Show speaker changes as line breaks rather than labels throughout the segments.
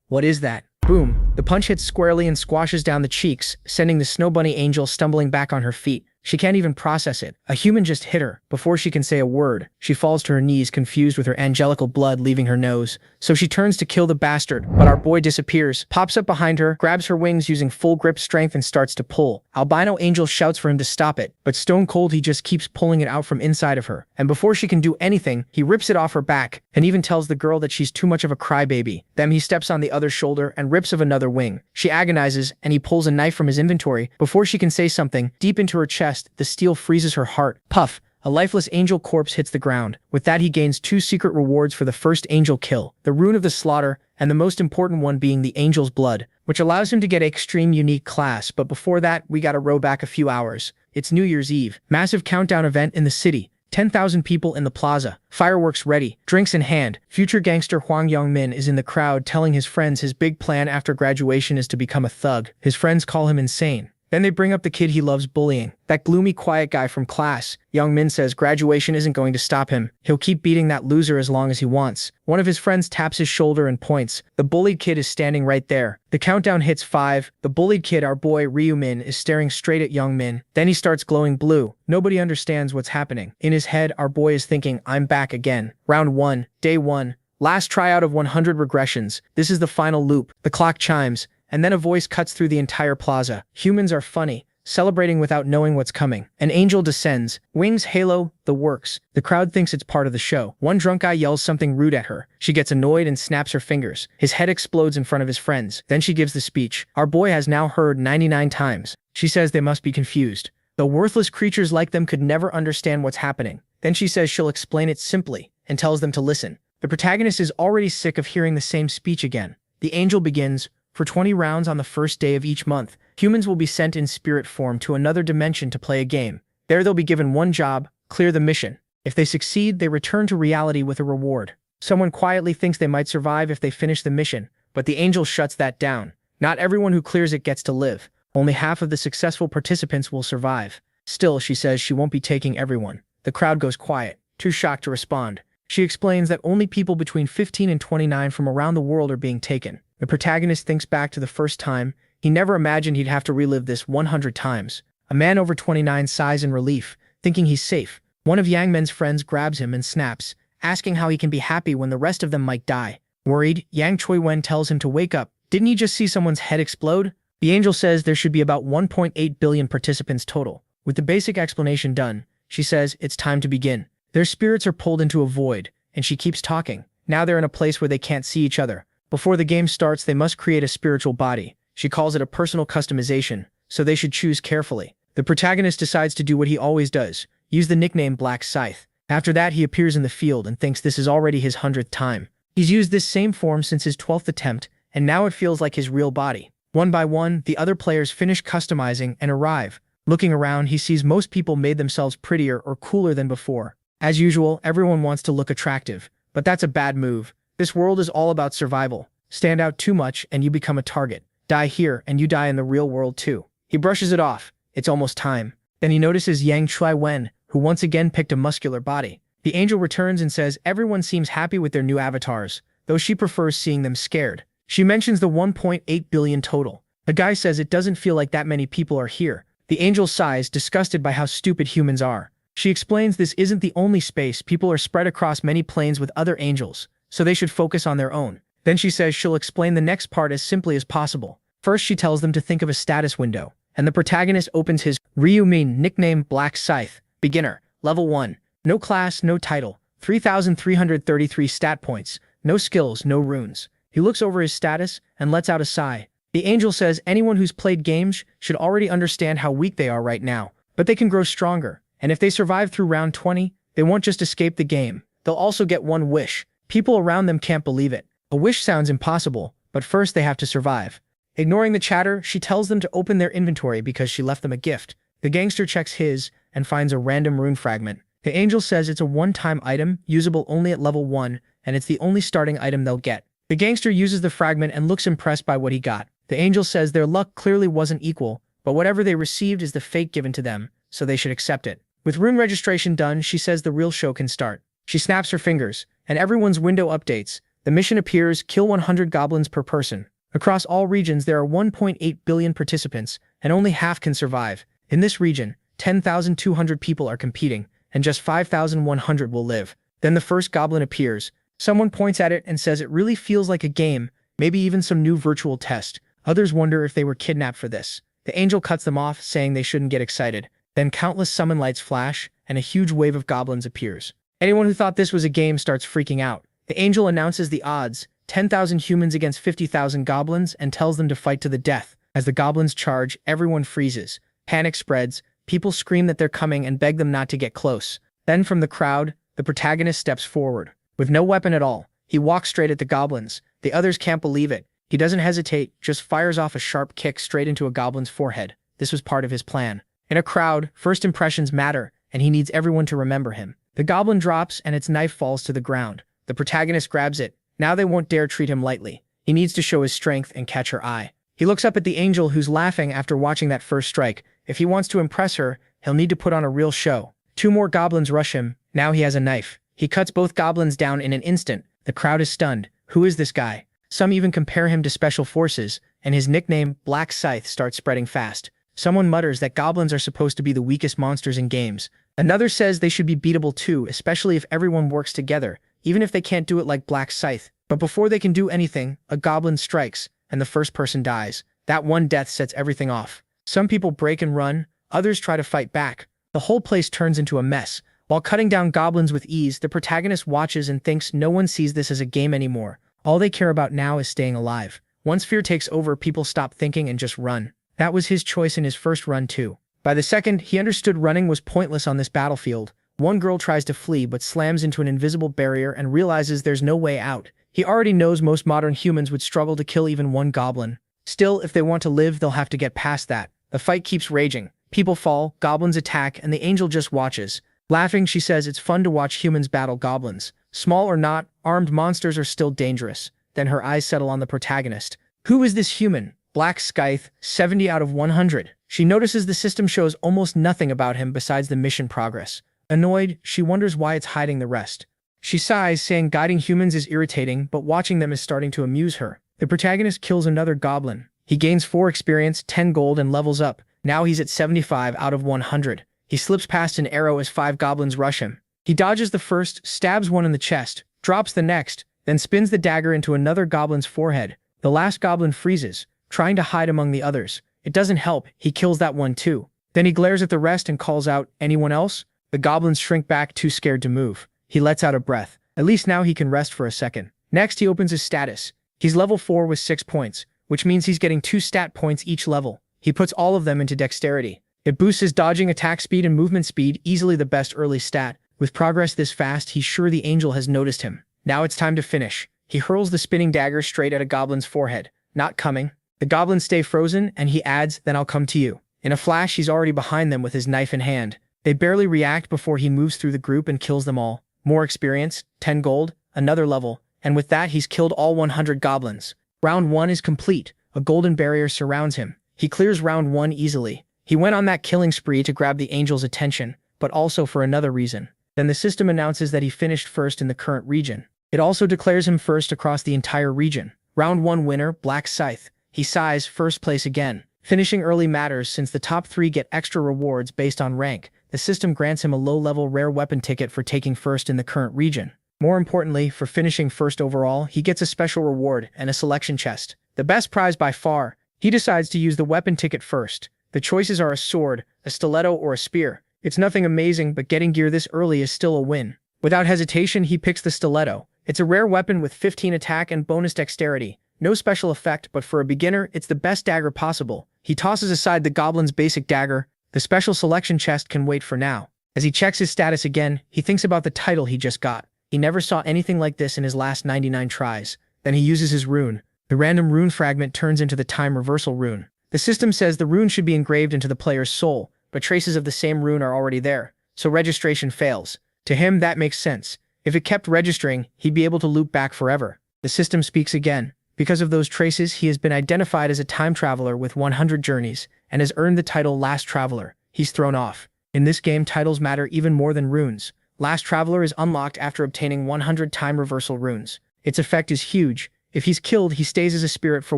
What is that? Boom. The punch hits squarely and squashes down the cheeks, sending the snow bunny angel stumbling back on her feet. She can't even process it. A human just hit her. Before she can say a word, she falls to her knees, confused with her angelical blood leaving her nose. So she turns to kill the bastard, but our boy disappears, pops up behind her, grabs her wings using full grip strength and starts to pull. Albino Angel shouts for him to stop it, but stone cold he just keeps pulling it out from inside of her. And before she can do anything, he rips it off her back, and even tells the girl that she's too much of a crybaby. Then he steps on the other shoulder and rips of another wing. She agonizes, and he pulls a knife from his inventory. Before she can say something, deep into her chest, the steel freezes her heart. Puff! A lifeless angel corpse hits the ground. With that, he gains 2 secret rewards for the first angel kill, the Rune of the Slaughter, and the most important one being the Angel's Blood, which allows him to get extreme unique class. But before that, we gotta row back a few hours. It's New Year's Eve. Massive countdown event in the city. 10,000 people in the plaza. Fireworks ready. Drinks in hand. Future gangster Hwang Yong-min is in the crowd telling his friends his big plan after graduation is to become a thug. His friends call him insane. Then they bring up the kid he loves bullying, that gloomy, quiet guy from class. Young Min says graduation isn't going to stop him. He'll keep beating that loser as long as he wants. One of his friends taps his shoulder and points. The bullied kid is standing right there. The countdown hits 5. The bullied kid, our boy Ryu Min, is staring straight at Young Min. Then he starts glowing blue. Nobody understands what's happening. In his head, our boy is thinking, I'm back again. Round 1, day 1. Last tryout of 100 regressions. This is the final loop. The clock chimes. And then a voice cuts through the entire plaza. Humans are funny, celebrating without knowing what's coming. An angel descends. Wings, halo, the works. The crowd thinks it's part of the show. One drunk guy yells something rude at her. She gets annoyed and snaps her fingers. His head explodes in front of his friends. Then she gives the speech. Our boy has now heard 99 times. She says they must be confused. The worthless creatures like them could never understand what's happening. Then she says she'll explain it simply, and tells them to listen. The protagonist is already sick of hearing the same speech again. The angel begins. For 20 rounds on the first day of each month, humans will be sent in spirit form to another dimension to play a game. There they'll be given one job, clear the mission. If they succeed, they return to reality with a reward. Someone quietly thinks they might survive if they finish the mission, but the angel shuts that down. Not everyone who clears it gets to live. Only half of the successful participants will survive. Still, she says she won't be taking everyone. The crowd goes quiet, too shocked to respond. She explains that only people between 15 and 29 from around the world are being taken. The protagonist thinks back to the first time. He never imagined he'd have to relive this 100 times. A man over 29 sighs in relief, thinking he's safe. One of Yang Men's friends grabs him and snaps, asking how he can be happy when the rest of them might die. Worried, Yang Choi-wen tells him to wake up. Didn't he just see someone's head explode? The angel says there should be about 1.8 billion participants total. With the basic explanation done, she says it's time to begin. Their spirits are pulled into a void, and she keeps talking. Now they're in a place where they can't see each other. Before the game starts, they must create a spiritual body. She calls it a personal customization, so they should choose carefully. The protagonist decides to do what he always does, use the nickname Black Scythe. After that, he appears in the field and thinks this is already his 100th time. He's used this same form since his 12th attempt, and now it feels like his real body. One by one, the other players finish customizing and arrive. Looking around, he sees most people made themselves prettier or cooler than before. As usual, everyone wants to look attractive, but that's a bad move. This world is all about survival. Stand out too much and you become a target. Die here and you die in the real world too. He brushes it off. It's almost time. Then he notices Yang Choi-wen, who once again picked a muscular body. The angel returns and says everyone seems happy with their new avatars, though she prefers seeing them scared. She mentions the 1.8 billion total. A guy says it doesn't feel like that many people are here. The angel sighs, disgusted by how stupid humans are. She explains this isn't the only space. People are spread across many planes with other angels, so they should focus on their own. Then she says she'll explain the next part as simply as possible. First, she tells them to think of a status window, and the protagonist opens his Ryu Min, nickname Black Scythe. Beginner, level 1. No class, no title. 3,333 stat points. No skills, no runes. He looks over his status and lets out a sigh. The angel says anyone who's played games should already understand how weak they are right now, but they can grow stronger. And if they survive through round 20, they won't just escape the game. They'll also get one wish. People around them can't believe it. A wish sounds impossible, but first they have to survive. Ignoring the chatter, she tells them to open their inventory because she left them a gift. The gangster checks his and finds a random rune fragment. The angel says it's a one-time item, usable only at level 1, and it's the only starting item they'll get. The gangster uses the fragment and looks impressed by what he got. The angel says their luck clearly wasn't equal, but whatever they received is the fate given to them, so they should accept it. With rune registration done, she says the real show can start. She snaps her fingers, and everyone's window updates. The mission appears, kill 100 goblins per person. Across all regions there are 1.8 billion participants, and only half can survive. In this region, 10,200 people are competing, and just 5,100 will live. Then the first goblin appears. Someone points at it and says it really feels like a game, maybe even some new virtual test. Others wonder if they were kidnapped for this. The angel cuts them off, saying they shouldn't get excited. Then countless summon lights flash, and a huge wave of goblins appears. Anyone who thought this was a game starts freaking out. The angel announces the odds, 10,000 humans against 50,000 goblins, and tells them to fight to the death. As the goblins charge, everyone freezes. Panic spreads, people scream that they're coming and beg them not to get close. Then from the crowd, the protagonist steps forward. With no weapon at all, he walks straight at the goblins. The others can't believe it. He doesn't hesitate, just fires off a sharp kick straight into a goblin's forehead. This was part of his plan. In a crowd, first impressions matter, and he needs everyone to remember him. The goblin drops and its knife falls to the ground. The protagonist grabs it. Now they won't dare treat him lightly. He needs to show his strength and catch her eye. He looks up at the angel, who's laughing after watching that first strike. If he wants to impress her, he'll need to put on a real show. 2 more goblins rush him. Now he has a knife. He cuts both goblins down in an instant. The crowd is stunned. Who is this guy? Some even compare him to Special Forces, and his nickname, Black Scythe, starts spreading fast. Someone mutters that goblins are supposed to be the weakest monsters in games. Another says they should be beatable too, especially if everyone works together, even if they can't do it like Black Scythe. But before they can do anything, a goblin strikes, and the first person dies. That one death sets everything off. Some people break and run, others try to fight back. The whole place turns into a mess. While cutting down goblins with ease, the protagonist watches and thinks no one sees this as a game anymore. All they care about now is staying alive. Once fear takes over, people stop thinking and just run. That was his choice in his first run too. By the second, he understood running was pointless on this battlefield. One girl tries to flee but slams into an invisible barrier and realizes there's no way out. He already knows most modern humans would struggle to kill even one goblin. Still, if they want to live, they'll have to get past that. The fight keeps raging. People fall, goblins attack, and the angel just watches. Laughing, she says it's fun to watch humans battle goblins. Small or not, armed monsters are still dangerous. Then her eyes settle on the protagonist. Who is this human? Black Scythe, 70 out of 100. She notices the system shows almost nothing about him besides the mission progress. Annoyed, she wonders why it's hiding the rest. She sighs, saying guiding humans is irritating, but watching them is starting to amuse her. The protagonist kills another goblin. He gains 4 experience, 10 gold, and levels up. Now he's at 75 out of 100. He slips past an arrow as 5 goblins rush him. He dodges the first, stabs one in the chest, drops the next, then spins the dagger into another goblin's forehead. The last goblin freezes, trying to hide among the others. It doesn't help, he kills that one too. Then he glares at the rest and calls out, "Anyone else?" The goblins shrink back, too scared to move. He lets out a breath. At least now he can rest for a second. Next, he opens his status. He's level 4 with 6 points, which means he's getting 2 stat points each level. He puts all of them into dexterity. It boosts his dodging, attack speed, and movement speed, easily the best early stat. With progress this fast, he's sure the angel has noticed him. Now it's time to finish. He hurls the spinning dagger straight at a goblin's forehead. Not coming. The goblins stay frozen, and he adds, "Then I'll come to you." In a flash, he's already behind them with his knife in hand. They barely react before he moves through the group and kills them all. More experience, 10 gold, another level, and with that he's killed all 100 goblins. Round 1 is complete. A golden barrier surrounds him. He clears round 1 easily. He went on that killing spree to grab the angel's attention, but also for another reason. Then the system announces that he finished first in the current region. It also declares him first across the entire region. Round 1 winner, Black Scythe. He sighs, first place again. Finishing early matters since the top 3 get extra rewards based on rank. The system grants him a low-level rare weapon ticket for taking first in the current region. More importantly, for finishing first overall, he gets a special reward and a selection chest. The best prize by far. He decides to use the weapon ticket first. The choices are a sword, a stiletto, or a spear. It's nothing amazing, but getting gear this early is still a win. Without hesitation, he picks the stiletto. It's a rare weapon with 15 attack and bonus dexterity. No special effect, but for a beginner, it's the best dagger possible. He tosses aside the goblin's basic dagger. The special selection chest can wait for now. As he checks his status again, he thinks about the title he just got. He never saw anything like this in his last 99 tries. Then he uses his rune. The random rune fragment turns into the time reversal rune. The system says the rune should be engraved into the player's soul, but traces of the same rune are already there, so registration fails. To him, that makes sense. If it kept registering, he'd be able to loop back forever. The system speaks again. Because of those traces, he has been identified as a time traveler with 100 journeys, and has earned the title Last Traveler. He's thrown off. In this game, titles matter even more than runes. Last Traveler is unlocked after obtaining 100 time reversal runes. Its effect is huge. If he's killed, he stays as a spirit for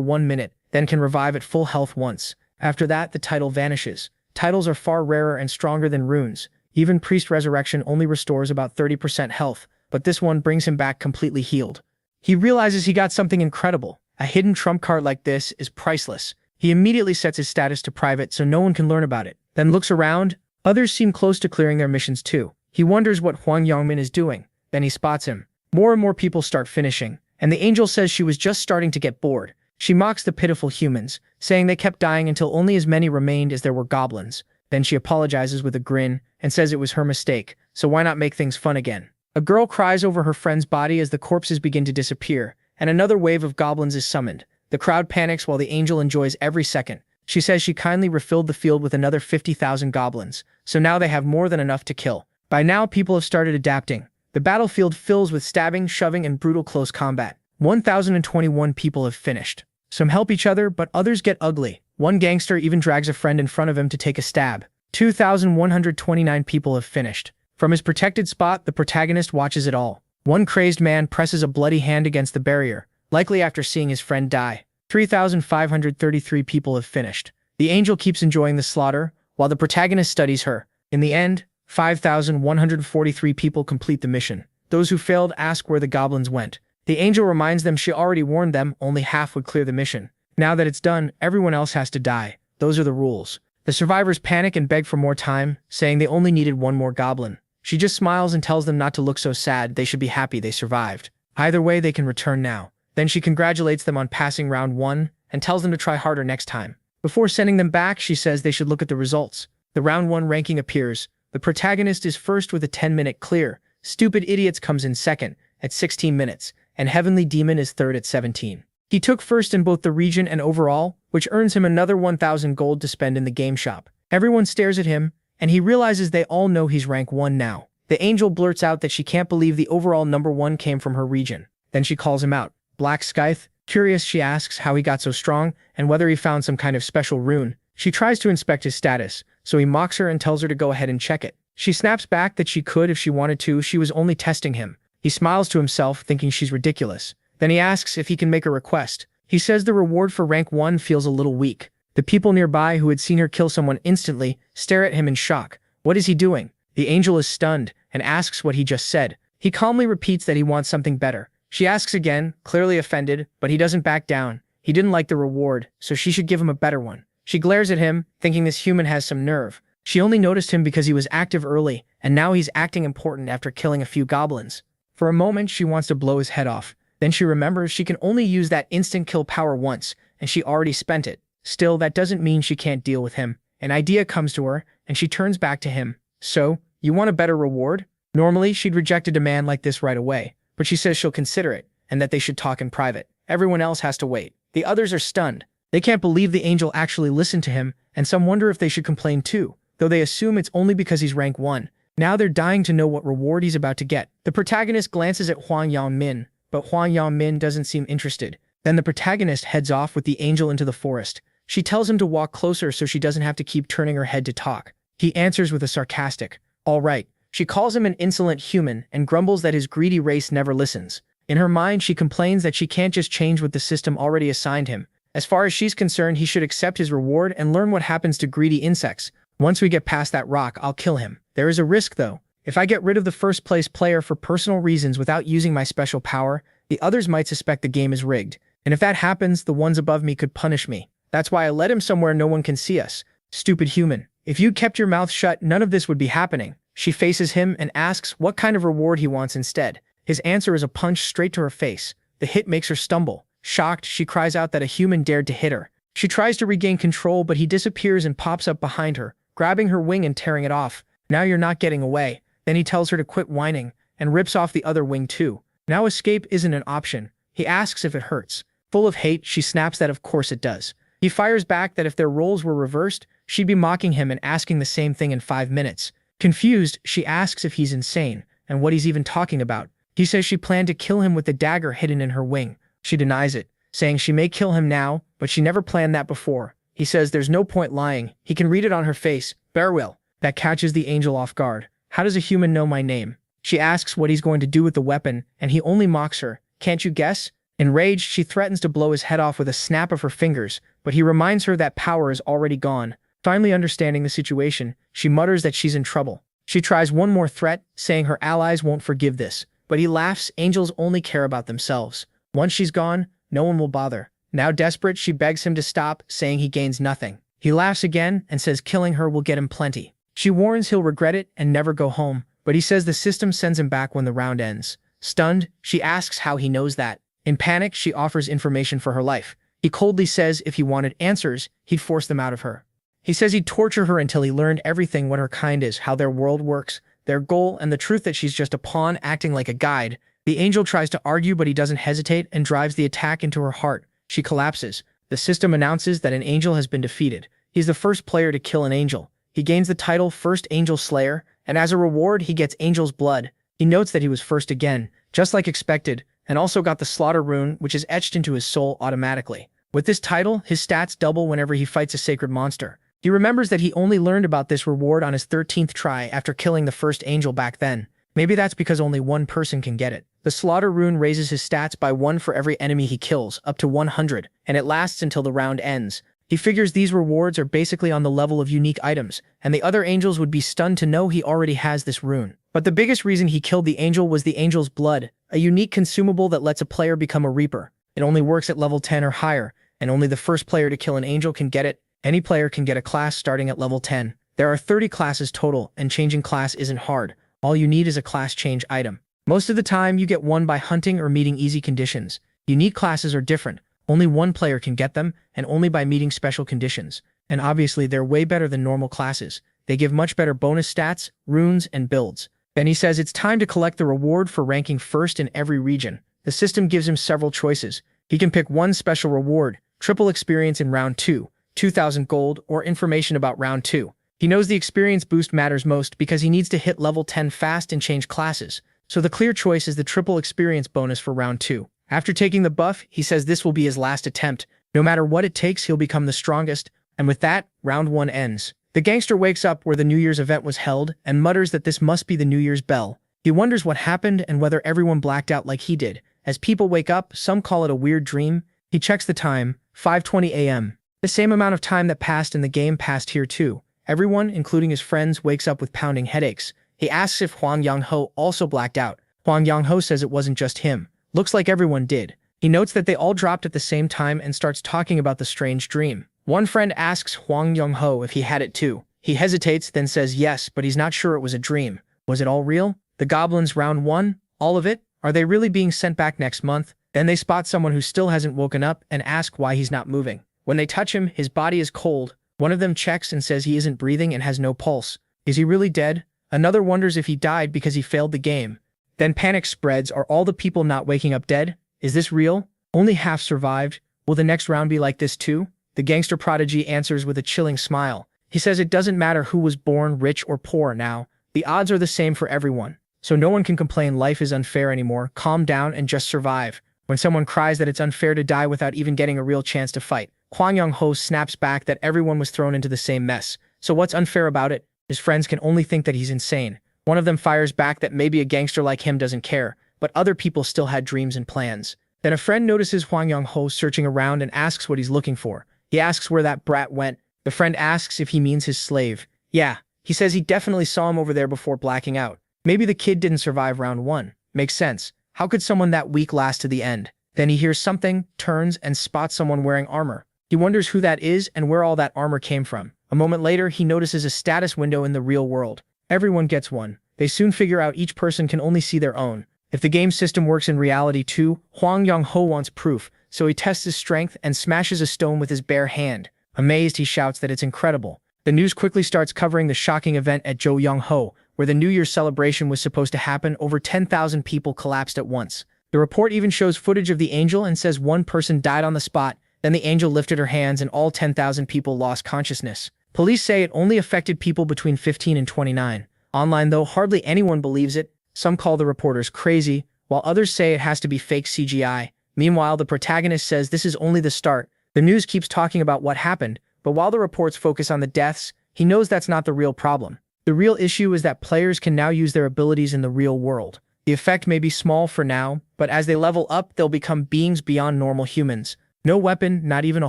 1 minute, then can revive at full health once. After that, the title vanishes. Titles are far rarer and stronger than runes. Even Priest Resurrection only restores about 30% health, but this one brings him back completely healed. He realizes he got something incredible. A hidden trump card like this is priceless. He immediately sets his status to private so no one can learn about it. Then looks around. Others seem close to clearing their missions too. He wonders what Huang Yongmin is doing. Then he spots him. More and more people start finishing, and the angel says she was just starting to get bored. She mocks the pitiful humans, saying they kept dying until only as many remained as there were goblins. Then she apologizes with a grin and says it was her mistake, so why not make things fun again? A girl cries over her friend's body as the corpses begin to disappear, and another wave of goblins is summoned. The crowd panics while the angel enjoys every second. She says she kindly refilled the field with another 50,000 goblins, so now they have more than enough to kill. By now, people have started adapting. The battlefield fills with stabbing, shoving, and brutal close combat. 1,021 people have finished. Some help each other, but others get ugly. One gangster even drags a friend in front of him to take a stab. 2,129 people have finished. From his protected spot, the protagonist watches it all. One crazed man presses a bloody hand against the barrier, likely after seeing his friend die. 3,533 people have finished. The angel keeps enjoying the slaughter, while the protagonist studies her. In the end, 5,143 people complete the mission. Those who failed ask where the goblins went. The angel reminds them she already warned them only half would clear the mission. Now that it's done, everyone else has to die. Those are the rules. The survivors panic and beg for more time, saying they only needed one more goblin. She just smiles and tells them not to look so sad, they should be happy they survived. Either way, they can return now. Then she congratulates them on passing round 1 and tells them to try harder next time. Before sending them back, she says they should look at the results. The round 1 ranking appears. The protagonist is first with a 10-minute clear. Stupid Idiots comes in second at 16 minutes, and Heavenly Demon is third at 17. He took first in both the region and overall, which earns him another 1,000 gold to spend in the game shop. Everyone stares at him, and he realizes they all know he's rank 1 now. The angel blurts out that she can't believe the overall number 1 came from her region. Then she calls him out. Black Scythe? Curious, she asks how he got so strong and whether he found some kind of special rune. She tries to inspect his status, so he mocks her and tells her to go ahead and check it. She snaps back that she could if she wanted to, she was only testing him. He smiles to himself, thinking she's ridiculous. Then he asks if he can make a request. He says the reward for rank 1 feels a little weak. The people nearby who had seen her kill someone instantly stare at him in shock. What is he doing? The angel is stunned and asks what he just said. He calmly repeats that he wants something better. She asks again, clearly offended, but he doesn't back down. He didn't like the reward, so she should give him a better one. She glares at him, thinking this human has some nerve. She only noticed him because he was active early, and now he's acting important after killing a few goblins. For a moment, she wants to blow his head off. Then she remembers she can only use that instant kill power once, and she already spent it. Still, that doesn't mean she can't deal with him. An idea comes to her, and she turns back to him. So, you want a better reward? Normally, she'd reject a demand like this right away, but she says she'll consider it, and that they should talk in private. Everyone else has to wait. The others are stunned. They can't believe the angel actually listened to him, and some wonder if they should complain too, though they assume it's only because he's rank 1. Now they're dying to know what reward he's about to get. The protagonist glances at Huang Yongmin, but Huang Yongmin doesn't seem interested. Then the protagonist heads off with the angel into the forest. She tells him to walk closer so she doesn't have to keep turning her head to talk. He answers with a sarcastic, "All right." She calls him an insolent human and grumbles that his greedy race never listens. In her mind, she complains that she can't just change what the system already assigned him. As far as she's concerned, he should accept his reward and learn what happens to greedy insects. Once we get past that rock, I'll kill him. There is a risk, though. If I get rid of the first-place player for personal reasons without using my special power, the others might suspect the game is rigged. And if that happens, the ones above me could punish me. That's why I led him somewhere no one can see us. Stupid human. If you'd kept your mouth shut, none of this would be happening. She faces him and asks what kind of reward he wants instead. His answer is a punch straight to her face. The hit makes her stumble. Shocked, she cries out that a human dared to hit her. She tries to regain control, but he disappears and pops up behind her, grabbing her wing and tearing it off. Now you're not getting away. Then he tells her to quit whining and rips off the other wing too. Now escape isn't an option. He asks if it hurts. Full of hate, she snaps that of course it does. He fires back that if their roles were reversed, she'd be mocking him and asking the same thing in 5 minutes. Confused, she asks if he's insane and what he's even talking about. He says she planned to kill him with the dagger hidden in her wing. She denies it, saying she may kill him now, but she never planned that before. He says there's no point lying. He can read it on her face. Farewell. That catches the angel off guard. How does a human know my name? She asks what he's going to do with the weapon, and he only mocks her, Can't you guess? Enraged, she threatens to blow his head off with a snap of her fingers, but he reminds her that power is already gone. Finally understanding the situation, she mutters that she's in trouble. She tries one more threat, saying her allies won't forgive this, but he laughs. Angels only care about themselves. Once she's gone, no one will bother. Now desperate, she begs him to stop, saying he gains nothing. He laughs again and says killing her will get him plenty. She warns he'll regret it and never go home, but he says the system sends him back when the round ends. Stunned, she asks how he knows that. In panic, she offers information for her life. He coldly says if he wanted answers, he'd force them out of her. He says he'd torture her until he learned everything, what her kind is, how their world works, their goal, and the truth that she's just a pawn acting like a guide. The angel tries to argue, but he doesn't hesitate and drives the attack into her heart. She collapses. The system announces that an angel has been defeated. He's the first player to kill an angel. He gains the title First Angel Slayer, and as a reward, he gets Angel's Blood. He notes that he was first again, just like expected, and also got the Slaughter Rune, which is etched into his soul automatically. With this title, his stats double whenever he fights a sacred monster. He remembers that he only learned about this reward on his 13th try after killing the first angel back then. Maybe that's because only one person can get it. The Slaughter Rune raises his stats by 1 for every enemy he kills, up to 100, and it lasts until the round ends. He figures these rewards are basically on the level of unique items, and the other angels would be stunned to know he already has this rune. But the biggest reason he killed the angel was the angel's blood, a unique consumable that lets a player become a reaper. It only works at level 10 or higher, and only the first player to kill an angel can get it. Any player can get a class starting at level 10. There are 30 classes total, and changing class isn't hard. All you need is a class change item. Most of the time, you get one by hunting or meeting easy conditions. Unique classes are different. Only one player can get them, and only by meeting special conditions. And obviously, they're way better than normal classes. They give much better bonus stats, runes, and builds. Then he says it's time to collect the reward for ranking first in every region. The system gives him several choices. He can pick one special reward, triple experience in round 2, 2,000 gold, or information about round 2. He knows the experience boost matters most because he needs to hit level 10 fast and change classes. So the clear choice is the triple experience bonus for round 2. After taking the buff, he says this will be his last attempt. No matter what it takes, he'll become the strongest. And with that, round 1 ends. The gangster wakes up where the New Year's event was held and mutters that this must be the New Year's bell. He wonders what happened and whether everyone blacked out like he did. As people wake up, some call it a weird dream. He checks the time, 5:20 a.m. The same amount of time that passed in the game passed here too. Everyone, including his friends, wakes up with pounding headaches. He asks if Huang Yang-ho also blacked out. Huang Yang-ho says it wasn't just him. Looks like everyone did. He notes that they all dropped at the same time and starts talking about the strange dream. One friend asks Huang Yang-ho if he had it too. He hesitates, then says yes, but he's not sure it was a dream. Was it all real? The goblins round 1? All of it? Are they really being sent back next month? Then they spot someone who still hasn't woken up and ask why he's not moving. When they touch him, his body is cold. One of them checks and says he isn't breathing and has no pulse. Is he really dead? Another wonders if he died because he failed the game. Then panic spreads. Are all the people not waking up dead? Is this real? Only half survived. Will the next round be like this too? The gangster prodigy answers with a chilling smile. He says it doesn't matter who was born rich or poor now. The odds are the same for everyone. So no one can complain life is unfair anymore. Calm down and just survive. When someone cries that it's unfair to die without even getting a real chance to fight, Huang Yang-ho snaps back that everyone was thrown into the same mess. So what's unfair about it? His friends can only think that he's insane. One of them fires back that maybe a gangster like him doesn't care, but other people still had dreams and plans. Then a friend notices Huang Yang-ho searching around and asks what he's looking for. He asks where that brat went. The friend asks if he means his slave. Yeah, he says he definitely saw him over there before blacking out. Maybe the kid didn't survive round 1. Makes sense. How could someone that weak last to the end? Then he hears something, turns, and spots someone wearing armor. He wonders who that is and where all that armor came from. A moment later, he notices a status window in the real world. Everyone gets one. They soon figure out each person can only see their own. If the game system works in reality too, Huang Yang-ho wants proof, so he tests his strength and smashes a stone with his bare hand. Amazed, he shouts that it's incredible. The news quickly starts covering the shocking event at Jo-young-ho, where the New Year's celebration was supposed to happen. Over 10,000 people collapsed at once. The report even shows footage of the angel and says one person died on the spot. Then the angel lifted her hands and all 10,000 people lost consciousness. Police say it only affected people between 15 and 29. Online though, hardly anyone believes it. Some call the reporters crazy, while others say it has to be fake CGI. Meanwhile, the protagonist says this is only the start. The news keeps talking about what happened, but while the reports focus on the deaths, he knows that's not the real problem. The real issue is that players can now use their abilities in the real world. The effect may be small for now, but as they level up, they'll become beings beyond normal humans. No weapon, not even a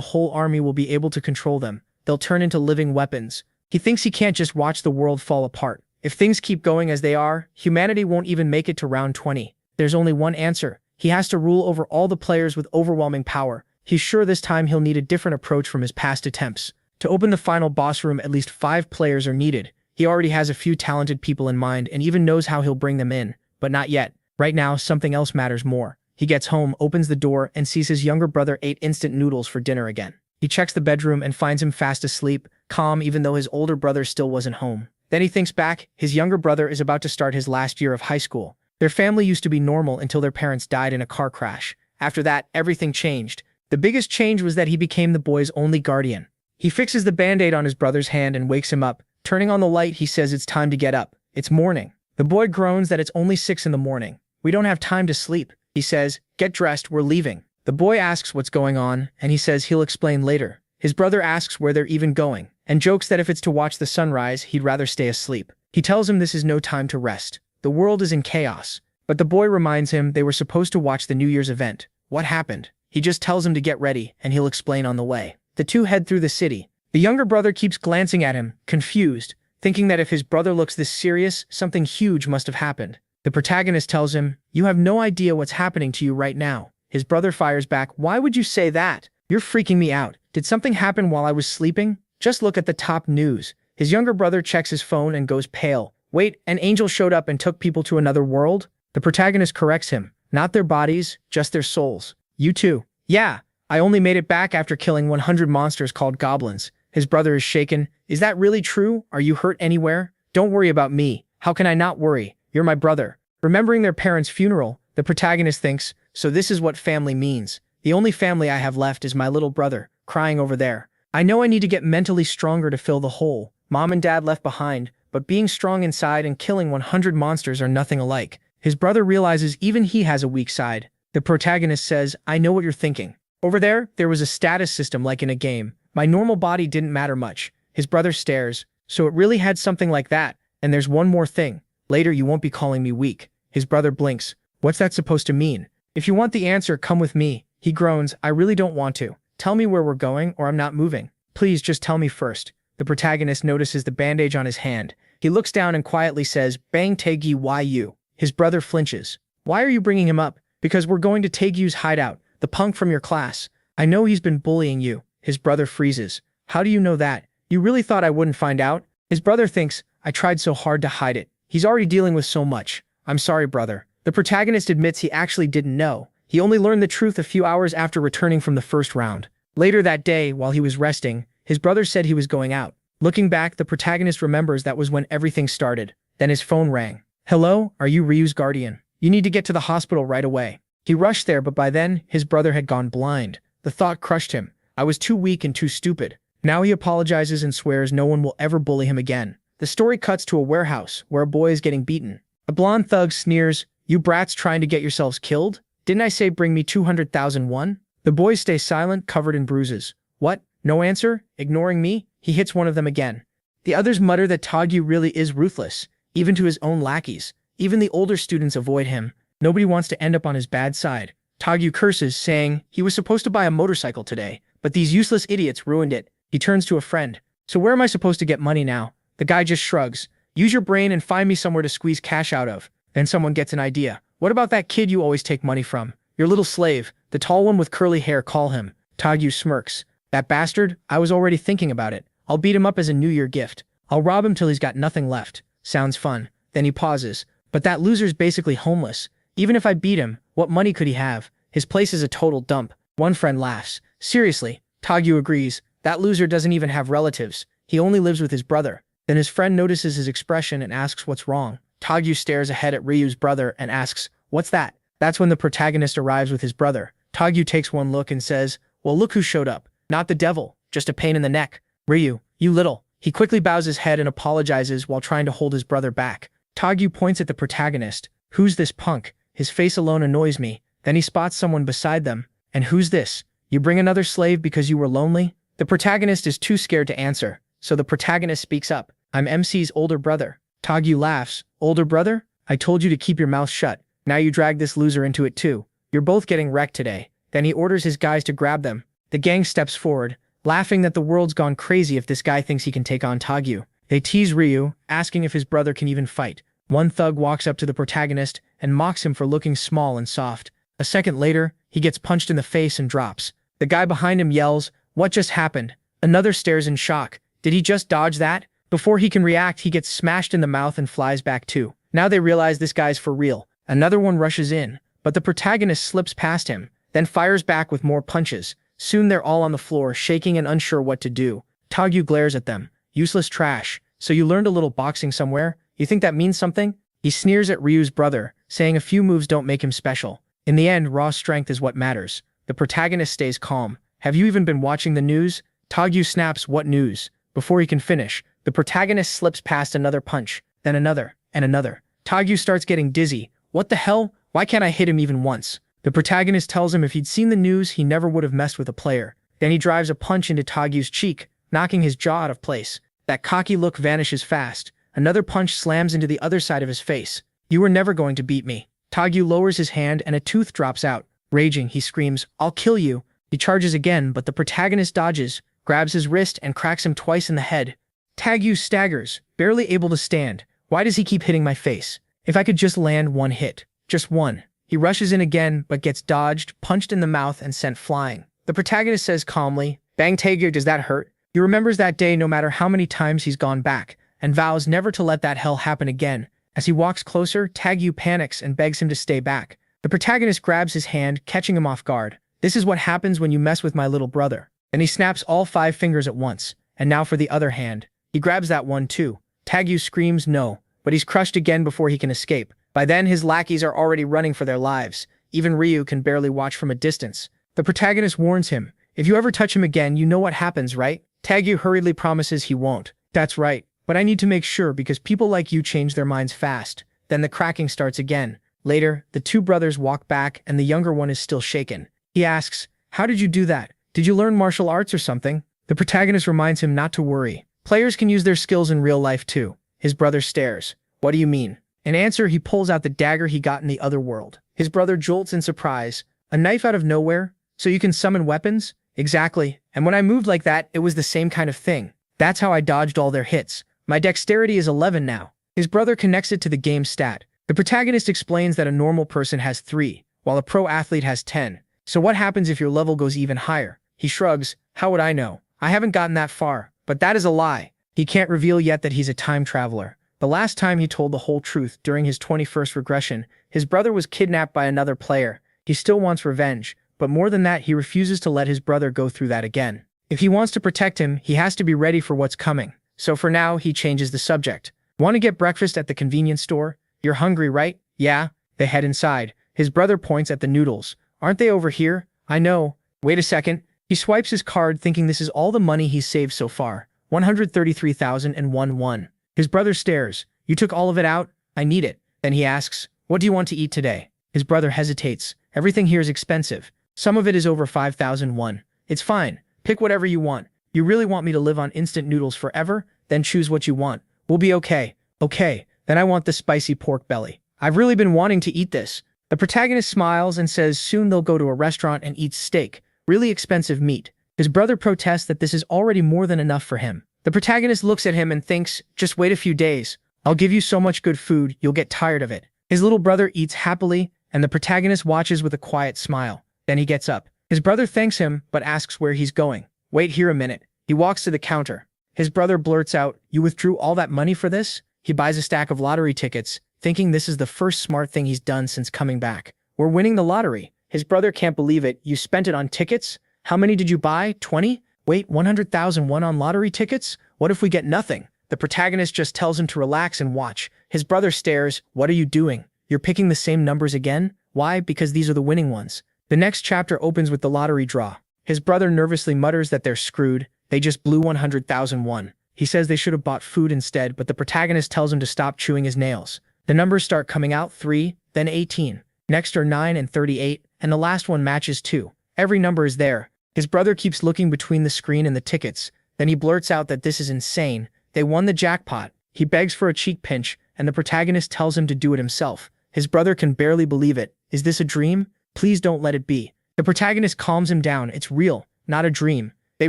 whole army, will be able to control them. They'll turn into living weapons. He thinks he can't just watch the world fall apart. If things keep going as they are, humanity won't even make it to round 20. There's only one answer. He has to rule over all the players with overwhelming power. He's sure this time he'll need a different approach from his past attempts. To open the final boss room, at least 5 players are needed. He already has a few talented people in mind and even knows how he'll bring them in. But not yet. Right now, something else matters more. He gets home, opens the door, and sees his younger brother ate instant noodles for dinner again. He checks the bedroom and finds him fast asleep, calm even though his older brother still wasn't home. Then he thinks back. His younger brother is about to start his last year of high school. Their family used to be normal until their parents died in a car crash. After that, everything changed. The biggest change was that he became the boy's only guardian. He fixes the band-aid on his brother's hand and wakes him up. Turning on the light, he says it's time to get up. It's morning. The boy groans that it's only 6 in the morning. We don't have time to sleep. He says, get dressed, we're leaving. The boy asks what's going on, and he says he'll explain later. His brother asks where they're even going, and jokes that if it's to watch the sunrise, he'd rather stay asleep. He tells him this is no time to rest. The world is in chaos. But the boy reminds him they were supposed to watch the New Year's event. What happened? He just tells him to get ready, and he'll explain on the way. The two head through the city. The younger brother keeps glancing at him, confused, thinking that if his brother looks this serious, something huge must have happened. The protagonist tells him, you have no idea what's happening to you right now. His brother fires back, why would you say that? You're freaking me out. Did something happen while I was sleeping? Just look at the top news. His younger brother checks his phone and goes pale. Wait, an angel showed up and took people to another world? The protagonist corrects him. Not their bodies, just their souls. You too. Yeah, I only made it back after killing 100 monsters called goblins. His brother is shaken. Is that really true? Are you hurt anywhere? Don't worry about me. How can I not worry? You're my brother. Remembering their parents' funeral, the protagonist thinks, so this is what family means. The only family I have left is my little brother, crying over there. I know I need to get mentally stronger to fill the hole. Mom and dad left behind, but being strong inside and killing 100 monsters are nothing alike. His brother realizes even he has a weak side. The protagonist says, I know what you're thinking. Over there was a status system like in a game. My normal body didn't matter much. His brother stares. So it really had something like that. And there's one more thing. Later you won't be calling me weak. His brother blinks. What's that supposed to mean? If you want the answer, come with me. He groans, I really don't want to. Tell me where we're going or I'm not moving. Please just tell me first. The protagonist notices the bandage on his hand. He looks down and quietly says, Bang Taegi Yu. His brother flinches. Why are you bringing him up? Because we're going to Taegyu's hideout, the punk from your class. I know he's been bullying you. His brother freezes. How do you know that? You really thought I wouldn't find out? His brother thinks, I tried so hard to hide it. He's already dealing with so much. I'm sorry, brother. The protagonist admits he actually didn't know. He only learned the truth a few hours after returning from the first round. Later that day, while he was resting, his brother said he was going out. Looking back, the protagonist remembers that was when everything started. Then his phone rang. Hello, are you Ryu's guardian? You need to get to the hospital right away. He rushed there, but by then, his brother had gone blind. The thought crushed him. I was too weak and too stupid. Now he apologizes and swears no one will ever bully him again. The story cuts to a warehouse where a boy is getting beaten. A blonde thug sneers, you brats trying to get yourselves killed? Didn't I say bring me 200,000 won? The boys stay silent, covered in bruises. What? No answer? Ignoring me? He hits one of them again. The others mutter that Taegyu really is ruthless, even to his own lackeys. Even the older students avoid him. Nobody wants to end up on his bad side. Taegyu curses, saying he was supposed to buy a motorcycle today, but these useless idiots ruined it. He turns to a friend. So where am I supposed to get money now? The guy just shrugs. Use your brain and find me somewhere to squeeze cash out of. Then someone gets an idea. What about that kid you always take money from? Your little slave, the tall one with curly hair, call him. Taegyu smirks. That bastard? I was already thinking about it. I'll beat him up as a New Year gift. I'll rob him till he's got nothing left. Sounds fun. Then he pauses. But that loser's basically homeless. Even if I beat him, what money could he have? His place is a total dump. One friend laughs. Seriously. Taegyu agrees. That loser doesn't even have relatives. He only lives with his brother. Then his friend notices his expression and asks what's wrong. Taegyu stares ahead at Ryu's brother and asks, what's that? That's when the protagonist arrives with his brother. Taegyu takes one look and says, well, look who showed up. Not the devil, just a pain in the neck. Ryu, you little. He quickly bows his head and apologizes while trying to hold his brother back. Taegyu points at the protagonist. Who's this punk? His face alone annoys me. Then he spots someone beside them. And who's this? You bring another slave because you were lonely? The protagonist is too scared to answer, so the protagonist speaks up. I'm MC's older brother. Taegyu laughs. Older brother? I told you to keep your mouth shut. Now you drag this loser into it too. You're both getting wrecked today. Then he orders his guys to grab them. The gang steps forward, laughing that the world's gone crazy if this guy thinks he can take on Tagyu. They tease Ryu, asking if his brother can even fight. One thug walks up to the protagonist and mocks him for looking small and soft. A second later, he gets punched in the face and drops. The guy behind him yells, "What just happened?" Another stares in shock. Did he just dodge that? Before he can react, he gets smashed in the mouth and flies back too. Now they realize this guy's for real. Another one rushes in, but the protagonist slips past him, then fires back with more punches. Soon they're all on the floor, shaking and unsure what to do. Tagyu glares at them. Useless trash. So you learned a little boxing somewhere? You think that means something? He sneers at Ryu's brother, saying a few moves don't make him special. In the end, raw strength is what matters. The protagonist stays calm. Have you even been watching the news? Tagyu snaps, "What news?" Before he can finish, the protagonist slips past another punch, then another, and another. Tagyu starts getting dizzy. What the hell? Why can't I hit him even once? The protagonist tells him if he'd seen the news, he never would have messed with a player. Then he drives a punch into Tagyu's cheek, knocking his jaw out of place. That cocky look vanishes fast. Another punch slams into the other side of his face. "You were never going to beat me." Tagyu lowers his hand and a tooth drops out. Raging, he screams, "I'll kill you." He charges again, but the protagonist dodges, grabs his wrist and cracks him twice in the head. Tagyu staggers, barely able to stand. Why does he keep hitting my face? If I could just land one hit. Just one. He rushes in again, but gets dodged, punched in the mouth, and sent flying. The protagonist says calmly, "Bang Tagyu, does that hurt?" He remembers that day no matter how many times he's gone back, and vows never to let that hell happen again. As he walks closer, Tagyu panics and begs him to stay back. The protagonist grabs his hand, catching him off guard. "This is what happens when you mess with my little brother." Then he snaps all 5 fingers at once. And now for the other hand. He grabs that one too. Tagyu screams no, but he's crushed again before he can escape. By then, his lackeys are already running for their lives. Even Ryu can barely watch from a distance. The protagonist warns him, "If you ever touch him again, you know what happens, right?" Tagyu hurriedly promises he won't. "That's right, but I need to make sure because people like you change their minds fast." Then the cracking starts again. Later, the 2 brothers walk back and the younger one is still shaken. He asks, "How did you do that? Did you learn martial arts or something?" The protagonist reminds him not to worry. Players can use their skills in real life too. His brother stares. "What do you mean?" In answer, he pulls out the dagger he got in the other world. His brother jolts in surprise. "A knife out of nowhere? So you can summon weapons?" "Exactly. And when I moved like that, it was the same kind of thing. That's how I dodged all their hits. My dexterity is 11 now." His brother connects it to the game stat. The protagonist explains that a normal person has 3, while a pro athlete has 10. So what happens if your level goes even higher? He shrugs. "How would I know? I haven't gotten that far." But that is a lie. He can't reveal yet that he's a time traveler. The last time he told the whole truth, during his 21st regression, his brother was kidnapped by another player. He still wants revenge, but more than that, he refuses to let his brother go through that again. If he wants to protect him, he has to be ready for what's coming. So for now, he changes the subject. "Want to get breakfast at the convenience store? You're hungry, right?" "Yeah." They head inside. His brother points at the noodles. "Aren't they over here?" "I know." "Wait a second." He swipes his card thinking this is all the money he's saved so far. 133,001 won. His brother stares. "You took all of it out? I need it." Then he asks, "What do you want to eat today?" His brother hesitates. "Everything here is expensive. Some of it is over 5,001. "It's fine. Pick whatever you want. You really want me to live on instant noodles forever? Then choose what you want. We'll be okay." "Okay, then I want the spicy pork belly. I've really been wanting to eat this." The protagonist smiles and says soon they'll go to a restaurant and eat steak. Really expensive meat. His brother protests that this is already more than enough for him. The protagonist looks at him and thinks, "Just wait a few days. I'll give you so much good food, you'll get tired of it." His little brother eats happily, and the protagonist watches with a quiet smile. Then he gets up. His brother thanks him, but asks where he's going. "Wait here a minute." He walks to the counter. His brother blurts out, "You withdrew all that money for this?" He buys a stack of lottery tickets, thinking this is the first smart thing he's done since coming back. "We're winning the lottery." His brother can't believe it. "You spent it on tickets? How many did you buy? 20? Wait, 100,001 on lottery tickets? What if we get nothing?" The protagonist just tells him to relax and watch. His brother stares. "What are you doing? You're picking the same numbers again?" "Why? Because these are the winning ones." The next chapter opens with the lottery draw. His brother nervously mutters that they're screwed. They just blew 100,001. He says they should have bought food instead, but the protagonist tells him to stop chewing his nails. The numbers start coming out: 3, then 18. Next are 9 and 38, and the last one matches 2. Every number is there. His brother keeps looking between the screen and the tickets. Then he blurts out that this is insane. They won the jackpot. He begs for a cheek pinch, and the protagonist tells him to do it himself. His brother can barely believe it. Is this a dream? Please don't let it be. The protagonist calms him down. It's real, not a dream. They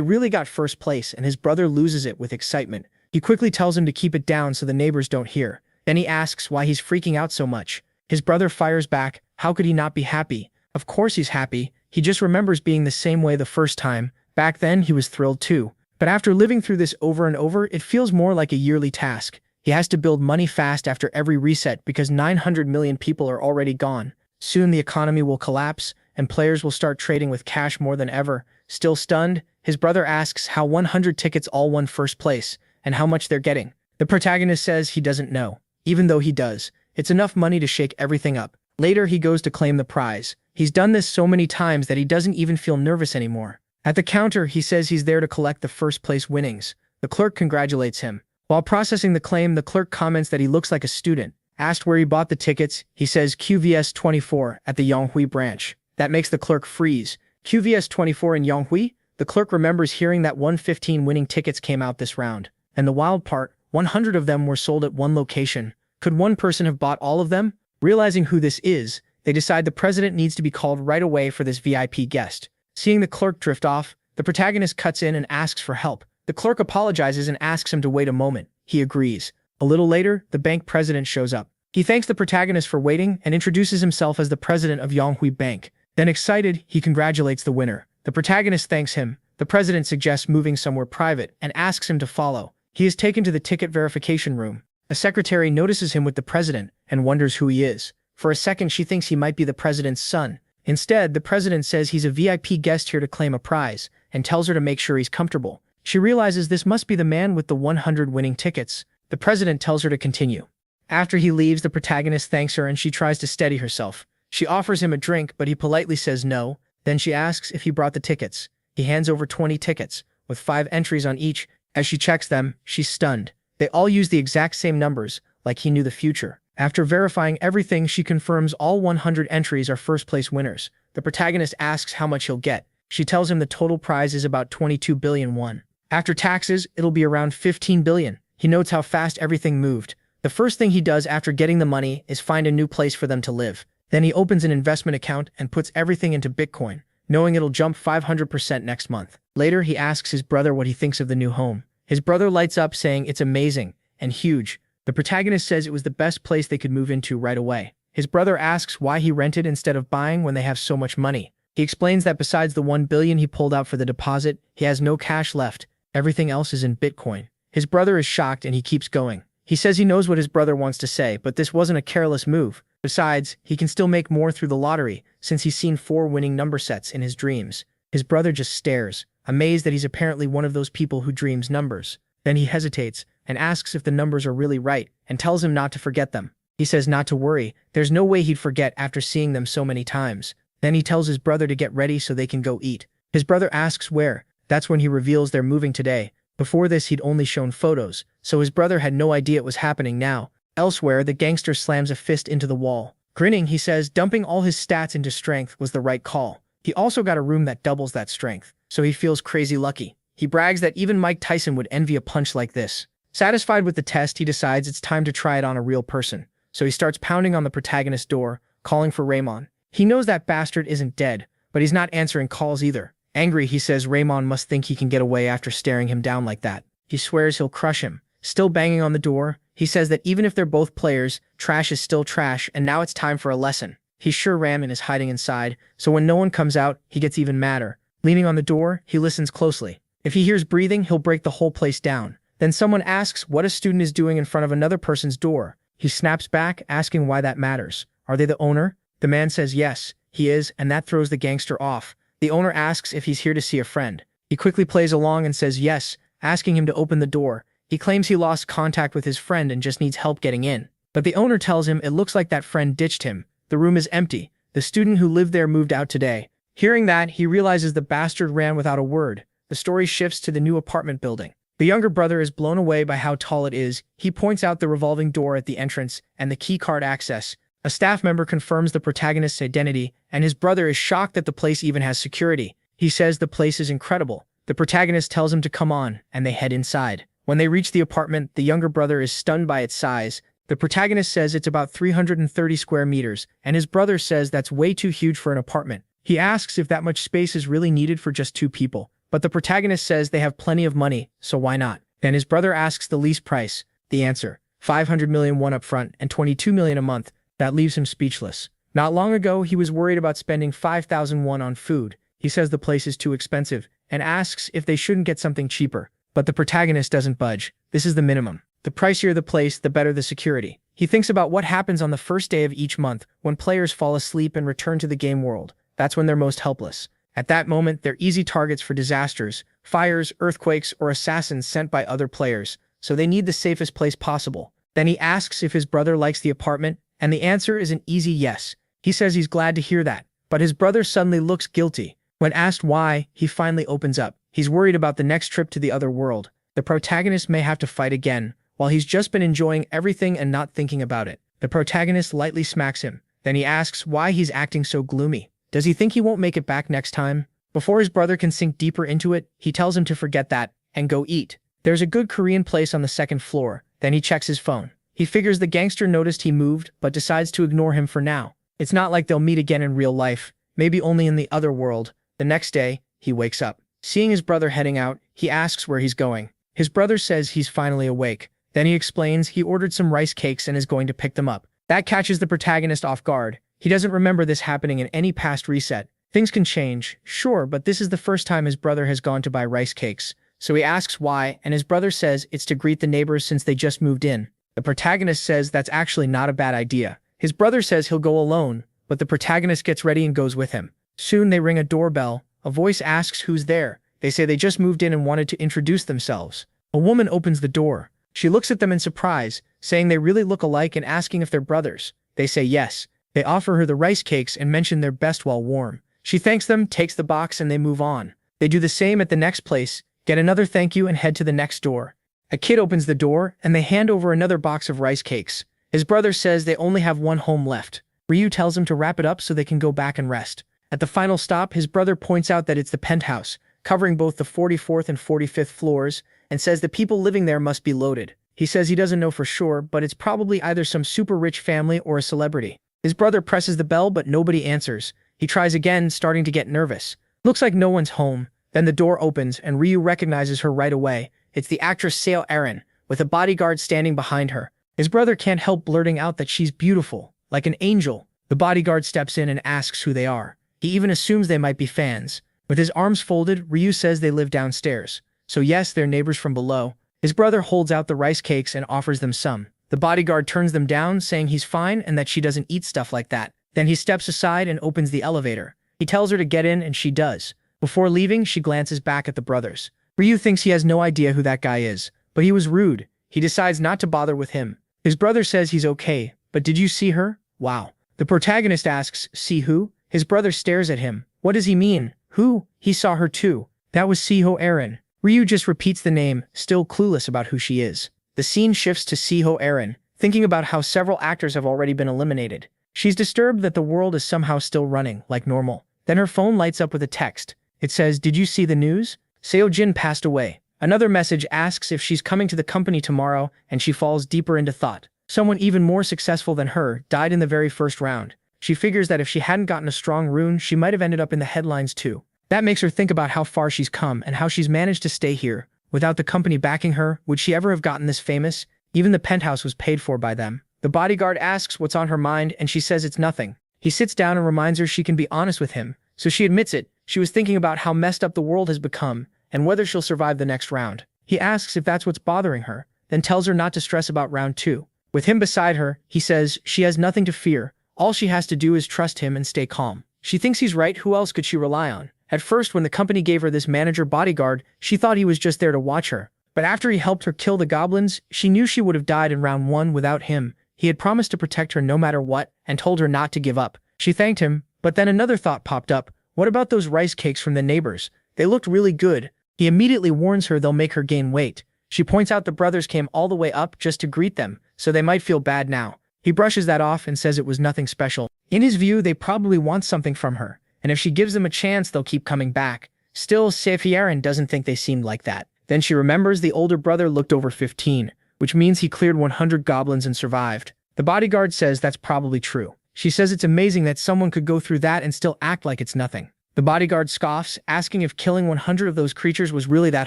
really got first place, and his brother loses it with excitement. He quickly tells him to keep it down so the neighbors don't hear. Then he asks why he's freaking out so much. His brother fires back. How could he not be happy? Of course he's happy. He just remembers being the same way the first time. Back then, he was thrilled too. But after living through this over and over, it feels more like a yearly task. He has to build money fast after every reset because 900 million people are already gone. Soon the economy will collapse, and players will start trading with cash more than ever. Still stunned, his brother asks how 100 tickets all won first place, and how much they're getting. The protagonist says he doesn't know, even though he does. It's enough money to shake everything up. Later, he goes to claim the prize. He's done this so many times that he doesn't even feel nervous anymore. At the counter, he says he's there to collect the first place winnings. The clerk congratulates him. While processing the claim, the clerk comments that he looks like a student. Asked where he bought the tickets, he says QVS 24 at the Yonghui branch. That makes the clerk freeze. QVS 24 in Yonghui? The clerk remembers hearing that 115 winning tickets came out this round. And the wild part, 100 of them were sold at one location. Could one person have bought all of them? Realizing who this is, they decide the president needs to be called right away for this VIP guest. Seeing the clerk drift off, the protagonist cuts in and asks for help. The clerk apologizes and asks him to wait a moment. He agrees. A little later, the bank president shows up. He thanks the protagonist for waiting and introduces himself as the president of Yonghui Bank. Then excited, he congratulates the winner. The protagonist thanks him. The president suggests moving somewhere private and asks him to follow. He is taken to the ticket verification room. A secretary notices him with the president and wonders who he is. For a second, she thinks he might be the president's son. Instead, the president says he's a VIP guest here to claim a prize and tells her to make sure he's comfortable. She realizes this must be the man with the 100 winning tickets. The president tells her to continue. After he leaves, the protagonist thanks her and she tries to steady herself. She offers him a drink, but he politely says no. Then she asks if he brought the tickets. He hands over 20 tickets, with 5 entries on each. As she checks them, she's stunned. They all use the exact same numbers, like he knew the future. After verifying everything, she confirms all 100 entries are first-place winners. The protagonist asks how much he'll get. She tells him the total prize is about 22 billion won. After taxes, it'll be around 15 billion. He notes how fast everything moved. The first thing he does after getting the money is find a new place for them to live. Then he opens an investment account and puts everything into Bitcoin, knowing it'll jump 500% next month. Later, he asks his brother what he thinks of the new home. His brother lights up, saying it's amazing and huge. The protagonist says it was the best place they could move into right away. His brother asks why he rented instead of buying when they have so much money. He explains that besides the 1 billion he pulled out for the deposit, he has no cash left. Everything else is in Bitcoin. His brother is shocked and he keeps going. He says he knows what his brother wants to say, but this wasn't a careless move. Besides, he can still make more through the lottery, since he's seen 4 winning number sets in his dreams. His brother just stares, amazed that he's apparently one of those people who dreams numbers. Then he hesitates and asks if the numbers are really right and tells him not to forget them. He says not to worry, there's no way he'd forget after seeing them so many times. Then he tells his brother to get ready so they can go eat. His brother asks where. That's when he reveals they're moving today. Before this, he'd only shown photos, so his brother had no idea it was happening now. Elsewhere, the gangster slams a fist into the wall. Grinning, he says dumping all his stats into strength was the right call. He also got a room that doubles that strength, so he feels crazy lucky. He brags that even Mike Tyson would envy a punch like this. Satisfied with the test, he decides it's time to try it on a real person. So he starts pounding on the protagonist's door, calling for Raymond. He knows that bastard isn't dead, but he's not answering calls either. Angry, he says Raymond must think he can get away after staring him down like that. He swears he'll crush him. Still banging on the door, he says that even if they're both players, trash is still trash, and now it's time for a lesson. He's sure Raymond is hiding inside, so when no one comes out, he gets even madder. Leaning on the door, he listens closely. If he hears breathing, he'll break the whole place down. Then someone asks what a student is doing in front of another person's door. He snaps back, asking why that matters. Are they the owner? The man says yes, he is, and that throws the gangster off. The owner asks if he's here to see a friend. He quickly plays along and says yes, asking him to open the door. He claims he lost contact with his friend and just needs help getting in. But the owner tells him it looks like that friend ditched him. The room is empty. The student who lived there moved out today. Hearing that, he realizes the bastard ran without a word. The story shifts to the new apartment building. The younger brother is blown away by how tall it is. He points out the revolving door at the entrance and the keycard access. A staff member confirms the protagonist's identity, and his brother is shocked that the place even has security. He says the place is incredible. The protagonist tells him to come on, and they head inside. When they reach the apartment, the younger brother is stunned by its size. The protagonist says it's about 330 square meters, and his brother says that's way too huge for an apartment. He asks if that much space is really needed for just 2 people, but the protagonist says they have plenty of money, so why not? Then his brother asks the lease price. The answer, 500 million won up front and 22 million a month. That leaves him speechless. Not long ago, he was worried about spending 5,000 won on food. He says the place is too expensive and asks if they shouldn't get something cheaper. But the protagonist doesn't budge. This is the minimum. The pricier the place, the better the security. He thinks about what happens on the first day of each month when players fall asleep and return to the game world. That's when they're most helpless. At that moment, they're easy targets for disasters, fires, earthquakes, or assassins sent by other players, so they need the safest place possible. Then he asks if his brother likes the apartment, and the answer is an easy yes. He says he's glad to hear that, but his brother suddenly looks guilty. When asked why, he finally opens up. He's worried about the next trip to the other world. The protagonist may have to fight again, while he's just been enjoying everything and not thinking about it. The protagonist lightly smacks him. Then he asks why he's acting so gloomy. Does he think he won't make it back next time? Before his brother can sink deeper into it, he tells him to forget that and go eat. There's a good Korean place on the 2nd floor. Then he checks his phone. He figures the gangster noticed he moved, but decides to ignore him for now. It's not like they'll meet again in real life, maybe only in the other world. The next day, he wakes up. Seeing his brother heading out, he asks where he's going. His brother says he's finally awake. Then he explains he ordered some rice cakes and is going to pick them up. That catches the protagonist off guard. He doesn't remember this happening in any past reset. Things can change, sure, but this is the first time his brother has gone to buy rice cakes. So he asks why, and his brother says it's to greet the neighbors since they just moved in. The protagonist says that's actually not a bad idea. His brother says he'll go alone, but the protagonist gets ready and goes with him. Soon they ring a doorbell. A voice asks who's there. They say they just moved in and wanted to introduce themselves. A woman opens the door. She looks at them in surprise, saying they really look alike and asking if they're brothers. They say yes. They offer her the rice cakes and mention they're best while warm. She thanks them, takes the box, and they move on. They do the same at the next place, get another thank you, and head to the next door. A kid opens the door, and they hand over another box of rice cakes. His brother says they only have one home left. Ryu tells him to wrap it up so they can go back and rest. At the final stop, his brother points out that it's the penthouse, covering both the 44th and 45th floors, and says the people living there must be loaded. He says he doesn't know for sure, but it's probably either some super rich family or a celebrity. His brother presses the bell, but nobody answers. He tries again, starting to get nervous. Looks like no one's home. Then the door opens, and Ryu recognizes her right away. It's the actress Seo Erin, with a bodyguard standing behind her. His brother can't help blurting out that she's beautiful, like an angel. The bodyguard steps in and asks who they are. He even assumes they might be fans. With his arms folded, Ryu says they live downstairs. So yes, they're neighbors from below. His brother holds out the rice cakes and offers them some. The bodyguard turns them down, saying he's fine and that she doesn't eat stuff like that. Then he steps aside and opens the elevator. He tells her to get in, and she does. Before leaving, she glances back at the brothers. Ryu thinks he has no idea who that guy is, but he was rude. He decides not to bother with him. His brother says he's okay, but did you see her? Wow. The protagonist asks, see who? His brother stares at him. What does he mean? Who? He saw her too. That was Seo Erin. Ryu just repeats the name, still clueless about who she is. The scene shifts to Seo Erin, thinking about how several actors have already been eliminated. She's disturbed that the world is somehow still running, like normal. Then her phone lights up with a text. It says, did you see the news? Seo Jin passed away. Another message asks if she's coming to the company tomorrow, and she falls deeper into thought. Someone even more successful than her died in the very first round. She figures that if she hadn't gotten a strong rune, she might have ended up in the headlines too. That makes her think about how far she's come and how she's managed to stay here. Without the company backing her, would she ever have gotten this famous? Even the penthouse was paid for by them. The bodyguard asks what's on her mind, and she says it's nothing. He sits down and reminds her she can be honest with him, so she admits it. She was thinking about how messed up the world has become and whether she'll survive the next round. He asks if that's what's bothering her, then tells her not to stress about round 2. With him beside her, he says she has nothing to fear. All she has to do is trust him and stay calm. She thinks he's right. Who else could she rely on? At first, when the company gave her this manager bodyguard, she thought he was just there to watch her. But after he helped her kill the goblins, she knew she would have died in round 1 without him. He had promised to protect her no matter what and told her not to give up. She thanked him, but then another thought popped up. What about those rice cakes from the neighbors? They looked really good. He immediately warns her they'll make her gain weight. She points out the brothers came all the way up just to greet them, so they might feel bad now. He brushes that off and says it was nothing special. In his view, they probably want something from her, and if she gives them a chance, they'll keep coming back. Still, Seo Erin doesn't think they seemed like that. Then she remembers the older brother looked over 15. which means he cleared 100 goblins and survived. The bodyguard says that's probably true. She says it's amazing that someone could go through that and still act like it's nothing. The bodyguard scoffs, asking if killing 100 of those creatures was really that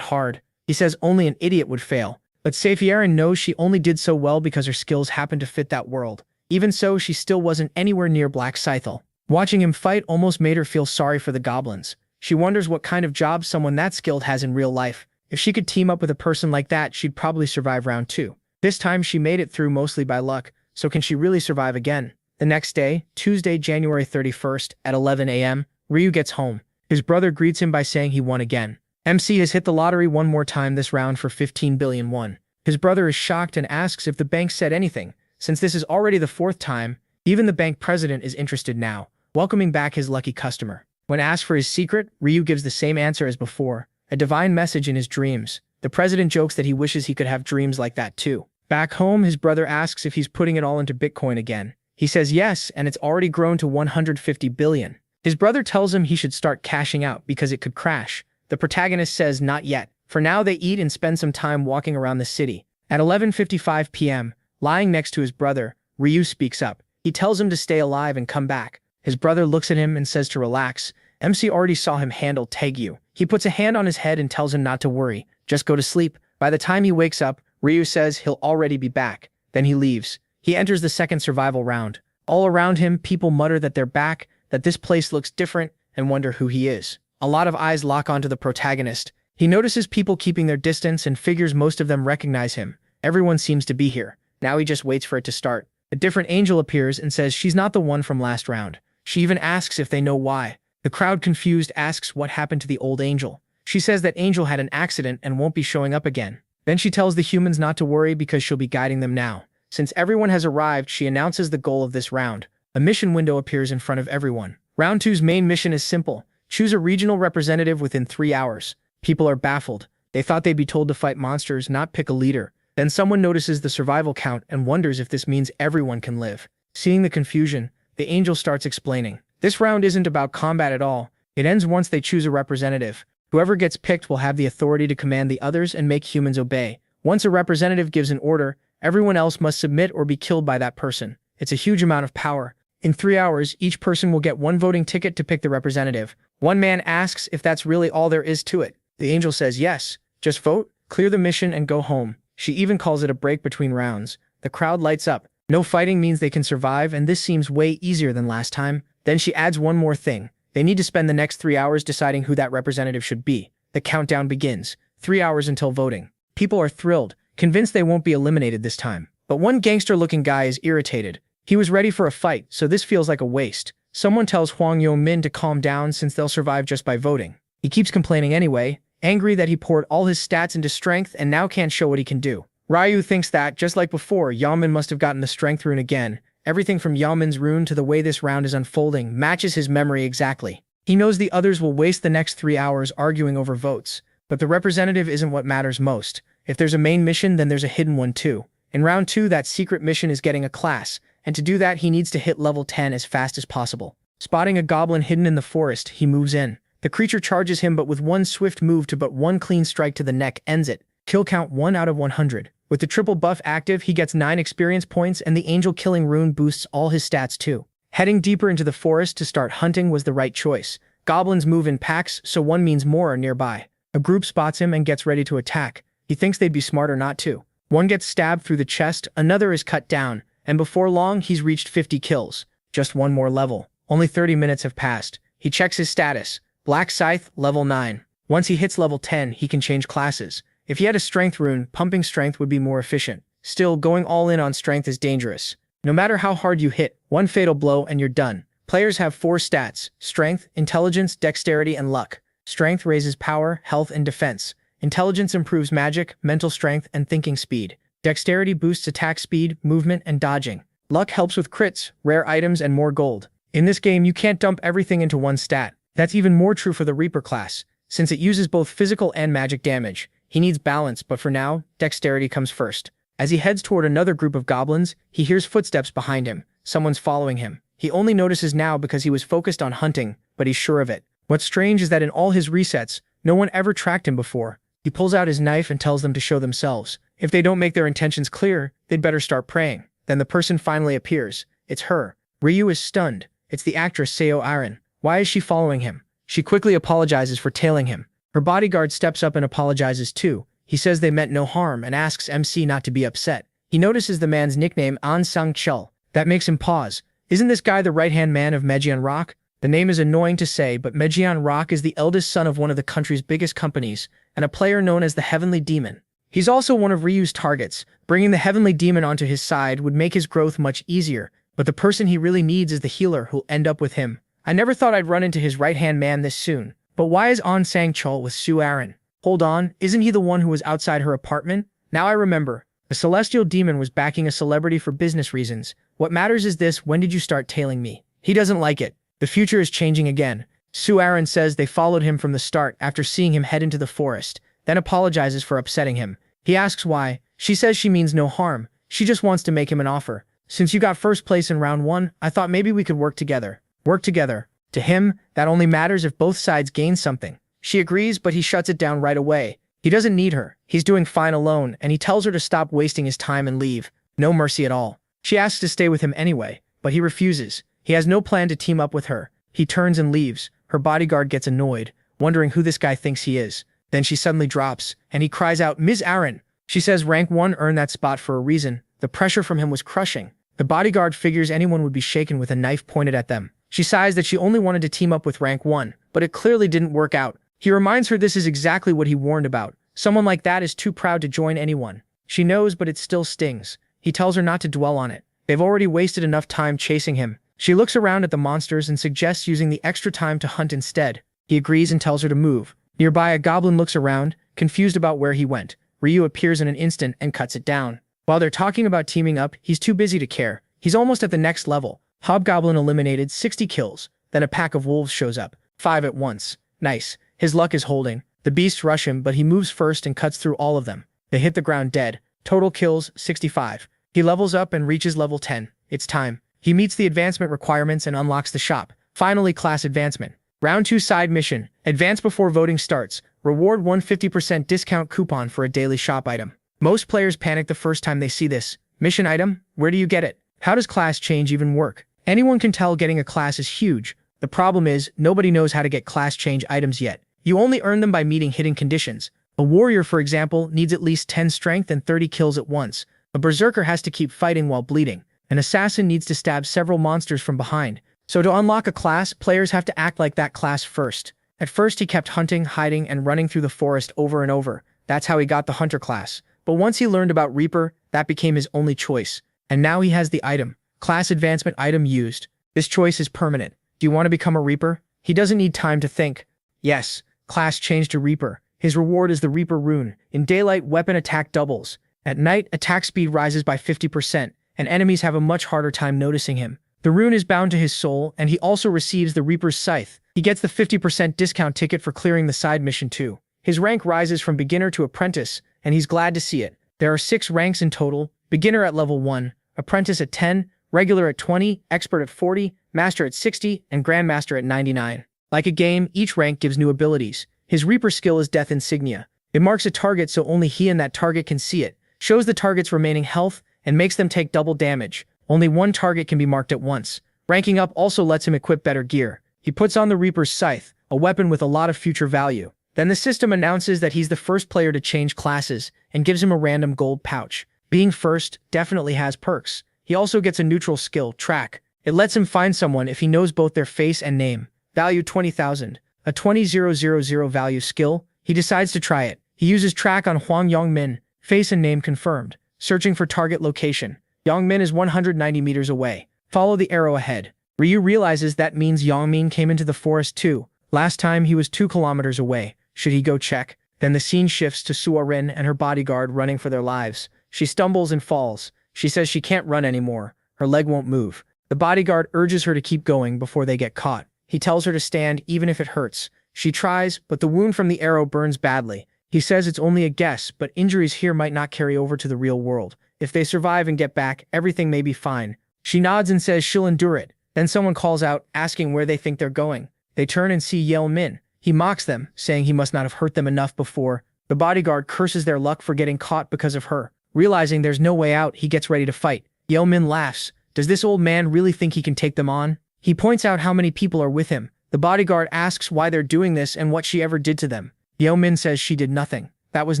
hard. He says only an idiot would fail. But Saphierin knows she only did so well because her skills happened to fit that world. Even so, she still wasn't anywhere near Black Scythel. Watching him fight almost made her feel sorry for the goblins. She wonders what kind of job someone that skilled has in real life. If she could team up with a person like that, she'd probably survive round 2. This time she made it through mostly by luck, so can she really survive again? The next day, Tuesday, January 31st, at 11 a.m., Ryu gets home. His brother greets him by saying he won again. MC has hit the lottery one more time this round for 15 billion won. His brother is shocked and asks if the bank said anything. Since this is already the 4th time, even the bank president is interested now, welcoming back his lucky customer. When asked for his secret, Ryu gives the same answer as before, a divine message in his dreams. The president jokes that he wishes he could have dreams like that too. Back home, his brother asks if he's putting it all into Bitcoin again. He says yes, and it's already grown to 150 billion. His brother tells him he should start cashing out because it could crash. The protagonist says not yet. For now, they eat and spend some time walking around the city. At 11:55 p.m., lying next to his brother, Ryu speaks up. He tells him to stay alive and come back. His brother looks at him and says to relax. MC already saw him handle Taegyu. He puts a hand on his head and tells him not to worry, just go to sleep. By the time he wakes up, Ryu says he'll already be back. Then he leaves. He enters the second survival round. All around him, people mutter that they're back, that this place looks different, and wonder who he is. A lot of eyes lock onto the protagonist. He notices people keeping their distance and figures most of them recognize him. Everyone seems to be here. Now he just waits for it to start. A different angel appears and says she's not the one from last round. She even asks if they know why. The crowd, confused, asks what happened to the old angel. She says that angel had an accident and won't be showing up again. Then she tells the humans not to worry because she'll be guiding them now. Since everyone has arrived, she announces the goal of this round. A mission window appears in front of everyone. Round 2's main mission is simple. Choose a regional representative within 3 hours. People are baffled. They thought they'd be told to fight monsters, not pick a leader. Then someone notices the survival count and wonders if this means everyone can live. Seeing the confusion, the angel starts explaining. This round isn't about combat at all. It ends once they choose a representative. Whoever gets picked will have the authority to command the others and make humans obey. Once a representative gives an order, everyone else must submit or be killed by that person. It's a huge amount of power. In 3 hours, each person will get 1 voting ticket to pick the representative. One man asks if that's really all there is to it. The angel says yes. Just vote, clear the mission, and go home. She even calls it a break between rounds. The crowd lights up. No fighting means they can survive, and this seems way easier than last time. Then she adds one more thing. They need to spend the next 3 hours deciding who that representative should be. The countdown begins. 3 hours until voting. People are thrilled, convinced they won't be eliminated this time. But one gangster-looking guy is irritated. He was ready for a fight, so this feels like a waste. Someone tells Hwang Yo-min to calm down since they'll survive just by voting. He keeps complaining anyway, angry that he poured all his stats into strength and now can't show what he can do. Ryu thinks that, just like before, Yaomin must have gotten the strength rune again. Everything from Yaomin's rune to the way this round is unfolding matches his memory exactly. He knows the others will waste the next 3 hours arguing over votes, but the representative isn't what matters most. If there's a main mission, then there's a hidden one too. In round 2, that secret mission is getting a class, and to do that he needs to hit level 10 as fast as possible. Spotting a goblin hidden in the forest, he moves in. The creature charges him, but with one swift move to but one clean strike to the neck ends it. Kill count 1 out of 100. With the triple buff active, he gets 9 experience points, and the angel killing rune boosts all his stats too. Heading deeper into the forest to start hunting was the right choice. Goblins move in packs, so one means more are nearby. A group spots him and gets ready to attack. He thinks they'd be smarter not to. One gets stabbed through the chest, another is cut down, and before long he's reached 50 kills. Just one more level. Only 30 minutes have passed. He checks his status. Black Scythe, level 9. Once he hits level 10, he can change classes. If he had a strength rune, pumping strength would be more efficient. Still, going all in on strength is dangerous. No matter how hard you hit, one fatal blow and you're done. Players have 4 stats: strength, intelligence, dexterity, and luck. Strength raises power, health, and defense. Intelligence improves magic, mental strength, and thinking speed. Dexterity boosts attack speed, movement, and dodging. Luck helps with crits, rare items, and more gold. In this game, you can't dump everything into one stat. That's even more true for the Reaper class, since it uses both physical and magic damage. He needs balance, but for now, dexterity comes first. As he heads toward another group of goblins, he hears footsteps behind him. Someone's following him. He only notices now because he was focused on hunting, but he's sure of it. What's strange is that in all his resets, no one ever tracked him before. He pulls out his knife and tells them to show themselves. If they don't make their intentions clear, they'd better start praying. Then the person finally appears. It's her. Ryu is stunned. It's the actress Seo Aaron. Why is she following him? She quickly apologizes for tailing him. Her bodyguard steps up and apologizes too. He says they meant no harm and asks MC not to be upset. He notices the man's nickname An Sang Chul. That makes him pause. Isn't this guy the right-hand man of Mejian Rock? The name is annoying to say, but Mejian Rock is the eldest son of one of the country's biggest companies, and a player known as the Heavenly Demon. He's also one of Ryu's targets. Bringing the Heavenly Demon onto his side would make his growth much easier, but the person he really needs is the healer who'll end up with him. I never thought I'd run into his right-hand man this soon. But why is An Sang Chul with Sue Aaron? Hold on, isn't he the one who was outside her apartment? Now I remember. The celestial demon was backing a celebrity for business reasons. What matters is this: when did you start tailing me? He doesn't like it. The future is changing again. Sue Aaron says they followed him from the start after seeing him head into the forest, then apologizes for upsetting him. He asks why. She says she means no harm. She just wants to make him an offer. Since you got first place in round 1, I thought maybe we could work together. Work together. To him, that only matters if both sides gain something. She agrees, but he shuts it down right away. He doesn't need her. He's doing fine alone, and he tells her to stop wasting his time and leave. No mercy at all. She asks to stay with him anyway, but he refuses. He has no plan to team up with her. He turns and leaves. Her bodyguard gets annoyed, wondering who this guy thinks he is. Then she suddenly drops, and he cries out, "Ms. Aaron!" She says rank 1 earned that spot for a reason. The pressure from him was crushing. The bodyguard figures anyone would be shaken with a knife pointed at them. She sighs that she only wanted to team up with rank 1, but it clearly didn't work out. He reminds her this is exactly what he warned about. Someone like that is too proud to join anyone. She knows, but it still stings. He tells her not to dwell on it. They've already wasted enough time chasing him. She looks around at the monsters and suggests using the extra time to hunt instead. He agrees and tells her to move. Nearby, a goblin looks around, confused about where he went. Ryu appears in an instant and cuts it down. While they're talking about teaming up, he's too busy to care. He's almost at the next level. Hobgoblin eliminated 60 kills. Then a pack of wolves shows up. 5 at once. Nice. His luck is holding. The beasts rush him, but he moves first and cuts through all of them. They hit the ground dead. Total kills, 65. He levels up and reaches level 10. It's time. He meets the advancement requirements and unlocks the shop. Finally, class advancement. Round 2 side mission. Advance before voting starts. Reward 150% discount coupon for a daily shop item. Most players panic the first time they see this. Mission item? Where do you get it? How does class change even work? Anyone can tell getting a class is huge. The problem is, nobody knows how to get class change items yet. You only earn them by meeting hidden conditions. A warrior, for example, needs at least 10 strength and 30 kills at once. A berserker has to keep fighting while bleeding. An assassin needs to stab several monsters from behind. So to unlock a class, players have to act like that class first. At first he kept hunting, hiding, and running through the forest over and over. That's how he got the hunter class. But once he learned about Reaper, that became his only choice. And now he has the item. Class advancement item used. This choice is permanent. Do you want to become a Reaper? He doesn't need time to think. Yes. Class changed to Reaper. His reward is the Reaper rune. In daylight, weapon attack doubles. At night, attack speed rises by 50%, and enemies have a much harder time noticing him. The rune is bound to his soul, and he also receives the Reaper's Scythe. He gets the 50% discount ticket for clearing the side mission too. His rank rises from beginner to apprentice, and he's glad to see it. There are 6 ranks in total: beginner at level 1, apprentice at 10, regular at 20, expert at 40, master at 60, and grandmaster at 99. Like a game, each rank gives new abilities. His Reaper skill is Death Insignia. It marks a target so only he and that target can see it, shows the target's remaining health, and makes them take double damage. Only one target can be marked at once. Ranking up also lets him equip better gear. He puts on the Reaper's Scythe, a weapon with a lot of future value. Then the system announces that he's the first player to change classes, and gives him a random gold pouch. Being first definitely has perks. He also gets a neutral skill, Track. It lets him find someone if he knows both their face and name. Value 20,000. A 20,000 value skill. He decides to try it. He uses Track on Huang Yongmin. Face and name confirmed. Searching for target location. Yongmin is 190 meters away. Follow the arrow ahead. Ryu realizes that means Yongmin came into the forest too. Last time he was 2 kilometers away. Should he go check? Then the scene shifts to Suarin and her bodyguard running for their lives. She stumbles and falls. She says she can't run anymore. Her leg won't move. The bodyguard urges her to keep going before they get caught. He tells her to stand even if it hurts. She tries, but the wound from the arrow burns badly. He says it's only a guess, but injuries here might not carry over to the real world. If they survive and get back, everything may be fine. She nods and says she'll endure it. Then someone calls out, asking where they think they're going. They turn and see Yale Min. He mocks them, saying he must not have hurt them enough before. The bodyguard curses their luck for getting caught because of her. Realizing there's no way out, he gets ready to fight. Yeomin laughs. Does this old man really think he can take them on? He points out how many people are with him. The bodyguard asks why they're doing this and what she ever did to them. Yeomin says she did nothing. That was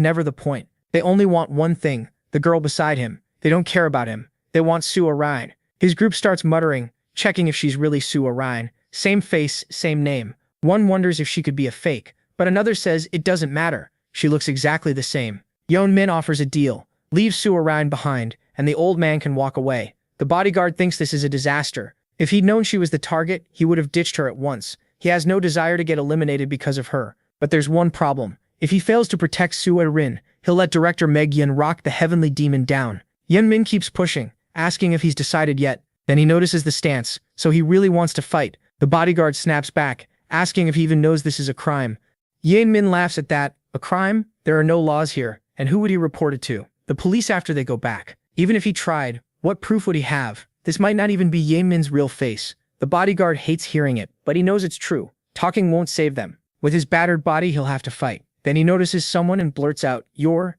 never the point. They only want one thing, the girl beside him. They don't care about him. They want Sue Ryan. His group starts muttering, checking if she's really Sue Ryan. Same face, same name. One wonders if she could be a fake, but another says it doesn't matter. She looks exactly the same. Yeomin offers a deal. Leave Sue Ryan behind, and the old man can walk away. The bodyguard thinks this is a disaster. If he'd known she was the target, he would have ditched her at once. He has no desire to get eliminated because of her. But there's one problem. If he fails to protect Sue Rin, he'll let director Meg Yin rock the heavenly demon down. Min keeps pushing, asking if he's decided yet. Then he notices the stance, so he really wants to fight. The bodyguard snaps back, asking if he even knows this is a crime. Min laughs at that. A crime? There are no laws here, and who would he report it to? The police after they go back. Even if he tried, what proof would he have? This might not even be Min's real face. The bodyguard hates hearing it, but he knows it's true. Talking won't save them. With his battered body, he'll have to fight. Then he notices someone and blurts out,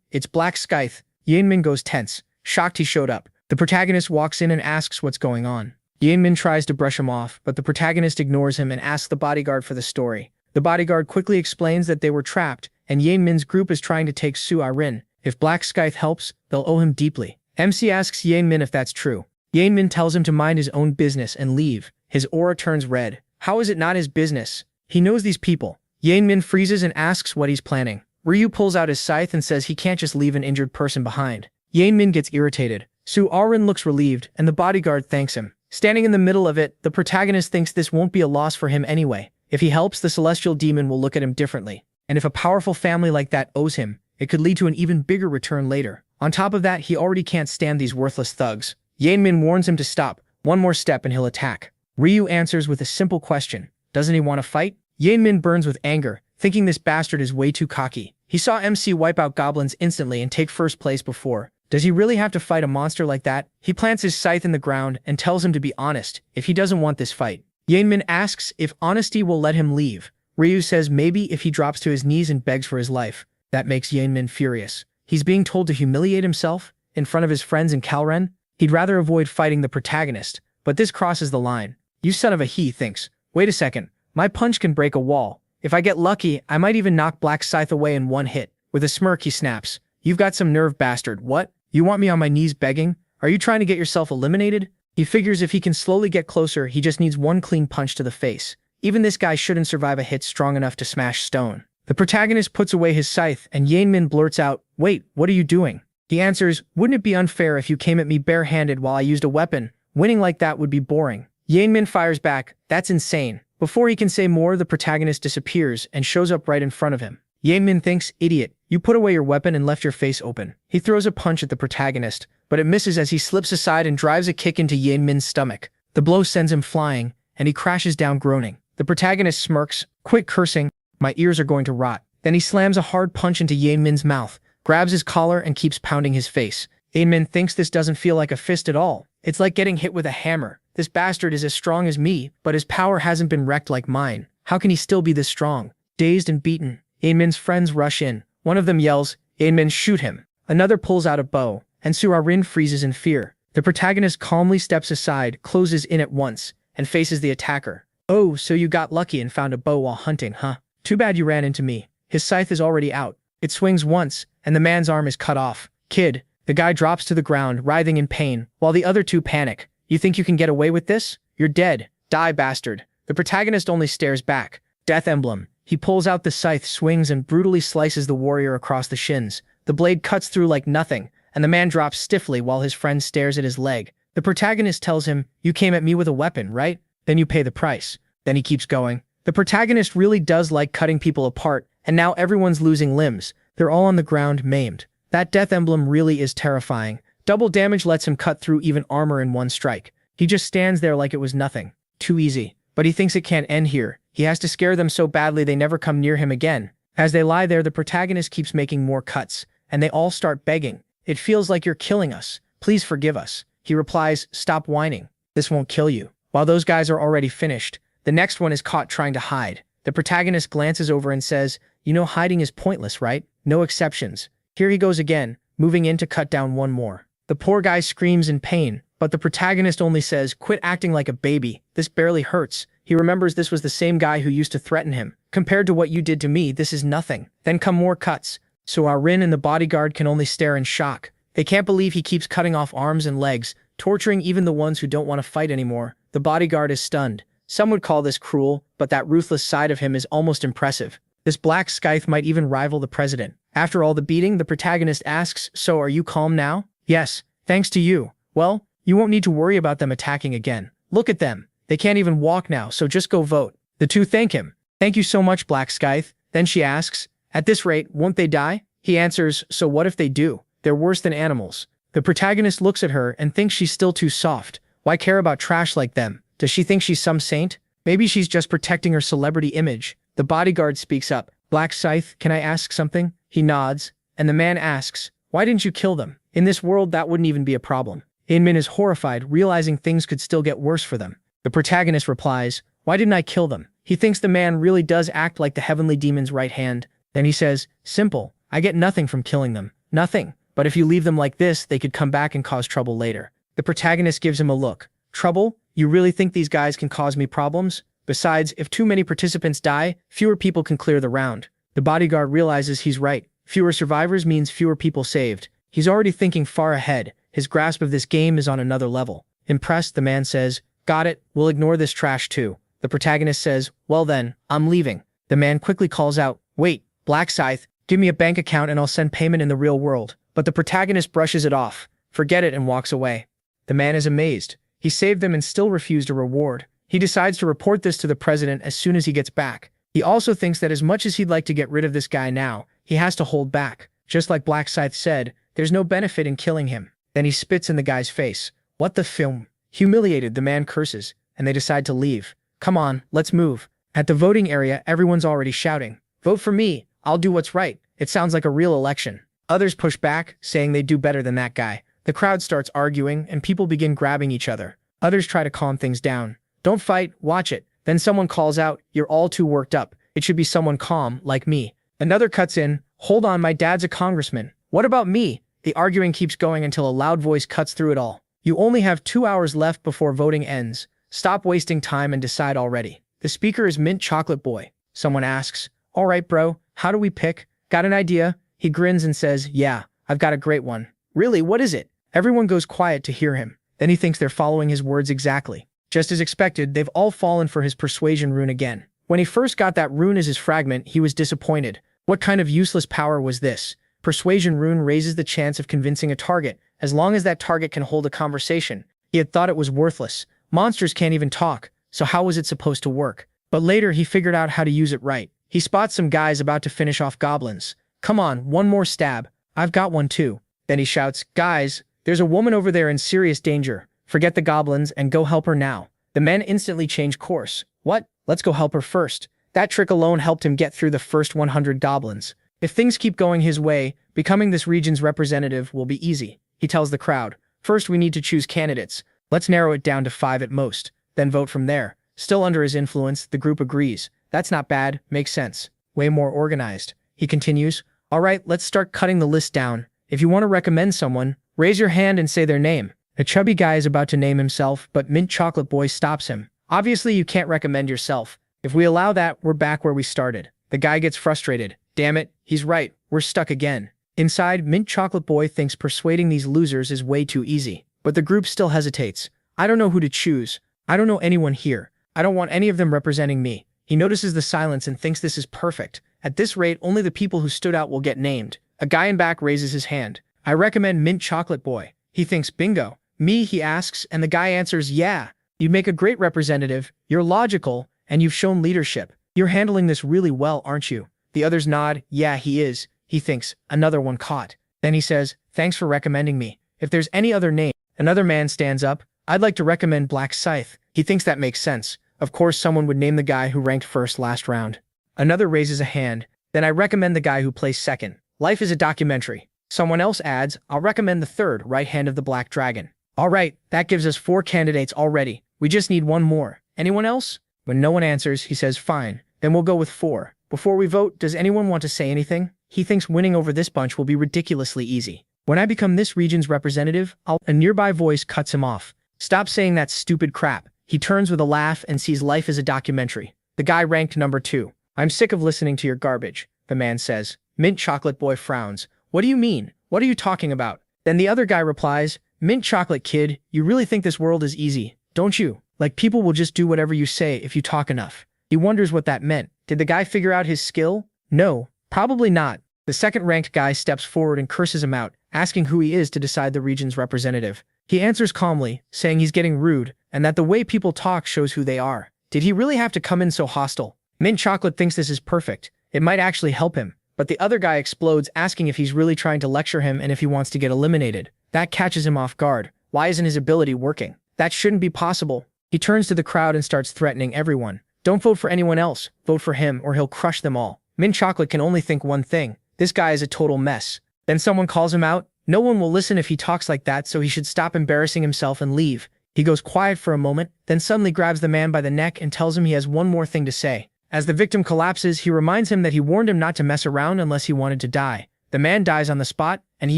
it's Black Scythe. Min goes tense, shocked he showed up. The protagonist walks in and asks what's going on. Min tries to brush him off, but the protagonist ignores him and asks the bodyguard for the story. The bodyguard quickly explains that they were trapped, and Min's group is trying to take Sue Rin. If Black Scythe helps, they'll owe him deeply. MC asks Min if that's true. Min tells him to mind his own business and leave. His aura turns red. How is it not his business? He knows these people. Min freezes and asks what he's planning. Ryu pulls out his scythe and says he can't just leave an injured person behind. Min gets irritated. Sue Rin looks relieved, and the bodyguard thanks him. Standing in the middle of it, the protagonist thinks this won't be a loss for him anyway. If he helps, the celestial demon will look at him differently. And if a powerful family like that owes him, it could lead to an even bigger return later. On top of that, he already can't stand these worthless thugs. Min warns him to stop. One more step and he'll attack. Ryu answers with a simple question. Doesn't he want to fight? Min burns with anger, thinking this bastard is way too cocky. He saw MC wipe out goblins instantly and take first place before. Does he really have to fight a monster like that? He plants his scythe in the ground and tells him to be honest if he doesn't want this fight. Min asks if honesty will let him leave. Ryu says maybe if he drops to his knees and begs for his life. That makes Min furious. He's being told to humiliate himself in front of his friends in Kalren. He'd rather avoid fighting the protagonist, but this crosses the line. You son of a he thinks. Wait a second. My punch can break a wall. If I get lucky, I might even knock Black Scythe away in one hit. With a smirk, he snaps. You've got some nerve, bastard. What? You want me on my knees begging? Are you trying to get yourself eliminated? He figures if he can slowly get closer, he just needs one clean punch to the face. Even this guy shouldn't survive a hit strong enough to smash stone. The protagonist puts away his scythe, and Min blurts out, wait, what are you doing? He answers, wouldn't it be unfair if you came at me barehanded while I used a weapon? Winning like that would be boring. Min fires back, that's insane. Before he can say more, the protagonist disappears and shows up right in front of him. Min thinks, idiot, you put away your weapon and left your face open. He throws a punch at the protagonist, but it misses as he slips aside and drives a kick into Min's stomach. The blow sends him flying, and he crashes down groaning. The protagonist smirks, quit cursing, my ears are going to rot. Then he slams a hard punch into Min's mouth, grabs his collar and keeps pounding his face. Min thinks this doesn't feel like a fist at all. It's like getting hit with a hammer. This bastard is as strong as me, but his power hasn't been wrecked like mine. How can he still be this strong? Dazed and beaten, Min's friends rush in. One of them yells, Min, shoot him. Another pulls out a bow, and Sue Rin freezes in fear. The protagonist calmly steps aside, closes in at once, and faces the attacker. Oh, so you got lucky and found a bow while hunting, huh? Too bad you ran into me. His scythe is already out. It swings once, and the man's arm is cut off. Kid, the guy drops to the ground, writhing in pain, while the other two panic. You think you can get away with this? You're dead. Die, bastard. The protagonist only stares back. Death emblem. He pulls out the scythe, swings, and brutally slices the warrior across the shins. The blade cuts through like nothing, and the man drops stiffly while his friend stares at his leg. The protagonist tells him, you came at me with a weapon, right? Then you pay the price. Then he keeps going. The protagonist really does like cutting people apart, and now everyone's losing limbs. They're all on the ground, maimed. That death emblem really is terrifying. Double damage lets him cut through even armor in one strike. He just stands there like it was nothing. Too easy. But he thinks it can't end here. He has to scare them so badly they never come near him again. As they lie there, the protagonist keeps making more cuts, and they all start begging. It feels like you're killing us. Please forgive us. He replies, stop whining. This won't kill you. While those guys are already finished, the next one is caught trying to hide. The protagonist glances over and says, You know hiding is pointless, right? No exceptions. Here he goes again, moving in to cut down one more. The poor guy screams in pain, but the protagonist only says, "Quit acting like a baby. This barely hurts." He remembers this was the same guy who used to threaten him. "Compared to what you did to me, this is nothing." Then come more cuts. So our Rin and the bodyguard can only stare in shock. They can't believe he keeps cutting off arms and legs, torturing even the ones who don't want to fight anymore. The bodyguard is stunned. Some would call this cruel, but that ruthless side of him is almost impressive. This black scythe might even rival the president. After all the beating, the protagonist asks, "So are you calm now?" "Yes, thanks to you." "Well, you won't need to worry about them attacking again. Look at them. They can't even walk now, so just go vote." The two thank him. "Thank you so much, Black Scythe." Then she asks, "At this rate, won't they die?" He answers, "So what if they do? They're worse than animals." The protagonist looks at her and thinks she's still too soft. Why care about trash like them? Does she think she's some saint? Maybe she's just protecting her celebrity image. The bodyguard speaks up. "Black Scythe, can I ask something?" He nods, and the man asks, "Why didn't you kill them? In this world, that wouldn't even be a problem." Inmin is horrified, realizing things could still get worse for them. The protagonist replies, "Why didn't I kill them?" He thinks the man really does act like the heavenly demon's right hand. Then he says, "Simple. I get nothing from killing them. Nothing. But if you leave them like this, they could come back and cause trouble later." The protagonist gives him a look. "Trouble? You really think these guys can cause me problems? Besides, if too many participants die, fewer people can clear the round." The bodyguard realizes he's right. Fewer survivors means fewer people saved. He's already thinking far ahead. His grasp of this game is on another level. Impressed, the man says, "Got it, we'll ignore this trash too." The protagonist says, "Well then, I'm leaving." The man quickly calls out, "Wait, Black Scythe, give me a bank account and I'll send payment in the real world." But the protagonist brushes it off. "Forget it," and walks away. The man is amazed. He saved them and still refused a reward. He decides to report this to the president as soon as he gets back. He also thinks that as much as he'd like to get rid of this guy now, he has to hold back. Just like Black Scythe said, there's no benefit in killing him. Then he spits in the guy's face. "What the film?" Humiliated, the man curses, and they decide to leave. "Come on, let's move." At the voting area, everyone's already shouting, "Vote for me. I'll do what's right." It sounds like a real election. Others push back, saying they do better than that guy. The crowd starts arguing, and people begin grabbing each other. Others try to calm things down. "Don't fight, watch it." Then someone calls out, "You're all too worked up. It should be someone calm, like me." Another cuts in, "Hold on, my dad's a congressman." "What about me?" The arguing keeps going until a loud voice cuts through it all. "You only have 2 hours left before voting ends. Stop wasting time and decide already." The speaker is Mint Chocolate Boy. Someone asks, "All right, bro, how do we pick? Got an idea?" He grins and says, "Yeah, I've got a great one." "Really, what is it?" Everyone goes quiet to hear him. Then he thinks they're following his words exactly. Just as expected, they've all fallen for his persuasion rune again. When he first got that rune as his fragment, he was disappointed. What kind of useless power was this? Persuasion rune raises the chance of convincing a target, as long as that target can hold a conversation. He had thought it was worthless. Monsters can't even talk, so how was it supposed to work? But later he figured out how to use it right. He spots some guys about to finish off goblins. "Come on, one more stab. I've got one too." Then he shouts, "Guys, there's a woman over there in serious danger. Forget the goblins and go help her now." The men instantly change course. "What? Let's go help her first." That trick alone helped him get through the first 100 goblins. If things keep going his way, becoming this region's representative will be easy. He tells the crowd, "First we need to choose candidates. Let's narrow it down to 5 at most, then vote from there." Still under his influence, the group agrees. "That's not bad, makes sense. Way more organized." He continues, "All right, let's start cutting the list down. If you want to recommend someone, raise your hand and say their name." A chubby guy is about to name himself, but Mint Chocolate Boy stops him. "Obviously you can't recommend yourself. If we allow that, we're back where we started." The guy gets frustrated. Damn it, he's right, we're stuck again. Inside, Mint Chocolate Boy thinks persuading these losers is way too easy. But the group still hesitates. "I don't know who to choose. I don't know anyone here. I don't want any of them representing me." He notices the silence and thinks this is perfect. At this rate, only the people who stood out will get named. A guy in back raises his hand. "I recommend Mint Chocolate Boy." He thinks, bingo. "Me?" he asks, and the guy answers, "Yeah. You'd make a great representative. You're logical, and you've shown leadership. You're handling this really well, aren't you?" The others nod. "Yeah, he is." He thinks, another one caught. Then he says, "Thanks for recommending me. If there's any other name." Another man stands up. "I'd like to recommend Black Scythe." He thinks that makes sense. Of course, someone would name the guy who ranked first last round. Another raises a hand. "Then I recommend the guy who placed second. Life is a documentary." Someone else adds, "I'll recommend the third, right hand of the Black Dragon." "All right, that gives us 4 candidates already. We just need one more. Anyone else?" When no one answers, he says, "Fine, then we'll go with 4. Before we vote, does anyone want to say anything? He thinks winning over this bunch will be ridiculously easy. When I become this region's representative, A nearby voice cuts him off. Stop saying that stupid crap. He turns with a laugh and sees life as a documentary. The guy ranked number 2. I'm sick of listening to your garbage, the man says. Mint Chocolate Boy frowns. What do you mean? What are you talking about? Then the other guy replies, Mint Chocolate Kid, you really think this world is easy, don't you? Like people will just do whatever you say if you talk enough. He wonders what that meant. Did the guy figure out his skill? No, probably not. The second-ranked guy steps forward and curses him out, asking who he is to decide the region's representative. He answers calmly, saying he's getting rude, and that the way people talk shows who they are. Did he really have to come in so hostile? Mint Chocolate thinks this is perfect. It might actually help him. But the other guy explodes, asking if he's really trying to lecture him and if he wants to get eliminated. That catches him off guard. Why isn't his ability working? That shouldn't be possible. He turns to the crowd and starts threatening everyone. Don't vote for anyone else. Vote for him or he'll crush them all. Mint Chocolate can only think one thing. This guy is a total mess. Then someone calls him out. No one will listen if he talks like that, so he should stop embarrassing himself and leave. He goes quiet for a moment, then suddenly grabs the man by the neck and tells him he has one more thing to say. As the victim collapses, he reminds him that he warned him not to mess around unless he wanted to die. The man dies on the spot, and he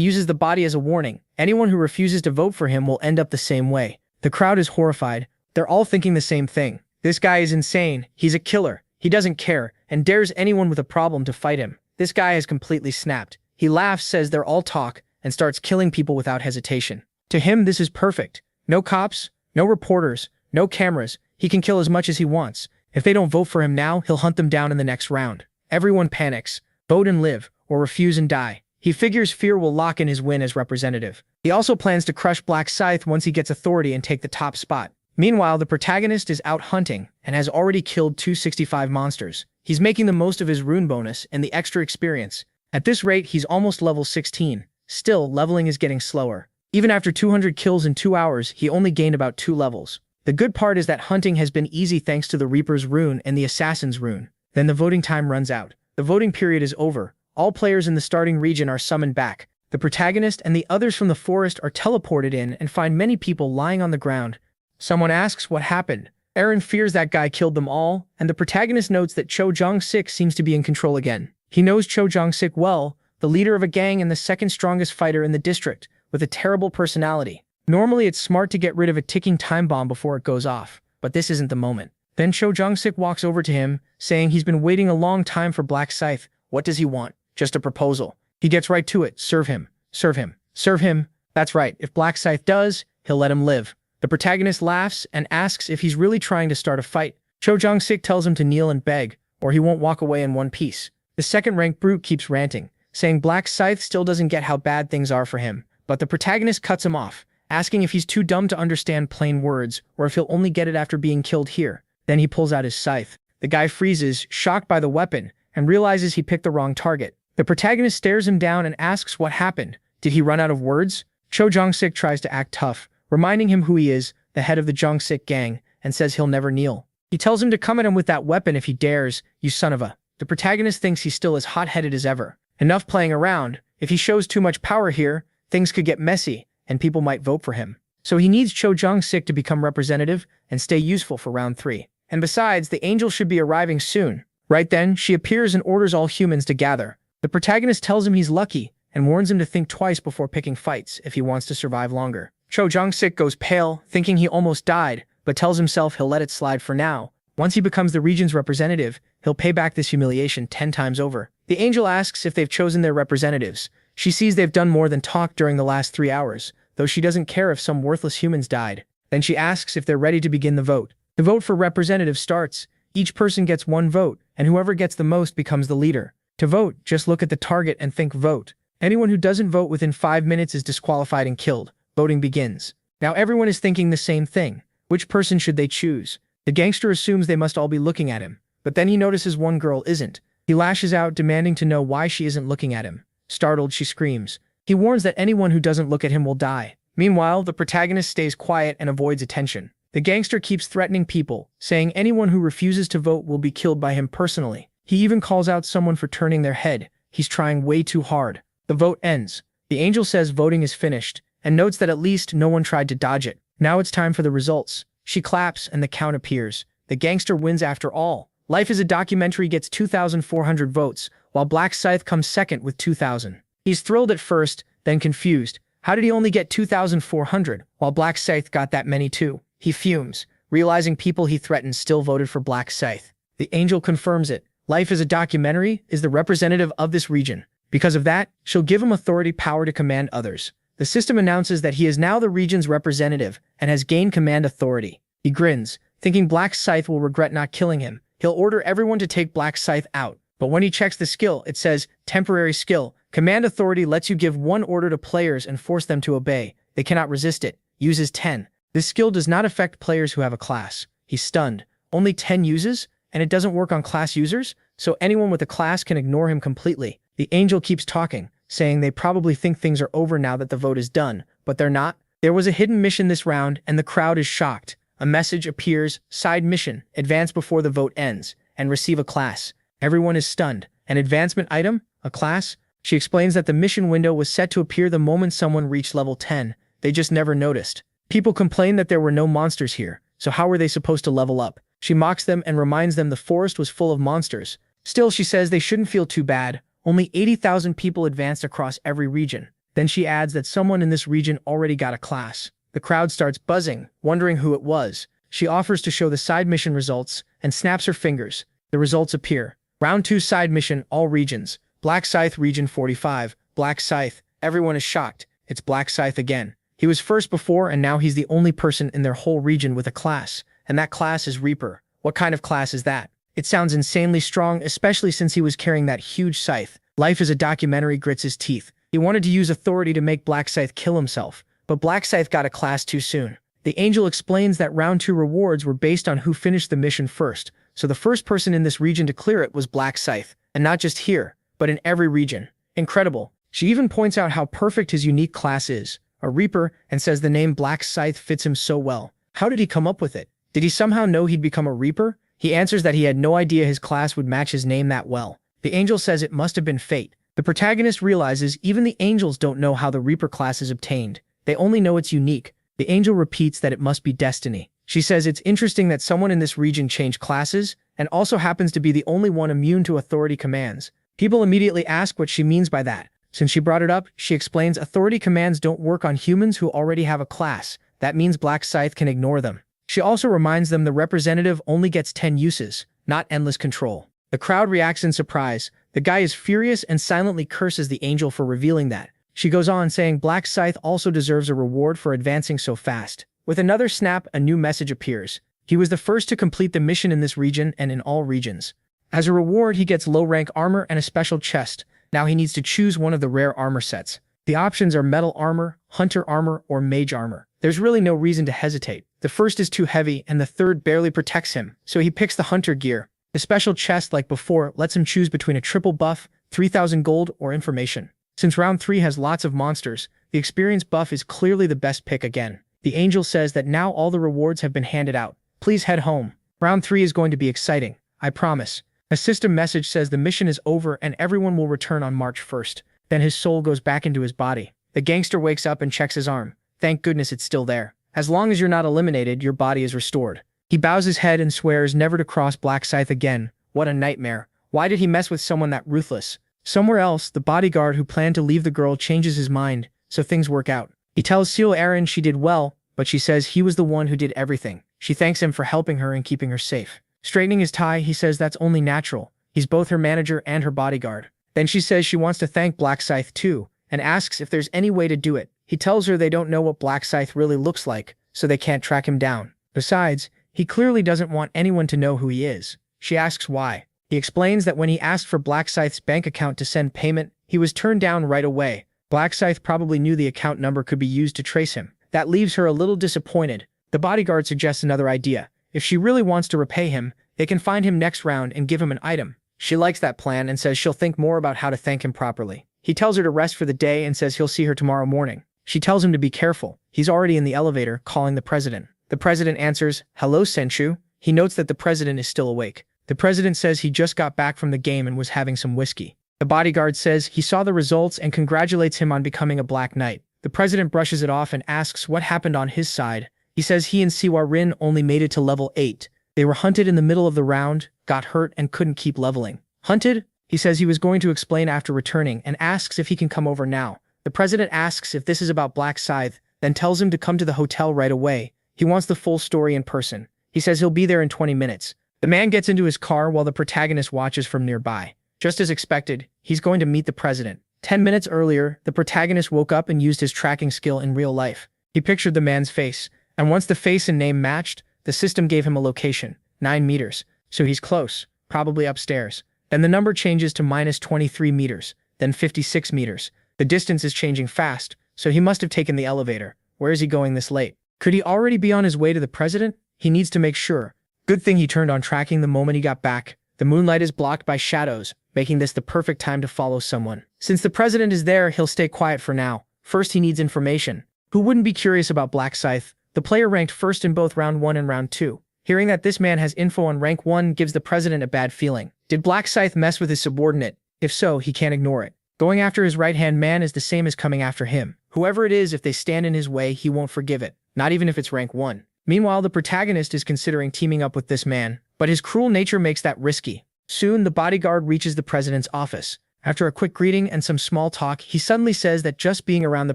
uses the body as a warning. Anyone who refuses to vote for him will end up the same way. The crowd is horrified. They're all thinking the same thing. This guy is insane. He's a killer. He doesn't care, and dares anyone with a problem to fight him. This guy has completely snapped. He laughs, says they're all talk, and starts killing people without hesitation. To him, this is perfect. No cops, no reporters, no cameras. He can kill as much as he wants. If they don't vote for him now, he'll hunt them down in the next round. Everyone panics. Vote and live, or refuse and die. He figures fear will lock in his win as representative. He also plans to crush Black Scythe once he gets authority and take the top spot. Meanwhile, the protagonist is out hunting and has already killed 265 monsters. He's making the most of his rune bonus and the extra experience. At this rate, he's almost level 16. Still, leveling is getting slower. Even after 200 kills in 2 hours, he only gained about 2 levels. The good part is that hunting has been easy thanks to the Reaper's rune and the Assassin's rune. Then the voting time runs out. The voting period is over. All players in the starting region are summoned back. The protagonist and the others from the forest are teleported in and find many people lying on the ground. Someone asks what happened. Aaron fears that guy killed them all, and the protagonist notes that Cho Jong-sik seems to be in control again. He knows Cho Jong-sik well, the leader of a gang and the second strongest fighter in the district, with a terrible personality. Normally it's smart to get rid of a ticking time bomb before it goes off, but this isn't the moment. Then Cho Jong-sik walks over to him, saying he's been waiting a long time for Black Scythe. What does he want? Just a proposal. He gets right to it. Serve him. Serve him. Serve him. That's right. If Black Scythe does, he'll let him live. The protagonist laughs and asks if he's really trying to start a fight. Cho Jong-sik tells him to kneel and beg, or he won't walk away in one piece. The second-ranked brute keeps ranting, saying Black Scythe still doesn't get how bad things are for him. But the protagonist cuts him off, asking if he's too dumb to understand plain words, or if he'll only get it after being killed here. Then he pulls out his scythe. The guy freezes, shocked by the weapon, and realizes he picked the wrong target. The protagonist stares him down and asks what happened. Did he run out of words? Cho Jong-sik tries to act tough, reminding him who he is, the head of the Jong-sik gang, and says he'll never kneel. He tells him to come at him with that weapon if he dares, you son of a... The protagonist thinks he's still as hot-headed as ever. Enough playing around. If he shows too much power here, things could get messy, and people might vote for him. So he needs Cho Jong-sik to become representative and stay useful for round 3. And besides, the angel should be arriving soon. Right then, she appears and orders all humans to gather. The protagonist tells him he's lucky, and warns him to think twice before picking fights if he wants to survive longer. Cho Jong-sik goes pale, thinking he almost died, but tells himself he'll let it slide for now. Once he becomes the region's representative, he'll pay back this humiliation 10 times over. The angel asks if they've chosen their representatives. She sees they've done more than talk during the last 3 hours, though she doesn't care if some worthless humans died. Then she asks if they're ready to begin the vote. The vote for representative starts. Each person gets 1 vote, and whoever gets the most becomes the leader. To vote, just look at the target and think vote. Anyone who doesn't vote within 5 minutes is disqualified and killed. Voting begins. Now everyone is thinking the same thing. Which person should they choose? The gangster assumes they must all be looking at him, but then he notices one girl isn't. He lashes out, demanding to know why she isn't looking at him. Startled, she screams. He warns that anyone who doesn't look at him will die. Meanwhile, the protagonist stays quiet and avoids attention. The gangster keeps threatening people, saying anyone who refuses to vote will be killed by him personally. He even calls out someone for turning their head. He's trying way too hard. The vote ends. The angel says voting is finished, and notes that at least no one tried to dodge it. Now it's time for the results. She claps and the count appears. The gangster wins after all. Life is a Documentary gets 2,400 votes, while Black Scythe comes second with 2,000. He's thrilled at first, then confused. How did he only get 2,400, while Black Scythe got that many too? He fumes, realizing people he threatened still voted for Black Scythe. The angel confirms it. Life is a Documentary is the representative of this region. Because of that, she'll give him authority power to command others. The system announces that he is now the region's representative and has gained command authority. He grins, thinking Black Scythe will regret not killing him. He'll order everyone to take Black Scythe out. But when he checks the skill, it says, temporary skill. Command authority lets you give one order to players and force them to obey. They cannot resist it. Uses 10. This skill does not affect players who have a class. He's stunned. Only 10 uses? And it doesn't work on class users? So anyone with a class can ignore him completely. The angel keeps talking, saying they probably think things are over now that the vote is done, but they're not. There was a hidden mission this round, and the crowd is shocked. A message appears, side mission, advance before the vote ends, and receive a class. Everyone is stunned. An advancement item? A class? She explains that the mission window was set to appear the moment someone reached level 10. They just never noticed. People complain that there were no monsters here, so how were they supposed to level up? She mocks them and reminds them the forest was full of monsters. Still, she says they shouldn't feel too bad. Only 80,000 people advanced across every region. Then she adds that someone in this region already got a class. The crowd starts buzzing, wondering who it was. She offers to show the side mission results and snaps her fingers. The results appear. Round 2 side mission, all regions. Black Scythe region 45. Black Scythe. Everyone is shocked. It's Black Scythe again. He was first before and now he's the only person in their whole region with a class. And that class is Reaper. What kind of class is that? It sounds insanely strong, especially since he was carrying that huge scythe. Life is a Documentary grits his teeth. He wanted to use authority to make Black Scythe kill himself, but Black Scythe got a class too soon. The angel explains that round 2 rewards were based on who finished the mission first, so the first person in this region to clear it was Black Scythe, and not just here, but in every region. Incredible. She even points out how perfect his unique class is, a Reaper, and says the name Black Scythe fits him so well. How did he come up with it? Did he somehow know he'd become a Reaper? He answers that he had no idea his class would match his name that well. The angel says it must have been fate. The protagonist realizes even the angels don't know how the Reaper class is obtained. They only know it's unique. The angel repeats that it must be destiny. She says it's interesting that someone in this region changed classes and also happens to be the only one immune to authority commands. People immediately ask what she means by that. Since she brought it up, she explains authority commands don't work on humans who already have a class. That means Black Scythe can ignore them. She also reminds them the representative only gets 10 uses, not endless control. The crowd reacts in surprise. The guy is furious and silently curses the angel for revealing that. She goes on saying Black Scythe also deserves a reward for advancing so fast. With another snap, a new message appears. He was the first to complete the mission in this region and in all regions. As a reward, he gets low-rank armor and a special chest. Now he needs to choose one of the rare armor sets. The options are metal armor, hunter armor, or mage armor. There's really no reason to hesitate. The first is too heavy and the third barely protects him, so he picks the hunter gear. The special chest, like before, lets him choose between a triple buff, 3,000 gold, or information. Since round 3 has lots of monsters, the experience buff is clearly the best pick again. The angel says that now all the rewards have been handed out. Please head home. Round 3 is going to be exciting. I promise. A system message says the mission is over and everyone will return on March 1st. Then his soul goes back into his body. The gangster wakes up and checks his arm. Thank goodness it's still there. As long as you're not eliminated, your body is restored. He bows his head and swears never to cross Black Scythe again. What a nightmare. Why did he mess with someone that ruthless? Somewhere else, the bodyguard who planned to leave the girl changes his mind, so things work out. He tells Seal Aaron she did well, but she says he was the one who did everything. She thanks him for helping her and keeping her safe. Straightening his tie, he says that's only natural. He's both her manager and her bodyguard. Then she says she wants to thank Black Scythe too, and asks if there's any way to do it. He tells her they don't know what Black Scythe really looks like, so they can't track him down. Besides, he clearly doesn't want anyone to know who he is. She asks why. He explains that when he asked for Black Scythe's bank account to send payment, he was turned down right away. Black Scythe probably knew the account number could be used to trace him. That leaves her a little disappointed. The bodyguard suggests another idea. If she really wants to repay him, they can find him next round and give him an item. She likes that plan and says she'll think more about how to thank him properly. He tells her to rest for the day and says he'll see her tomorrow morning. She tells him to be careful. He's already in the elevator, calling the president. The president answers, "Hello, Senchu." He notes that the president is still awake. The president says he just got back from the game and was having some whiskey. The bodyguard says he saw the results and congratulates him on becoming a Black Knight. The president brushes it off and asks what happened on his side. He says he and Siwa Rin only made it to level 8. They were hunted in the middle of the round, got hurt, and couldn't keep leveling. Hunted? He says he was going to explain after returning and asks if he can come over now. The president asks if this is about Black Scythe, then tells him to come to the hotel right away. He wants the full story in person. He says he'll be there in 20 minutes. The man gets into his car while the protagonist watches from nearby. Just as expected, he's going to meet the president. 10 minutes earlier, the protagonist woke up and used his tracking skill in real life. He pictured the man's face, and once the face and name matched, the system gave him a location, 9 meters. So he's close, probably upstairs. Then the number changes to minus 23 meters, then 56 meters. The distance is changing fast, so he must have taken the elevator. Where is he going this late? Could he already be on his way to the president? He needs to make sure. Good thing he turned on tracking the moment he got back. The moonlight is blocked by shadows, making this the perfect time to follow someone. Since the president is there, he'll stay quiet for now. First, he needs information. Who wouldn't be curious about Black Scythe? The player ranked first in both round 1 and round 2. Hearing that this man has info on rank 1 gives the president a bad feeling. Did Black Scythe mess with his subordinate? If so, he can't ignore it. Going after his right-hand man is the same as coming after him. Whoever it is, if they stand in his way, he won't forgive it, not even if it's rank 1. Meanwhile, the protagonist is considering teaming up with this man, but his cruel nature makes that risky. Soon, the bodyguard reaches the president's office. After a quick greeting and some small talk, he suddenly says that just being around the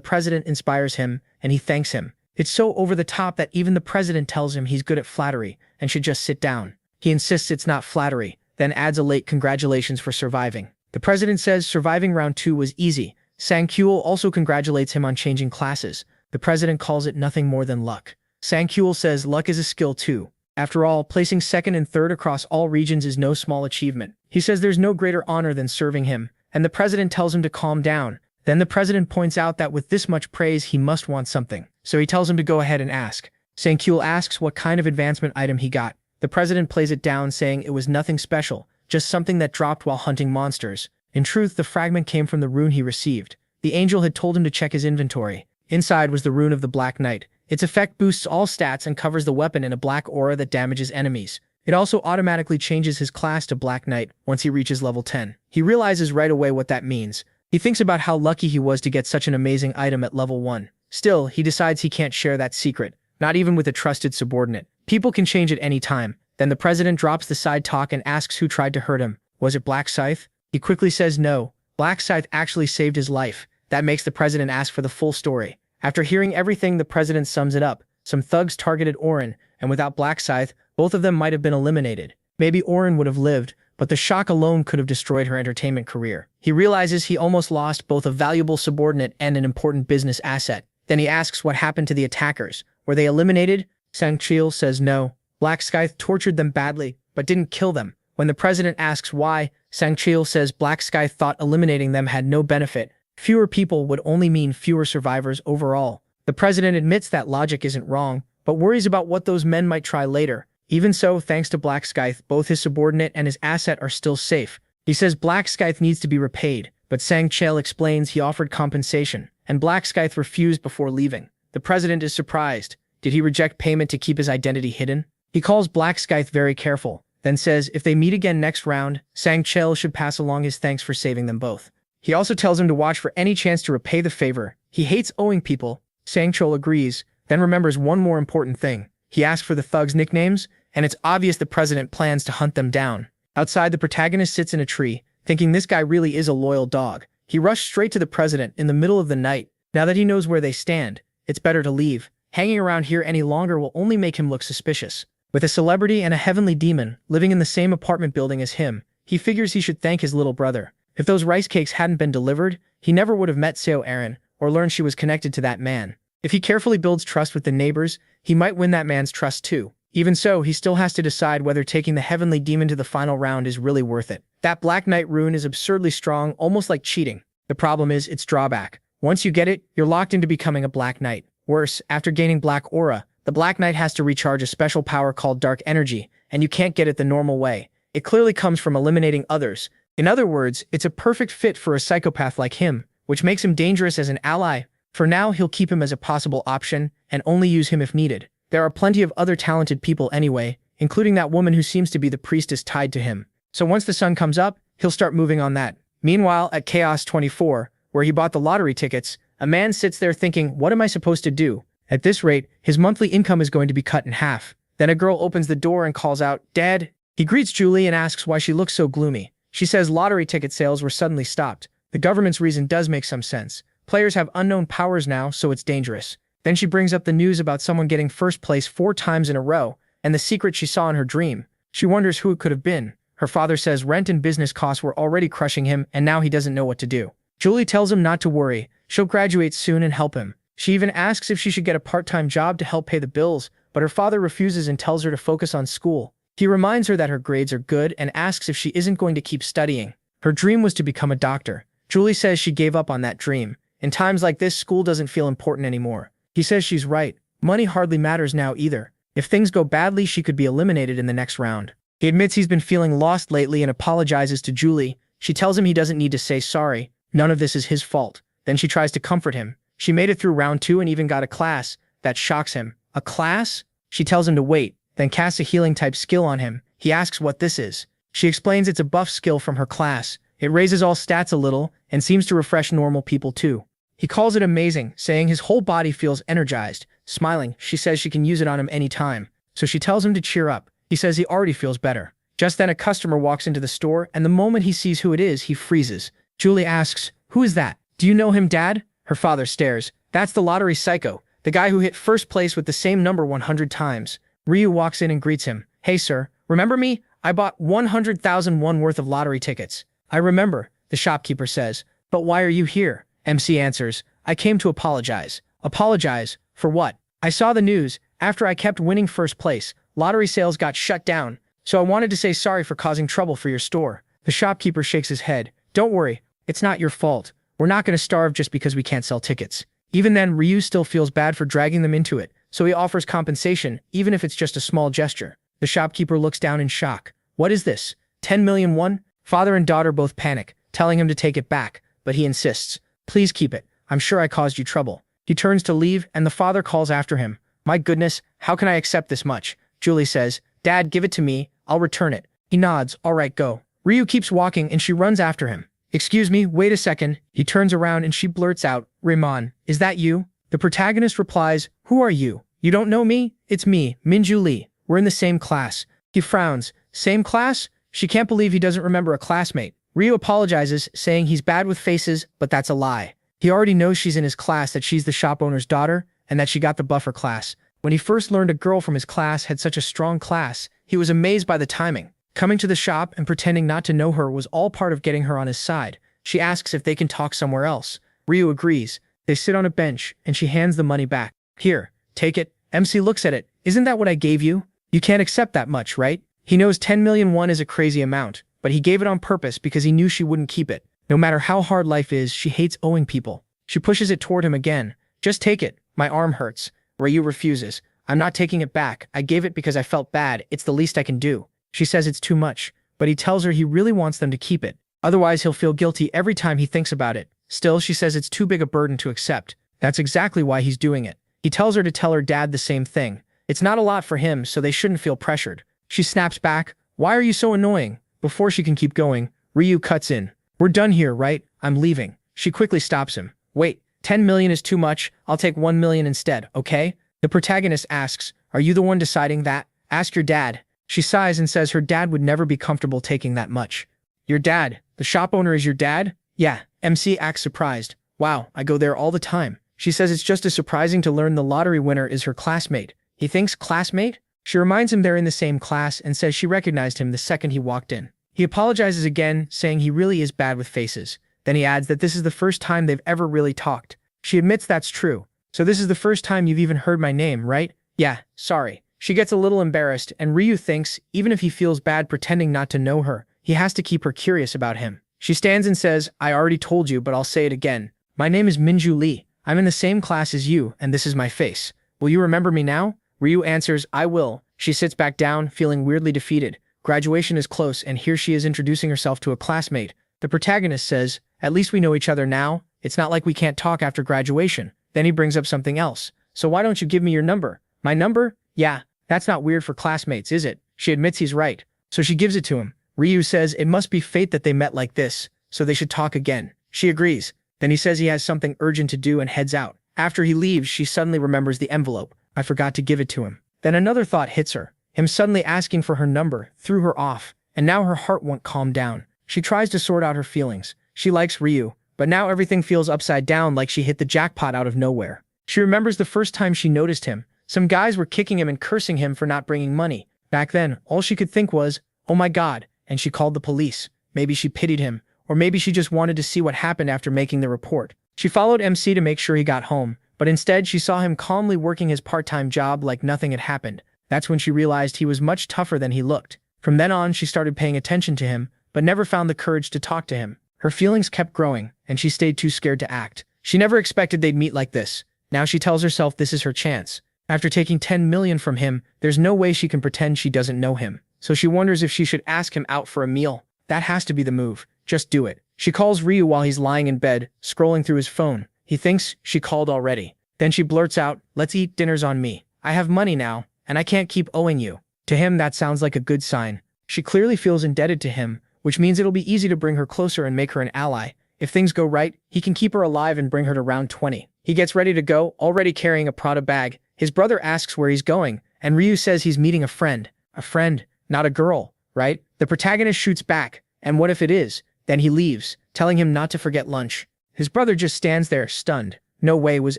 president inspires him, and he thanks him. It's so over the top that even the president tells him he's good at flattery and should just sit down. He insists it's not flattery, then adds a late congratulations for surviving. The president says surviving round 2 was easy. Sang-kyul also congratulates him on changing classes. The president calls it nothing more than luck. Sang-kyul says luck is a skill too. After all, placing second and third across all regions is no small achievement. He says there's no greater honor than serving him, and the president tells him to calm down. Then the president points out that with this much praise, he must want something. So he tells him to go ahead and ask. Sang-kyul asks what kind of advancement item he got. The president plays it down, saying it was nothing special, just something that dropped while hunting monsters. In truth, the fragment came from the rune he received. The angel had told him to check his inventory. Inside was the rune of the Black Knight. Its effect boosts all stats and covers the weapon in a black aura that damages enemies. It also automatically changes his class to Black Knight once he reaches level 10. He realizes right away what that means. He thinks about how lucky he was to get such an amazing item at level 1. Still, he decides he can't share that secret, not even with a trusted subordinate. People can change at any time. Then the president drops the side talk and asks who tried to hurt him. Was it Black Scythe? He quickly says no. Black Scythe actually saved his life. That makes the president ask for the full story. After hearing everything, the president sums it up. Some thugs targeted Orin, and without Black Scythe, both of them might have been eliminated. Maybe Orin would have lived, but the shock alone could have destroyed her entertainment career. He realizes he almost lost both a valuable subordinate and an important business asset. Then he asks what happened to the attackers. Were they eliminated? Sang-kyul says no. Black Scythe tortured them badly, but didn't kill them. When the president asks why, Sang-kyul says Black Scythe thought eliminating them had no benefit. Fewer people would only mean fewer survivors overall. The president admits that logic isn't wrong, but worries about what those men might try later. Even so, thanks to Black Scythe, both his subordinate and his asset are still safe. He says Black Scythe needs to be repaid, but Sang-kyul explains he offered compensation, and Black Scythe refused before leaving. The president is surprised. Did he reject payment to keep his identity hidden? He calls Black Scythe very careful, then says if they meet again next round, Sang-kyul should pass along his thanks for saving them both. He also tells him to watch for any chance to repay the favor. He hates owing people. Sang-kyul agrees, then remembers one more important thing. He asks for the thugs' nicknames, and it's obvious the president plans to hunt them down. Outside, the protagonist sits in a tree, thinking this guy really is a loyal dog. He rushed straight to the president in the middle of the night. Now that he knows where they stand, it's better to leave. Hanging around here any longer will only make him look suspicious. With a celebrity and a heavenly demon living in the same apartment building as him, he figures he should thank his little brother. If those rice cakes hadn't been delivered, he never would have met Seo Erin or learned she was connected to that man. If he carefully builds trust with the neighbors, he might win that man's trust too. Even so, he still has to decide whether taking the heavenly demon to the final round is really worth it. That Black Knight rune is absurdly strong, almost like cheating. The problem is its drawback. Once you get it, you're locked into becoming a Black Knight. Worse, after gaining Black Aura, the Black Knight has to recharge a special power called Dark Energy, and you can't get it the normal way. It clearly comes from eliminating others. In other words, it's a perfect fit for a psychopath like him, which makes him dangerous as an ally. For now, he'll keep him as a possible option, and only use him if needed. There are plenty of other talented people anyway, including that woman who seems to be the priestess tied to him. So once the sun comes up, he'll start moving on that. Meanwhile, at Chaos 24, where he bought the lottery tickets, a man sits there thinking, what am I supposed to do? At this rate, his monthly income is going to be cut in half. Then a girl opens the door and calls out, "Dad." He greets Julie and asks why she looks so gloomy. She says lottery ticket sales were suddenly stopped. The government's reason does make some sense. Players have unknown powers now, so it's dangerous. Then she brings up the news about someone getting first place 4 times in a row, and the secret she saw in her dream. She wonders who it could have been. Her father says rent and business costs were already crushing him, and now he doesn't know what to do. Julie tells him not to worry. She'll graduate soon and help him. She even asks if she should get a part-time job to help pay the bills, but her father refuses and tells her to focus on school. He reminds her that her grades are good and asks if she isn't going to keep studying. Her dream was to become a doctor. Julie says she gave up on that dream. In times like this, school doesn't feel important anymore. He says she's right. Money hardly matters now either. If things go badly, she could be eliminated in the next round. He admits he's been feeling lost lately and apologizes to Julie. She tells him he doesn't need to say sorry. None of this is his fault. Then she tries to comfort him. She made it through round 2 and even got a class. That shocks him. A class? She tells him to wait, then casts a healing type skill on him. He asks what this is. She explains it's a buff skill from her class. It raises all stats a little and seems to refresh normal people too. He calls it amazing, saying his whole body feels energized. Smiling, she says she can use it on him anytime. So she tells him to cheer up. He says he already feels better. Just then a customer walks into the store, and the moment he sees who it is, he freezes. Julie asks, "Who is that? Do you know him, Dad?" Her father stares. "That's the lottery psycho, the guy who hit first place with the same number 100 times. Ryu walks in and greets him. "Hey sir, remember me? I bought 100,000 won worth of lottery tickets." "I remember," the shopkeeper says. "But why are you here?" MC answers, "I came to apologize." "Apologize? For what?" "I saw the news. After I kept winning first place, lottery sales got shut down. So I wanted to say sorry for causing trouble for your store." The shopkeeper shakes his head. "Don't worry. It's not your fault. We're not going to starve just because we can't sell tickets." Even then, Ryu still feels bad for dragging them into it, so he offers compensation, even if it's just a small gesture. The shopkeeper looks down in shock. "What is this? 10 million won?" Father and daughter both panic, telling him to take it back, but he insists. "Please keep it. I'm sure I caused you trouble." He turns to leave, and the father calls after him. "My goodness, how can I accept this much?" Julie says, "Dad, give it to me. I'll return it." He nods. "All right, go." Ryu keeps walking, and she runs after him. "Excuse me, wait a second." He turns around, and she blurts out, "Raymond, is that you?" The protagonist replies, "Who are you? You don't know me? It's me, Minju Lee. We're in the same class." He frowns. "Same class?" She can't believe he doesn't remember a classmate. Ryu apologizes, saying he's bad with faces, but that's a lie. He already knows she's in his class, that she's the shop owner's daughter, and that she got the buffer class. When he first learned a girl from his class had such a strong class, he was amazed by the timing. Coming to the shop and pretending not to know her was all part of getting her on his side. She asks if they can talk somewhere else. Ryu agrees. They sit on a bench, and she hands the money back. "Here, take it." MC looks at it. "Isn't that what I gave you? You can't accept that much, right?" He knows 10 million won is a crazy amount, but he gave it on purpose because he knew she wouldn't keep it. No matter how hard life is, she hates owing people. She pushes it toward him again. "Just take it. My arm hurts." Ryu refuses. "I'm not taking it back. I gave it because I felt bad. It's the least I can do." She says it's too much, but he tells her he really wants them to keep it. Otherwise, he'll feel guilty every time he thinks about it. Still, she says it's too big a burden to accept. That's exactly why he's doing it. He tells her to tell her dad the same thing. It's not a lot for him, so they shouldn't feel pressured. She snaps back. "Why are you so annoying?" Before she can keep going, Ryu cuts in. "We're done here, right? I'm leaving." She quickly stops him. "Wait, 10 million is too much. I'll take 1 million instead, okay?" The protagonist asks, "Are you the one deciding that? Ask your dad." She sighs and says her dad would never be comfortable taking that much. "Your dad? The shop owner is your dad?" "Yeah." MC acts surprised. "Wow, I go there all the time." She says it's just as surprising to learn the lottery winner is her classmate. He thinks classmate? She reminds him they're in the same class and says she recognized him the second he walked in. He apologizes again, saying he really is bad with faces. Then he adds that this is the first time they've ever really talked. She admits that's true. "So this is the first time you've even heard my name, right?" "Yeah, sorry." She gets a little embarrassed, and Ryu thinks, even if he feels bad pretending not to know her, he has to keep her curious about him. She stands and says, "I already told you, but I'll say it again. My name is Minju Lee. I'm in the same class as you, and this is my face. Will you remember me now?" Ryu answers, "I will." She sits back down, feeling weirdly defeated. Graduation is close, and here she is introducing herself to a classmate. The protagonist says, "At least we know each other now. It's not like we can't talk after graduation." Then he brings up something else. "So why don't you give me your number?" "My number? Yeah, that's not weird for classmates, is it?" She admits he's right. So she gives it to him. Ryu says it must be fate that they met like this, so they should talk again. She agrees. Then he says he has something urgent to do and heads out. After he leaves, she suddenly remembers the envelope. "I forgot to give it to him." Then another thought hits her, him suddenly asking for her number threw her off, and now her heart won't calm down. She tries to sort out her feelings. She likes Ryu, but now everything feels upside down like she hit the jackpot out of nowhere. She remembers the first time she noticed him. Some guys were kicking him and cursing him for not bringing money. Back then, all she could think was, oh my god, and she called the police. Maybe she pitied him, or maybe she just wanted to see what happened after making the report. She followed MC to make sure he got home, but instead she saw him calmly working his part-time job like nothing had happened. That's when she realized he was much tougher than he looked. From then on, she started paying attention to him, but never found the courage to talk to him. Her feelings kept growing, and she stayed too scared to act. She never expected they'd meet like this. Now she tells herself this is her chance. After taking 10 million from him, there's no way she can pretend she doesn't know him. So she wonders if she should ask him out for a meal. That has to be the move. Just do it. She calls Ryu while he's lying in bed, scrolling through his phone. He thinks she called already. Then she blurts out, let's eat, dinner's on me. I have money now, and I can't keep owing you. To him, that sounds like a good sign. She clearly feels indebted to him, which means it'll be easy to bring her closer and make her an ally. If things go right, he can keep her alive and bring her to round 20. He gets ready to go, already carrying a Prada bag. His brother asks where he's going, and Ryu says he's meeting a friend. A friend, not a girl, right? The protagonist shoots back, and what if it is? Then he leaves, telling him not to forget lunch. His brother just stands there, stunned. No way, was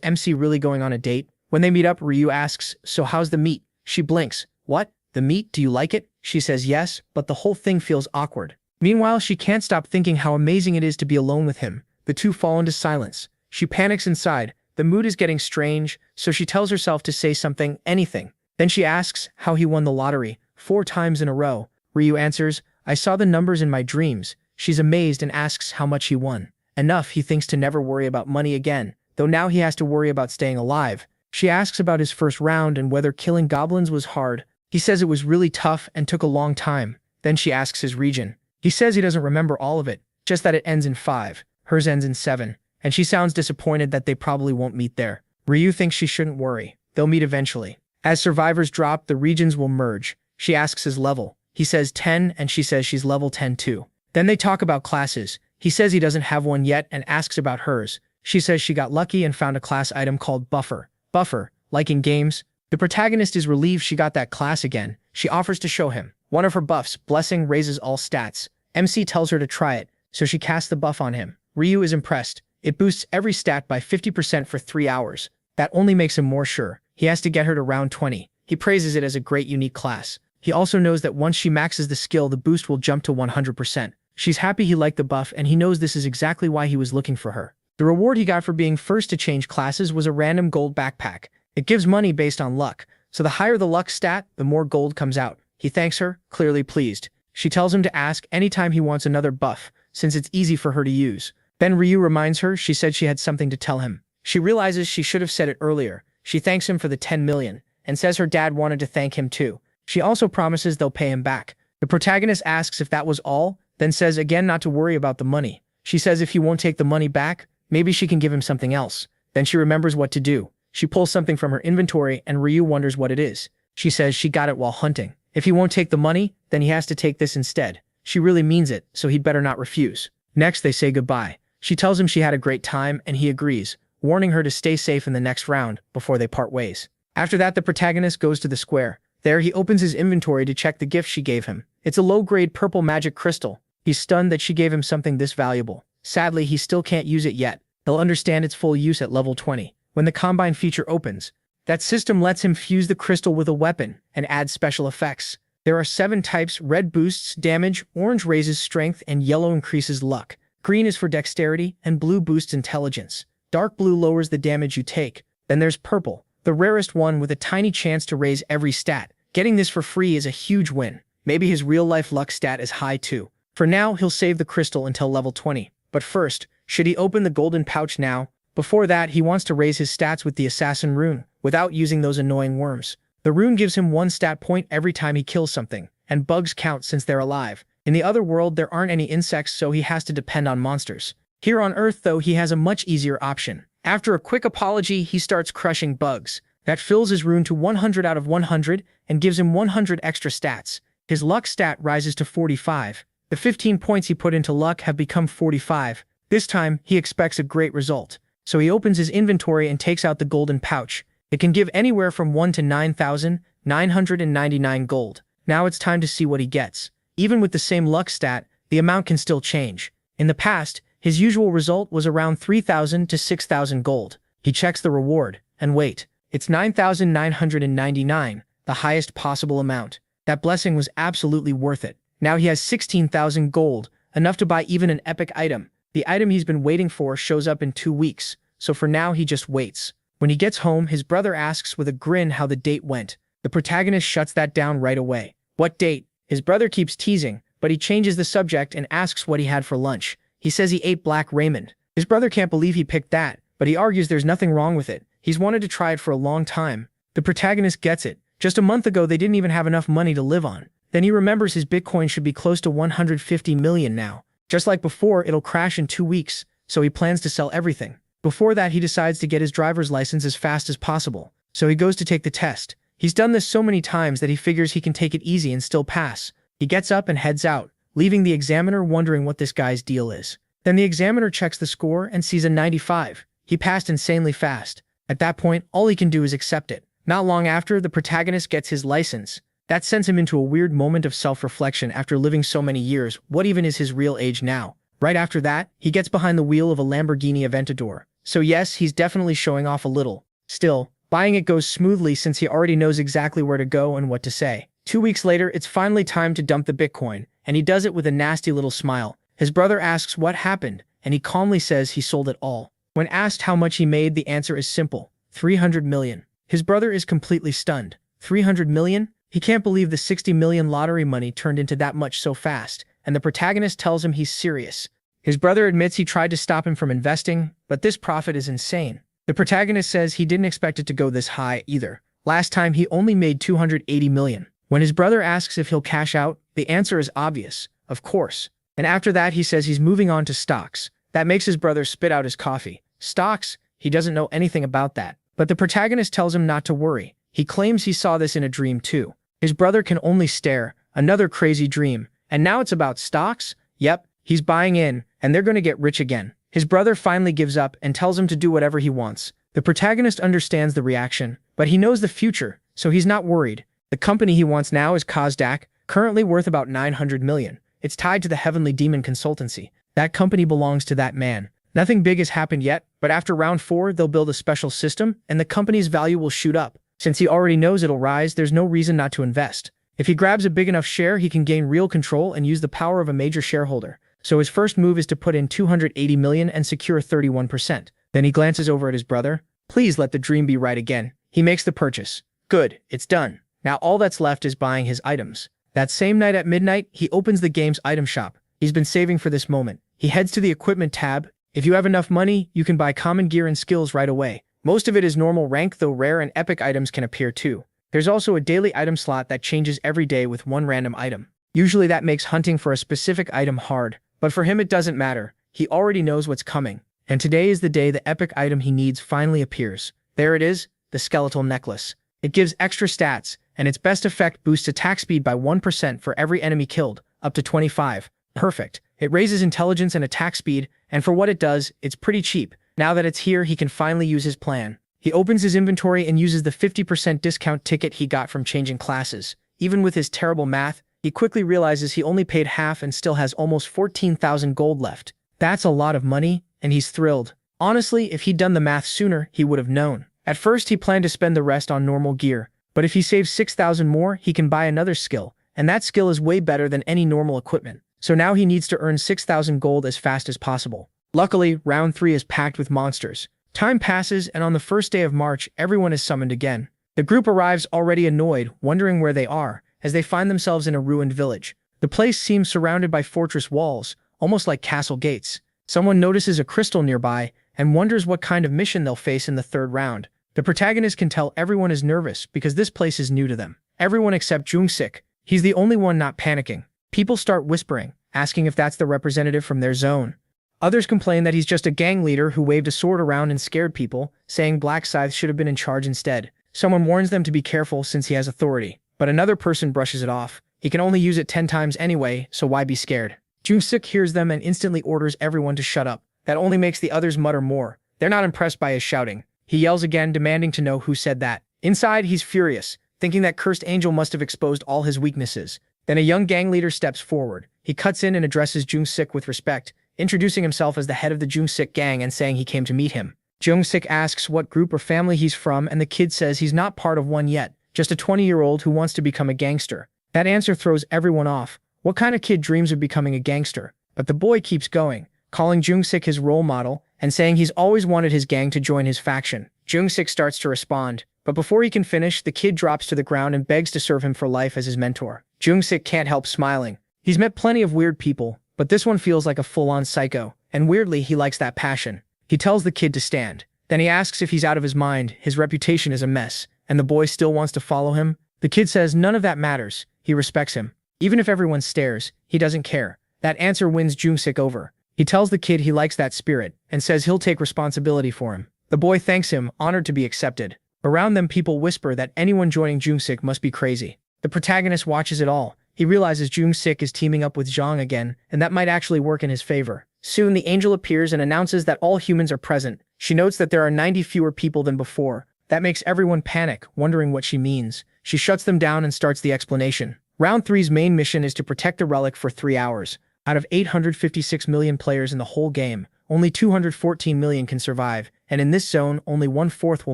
MC really going on a date? When they meet up, Ryu asks, so how's the meat? She blinks. What? The meat? Do you like it? She says yes, but the whole thing feels awkward. Meanwhile, she can't stop thinking how amazing it is to be alone with him. The two fall into silence. She panics inside. The mood is getting strange, so she tells herself to say something, anything. Then she asks how he won the lottery, 4 times in a row. Ryu answers, I saw the numbers in my dreams. She's amazed and asks how much he won. Enough, he thinks, to never worry about money again, though now he has to worry about staying alive. She asks about his first round and whether killing goblins was hard. He says it was really tough and took a long time. Then she asks his region. He says he doesn't remember all of it, just that it ends in 5. Hers ends in 7. And she sounds disappointed that they probably won't meet there. Ryu thinks she shouldn't worry. They'll meet eventually. As survivors drop, the regions will merge. She asks his level. He says 10, and she says she's level 10 too. Then they talk about classes. He says he doesn't have one yet and asks about hers. She says she got lucky and found a class item called Buffer. Buffer, like in games. The protagonist is relieved she got that class again. She offers to show him. One of her buffs, Blessing, raises all stats. MC tells her to try it, so she casts the buff on him. Ryu is impressed. It boosts every stat by 50% for 3 hours. That only makes him more sure. He has to get her to round 20. He praises it as a great unique class. He also knows that once she maxes the skill, the boost will jump to 100%. She's happy he liked the buff, and he knows this is exactly why he was looking for her. The reward he got for being first to change classes was a random gold backpack. It gives money based on luck, so the higher the luck stat, the more gold comes out. He thanks her, clearly pleased. She tells him to ask anytime he wants another buff, since it's easy for her to use. Then Ryu reminds her she said she had something to tell him. She realizes she should have said it earlier. She thanks him for the 10 million, and says her dad wanted to thank him too. She also promises they'll pay him back. The protagonist asks if that was all, then says again not to worry about the money. She says if he won't take the money back, maybe she can give him something else. Then she remembers what to do. She pulls something from her inventory and Ryu wonders what it is. She says she got it while hunting. If he won't take the money, then he has to take this instead. She really means it, so he'd better not refuse. Next, they say goodbye. She tells him she had a great time and he agrees, warning her to stay safe in the next round before they part ways. After that, the protagonist goes to the square. There, he opens his inventory to check the gift she gave him. It's a low-grade purple magic crystal. He's stunned that she gave him something this valuable. Sadly, he still can't use it yet. He'll understand its full use at level 20. When the Combine feature opens, that system lets him fuse the crystal with a weapon and add special effects. There are 7 types: red boosts damage, orange raises strength, and yellow increases luck. Green is for dexterity, and blue boosts intelligence. Dark blue lowers the damage you take. Then there's purple, the rarest one with a tiny chance to raise every stat. Getting this for free is a huge win. Maybe his real-life luck stat is high too. For now, he'll save the crystal until level 20. But first, should he open the golden pouch now? Before that, he wants to raise his stats with the assassin rune, without using those annoying worms. The rune gives him 1 stat point every time he kills something, and bugs count since they're alive. In the other world, there aren't any insects, so he has to depend on monsters. Here on Earth, though, he has a much easier option. After a quick apology, he starts crushing bugs. That fills his rune to 100 out of 100 and gives him 100 extra stats. His luck stat rises to 45. The 15 points he put into luck have become 45. This time, he expects a great result. So he opens his inventory and takes out the golden pouch. It can give anywhere from 1 to 9,000. 999 gold. Now it's time to see what he gets. Even with the same luck stat, the amount can still change. In the past, his usual result was around 3,000 to 6,000 gold. He checks the reward, and wait, it's 9,999, the highest possible amount. That blessing was absolutely worth it. Now he has 16,000 gold, enough to buy even an epic item. The item he's been waiting for shows up in 2 weeks, so for now he just waits. When he gets home, his brother asks with a grin how the date went. The protagonist shuts that down right away. What date? His brother keeps teasing, but he changes the subject and asks what he had for lunch. He says he ate black ramen. His brother can't believe he picked that, but he argues there's nothing wrong with it. He's wanted to try it for a long time. The protagonist gets it. Just a month ago, they didn't even have enough money to live on. Then he remembers his Bitcoin should be close to 150 million now. Just like before, it'll crash in 2 weeks, so he plans to sell everything. Before that, he decides to get his driver's license as fast as possible, so he goes to take the test. He's done this so many times that he figures he can take it easy and still pass. He gets up and heads out, leaving the examiner wondering what this guy's deal is. Then the examiner checks the score and sees a 95. He passed insanely fast. At that point, all he can do is accept it. Not long after, the protagonist gets his license. That sends him into a weird moment of self-reflection after living so many years. What even is his real age now? Right after that, he gets behind the wheel of a Lamborghini Aventador. So yes, he's definitely showing off a little. Still, buying it goes smoothly since he already knows exactly where to go and what to say. 2 weeks later, it's finally time to dump the Bitcoin, and he does it with a nasty little smile. His brother asks what happened, and he calmly says he sold it all. When asked how much he made, the answer is simple: 300 million. His brother is completely stunned. 300 million? He can't believe the 60 million lottery money turned into that much so fast, and the protagonist tells him he's serious. His brother admits he tried to stop him from investing, but this profit is insane. The protagonist says he didn't expect it to go this high either. Last time he only made 280 million. When his brother asks if he'll cash out, the answer is obvious: of course. And after that, he says he's moving on to stocks. That makes his brother spit out his coffee. Stocks? He doesn't know anything about that. But the protagonist tells him not to worry. He claims he saw this in a dream too. His brother can only stare. Another crazy dream. And now it's about stocks? Yep, he's buying in, and they're gonna get rich again. His brother finally gives up and tells him to do whatever he wants. The protagonist understands the reaction, but he knows the future, so he's not worried. The company he wants now is Kazdak, currently worth about 900 million. It's tied to the Heavenly Demon Consultancy. That company belongs to that man. Nothing big has happened yet, but after round 4, they'll build a special system, and the company's value will shoot up. Since he already knows it'll rise, there's no reason not to invest. If he grabs a big enough share, he can gain real control and use the power of a major shareholder. So his first move is to put in 280 million and secure 31%. Then he glances over at his brother. Please let the dream be right again. He makes the purchase. Good, it's done. Now all that's left is buying his items. That same night at midnight, he opens the game's item shop. He's been saving for this moment. He heads to the equipment tab. If you have enough money, you can buy common gear and skills right away. Most of it is normal rank, though rare and epic items can appear too. There's also a daily item slot that changes every day with one random item. Usually that makes hunting for a specific item hard, but for him it doesn't matter. He already knows what's coming. And today is the day the epic item he needs finally appears. There it is, the skeletal necklace. It gives extra stats, and its best effect boosts attack speed by 1% for every enemy killed, up to 25. Perfect. It raises intelligence and attack speed, and for what it does, it's pretty cheap. Now that it's here, he can finally use his plan. He opens his inventory and uses the 50% discount ticket he got from changing classes. Even with his terrible math, he quickly realizes he only paid half and still has almost 14,000 gold left. That's a lot of money, and he's thrilled. Honestly, if he'd done the math sooner, he would have known. At first, he planned to spend the rest on normal gear, but if he saves 6,000 more, he can buy another skill, and that skill is way better than any normal equipment. So now he needs to earn 6,000 gold as fast as possible. Luckily, round 3 is packed with monsters. Time passes, and on the first day of March, everyone is summoned again. The group arrives already annoyed, wondering where they are, as they find themselves in a ruined village. The place seems surrounded by fortress walls, almost like castle gates. Someone notices a crystal nearby and wonders what kind of mission they'll face in the 3rd round. The protagonist can tell everyone is nervous because this place is new to them. Everyone except Jung-sik. He's the only one not panicking. People start whispering, asking if that's the representative from their zone. Others complain that he's just a gang leader who waved a sword around and scared people, saying Black Scythe should have been in charge instead. Someone warns them to be careful since he has authority, but another person brushes it off. He can only use it 10 times anyway, so why be scared? Jung-sik hears them and instantly orders everyone to shut up. That only makes the others mutter more. They're not impressed by his shouting. He yells again, demanding to know who said that. Inside, he's furious, thinking that cursed angel must have exposed all his weaknesses. Then a young gang leader steps forward. He cuts in and addresses Jung-sik with respect, introducing himself as the head of the Jung-sik gang and saying he came to meet him. Jung-sik asks what group or family he's from, and the kid says he's not part of one yet, just a 20-year-old who wants to become a gangster. That answer throws everyone off. What kind of kid dreams of becoming a gangster? But the boy keeps going, calling Jung-sik his role model and saying he's always wanted his gang to join his faction. Jung-sik starts to respond, but before he can finish, the kid drops to the ground and begs to serve him for life as his mentor. Jung-sik can't help smiling. He's met plenty of weird people, but this one feels like a full-on psycho, and weirdly, he likes that passion. He tells the kid to stand. Then he asks if he's out of his mind, his reputation is a mess, and the boy still wants to follow him. The kid says none of that matters. He respects him. Even if everyone stares, he doesn't care. That answer wins Jung-sik over. He tells the kid he likes that spirit, and says he'll take responsibility for him. The boy thanks him, honored to be accepted. Around them, people whisper that anyone joining Jung-sik must be crazy. The protagonist watches it all. He realizes Jung-sik is teaming up with Zhang again, and that might actually work in his favor. Soon, the angel appears and announces that all humans are present. She notes that there are 90 fewer people than before. That makes everyone panic, wondering what she means. She shuts them down and starts the explanation. Round 3's main mission is to protect the relic for 3 hours. Out of 856 million players in the whole game, only 214 million can survive, and in this zone, only 1/4 will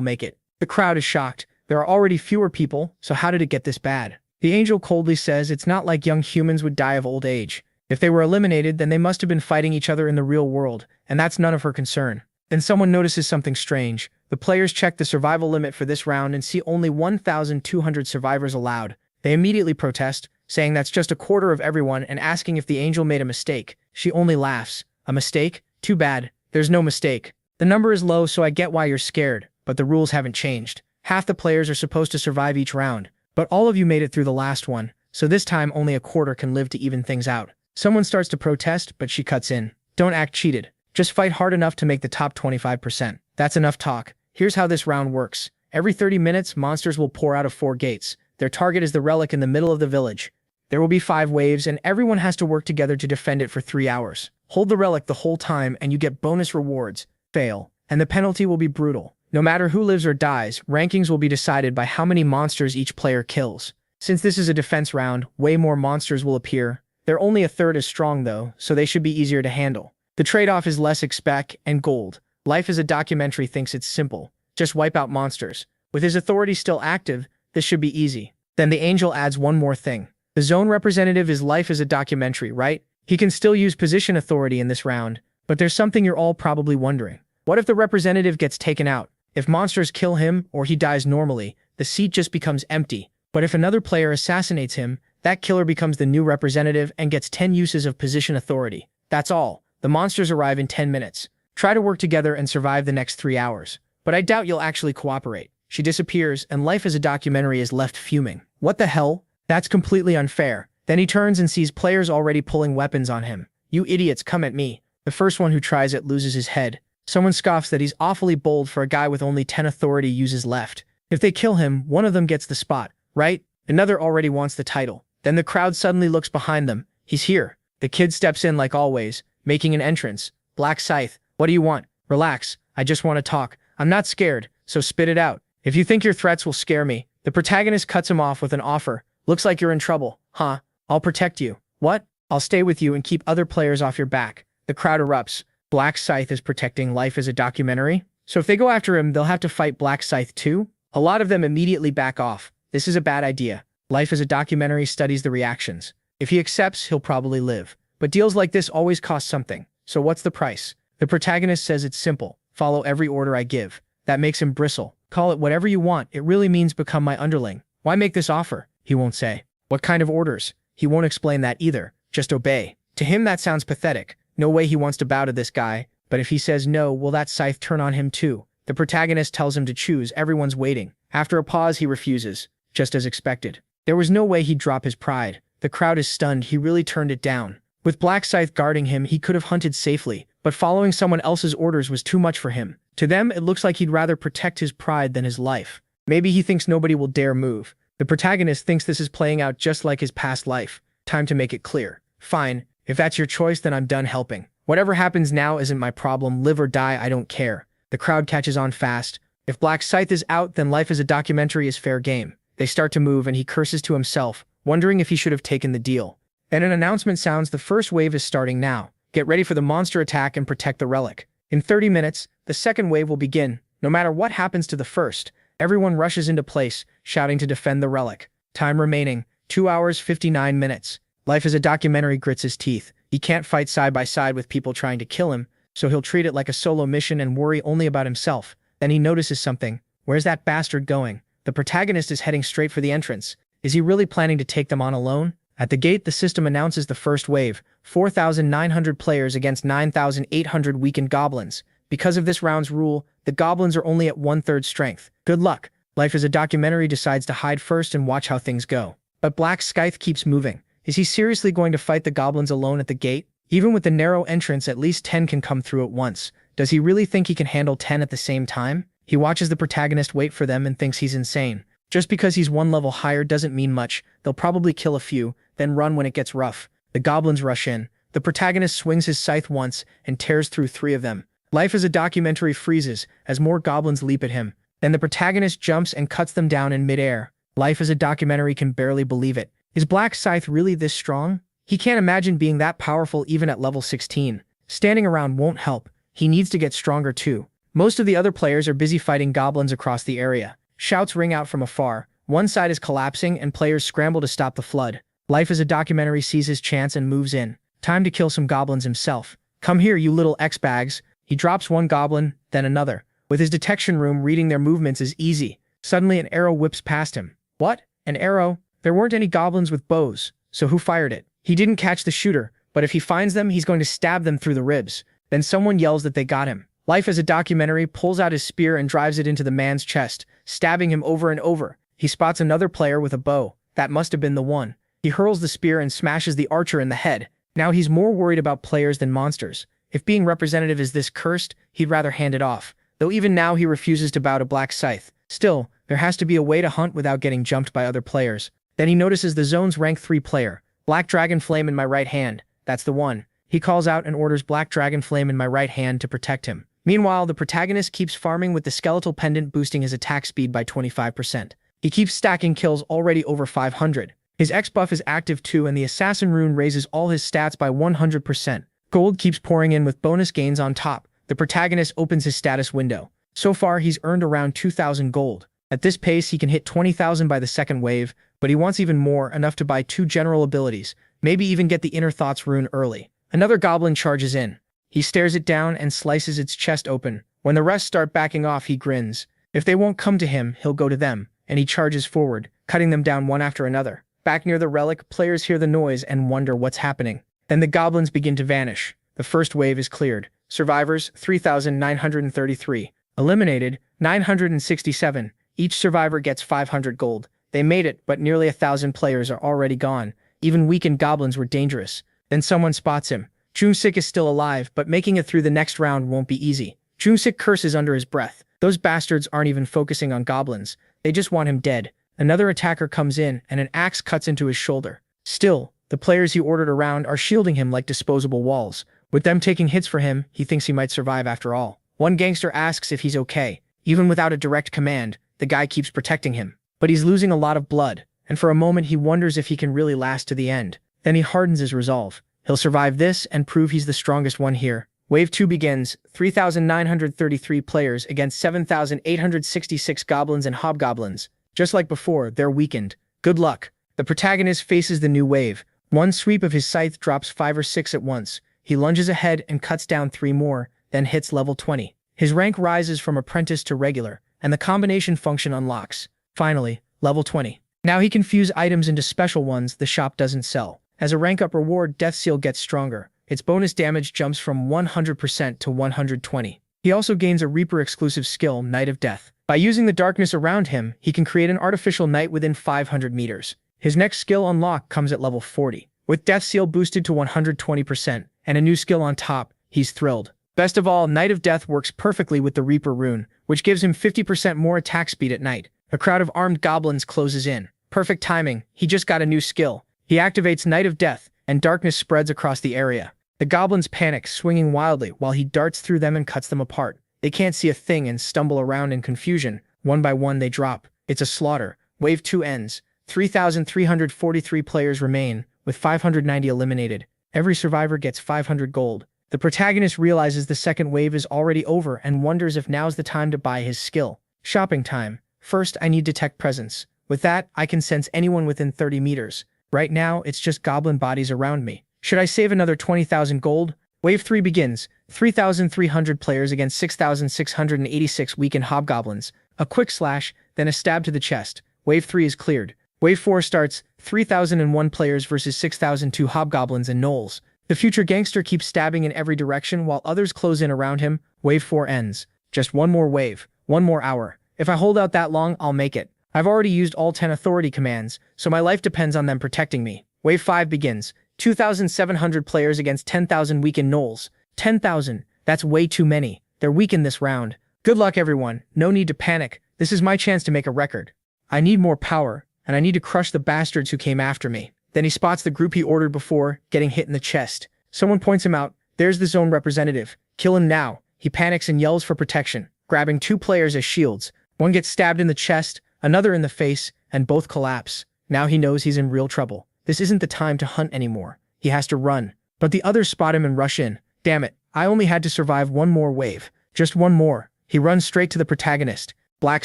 make it. The crowd is shocked. There are already fewer people, so how did it get this bad? The angel coldly says it's not like young humans would die of old age. If they were eliminated, then they must have been fighting each other in the real world, and that's none of her concern. Then someone notices something strange. The players check the survival limit for this round and see only 1,200 survivors allowed. They immediately protest, saying that's just a quarter of everyone and asking if the angel made a mistake. She only laughs. A mistake? Too bad. There's no mistake. The number is low, so I get why you're scared, but the rules haven't changed. Half the players are supposed to survive each round, but all of you made it through the last one, so this time only a quarter can live to even things out. Someone starts to protest, but she cuts in. Don't act cheated. Just fight hard enough to make the top 25%. That's enough talk. Here's how this round works. Every 30 minutes, monsters will pour out of 4 gates. Their target is the relic in the middle of the village. There will be 5 waves, and everyone has to work together to defend it for 3 hours. Hold the relic the whole time, and you get bonus rewards. Fail, and the penalty will be brutal. No matter who lives or dies, rankings will be decided by how many monsters each player kills. Since this is a defense round, way more monsters will appear. They're only a third as strong though, so they should be easier to handle. The trade-off is less XP and gold. Life as a documentary thinks it's simple. Just wipe out monsters. With his authority still active, this should be easy. Then the angel adds one more thing. The zone representative is life as a documentary, right? He can still use position authority in this round, but there's something you're all probably wondering. What if the representative gets taken out? If monsters kill him or he dies normally, the seat just becomes empty. But if another player assassinates him, that killer becomes the new representative and gets 10 uses of position authority. That's all. The monsters arrive in 10 minutes. Try to work together and survive the next 3 hours. But I doubt you'll actually cooperate. She disappears, and life as a documentary is left fuming. What the hell? That's completely unfair. Then he turns and sees players already pulling weapons on him. You idiots, come at me. The first one who tries it loses his head. Someone scoffs that he's awfully bold for a guy with only 10 authority uses left. If they kill him, one of them gets the spot, right? Another already wants the title. Then the crowd suddenly looks behind them. He's here. The kid steps in like always, making an entrance. Black Scythe, what do you want? Relax, I just want to talk. I'm not scared, so spit it out. If you think your threats will scare me. The protagonist cuts him off with an offer. Looks like you're in trouble. Huh? I'll protect you. What? I'll stay with you and keep other players off your back. The crowd erupts. Black Scythe is protecting life as a documentary? So if they go after him, they'll have to fight Black Scythe too? A lot of them immediately back off. This is a bad idea. Life as a documentary studies the reactions. If he accepts, he'll probably live. But deals like this always cost something. So what's the price? The protagonist says it's simple. Follow every order I give. That makes him bristle. Call it whatever you want. It really means become my underling. Why make this offer? He won't say. What kind of orders? He won't explain that either. Just obey. To him that sounds pathetic. No way he wants to bow to this guy. But if he says no, will that scythe turn on him too? The protagonist tells him to choose. Everyone's waiting. After a pause, he refuses. Just as expected. There was no way he'd drop his pride. The crowd is stunned. He really turned it down. With Black Scythe guarding him, he could have hunted safely, but following someone else's orders was too much for him. To them, it looks like he'd rather protect his pride than his life. Maybe he thinks nobody will dare move. The protagonist thinks this is playing out just like his past life. Time to make it clear. Fine. If that's your choice, then I'm done helping. Whatever happens now isn't my problem. Live or die, I don't care. The crowd catches on fast. If Black Scythe is out, then life as a documentary is fair game. They start to move and he curses to himself, wondering if he should have taken the deal. And an announcement sounds, the first wave is starting now. Get ready for the monster attack and protect the relic. In 30 minutes, the second wave will begin. No matter what happens to the first, everyone rushes into place, shouting to defend the relic. Time remaining, 2 hours 59 minutes. Life as a documentary grits his teeth. He can't fight side by side with people trying to kill him, so he'll treat it like a solo mission and worry only about himself. Then he notices something. Where's that bastard going? The protagonist is heading straight for the entrance. Is he really planning to take them on alone? At the gate, the system announces the first wave, 4,900 players against 9,800 weakened goblins. Because of this round's rule, the goblins are only at 1/3 strength. Good luck. Life as a documentary decides to hide first and watch how things go. But Black Scythe keeps moving. Is he seriously going to fight the goblins alone at the gate? Even with the narrow entrance, at least 10 can come through at once. Does he really think he can handle 10 at the same time? He watches the protagonist wait for them and thinks he's insane. Just because he's one level higher doesn't mean much. They'll probably kill a few, then run when it gets rough. The goblins rush in. The protagonist swings his scythe once and tears through 3 of them. Life as a documentary freezes as more goblins leap at him. Then the protagonist jumps and cuts them down in midair. Life as a documentary can barely believe it. Is Black Scythe really this strong? He can't imagine being that powerful even at level 16. Standing around won't help. He needs to get stronger too. Most of the other players are busy fighting goblins across the area. Shouts ring out from afar. One side is collapsing and players scramble to stop the flood. Life as a documentary sees his chance and moves in. Time to kill some goblins himself. Come here, you little X-bags. He drops one goblin, then another. With his detection room, reading their movements is easy. Suddenly an arrow whips past him. What? An arrow? There weren't any goblins with bows, so who fired it? He didn't catch the shooter, but if he finds them, he's going to stab them through the ribs. Then someone yells that they got him. Life as a documentary pulls out his spear and drives it into the man's chest, stabbing him over and over. He spots another player with a bow. That must have been the one. He hurls the spear and smashes the archer in the head. Now he's more worried about players than monsters. If being representative is this cursed, he'd rather hand it off. Though even now he refuses to bow to Black Scythe. Still, there has to be a way to hunt without getting jumped by other players. Then he notices the zone's rank 3 player. Black Dragon Flame in my right hand. That's the one. He calls out and orders Black Dragon Flame in my right hand to protect him. Meanwhile, the protagonist keeps farming with the skeletal pendant boosting his attack speed by 25%. He keeps stacking kills already over 500. His X buff is active too and the assassin rune raises all his stats by 100%. Gold keeps pouring in with bonus gains on top. The protagonist opens his status window. So far, he's earned around 2,000 gold. At this pace, he can hit 20,000 by the second wave, but he wants even more, enough to buy 2 general abilities, maybe even get the Inner Thoughts rune early. Another goblin charges in. He stares it down and slices its chest open. When the rest start backing off, he grins. If they won't come to him, he'll go to them, and he charges forward, cutting them down one after another. Back near the relic, players hear the noise and wonder what's happening. Then the goblins begin to vanish. The first wave is cleared. Survivors, 3,933. Eliminated, 967. Each survivor gets 500 gold. They made it, but nearly 1,000 players are already gone. Even weakened goblins were dangerous. Then someone spots him. Joonsik is still alive, but making it through the next round won't be easy. Joonsik curses under his breath. Those bastards aren't even focusing on goblins. They just want him dead. Another attacker comes in, and an axe cuts into his shoulder. Still, the players he ordered around are shielding him like disposable walls. With them taking hits for him, he thinks he might survive after all. One gangster asks if he's okay. Even without a direct command, the guy keeps protecting him. But he's losing a lot of blood, and for a moment he wonders if he can really last to the end. Then he hardens his resolve. He'll survive this and prove he's the strongest one here. Wave 2 begins, 3,933 players against 7,866 goblins and hobgoblins. Just like before, they're weakened. Good luck. The protagonist faces the new wave. One sweep of his scythe drops 5 or 6 at once. He lunges ahead and cuts down 3 more, then hits level 20. His rank rises from apprentice to regular, and the combination function unlocks. Finally, level 20. Now he can fuse items into special ones the shop doesn't sell. As a rank up reward, Death Seal gets stronger. Its bonus damage jumps from 100% to 120. He also gains a Reaper exclusive skill, Night of Death. By using the darkness around him, he can create an artificial night within 500 meters. His next skill unlock comes at level 40. With Death Seal boosted to 120% and a new skill on top, he's thrilled. Best of all, Night of Death works perfectly with the Reaper rune, which gives him 50% more attack speed at night. A crowd of armed goblins closes in. Perfect timing, he just got a new skill. He activates Night of Death, and darkness spreads across the area. The goblins panic, swinging wildly while he darts through them and cuts them apart. They can't see a thing and stumble around in confusion. One by one they drop. It's a slaughter. Wave 2 ends. 3,343 players remain, with 590 eliminated. Every survivor gets 500 gold. The protagonist realizes the second wave is already over and wonders if now's the time to buy his skill. Shopping time. First, I need detect presence. With that, I can sense anyone within 30 meters. Right now, it's just goblin bodies around me. Should I save another 20,000 gold? Wave 3 begins. 3,300 players against 6,686 weakened hobgoblins. A quick slash, then a stab to the chest. Wave 3 is cleared. Wave 4 starts. 3,001 players versus 6,002 hobgoblins and gnolls. The future gangster keeps stabbing in every direction while others close in around him. Wave 4 ends. Just one more wave. One more hour. If I hold out that long, I'll make it. I've already used all 10 authority commands, so my life depends on them protecting me. Wave 5 begins. 2,700 players against 10,000 weakened gnolls. 10,000. That's way too many. They're weakened this round. Good luck, everyone. No need to panic. This is my chance to make a record. I need more power, and I need to crush the bastards who came after me. Then he spots the group he ordered before, getting hit in the chest. Someone points him out. There's the zone representative. Kill him now. He panics and yells for protection, grabbing 2 players as shields. One gets stabbed in the chest, another in the face, and both collapse. Now he knows he's in real trouble. This isn't the time to hunt anymore. He has to run. But the others spot him and rush in. Damn it, I only had to survive one more wave. Just one more. He runs straight to the protagonist. Black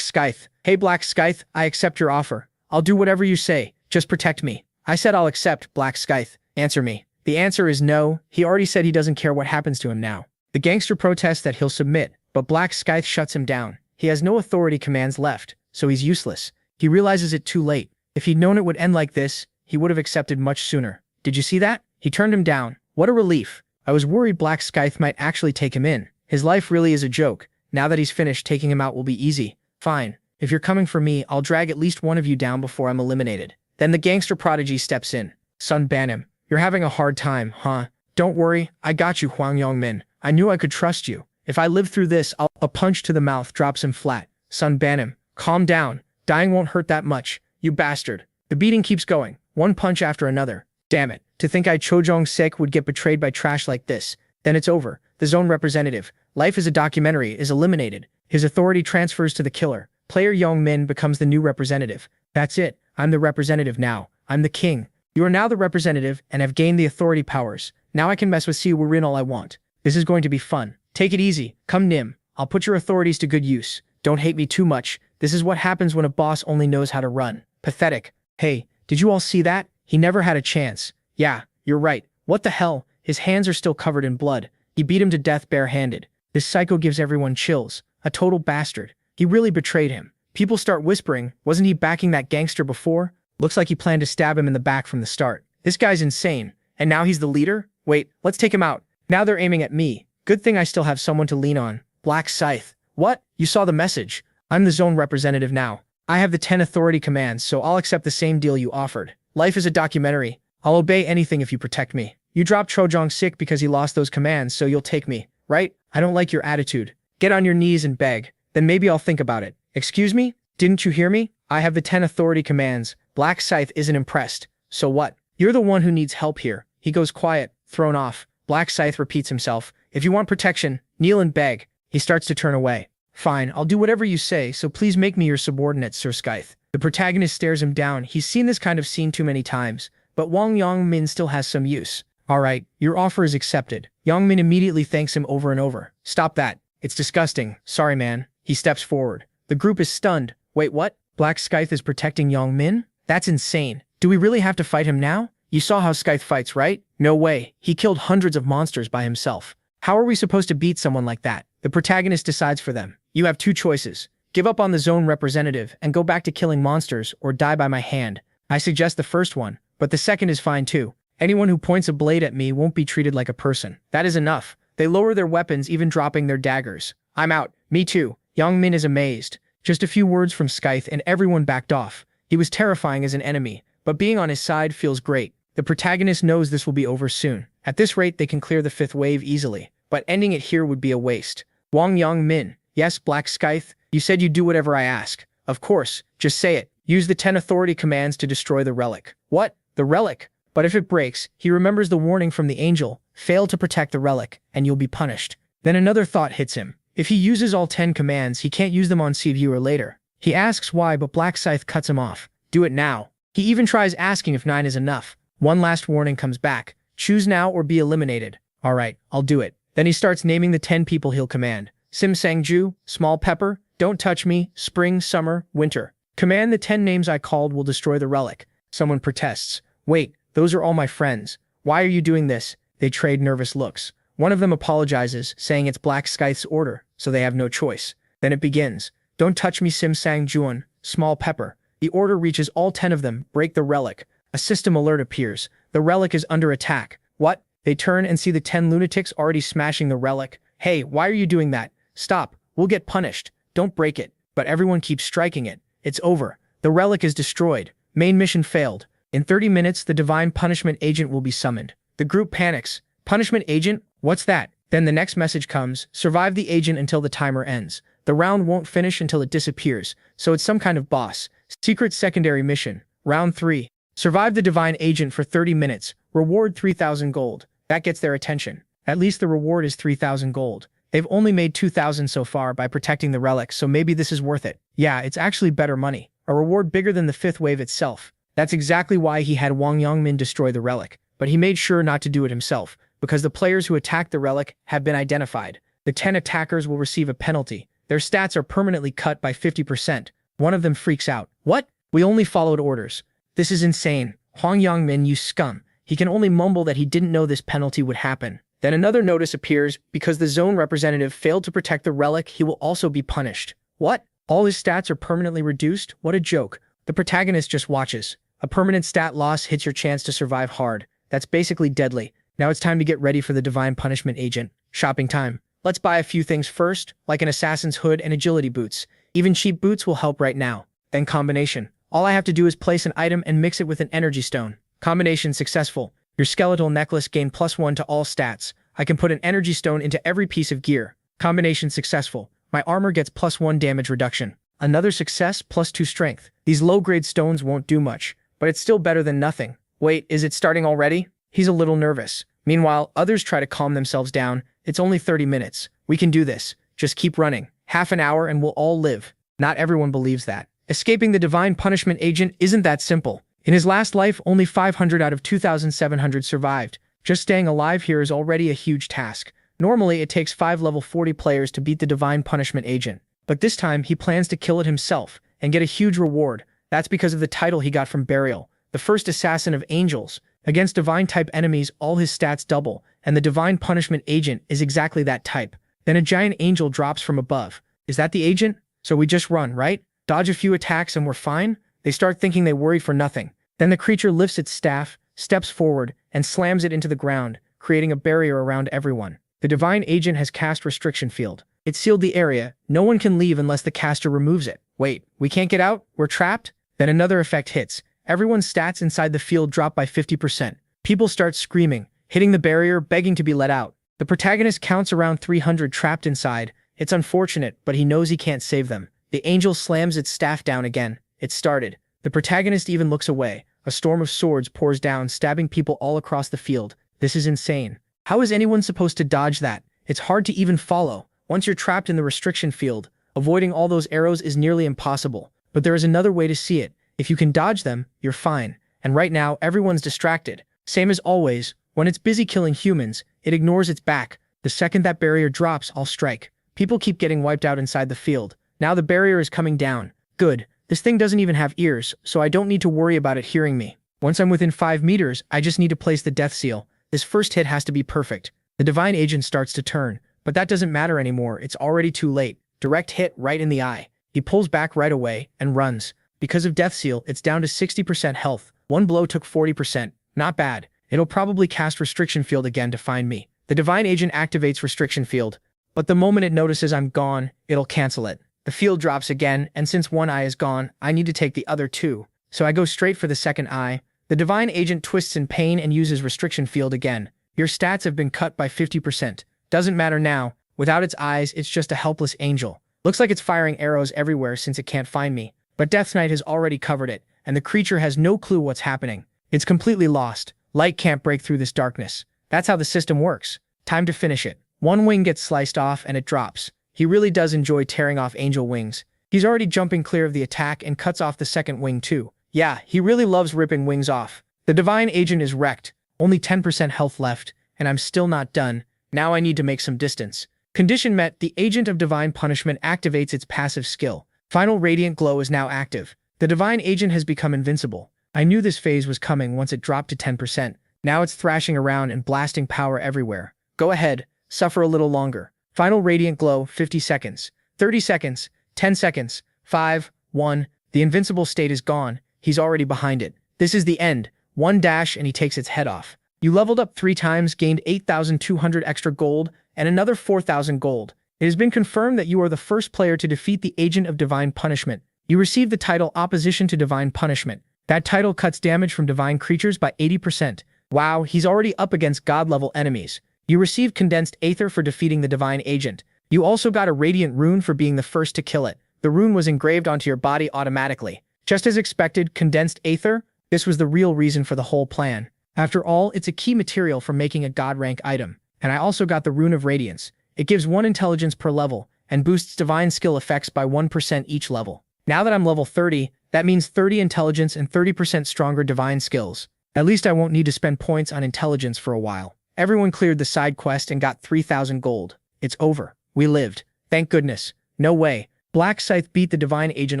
Scythe. Hey Black Scythe, I accept your offer. I'll do whatever you say. Just protect me. I said I'll accept, Black Scythe. Answer me. The answer is no. He already said he doesn't care what happens to him now. The gangster protests that he'll submit, but Black Scythe shuts him down. He has no authority commands left, so he's useless. He realizes it too late. If he'd known it would end like this, he would have accepted much sooner. Did you see that? He turned him down. What a relief. I was worried Black Scythe might actually take him in. His life really is a joke. Now that he's finished, taking him out will be easy. Fine. If you're coming for me, I'll drag at least one of you down before I'm eliminated. Then the gangster prodigy steps in. Son, ban him. You're having a hard time, huh? Don't worry, I got you, Huang Yongmin. I knew I could trust you. If I live through this, a punch to the mouth drops him flat. Son, ban him. Calm down. Dying won't hurt that much. You bastard. The beating keeps going. One punch after another. Damn it. To think I Chojong Sek would get betrayed by trash like this. Then it's over. The zone representative, life is a documentary, is eliminated. His authority transfers to the killer. Player Yong Min becomes the new representative. That's it. I'm the representative now. I'm the king. You are now the representative and have gained the authority powers. Now I can mess with Siwoo Rin all I want. This is going to be fun. Take it easy. Come Nim. I'll put your authorities to good use. Don't hate me too much. This is what happens when a boss only knows how to run. Pathetic. Hey, did you all see that? He never had a chance. Yeah, you're right. What the hell? His hands are still covered in blood. He beat him to death barehanded. This psycho gives everyone chills. A total bastard. He really betrayed him. People start whispering, wasn't he backing that gangster before? Looks like he planned to stab him in the back from the start. This guy's insane. And now he's the leader? Wait, let's take him out. Now they're aiming at me. Good thing I still have someone to lean on. Black Scythe. What? You saw the message. I'm the zone representative now. I have the 10 authority commands, so I'll accept the same deal you offered. Life is a documentary. I'll obey anything if you protect me. You dropped Chojong Sik because he lost those commands, so you'll take me, right? I don't like your attitude. Get on your knees and beg. Then maybe I'll think about it. Excuse me? Didn't you hear me? I have the 10 authority commands. Black Scythe isn't impressed. So what? You're the one who needs help here. He goes quiet, thrown off. Black Scythe repeats himself. If you want protection, kneel and beg. He starts to turn away. Fine, I'll do whatever you say, so please make me your subordinate, Sir Scythe. The protagonist stares him down. He's seen this kind of scene too many times. But Wang Yongmin still has some use. Alright, your offer is accepted. Yongmin immediately thanks him over and over. Stop that. It's disgusting. Sorry, man. He steps forward. The group is stunned. Wait, what? Black Scythe is protecting Yongmin? That's insane. Do we really have to fight him now? You saw how Scythe fights, right? No way. He killed hundreds of monsters by himself. How are we supposed to beat someone like that? The protagonist decides for them. You have 2 choices. Give up on the zone representative and go back to killing monsters or die by my hand. I suggest the first one, but the second is fine too. Anyone who points a blade at me won't be treated like a person. That is enough. They lower their weapons, even dropping their daggers. I'm out. Me too. Yongmin is amazed. Just a few words from Scythe and everyone backed off. He was terrifying as an enemy, but being on his side feels great. The protagonist knows this will be over soon. At this rate, they can clear the 5th wave easily, but ending it here would be a waste. Wang Yongmin. Yes, Black Scythe. You said you'd do whatever I ask. Of course. Just say it. Use the 10 authority commands to destroy the relic. What? The relic? But if it breaks, he remembers the warning from the angel. Fail to protect the relic, and you'll be punished. Then another thought hits him. If he uses all 10 commands, he can't use them on Sea Viewer later. He asks why, but Black Scythe cuts him off. Do it now. He even tries asking if 9 is enough. One last warning comes back. Choose now or be eliminated. Alright, I'll do it. Then he starts naming the 10 people he'll command. Sim Sang-ju, Small Pepper, Don't Touch Me, Spring, Summer, Winter. Command the 10 names I called will destroy the relic. Someone protests. Wait, those are all my friends. Why are you doing this? They trade nervous looks. One of them apologizes, saying it's Black Scythe's order, so they have no choice. Then it begins. Don't touch me, Sim Sang-juan, Small Pepper. The order reaches all 10 of them. Break the relic. A system alert appears. The relic is under attack. What? They turn and see the 10 lunatics already smashing the relic. Hey, why are you doing that? Stop. We'll get punished. Don't break it. But everyone keeps striking it. It's over. The relic is destroyed. Main mission failed. In 30 minutes, the Divine Punishment Agent will be summoned. The group panics. Punishment Agent? What's that? Then the next message comes. Survive the agent until the timer ends. The round won't finish until it disappears, so it's some kind of boss. Secret secondary mission. Round 3. Survive the Divine Agent for 30 minutes. Reward 3,000 gold. That gets their attention. At least the reward is 3,000 gold. They've only made 2,000 so far by protecting the relic, so maybe this is worth it. Yeah, it's actually better money. A reward bigger than the 5th wave itself. That's exactly why he had Wang Yongmin destroy the relic. But he made sure not to do it himself, because the players who attacked the relic have been identified. The 10 attackers will receive a penalty. Their stats are permanently cut by 50%. One of them freaks out. What? We only followed orders. This is insane. Huang Yongmin, you scum. He can only mumble that he didn't know this penalty would happen. Then another notice appears. Because the zone representative failed to protect the relic, he will also be punished. What? All his stats are permanently reduced? What a joke. The protagonist just watches. A permanent stat loss hits your chance to survive hard. That's basically deadly. Now it's time to get ready for the Divine Punishment Agent. Shopping time. Let's buy a few things first, like an assassin's hood and agility boots. Even cheap boots will help right now. Then combination. All I have to do is place an item and mix it with an energy stone. Combination successful. Your skeletal necklace gained +1 to all stats. I can put an energy stone into every piece of gear. Combination successful. My armor gets +1 damage reduction. Another success, +2 strength. These low-grade stones won't do much, but it's still better than nothing. Wait, is it starting already? He's a little nervous. Meanwhile, others try to calm themselves down. It's only 30 minutes. We can do this. Just keep running. Half an hour and we'll all live. Not everyone believes that. Escaping the Divine Punishment Agent isn't that simple. In his last life, only 500 out of 2,700 survived. Just staying alive here is already a huge task. Normally, it takes 5 level 40 players to beat the Divine Punishment Agent. But this time, he plans to kill it himself and get a huge reward. That's because of the title he got from Burial, the first assassin of angels. Against divine-type enemies, all his stats double, and the Divine Punishment Agent is exactly that type. Then a giant angel drops from above. Is that the agent? So we just run, right? Dodge a few attacks and we're fine? They start thinking they worried for nothing. Then the creature lifts its staff, steps forward, and slams it into the ground, creating a barrier around everyone. The Divine Agent has cast Restriction Field. It sealed the area. No one can leave unless the caster removes it. Wait, we can't get out? We're trapped? Then another effect hits. Everyone's stats inside the field drop by 50%. People start screaming, hitting the barrier, begging to be let out. The protagonist counts around 300 trapped inside. It's unfortunate, but he knows he can't save them. The angel slams its staff down again. It started. The protagonist even looks away. A storm of swords pours down, stabbing people all across the field. This is insane. How is anyone supposed to dodge that? It's hard to even follow. Once you're trapped in the restriction field, avoiding all those arrows is nearly impossible. But there is another way to see it. If you can dodge them, you're fine. And right now, everyone's distracted. Same as always, when it's busy killing humans, it ignores its back. The second that barrier drops, I'll strike. People keep getting wiped out inside the field. Now the barrier is coming down. Good. This thing doesn't even have ears, so I don't need to worry about it hearing me. Once I'm within 5 meters, I just need to place the death seal. This first hit has to be perfect. The Divine Agent starts to turn, but that doesn't matter anymore. It's already too late. Direct hit right in the eye. He pulls back right away and runs. Because of Death Seal, it's down to 60% health. One blow took 40%. Not bad. It'll probably cast Restriction Field again to find me. The Divine Agent activates Restriction Field, but the moment it notices I'm gone, it'll cancel it. The field drops again, and since one eye is gone, I need to take the other two. So I go straight for the second eye. The Divine Agent twists in pain and uses Restriction Field again. Your stats have been cut by 50%. Doesn't matter now. Without its eyes, it's just a helpless angel. Looks like it's firing arrows everywhere since it can't find me. But Death Knight has already covered it, and the creature has no clue what's happening. It's completely lost. Light can't break through this darkness. That's how the system works. Time to finish it. One wing gets sliced off and it drops. He really does enjoy tearing off angel wings. He's already jumping clear of the attack and cuts off the second wing too. Yeah, he really loves ripping wings off. The divine agent is wrecked. Only 10% health left, and I'm still not done. Now I need to make some distance. Condition met, the agent of divine punishment activates its passive skill. Final radiant glow is now active. The divine agent has become invincible. I knew this phase was coming once it dropped to 10%. Now it's thrashing around and blasting power everywhere. Go ahead, suffer a little longer. Final radiant glow, 50 seconds, 30 seconds, 10 seconds, 5, 1. The invincible state is gone. He's already behind it. This is the end. One dash and he takes its head off. You leveled up 3 times, gained 8,200 extra gold, and another 4,000 gold. It has been confirmed that you are the first player to defeat the Agent of Divine Punishment. You received the title Opposition to Divine Punishment. That title cuts damage from divine creatures by 80%. Wow, he's already up against god-level enemies. You received Condensed Aether for defeating the Divine Agent. You also got a Radiant Rune for being the first to kill it. The rune was engraved onto your body automatically. Just as expected, Condensed Aether, this was the real reason for the whole plan. After all, it's a key material for making a god rank item. And I also got the Rune of Radiance. It gives 1 intelligence per level, and boosts divine skill effects by 1% each level. Now that I'm level 30, that means 30 intelligence and 30% stronger divine skills. At least I won't need to spend points on intelligence for a while. Everyone cleared the side quest and got 3,000 gold. It's over. We lived. Thank goodness. No way. Black Scythe beat the divine agent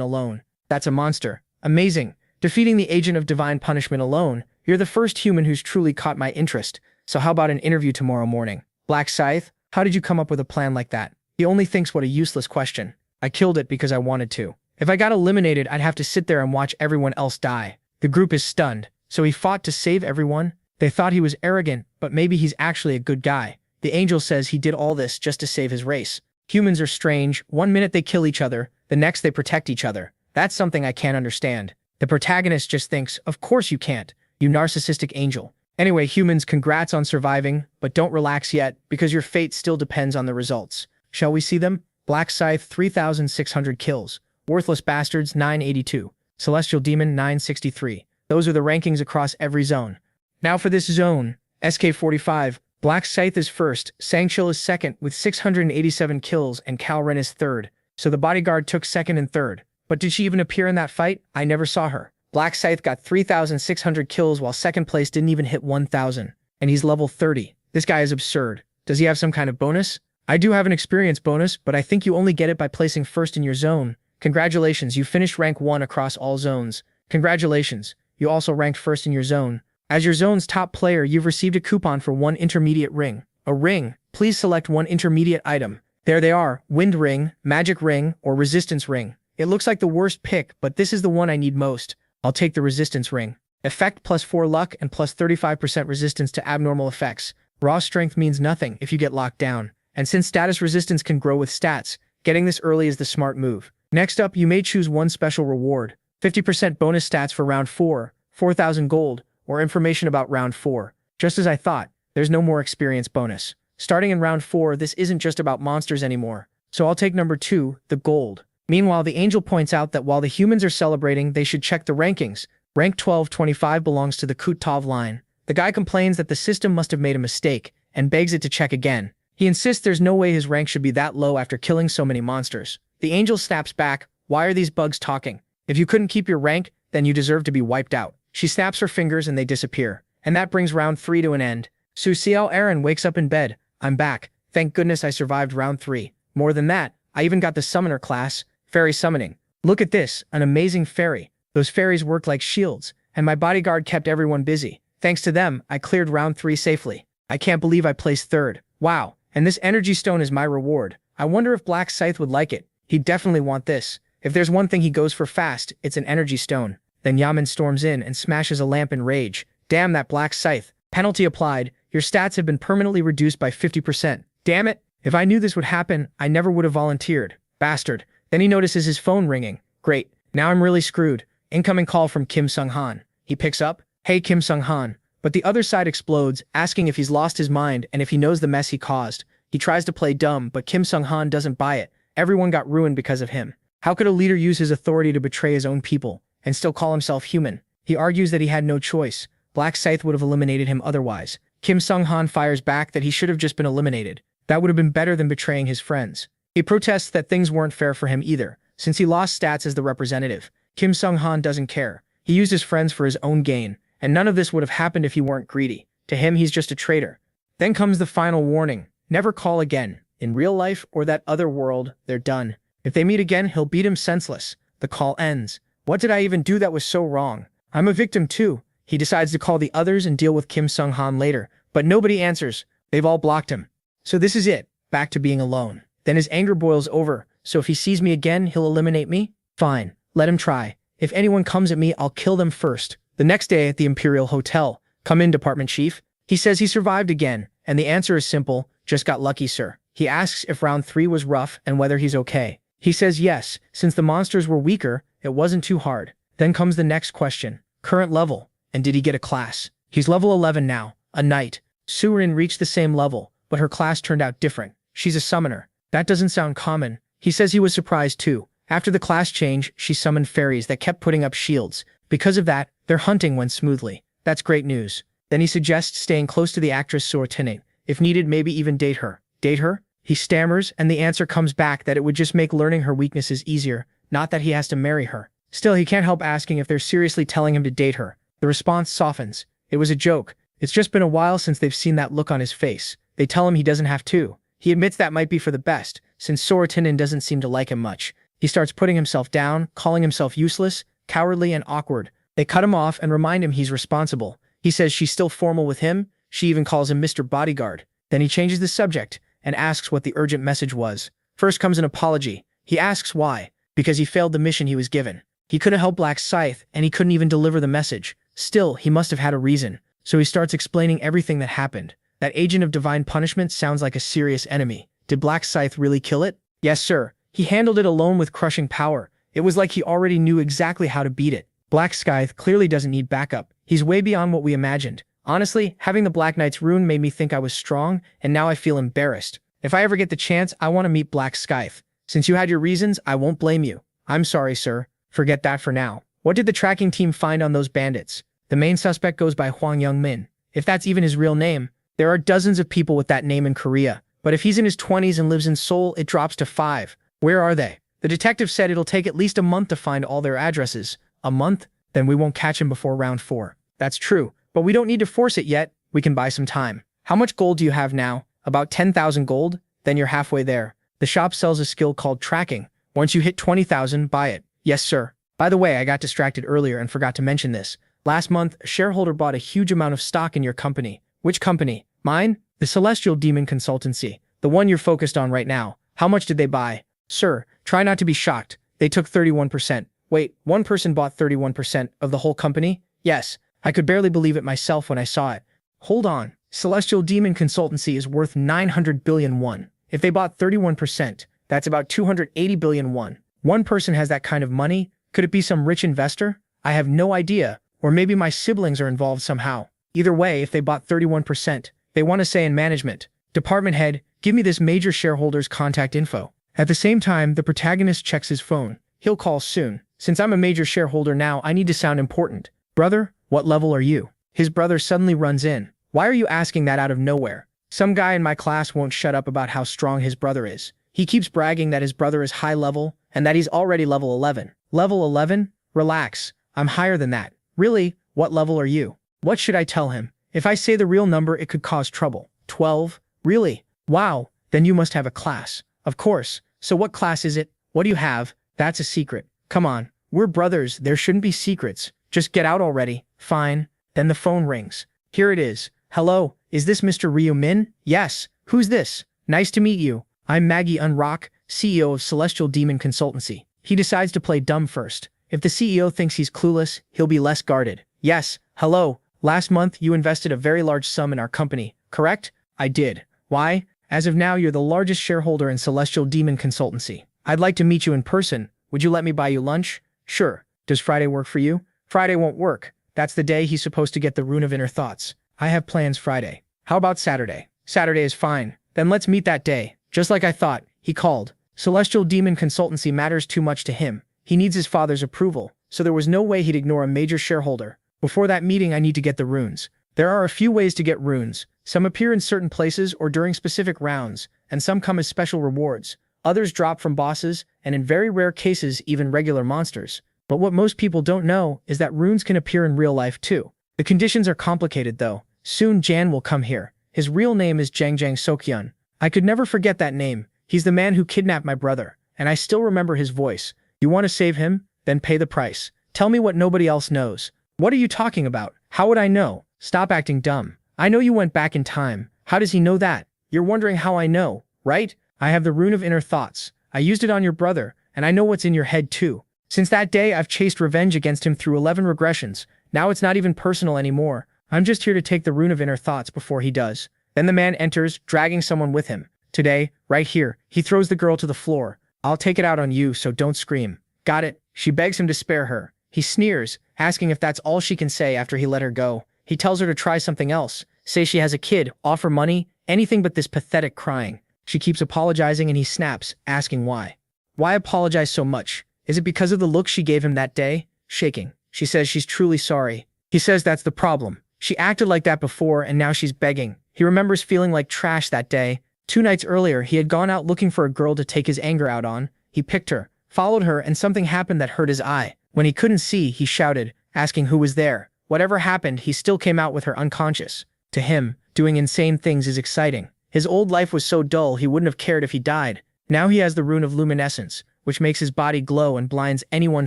alone. That's a monster. Amazing. Defeating the agent of divine punishment alone, you're the first human who's truly caught my interest. So how about an interview tomorrow morning? Black Scythe, how did you come up with a plan like that? He only thinks what a useless question. I killed it because I wanted to. If I got eliminated, I'd have to sit there and watch everyone else die. The group is stunned. So he fought to save everyone? They thought he was arrogant, but maybe he's actually a good guy. The angel says he did all this just to save his race. Humans are strange. One minute they kill each other, the next they protect each other. That's something I can't understand. The protagonist just thinks, of course you can't, you narcissistic angel. Anyway, humans, congrats on surviving, but don't relax yet, because your fate still depends on the results. Shall we see them? Black Scythe, 3,600 kills. Worthless Bastards, 982. Celestial Demon, 963. Those are the rankings across every zone. Now for this zone, SK45, Black Scythe is first, Sangchil is second with 687 kills, and Kalren is third. So the bodyguard took second and third. But did she even appear in that fight? I never saw her. Black Scythe got 3,600 kills while second place didn't even hit 1,000. And he's level 30. This guy is absurd. Does he have some kind of bonus? I do have an experience bonus, but I think you only get it by placing first in your zone. Congratulations, you finished rank 1 across all zones. Congratulations, you also ranked first in your zone. As your zone's top player, you've received a coupon for 1 intermediate ring. A ring. Please select 1 intermediate item. There they are, Wind Ring, Magic Ring, or Resistance Ring. It looks like the worst pick, but this is the one I need most. I'll take the Resistance Ring. Effect plus 4 luck and plus 35% resistance to abnormal effects. Raw strength means nothing if you get locked down. And since status resistance can grow with stats, getting this early is the smart move. Next up, you may choose 1 special reward. 50% bonus stats for round 4, 4,000 gold, or information about round 4. Just as I thought, there's no more experience bonus. Starting in round 4, this isn't just about monsters anymore. So I'll take number 2, the gold. Meanwhile, the angel points out that while the humans are celebrating, they should check the rankings. Rank 1225 belongs to the Kutov line. The guy complains that the system must have made a mistake, and begs it to check again. He insists there's no way his rank should be that low after killing so many monsters. The angel snaps back, why are these bugs talking? If you couldn't keep your rank, then you deserve to be wiped out. She snaps her fingers and they disappear. And that brings round 3 to an end. Su Xiao Aaron wakes up in bed. I'm back. Thank goodness I survived round 3. More than that, I even got the summoner class, fairy summoning. Look at this, an amazing fairy. Those fairies worked like shields, and my bodyguard kept everyone busy. Thanks to them, I cleared round 3 safely. I can't believe I placed 3rd. Wow, and this energy stone is my reward. I wonder if Black Scythe would like it. He'd definitely want this. If there's one thing he goes for fast, it's an energy stone. Then Yaman storms in and smashes a lamp in rage. Damn that Black Scythe. Penalty applied. Your stats have been permanently reduced by 50%. Damn it. If I knew this would happen, I never would have volunteered. Bastard. Then he notices his phone ringing. Great. Now I'm really screwed. Incoming call from Kim Sung-han. He picks up. Hey Kim Sung-han. But the other side explodes, asking if he's lost his mind and if he knows the mess he caused. He tries to play dumb, but Kim Sung-han doesn't buy it. Everyone got ruined because of him. How could a leader use his authority to betray his own people and still call himself human? He argues that he had no choice. Black Scythe would have eliminated him otherwise. Kim Sung-han fires back that he should have just been eliminated. That would have been better than betraying his friends. He protests that things weren't fair for him either. since he lost stats as the representative. Kim Sung-han doesn't care. He used his friends for his own gain, and none of this would have happened if he weren't greedy. To him, he's just a traitor. Then comes the final warning. Never call again. In real life or that other world, they're done. If they meet again, he'll beat him senseless. The call ends. What did I even do that was so wrong? I'm a victim too. He decides to call the others and deal with Kim Sung-han later, but nobody answers. They've all blocked him. So this is it. Back to being alone. Then his anger boils over. So if he sees me again, he'll eliminate me? Fine. Let him try. If anyone comes at me, I'll kill them first. The next day at the Imperial Hotel. Come in, Department Chief. He says he survived again, and the answer is simple. Just got lucky, sir. He asks if round 3 was rough and whether he's okay. He says yes, since the monsters were weaker, it wasn't too hard. Then comes the next question. Current level. And did he get a class? He's level 11 now. A knight. Surin reached the same level, but her class turned out different. She's a summoner. That doesn't sound common. He says he was surprised too. After the class change, she summoned fairies that kept putting up shields. Because of that, their hunting went smoothly. That's great news. Then he suggests staying close to the actress Surin. If needed, maybe even date her. Date her? He stammers, and the answer comes back that it would just make learning her weaknesses easier, not that he has to marry her. Still, he can't help asking if they're seriously telling him to date her. The response softens. It was a joke. It's just been a while since they've seen that look on his face. They tell him he doesn't have to. He admits that might be for the best, since Surin doesn't seem to like him much. He starts putting himself down, calling himself useless, cowardly, and awkward. They cut him off and remind him he's responsible. He says she's still formal with him. She even calls him Mr. Bodyguard. Then he changes the subject and asks what the urgent message was. First comes an apology. He asks why. Because he failed the mission he was given. He couldn't help Black Scythe, and he couldn't even deliver the message. Still, he must have had a reason. So he starts explaining everything that happened. That agent of divine punishment sounds like a serious enemy. Did Black Scythe really kill it? Yes, sir. He handled it alone with crushing power. It was like he already knew exactly how to beat it. Black Scythe clearly doesn't need backup. He's way beyond what we imagined. Honestly, having the Black Knight's rune made me think I was strong, and now I feel embarrassed. If I ever get the chance, I want to meet Black Scythe. Since you had your reasons, I won't blame you. I'm sorry, sir. Forget that for now. What did the tracking team find on those bandits? The main suspect goes by Hwang Young-min. If that's even his real name. There are dozens of people with that name in Korea. But if he's in his 20s and lives in Seoul, it drops to 5. Where are they? The detective said it'll take at least a month to find all their addresses. A month? Then we won't catch him before round 4. That's true. But we don't need to force it yet. We can buy some time. How much gold do you have now? About 10,000 gold? Then you're halfway there. The shop sells a skill called tracking. Once you hit 20,000, buy it. Yes, sir. By the way, I got distracted earlier and forgot to mention this. Last month, a shareholder bought a huge amount of stock in your company. Which company? Mine? The Celestial Demon Consultancy. The one you're focused on right now. How much did they buy? Sir, try not to be shocked. They took 31%. Wait, one person bought 31% of the whole company? Yes. I could barely believe it myself when I saw it. Hold on. Celestial Demon Consultancy is worth 900 billion won. If they bought 31%, that's about 280 billion won. One person has that kind of money? Could it be some rich investor? I have no idea. Or maybe my siblings are involved somehow. Either way, if they bought 31%, they want to say in management. Department head, give me this major shareholder's contact info. At the same time, the protagonist checks his phone. He'll call soon. Since I'm a major shareholder now, I need to sound important. Brother, what level are you? His brother suddenly runs in. Why are you asking that out of nowhere? Some guy in my class won't shut up about how strong his brother is. He keeps bragging that his brother is high level and that he's already level 11. Level 11? Relax. I'm higher than that. Really? What level are you? What should I tell him? If I say the real number, it could cause trouble. 12? Really? Wow. Then you must have a class. Of course. So what class is it? What do you have? That's a secret. Come on. We're brothers. There shouldn't be secrets. Just get out already. Fine. Then the phone rings. Here it is. Hello. Is this Mr. Ryu Min? Yes. Who's this? Nice to meet you. I'm Maggie Unrock, CEO of Celestial Demon Consultancy. He decides to play dumb first. If the CEO thinks he's clueless, he'll be less guarded. Yes. Hello. Last month, you invested a very large sum in our company, correct? I did. Why? As of now, you're the largest shareholder in Celestial Demon Consultancy. I'd like to meet you in person. Would you let me buy you lunch? Sure. Does Friday work for you? Friday won't work. That's the day he's supposed to get the Rune of Inner Thoughts. I have plans Friday. How about Saturday? Saturday is fine. Then let's meet that day. Just like I thought, he called. Celestial Demon Consultancy matters too much to him. He needs his father's approval, so there was no way he'd ignore a major shareholder. Before that meeting, I need to get the runes. There are a few ways to get runes. Some appear in certain places or during specific rounds, and some come as special rewards. Others drop from bosses, and in very rare cases, even regular monsters. But what most people don't know is that runes can appear in real life too. The conditions are complicated though. Soon Jan will come here. His real name is Jangjang Sokyeon. I could never forget that name. He's the man who kidnapped my brother, and I still remember his voice. You want to save him? Then pay the price. Tell me what nobody else knows. What are you talking about? How would I know? Stop acting dumb. I know you went back in time. How does he know that? You're wondering how I know, right? I have the rune of inner thoughts. I used it on your brother, and I know what's in your head too. Since that day, I've chased revenge against him through 11 regressions. Now it's not even personal anymore. I'm just here to take the rune of inner thoughts before he does. Then the man enters, dragging someone with him. Today, right here, he throws the girl to the floor. I'll take it out on you, so don't scream. Got it? She begs him to spare her. He sneers, asking if that's all she can say after he let her go. He tells her to try something else, say she has a kid, offer money, anything but this pathetic crying. She keeps apologizing and he snaps, asking why. Why apologize so much? Is it because of the look she gave him that day? Shaking. She says she's truly sorry. He says that's the problem. She acted like that before and now she's begging. He remembers feeling like trash that day. 2 nights earlier, he had gone out looking for a girl to take his anger out on. He picked her, followed her, and something happened that hurt his eye. When he couldn't see, he shouted, asking who was there. Whatever happened, he still came out with her unconscious. To him, doing insane things is exciting. His old life was so dull he wouldn't have cared if he died. Now he has the rune of luminescence, which makes his body glow and blinds anyone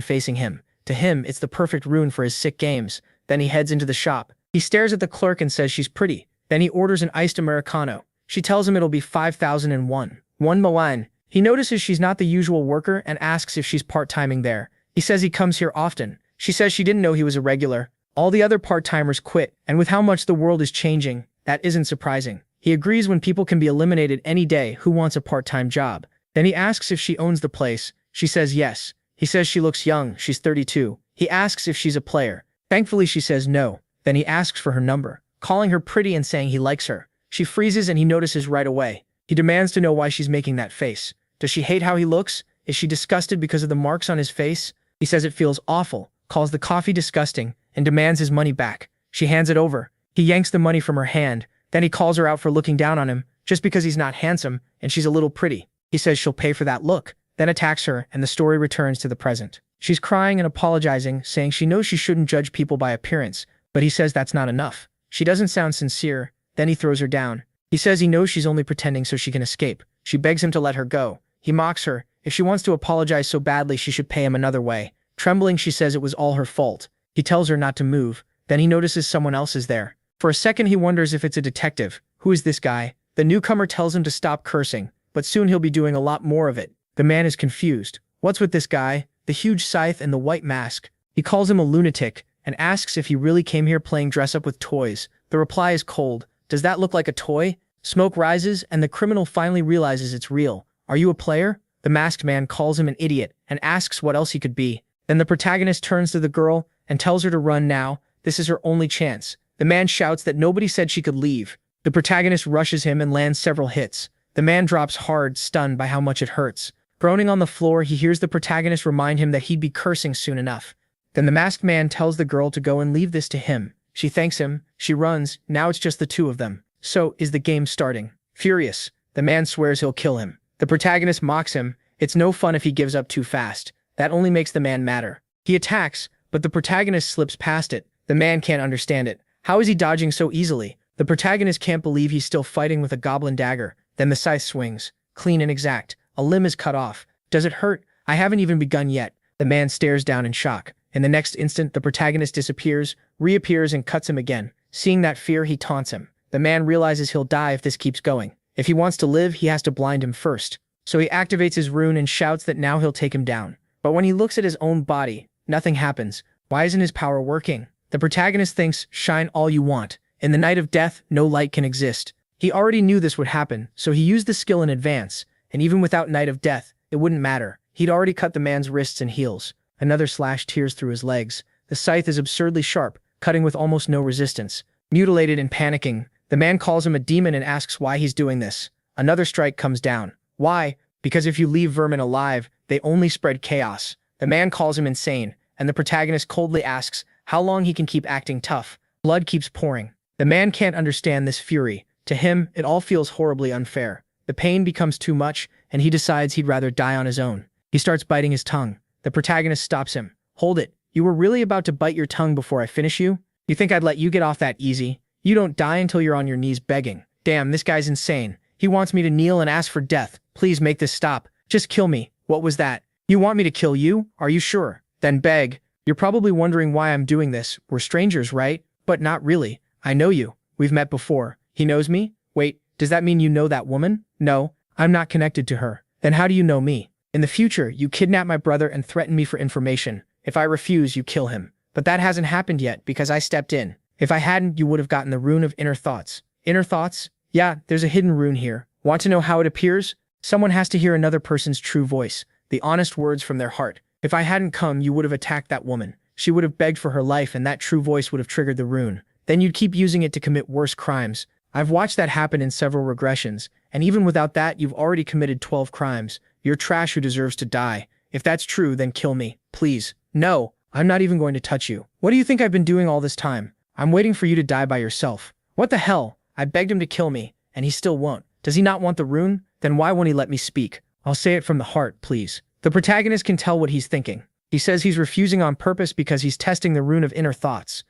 facing him. To him, it's the perfect rune for his sick games. Then he heads into the shop. He stares at the clerk and says she's pretty. Then he orders an iced Americano. She tells him it'll be 5,001. 1 Moan. He notices she's not the usual worker and asks if she's part-timing there. He says he comes here often. She says she didn't know he was a regular. All the other part-timers quit, and with how much the world is changing, that isn't surprising. He agrees when people can be eliminated any day, who wants a part-time job. Then he asks if she owns the place. She says yes. He says she looks young, she's 32. He asks if she's a player. Thankfully she says no. Then he asks for her number, calling her pretty and saying he likes her. She freezes and he notices right away. He demands to know why she's making that face. Does she hate how he looks? Is she disgusted because of the marks on his face? He says it feels awful, calls the coffee disgusting, and demands his money back. She hands it over. He yanks the money from her hand. Then he calls her out for looking down on him, just because he's not handsome, and she's a little pretty. He says she'll pay for that look, then attacks her, and the story returns to the present. She's crying and apologizing, saying she knows she shouldn't judge people by appearance, but he says that's not enough. She doesn't sound sincere. Then he throws her down. He says he knows she's only pretending so she can escape. She begs him to let her go. He mocks her. If she wants to apologize so badly, she should pay him another way. Trembling, she says it was all her fault. He tells her not to move. Then he notices someone else is there. For a second, he wonders if it's a detective. Who is this guy? The newcomer tells him to stop cursing, but soon he'll be doing a lot more of it. The man is confused. What's with this guy? The huge scythe and the white mask. He calls him a lunatic and asks if he really came here playing dress-up with toys. The reply is cold. Does that look like a toy? Smoke rises, and the criminal finally realizes it's real. Are you a player? The masked man calls him an idiot and asks what else he could be. Then the protagonist turns to the girl and tells her to run now. This is her only chance. The man shouts that nobody said she could leave. The protagonist rushes him and lands several hits. The man drops hard, stunned by how much it hurts. Groaning on the floor, he hears the protagonist remind him that he'd be cursing soon enough. Then the masked man tells the girl to go and leave this to him. She thanks him. She runs. Now it's just the two of them. So, is the game starting? Furious, the man swears he'll kill him. The protagonist mocks him. It's no fun if he gives up too fast. That only makes the man madder. He attacks, but the protagonist slips past it. The man can't understand it. How is he dodging so easily? The protagonist can't believe he's still fighting with a goblin dagger. Then the scythe swings. Clean and exact. A limb is cut off. Does it hurt? I haven't even begun yet. The man stares down in shock. In the next instant, the protagonist disappears, reappears, and cuts him again. Seeing that fear, he taunts him. The man realizes he'll die if this keeps going. If he wants to live, he has to blind him first. So he activates his rune and shouts that now he'll take him down. But when he looks at his own body, nothing happens. Why isn't his power working? The protagonist thinks, shine all you want. In the night of death, no light can exist. He already knew this would happen, so he used the skill in advance. And even without night of death, it wouldn't matter. He'd already cut the man's wrists and heels. Another slash tears through his legs. The scythe is absurdly sharp, cutting with almost no resistance. Mutilated and panicking, the man calls him a demon and asks why he's doing this. Another strike comes down. Why? Because if you leave vermin alive, they only spread chaos. The man calls him insane, and the protagonist coldly asks how long he can keep acting tough. Blood keeps pouring. The man can't understand this fury. To him, it all feels horribly unfair. The pain becomes too much, and he decides he'd rather die on his own. He starts biting his tongue. The protagonist stops him. Hold it. You were really about to bite your tongue before I finish you? You think I'd let you get off that easy? You don't die until you're on your knees begging. Damn, this guy's insane. He wants me to kneel and ask for death. Please make this stop. Just kill me. What was that? You want me to kill you? Are you sure? Then beg. You're probably wondering why I'm doing this. We're strangers, right? But not really. I know you. We've met before. He knows me? Wait, does that mean you know that woman? No, I'm not connected to her. Then how do you know me? In the future, you kidnap my brother and threaten me for information. If I refuse, you kill him. But that hasn't happened yet because I stepped in. If I hadn't, you would have gotten the rune of inner thoughts. Inner thoughts? Yeah, there's a hidden rune here. Want to know how it appears? Someone has to hear another person's true voice, the honest words from their heart. If I hadn't come, you would have attacked that woman. She would have begged for her life and that true voice would have triggered the rune. Then you'd keep using it to commit worse crimes. I've watched that happen in several regressions, and even without that, you've already committed 12 crimes. You're trash who deserves to die. If that's true, then kill me, please. No, I'm not even going to touch you. What do you think I've been doing all this time? I'm waiting for you to die by yourself. What the hell? I begged him to kill me, and he still won't. Does he not want the rune? Then why won't he let me speak? I'll say it from the heart, please. The protagonist can tell what he's thinking. He says he's refusing on purpose because he's testing the rune of inner thoughts.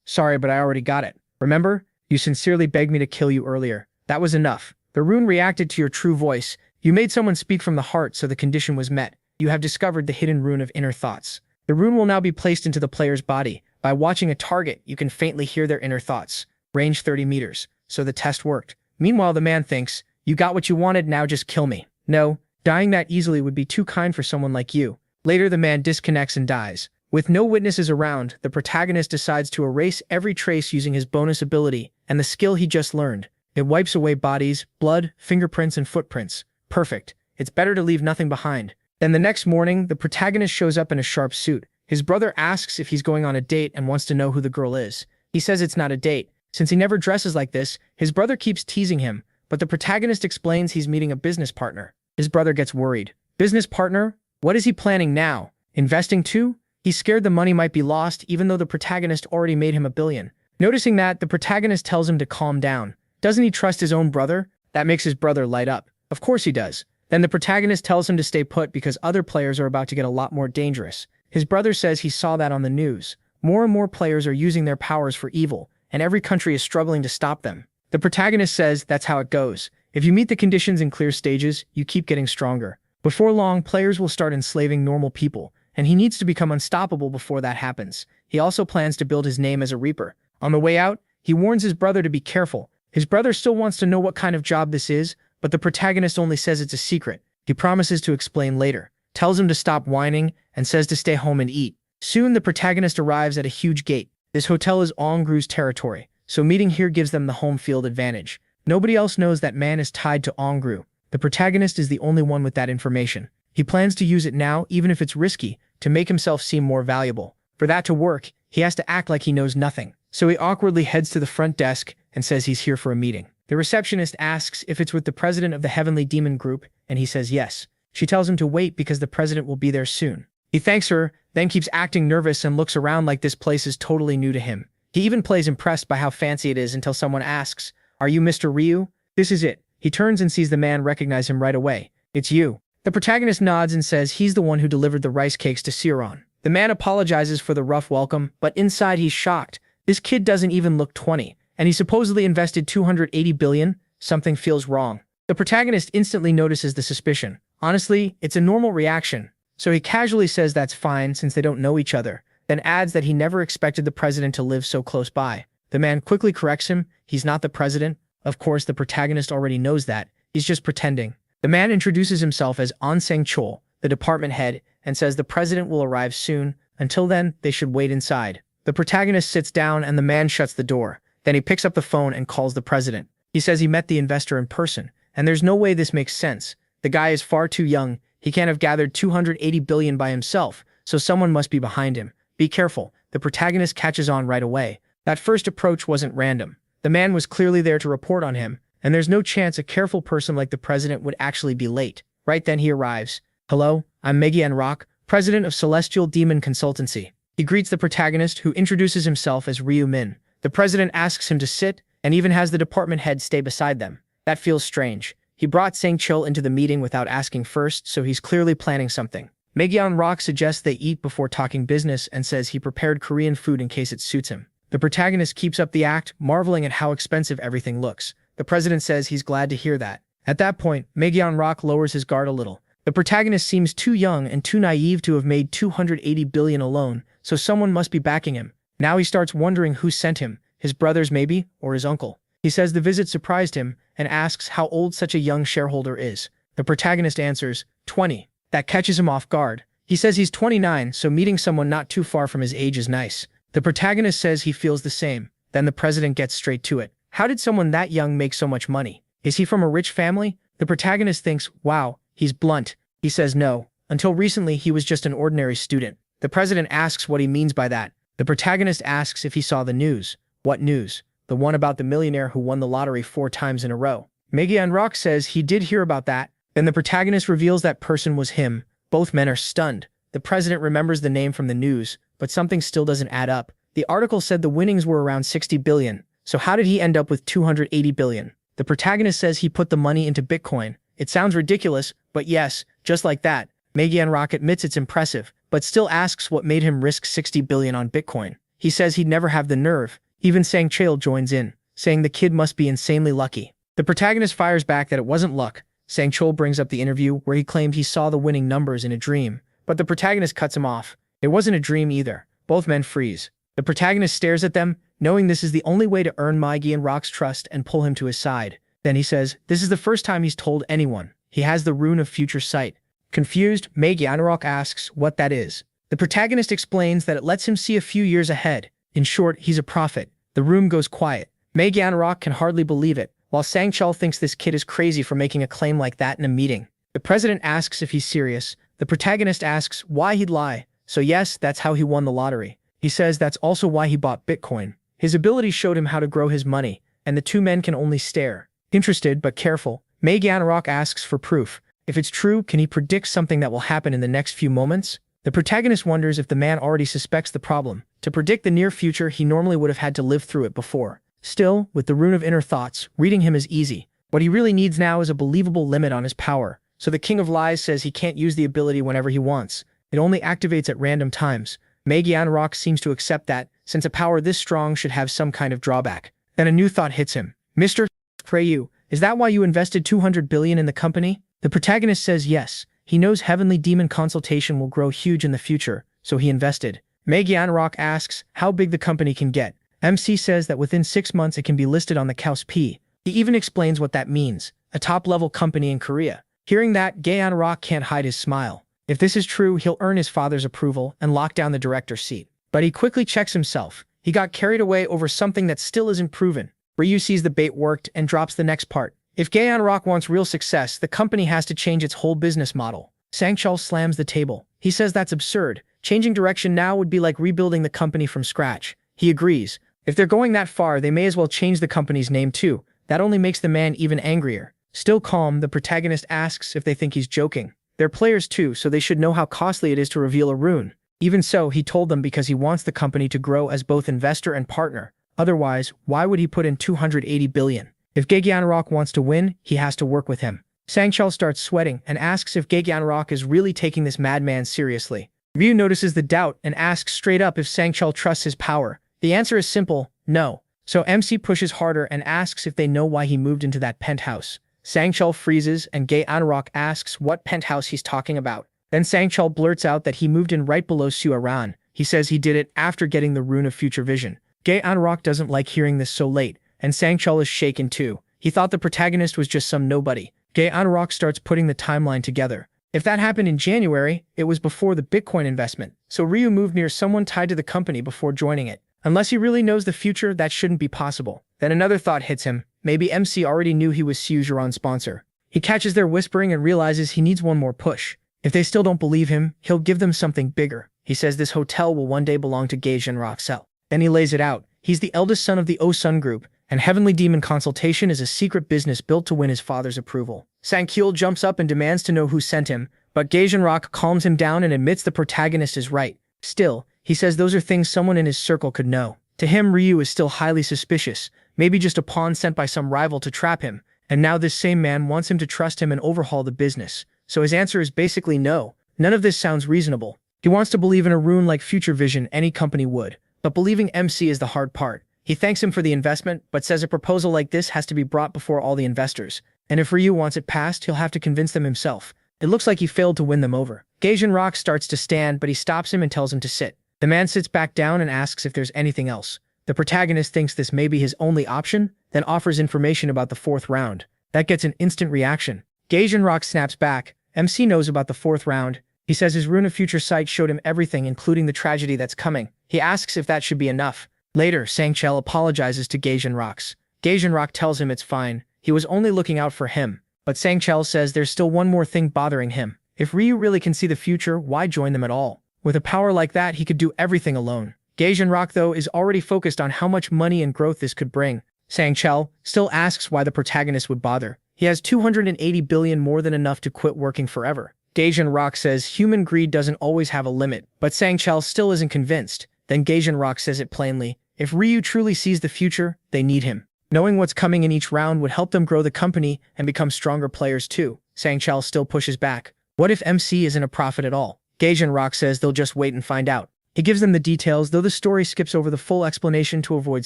Sorry, but I already got it. Remember? You sincerely begged me to kill you earlier. That was enough. The rune reacted to your true voice. You made someone speak from the heart, so the condition was met. You have discovered the hidden rune of inner thoughts. The rune will now be placed into the player's body. By watching a target, you can faintly hear their inner thoughts. Range 30 meters. So the test worked. Meanwhile, the man thinks, you got what you wanted, now just kill me. No, dying that easily would be too kind for someone like you. Later, the man disconnects and dies. With no witnesses around, the protagonist decides to erase every trace using his bonus ability and the skill he just learned. It wipes away bodies, blood, fingerprints, and footprints. Perfect. It's better to leave nothing behind. Then the next morning, the protagonist shows up in a sharp suit. His brother asks if he's going on a date and wants to know who the girl is. He says it's not a date. Since he never dresses like this, his brother keeps teasing him, but the protagonist explains he's meeting a business partner. His brother gets worried. Business partner? What is he planning now? Investing too? He's scared the money might be lost even though the protagonist already made him $1 billion. Noticing that, the protagonist tells him to calm down. Doesn't he trust his own brother? That makes his brother light up. Of course he does. Then the protagonist tells him to stay put because other players are about to get a lot more dangerous. His brother says he saw that on the news. More and more players are using their powers for evil, and every country is struggling to stop them. The protagonist says that's how it goes. If you meet the conditions in clear stages, you keep getting stronger. Before long, players will start enslaving normal people, and he needs to become unstoppable before that happens. He also plans to build his name as a Reaper. On the way out, he warns his brother to be careful. His brother still wants to know what kind of job this is, but the protagonist only says it's a secret. He promises to explain later, tells him to stop whining, and says to stay home and eat. Soon, the protagonist arrives at a huge gate. This hotel is Ongru's territory, so meeting here gives them the home field advantage. Nobody else knows that man is tied to Ongru. The protagonist is the only one with that information. He plans to use it now, even if it's risky, to make himself seem more valuable. For that to work, he has to act like he knows nothing. So he awkwardly heads to the front desk and says he's here for a meeting. The receptionist asks if it's with the president of the Heavenly Demon Group, and he says yes. She tells him to wait because the president will be there soon. He thanks her, then keeps acting nervous and looks around like this place is totally new to him. He even plays impressed by how fancy it is until someone asks, "Are you Mr. Ryu?" This is it. He turns and sees the man recognize him right away. It's you. The protagonist nods and says he's the one who delivered the rice cakes to Siron. The man apologizes for the rough welcome, but inside he's shocked. This kid doesn't even look 20, and he supposedly invested $280 billion. Something feels wrong. The protagonist instantly notices the suspicion. Honestly, it's a normal reaction, so he casually says that's fine since they don't know each other, then adds that he never expected the president to live so close by. The man quickly corrects him, he's not the president. Of course, the protagonist already knows that. He's just pretending. The man introduces himself as Onseng Chol, the department head, and says the president will arrive soon. Until then, they should wait inside. The protagonist sits down and the man shuts the door. Then he picks up the phone and calls the president. He says he met the investor in person, and there's no way this makes sense. The guy is far too young. He can't have gathered $280 billion by himself, so someone must be behind him. Be careful. The protagonist catches on right away. That first approach wasn't random. The man was clearly there to report on him, and there's no chance a careful person like the president would actually be late. Right then he arrives. Hello, I'm Megyan Rock, president of Celestial Demon Consultancy. He greets the protagonist, who introduces himself as Ryu Min. The president asks him to sit, and even has the department head stay beside them. That feels strange. He brought Sang-chul into the meeting without asking first, so he's clearly planning something. Megyeon-rok suggests they eat before talking business and says he prepared Korean food in case it suits him. The protagonist keeps up the act, marveling at how expensive everything looks. The president says he's glad to hear that. At that point, Megyeon-rok lowers his guard a little. The protagonist seems too young and too naive to have made 280 billion alone, so someone must be backing him. Now he starts wondering who sent him, his brothers maybe, or his uncle. He says the visit surprised him and asks how old such a young shareholder is. The protagonist answers, 20. That catches him off guard. He says he's 29, so meeting someone not too far from his age is nice. The protagonist says he feels the same. Then the president gets straight to it. How did someone that young make so much money? Is he from a rich family? The protagonist thinks, wow, he's blunt. He says no. Until recently, he was just an ordinary student. The president asks what he means by that. The protagonist asks if he saw the news. What news? The one about the millionaire who won the lottery 4 times in a row. Megyeon-rok says he did hear about that. Then the protagonist reveals that person was him. Both men are stunned. The president remembers the name from the news, but something still doesn't add up. The article said the winnings were around 60 billion. So how did he end up with 280 billion? The protagonist says he put the money into Bitcoin. It sounds ridiculous, but yes, just like that. Megyeon-rok admits it's impressive, but still asks what made him risk 60 billion on Bitcoin. He says he'd never have the nerve. Even Sang-chul joins in, saying the kid must be insanely lucky. The protagonist fires back that it wasn't luck. Sang-chul brings up the interview where he claimed he saw the winning numbers in a dream, but the protagonist cuts him off. It wasn't a dream either. Both men freeze. The protagonist stares at them, knowing this is the only way to earn Megyeon-rok's trust and pull him to his side. Then he says, this is the first time he's told anyone. He has the rune of future sight. Confused, Megyeon-rok asks what that is. The protagonist explains that it lets him see a few years ahead. In short, he's a prophet. The room goes quiet. Megyeon-rok can hardly believe it, while Sang-chul thinks this kid is crazy for making a claim like that in a meeting. The president asks if he's serious. The protagonist asks why he'd lie. So yes, that's how he won the lottery. He says that's also why he bought Bitcoin. His ability showed him how to grow his money, and the two men can only stare. Interested but careful, Megyeon-rok asks for proof. If it's true, can he predict something that will happen in the next few moments? The protagonist wonders if the man already suspects the problem. To predict the near future, he normally would have had to live through it before. Still, with the rune of inner thoughts, reading him is easy. What he really needs now is a believable limit on his power. So the King of Lies says he can't use the ability whenever he wants. It only activates at random times. Megyeon-rok seems to accept that, since a power this strong should have some kind of drawback. Then a new thought hits him. Mr. Preyu, is that why you invested 200 billion in the company? The protagonist says yes. He knows Heavenly Demon Consultation will grow huge in the future, so he invested. Megyeon-rok asks how big the company can get. MC says that within 6 months it can be listed on the KOSP. He even explains what that means. A top-level company in Korea. Hearing that, Megyeon-rok can't hide his smile. If this is true, he'll earn his father's approval and lock down the director's seat. But he quickly checks himself. He got carried away over something that still isn't proven. Ryu sees the bait worked and drops the next part. If Megyeon-rok wants real success, the company has to change its whole business model. Sang-chul slams the table. He says that's absurd. Changing direction now would be like rebuilding the company from scratch. He agrees. If they're going that far, they may as well change the company's name too. That only makes the man even angrier. Still calm, the protagonist asks if they think he's joking. They're players too, so they should know how costly it is to reveal a rune. Even so, he told them because he wants the company to grow as both investor and partner. Otherwise, why would he put in 280 billion? If Megyeon-rok wants to win, he has to work with him. Sang-chul starts sweating and asks if Megyeon-rok is really taking this madman seriously. Ryu notices the doubt and asks straight up if Sang-chul trusts his power. The answer is simple, no. So MC pushes harder and asks if they know why he moved into that penthouse. Sang-chul freezes and Megyeon-rok asks what penthouse he's talking about. Then Sang-chul blurts out that he moved in right below Suaran. He says he did it after getting the rune of future vision. Megyeon-rok doesn't like hearing this so late, and Sang-chul is shaken too. He thought the protagonist was just some nobody. Megyeon-rok starts putting the timeline together. If that happened in January, it was before the Bitcoin investment, so Ryu moved near someone tied to the company before joining it. Unless he really knows the future, that shouldn't be possible. Then another thought hits him. Maybe MC already knew he was Sujuran's sponsor. He catches their whispering and realizes he needs one more push. If they still don't believe him, he'll give them something bigger. He says this hotel will one day belong to Megyeon-rok's cell. Then he lays it out. He's the eldest son of the O-Sun Group, and Heavenly Demon Consultation is a secret business built to win his father's approval. Sang-chul jumps up and demands to know who sent him, but Megyeon-rok calms him down and admits the protagonist is right. Still, he says those are things someone in his circle could know. To him, Ryu is still highly suspicious, maybe just a pawn sent by some rival to trap him, And now this same man wants him to trust him and overhaul the business. So his answer is basically no. None of this sounds reasonable. He wants to believe in a rune like Future Vision any company would. But believing MC is the hard part. He thanks him for the investment, but says a proposal like this has to be brought before all the investors. And if Ryu wants it passed, he'll have to convince them himself. It looks like he failed to win them over. Gaijin Rock starts to stand, but he stops him and tells him to sit. The man sits back down and asks if there's anything else. The protagonist thinks this may be his only option, then offers information about the fourth round. That gets an instant reaction. Gaijin Rock snaps back. MC knows about the fourth round. He says his Rune of Future Sight showed him everything, including the tragedy that's coming. He asks if that should be enough. Later, Sangchel apologizes to Gaijin Rock. Gaijin Rock tells him it's fine. He was only looking out for him. But Sangchel says there's still one more thing bothering him. If Ryu really can see the future, why join them at all? With a power like that, he could do everything alone. Gaijin Rock, though, is already focused on how much money and growth this could bring. Sangchel still asks why the protagonist would bother. He has 280 billion, more than enough to quit working forever. Gaijin Rock says human greed doesn't always have a limit, but Sangchel still isn't convinced. Then Gaijin Rock says it plainly. If Ryu truly sees the future, they need him. Knowing what's coming in each round would help them grow the company and become stronger players too. Sangchel still pushes back. What if MC isn't a prophet at all? Gaijin Rock says they'll just wait and find out. He gives them the details, though the story skips over the full explanation to avoid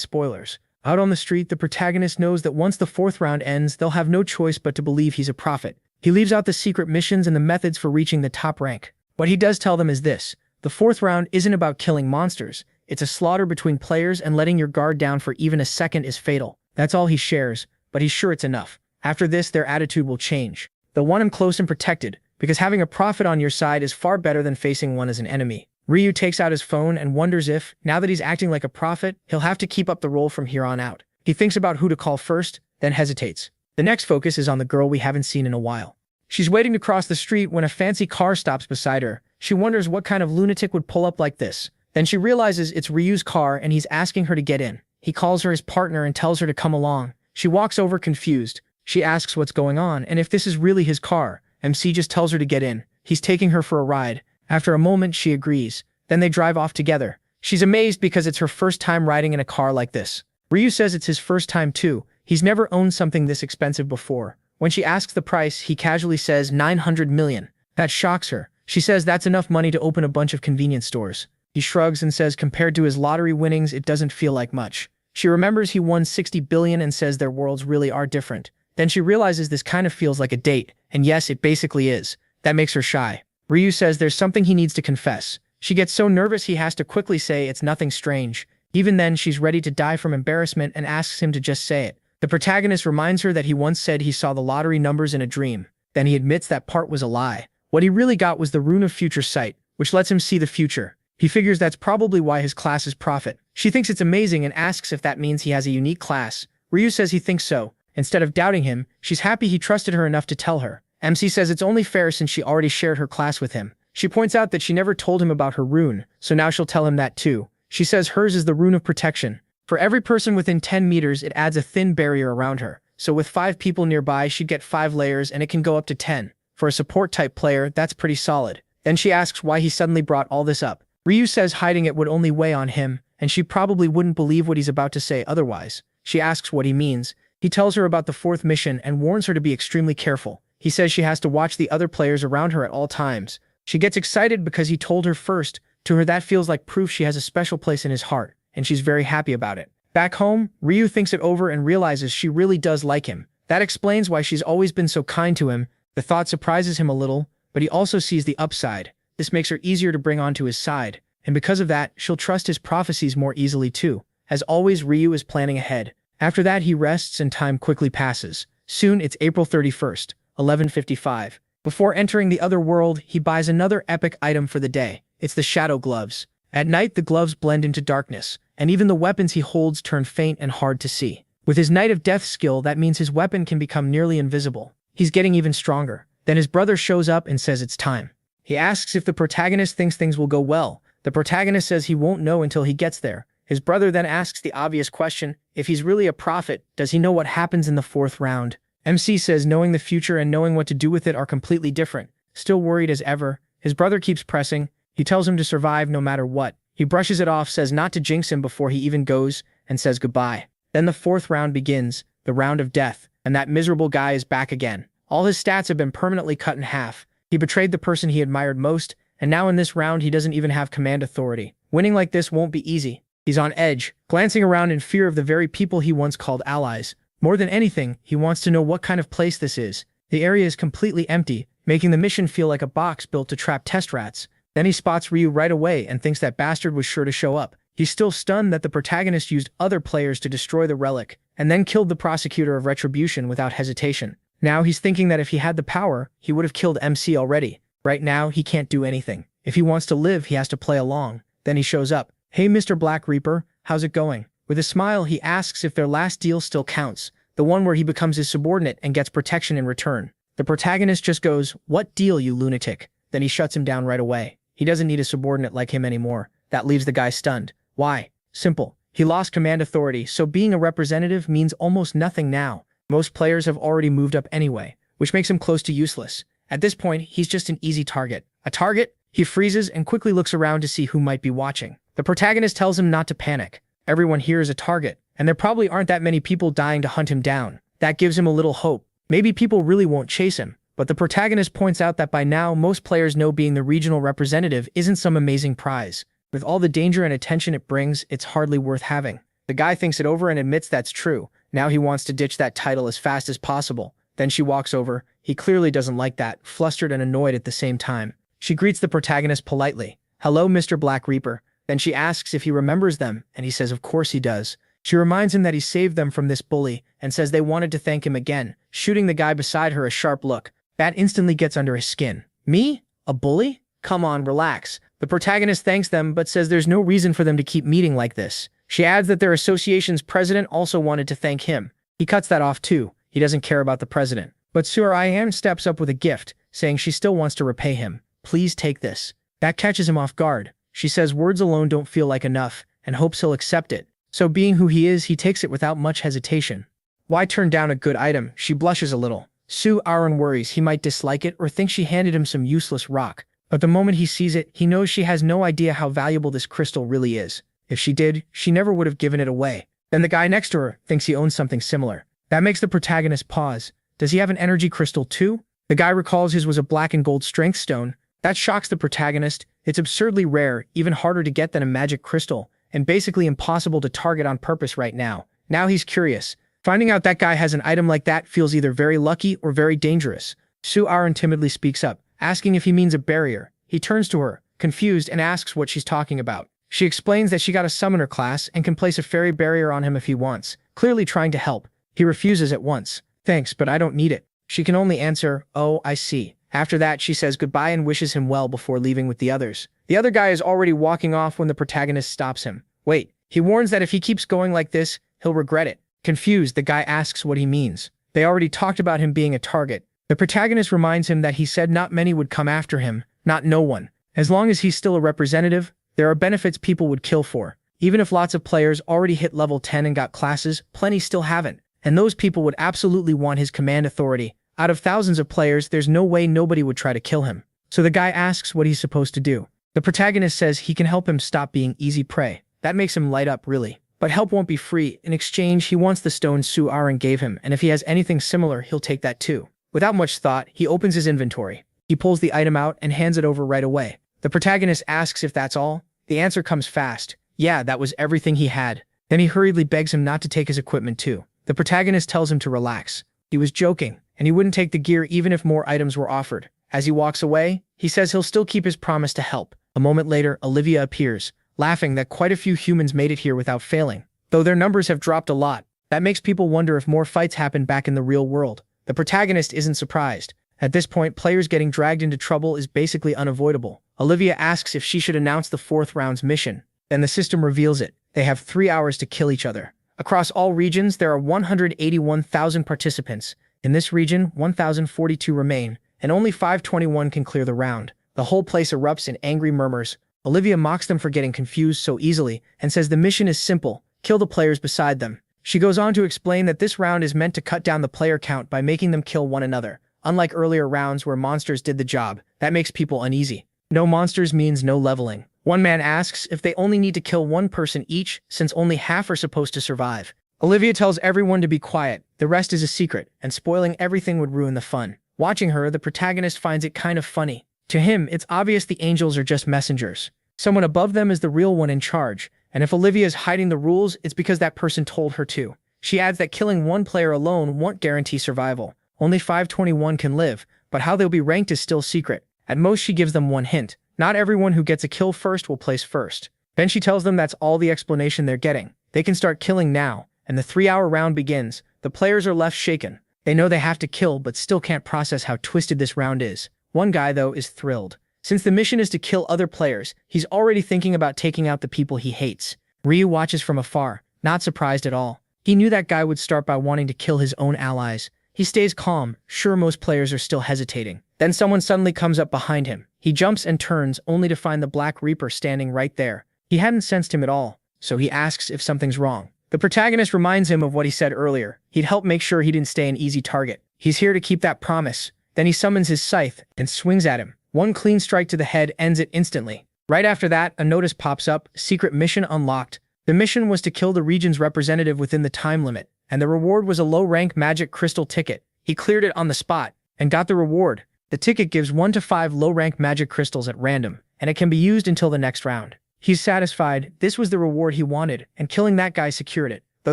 spoilers. Out on the street, the protagonist knows that once the fourth round ends, they'll have no choice but to believe he's a prophet. He leaves out the secret missions and the methods for reaching the top rank. What he does tell them is this: the fourth round isn't about killing monsters. It's a slaughter between players, and letting your guard down for even a second is fatal. That's all he shares, but he's sure it's enough. After this, their attitude will change. They'll want him close and protected, because having a prophet on your side is far better than facing one as an enemy. Ryu takes out his phone and wonders if, now that he's acting like a prophet, he'll have to keep up the role from here on out. He thinks about who to call first, then hesitates. The next focus is on the girl we haven't seen in a while. She's waiting to cross the street when a fancy car stops beside her. She wonders what kind of lunatic would pull up like this. Then she realizes it's Ryu's car and he's asking her to get in. He calls her his partner and tells her to come along. She walks over confused. She asks what's going on and if this is really his car. MC just tells her to get in. He's taking her for a ride. After a moment, she agrees. Then they drive off together. She's amazed because it's her first time riding in a car like this. Ryu says it's his first time too. He's never owned something this expensive before. When she asks the price, he casually says 900 million. That shocks her. She says that's enough money to open a bunch of convenience stores. He shrugs and says compared to his lottery winnings, it doesn't feel like much. She remembers he won 60 billion and says their worlds really are different. Then she realizes this kind of feels like a date, and yes, it basically is. That makes her shy. Ryu says there's something he needs to confess. She gets so nervous he has to quickly say it's nothing strange. Even then, she's ready to die from embarrassment and asks him to just say it. The protagonist reminds her that he once said he saw the lottery numbers in a dream. Then he admits that part was a lie. What he really got was the Rune of Future Sight, which lets him see the future. He figures that's probably why his class is prophet. She thinks it's amazing and asks if that means he has a unique class. Ryu says he thinks so. Instead of doubting him, she's happy he trusted her enough to tell her. MC says it's only fair since she already shared her class with him. She points out that she never told him about her rune, so now she'll tell him that too. She says hers is the Rune of Protection. For every person within 10 meters, it adds a thin barrier around her. So with 5 people nearby, she'd get 5 layers and it can go up to 10. For a support-type player, that's pretty solid. Then she asks why he suddenly brought all this up. Ryu says hiding it would only weigh on him, and she probably wouldn't believe what he's about to say otherwise. She asks what he means. He tells her about the 4th mission and warns her to be extremely careful. He says she has to watch the other players around her at all times. She gets excited because he told her first. To her, that feels like proof she has a special place in his heart, and she's very happy about it. Back home, Ryu thinks it over and realizes she really does like him. That explains why she's always been so kind to him. The thought surprises him a little, but he also sees the upside. This makes her easier to bring onto his side, and because of that, she'll trust his prophecies more easily too. As always, Ryu is planning ahead. After that, he rests and time quickly passes. Soon, it's April 31st, 11:55. Before entering the other world, he buys another epic item for the day. It's the shadow gloves. At night, the gloves blend into darkness, and even the weapons he holds turn faint and hard to see. With his Knight of Death skill, that means his weapon can become nearly invisible. He's getting even stronger. Then his brother shows up and says it's time. He asks if the protagonist thinks things will go well. The protagonist says he won't know until he gets there. His brother then asks the obvious question, if he's really a prophet, does he know what happens in the 4th round? MC says knowing the future and knowing what to do with it are completely different. Still worried as ever, his brother keeps pressing. He tells him to survive no matter what. He brushes it off, says not to jinx him before he even goes, and says goodbye. Then the 4th round begins, the round of death. And that miserable guy is back again. All his stats have been permanently cut in half. He betrayed the person he admired most, and now in this round he doesn't even have command authority. Winning like this won't be easy. He's on edge, glancing around in fear of the very people he once called allies. More than anything, he wants to know what kind of place this is. The area is completely empty, making the mission feel like a box built to trap test rats. Then he spots Ryu right away and thinks that bastard was sure to show up. He's still stunned that the protagonist used other players to destroy the relic, and then killed the prosecutor of retribution without hesitation. Now he's thinking that if he had the power, he would have killed MC already. Right now, he can't do anything. If he wants to live, he has to play along. Then he shows up. "Hey, Mr. Black Reaper, how's it going?" With a smile, he asks if their last deal still counts, the one where he becomes his subordinate and gets protection in return. The protagonist just goes, "What deal, you lunatic?" Then he shuts him down right away. He doesn't need a subordinate like him anymore. That leaves the guy stunned. Why? Simple. He lost command authority, so being a representative means almost nothing now. Most players have already moved up anyway, which makes him close to useless. At this point, he's just an easy target. A target? He freezes and quickly looks around to see who might be watching. The protagonist tells him not to panic. Everyone here is a target, and there probably aren't that many people dying to hunt him down. That gives him a little hope. Maybe people really won't chase him. But the protagonist points out that by now, most players know being the regional representative isn't some amazing prize. With all the danger and attention it brings, it's hardly worth having. The guy thinks it over and admits that's true. Now he wants to ditch that title as fast as possible. Then she walks over. He clearly doesn't like that, flustered and annoyed at the same time. She greets the protagonist politely. "Hello, Mr. Black Reaper." Then she asks if he remembers them, and he says of course he does. She reminds him that he saved them from this bully, and says they wanted to thank him again, shooting the guy beside her a sharp look. That instantly gets under his skin. "Me? A bully? Come on, relax." The protagonist thanks them, but says there's no reason for them to keep meeting like this. She adds that their association's president also wanted to thank him. He cuts that off too. He doesn't care about the president. But Surayan steps up with a gift, saying she still wants to repay him. "Please take this." That catches him off guard. She says words alone don't feel like enough, and hopes he'll accept it. So being who he is, he takes it without much hesitation. Why turn down a good item? She blushes a little. Su Aaron worries he might dislike it or think she handed him some useless rock. But the moment he sees it, he knows she has no idea how valuable this crystal really is. If she did, she never would have given it away. Then the guy next to her thinks he owns something similar. That makes the protagonist pause. Does he have an energy crystal too? The guy recalls his was a black and gold strength stone. That shocks the protagonist. It's absurdly rare, even harder to get than a magic crystal, and basically impossible to target on purpose right now. Now he's curious. Finding out that guy has an item like that feels either very lucky or very dangerous. Su Aaron timidly speaks up, asking if he means a barrier. He turns to her, confused, and asks what she's talking about. She explains that she got a summoner class and can place a fairy barrier on him if he wants, clearly trying to help. He refuses at once. "Thanks, but I don't need it." She can only answer, "Oh, I see." After that, she says goodbye and wishes him well before leaving with the others. The other guy is already walking off when the protagonist stops him. Wait, he warns that if he keeps going like this, he'll regret it. Confused, the guy asks what he means. They already talked about him being a target. The protagonist reminds him that he said not many would come after him, not no one. As long as he's still a representative, there are benefits people would kill for. Even if lots of players already hit level 10 and got classes, plenty still haven't. And those people would absolutely want his command authority. Out of thousands of players, there's no way nobody would try to kill him. So the guy asks what he's supposed to do. The protagonist says he can help him stop being easy prey. That makes him light up, really. But help won't be free. In exchange, he wants the stone Su Aaron gave him, and if he has anything similar, he'll take that too. Without much thought, he opens his inventory. He pulls the item out and hands it over right away. The protagonist asks if that's all. The answer comes fast. Yeah, that was everything he had. Then he hurriedly begs him not to take his equipment too. The protagonist tells him to relax. He was joking, and he wouldn't take the gear even if more items were offered. As he walks away, he says he'll still keep his promise to help. A moment later, Olivia appears, laughing that quite a few humans made it here without failing. Though their numbers have dropped a lot, that makes people wonder if more fights happen back in the real world. The protagonist isn't surprised. At this point, players getting dragged into trouble is basically unavoidable. Olivia asks if she should announce the 4th round's mission. Then the system reveals it. They have 3 hours to kill each other. Across all regions, there are 181,000 participants. In this region, 1,042 remain, and only 521 can clear the round. The whole place erupts in angry murmurs. Olivia mocks them for getting confused so easily and says the mission is simple: kill the players beside them. She goes on to explain that this round is meant to cut down the player count by making them kill one another. Unlike earlier rounds where monsters did the job, that makes people uneasy. No monsters means no leveling. One man asks if they only need to kill one person each, since only half are supposed to survive. Olivia tells everyone to be quiet, the rest is a secret, and spoiling everything would ruin the fun. Watching her, the protagonist finds it kind of funny. To him, it's obvious the angels are just messengers. Someone above them is the real one in charge, and if Olivia is hiding the rules, it's because that person told her to. She adds that killing one player alone won't guarantee survival. Only 521 can live, but how they'll be ranked is still secret. At most, she gives them one hint. Not everyone who gets a kill first will place first. Then she tells them that's all the explanation they're getting. They can start killing now, and the 3-hour round begins. The players are left shaken. They know they have to kill, but still can't process how twisted this round is. One guy, though, is thrilled. Since the mission is to kill other players, he's already thinking about taking out the people he hates. Ryu watches from afar, not surprised at all. He knew that guy would start by wanting to kill his own allies. He stays calm, sure most players are still hesitating. Then someone suddenly comes up behind him. He jumps and turns, only to find the Black Reaper standing right there. He hadn't sensed him at all, so he asks if something's wrong. The protagonist reminds him of what he said earlier. He'd help make sure he didn't stay an easy target. He's here to keep that promise. Then he summons his scythe and swings at him. One clean strike to the head ends it instantly. Right after that, a notice pops up, secret mission unlocked. The mission was to kill the region's representative within the time limit, and the reward was a low-rank magic crystal ticket. He cleared it on the spot and got the reward. The ticket gives 1 to 5 low-rank magic crystals at random, and it can be used until the next round. He's satisfied. This was the reward he wanted, and killing that guy secured it, though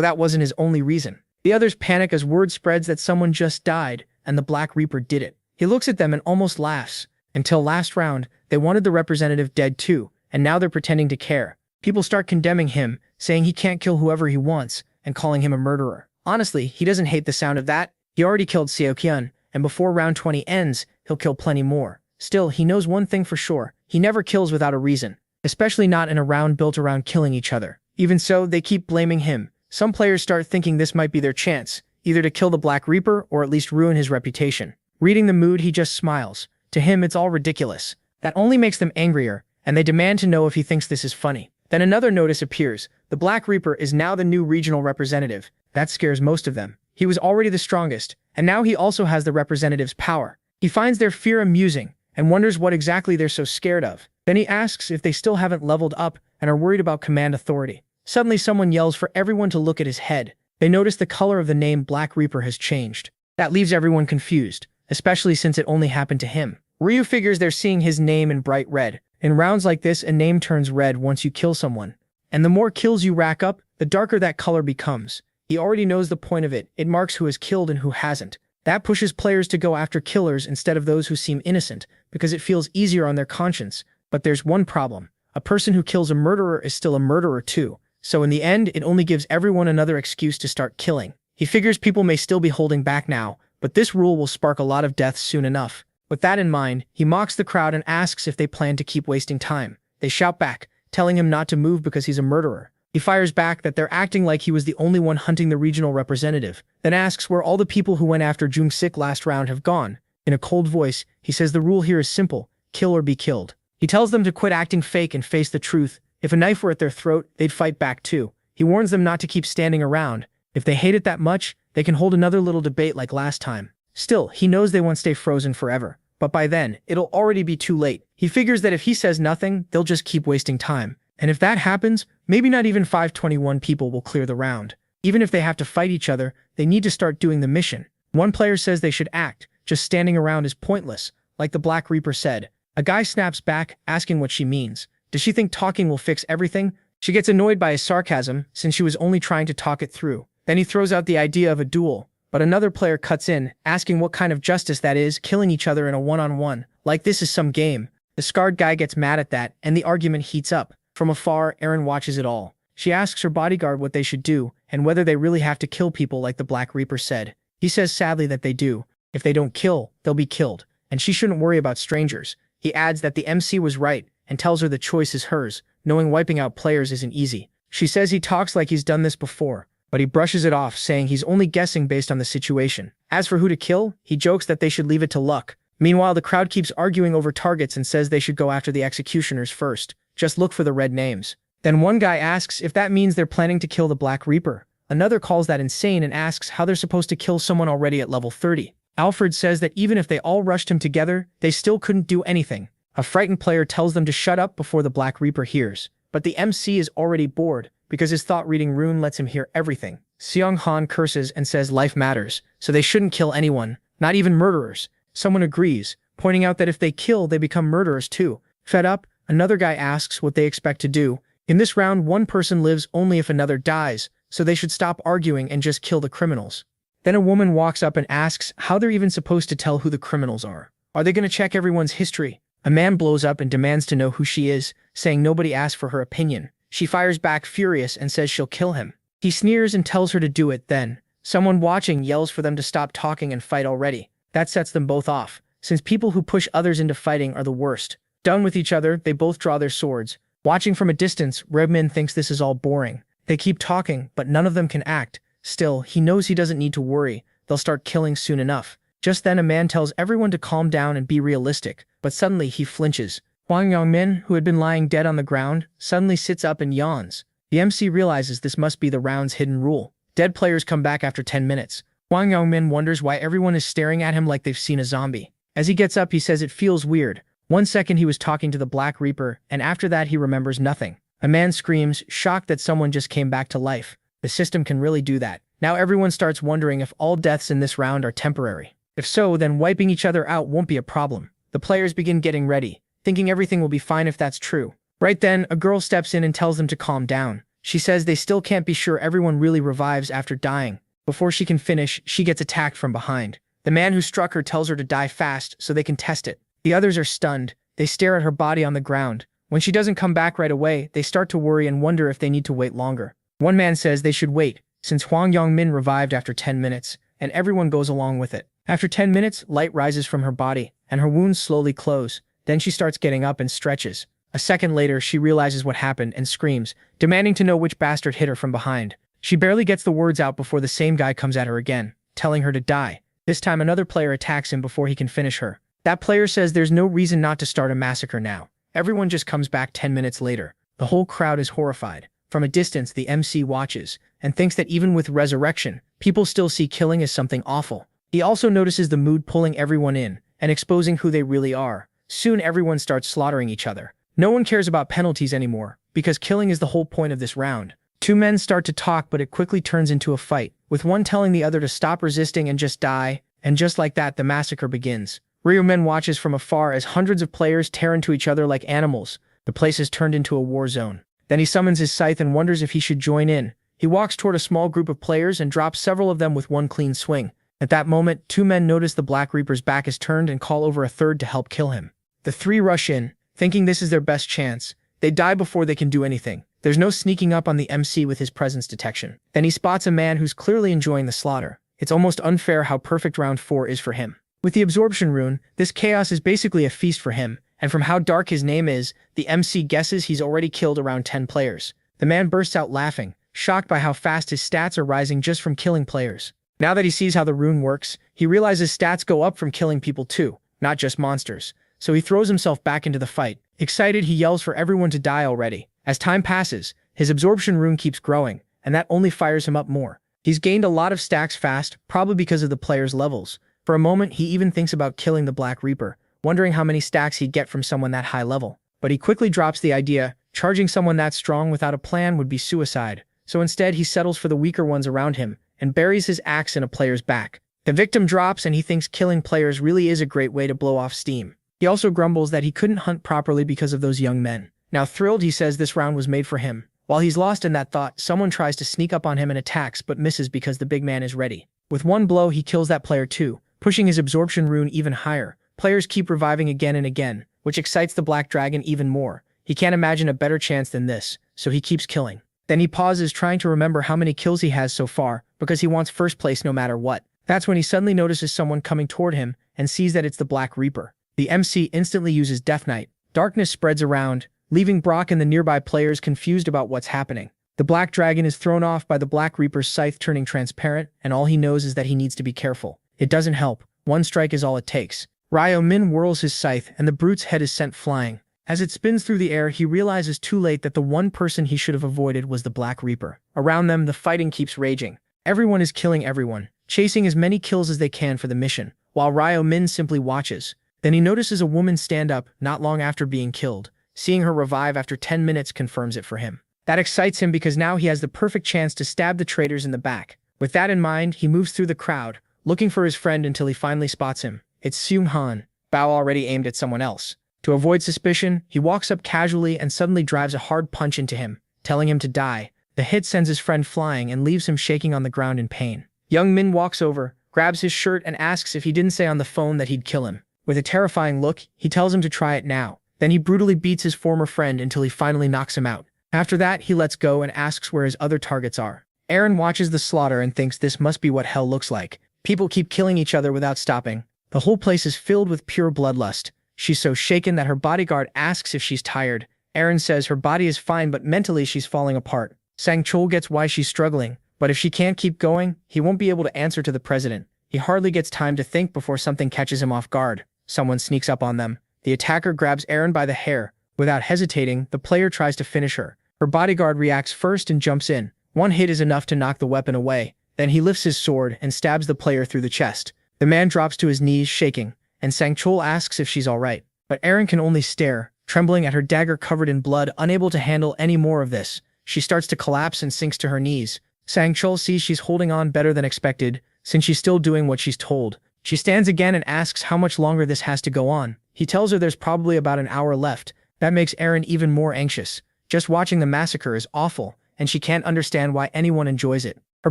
that wasn't his only reason. The others panic as word spreads that someone just died, and the Black Reaper did it. He looks at them and almost laughs. Until last round, they wanted the representative dead too, and now they're pretending to care. People start condemning him, saying he can't kill whoever he wants, and calling him a murderer. Honestly, he doesn't hate the sound of that. He already killed Seo-kyun, and before round 20 ends, he'll kill plenty more. Still, he knows one thing for sure. He never kills without a reason, especially not in a round built around killing each other. Even so, they keep blaming him. Some players start thinking this might be their chance, either to kill the Black Reaper or at least ruin his reputation. Reading the mood, he just smiles. To him, it's all ridiculous. That only makes them angrier, and they demand to know if he thinks this is funny. Then another notice appears. The Black Reaper is now the new regional representative. That scares most of them. He was already the strongest, and now he also has the representative's power. He finds their fear amusing, and wonders what exactly they're so scared of. Then he asks if they still haven't leveled up and are worried about command authority. Suddenly someone yells for everyone to look at his head. They notice the color of the name Black Reaper has changed. That leaves everyone confused, especially since it only happened to him. Ryu figures they're seeing his name in bright red. In rounds like this, a name turns red once you kill someone. And the more kills you rack up, the darker that color becomes. He already knows the point of it. It marks who has killed and who hasn't. That pushes players to go after killers instead of those who seem innocent, because it feels easier on their conscience. But there's one problem. A person who kills a murderer is still a murderer too. So in the end, it only gives everyone another excuse to start killing. He figures people may still be holding back now, but this rule will spark a lot of deaths soon enough. With that in mind, he mocks the crowd and asks if they plan to keep wasting time. They shout back, telling him not to move because he's a murderer. He fires back that they're acting like he was the only one hunting the regional representative, then asks where all the people who went after Jung-sik last round have gone. In a cold voice, he says the rule here is simple, kill or be killed. He tells them to quit acting fake and face the truth. If a knife were at their throat, they'd fight back too. He warns them not to keep standing around. If they hate it that much, they can hold another little debate like last time. Still, he knows they won't stay frozen forever. But by then, it'll already be too late. He figures that if he says nothing, they'll just keep wasting time. And if that happens, maybe not even 521 people will clear the round. Even if they have to fight each other, they need to start doing the mission. One player says they should act. Just standing around is pointless, like the Black Reaper said. A guy snaps back, asking what she means. Does she think talking will fix everything? She gets annoyed by his sarcasm, since she was only trying to talk it through. Then he throws out the idea of a duel. But another player cuts in, asking what kind of justice that is, killing each other in a one-on-one. Like this is some game. The scarred guy gets mad at that, and the argument heats up. From afar, Erin watches it all. She asks her bodyguard what they should do, and whether they really have to kill people like the Black Reaper said. He says sadly that they do. If they don't kill, they'll be killed, and she shouldn't worry about strangers. He adds that the MC was right, and tells her the choice is hers, knowing wiping out players isn't easy. She says he talks like he's done this before, but he brushes it off, saying he's only guessing based on the situation. As for who to kill, he jokes that they should leave it to luck. Meanwhile, the crowd keeps arguing over targets and says they should go after the executioners first. Just look for the red names. Then one guy asks if that means they're planning to kill the Black Reaper. Another calls that insane and asks how they're supposed to kill someone already at level 30. Alfred says that even if they all rushed him together, they still couldn't do anything. A frightened player tells them to shut up before the Black Reaper hears. But the MC is already bored, because his thought-reading rune lets him hear everything. Seong Han curses and says life matters, so they shouldn't kill anyone, not even murderers. Someone agrees, pointing out that if they kill, they become murderers too. Fed up, another guy asks what they expect to do. In this round, one person lives only if another dies, so they should stop arguing and just kill the criminals. Then a woman walks up and asks how they're even supposed to tell who the criminals are. Are they going to check everyone's history? A man blows up and demands to know who she is, saying nobody asked for her opinion. She fires back furious and says she'll kill him. He sneers and tells her to do it then. Someone watching yells for them to stop talking and fight already. That sets them both off, since people who push others into fighting are the worst. Done with each other, they both draw their swords. Watching from a distance, Redmin thinks this is all boring. They keep talking, but none of them can act. Still, he knows he doesn't need to worry. They'll start killing soon enough. Just then a man tells everyone to calm down and be realistic, but suddenly he flinches. Hwang Yongmin, who had been lying dead on the ground, suddenly sits up and yawns. The MC realizes this must be the round's hidden rule. Dead players come back after 10 minutes. Hwang Yongmin wonders why everyone is staring at him like they've seen a zombie. As he gets up, he says it feels weird. 1 second he was talking to the Black Reaper, and after that he remembers nothing. A man screams, shocked that someone just came back to life. The system can really do that. Now everyone starts wondering if all deaths in this round are temporary. If so, then wiping each other out won't be a problem. The players begin getting ready, thinking everything will be fine if that's true. Right then, a girl steps in and tells them to calm down. She says they still can't be sure everyone really revives after dying. Before she can finish, she gets attacked from behind. The man who struck her tells her to die fast so they can test it. The others are stunned. They stare at her body on the ground. When she doesn't come back right away, they start to worry and wonder if they need to wait longer. One man says they should wait, since Hwang Yongmin revived after 10 minutes, and everyone goes along with it. After 10 minutes, light rises from her body, and her wounds slowly close. Then she starts getting up and stretches. A second later, she realizes what happened and screams, demanding to know which bastard hit her from behind. She barely gets the words out before the same guy comes at her again, telling her to die. This time another player attacks him before he can finish her. That player says there's no reason not to start a massacre now. Everyone just comes back 10 minutes later. The whole crowd is horrified. From a distance, the MC watches, and thinks that even with resurrection, people still see killing as something awful. He also notices the mood pulling everyone in, and exposing who they really are. Soon everyone starts slaughtering each other. No one cares about penalties anymore, because killing is the whole point of this round. Two men start to talk, but it quickly turns into a fight, with one telling the other to stop resisting and just die, and just like that, the massacre begins. Ryo-men watches from afar as hundreds of players tear into each other like animals. The place is turned into a war zone. Then he summons his scythe and wonders if he should join in. He walks toward a small group of players and drops several of them with one clean swing. At that moment, two men notice the Black Reaper's back is turned and call over a third to help kill him. The three rush in, thinking this is their best chance. They die before they can do anything. There's no sneaking up on the MC with his presence detection. Then he spots a man who's clearly enjoying the slaughter. It's almost unfair how perfect round 4 is for him. With the absorption rune, this chaos is basically a feast for him, and from how dark his name is, the MC guesses he's already killed around 10 players. The man bursts out laughing, shocked by how fast his stats are rising just from killing players. Now that he sees how the rune works, he realizes stats go up from killing people too, not just monsters. So he throws himself back into the fight. Excited, he yells for everyone to die already. As time passes, his absorption rune keeps growing, and that only fires him up more. He's gained a lot of stacks fast, probably because of the players' levels. For a moment, he even thinks about killing the Black Reaper, wondering how many stacks he'd get from someone that high level. But he quickly drops the idea. Charging someone that strong without a plan would be suicide. So instead, he settles for the weaker ones around him, and buries his axe in a player's back. The victim drops and he thinks killing players really is a great way to blow off steam. He also grumbles that he couldn't hunt properly because of those young men. Now thrilled, he says this round was made for him. While he's lost in that thought, someone tries to sneak up on him and attacks but misses because the big man is ready. With one blow, he kills that player too, pushing his absorption rune even higher. Players keep reviving again and again, which excites the Black Dragon even more. He can't imagine a better chance than this, so he keeps killing. Then he pauses, trying to remember how many kills he has so far, because he wants first place no matter what. That's when he suddenly notices someone coming toward him, and sees that it's the Black Reaper. The MC instantly uses Death Knight. Darkness spreads around, leaving Brock and the nearby players confused about what's happening. The Black Dragon is thrown off by the Black Reaper's scythe turning transparent, and all he knows is that he needs to be careful. It doesn't help. One strike is all it takes. Ryo-min whirls his scythe, and the brute's head is sent flying. As it spins through the air, he realizes too late that the one person he should have avoided was the Black Reaper. Around them, the fighting keeps raging. Everyone is killing everyone, chasing as many kills as they can for the mission, while Ryo-min simply watches. Then he notices a woman stand up not long after being killed. Seeing her revive after 10 minutes confirms it for him. That excites him because now he has the perfect chance to stab the traitors in the back. With that in mind, he moves through the crowd, looking for his friend until he finally spots him. It's Seung Han. Bao already aimed at someone else. To avoid suspicion, he walks up casually and suddenly drives a hard punch into him, telling him to die. The hit sends his friend flying and leaves him shaking on the ground in pain. Young Min walks over, grabs his shirt and asks if he didn't say on the phone that he'd kill him. With a terrifying look, he tells him to try it now. Then he brutally beats his former friend until he finally knocks him out. After that, he lets go and asks where his other targets are. Aaron watches the slaughter and thinks this must be what hell looks like. People keep killing each other without stopping. The whole place is filled with pure bloodlust. She's so shaken that her bodyguard asks if she's tired. Aaron says her body is fine but mentally she's falling apart. Sang-chul gets why she's struggling, but if she can't keep going, he won't be able to answer to the president. He hardly gets time to think before something catches him off guard. Someone sneaks up on them. The attacker grabs Aaron by the hair. Without hesitating, the player tries to finish her. Her bodyguard reacts first and jumps in. One hit is enough to knock the weapon away. Then he lifts his sword and stabs the player through the chest. The man drops to his knees, shaking, and Sang-chul asks if she's alright. But Aaron can only stare, trembling at her dagger covered in blood, unable to handle any more of this. She starts to collapse and sinks to her knees. Sang-chul sees she's holding on better than expected, since she's still doing what she's told. She stands again and asks how much longer this has to go on. He tells her there's probably about an hour left. That makes Aaron even more anxious. Just watching the massacre is awful, and she can't understand why anyone enjoys it. Her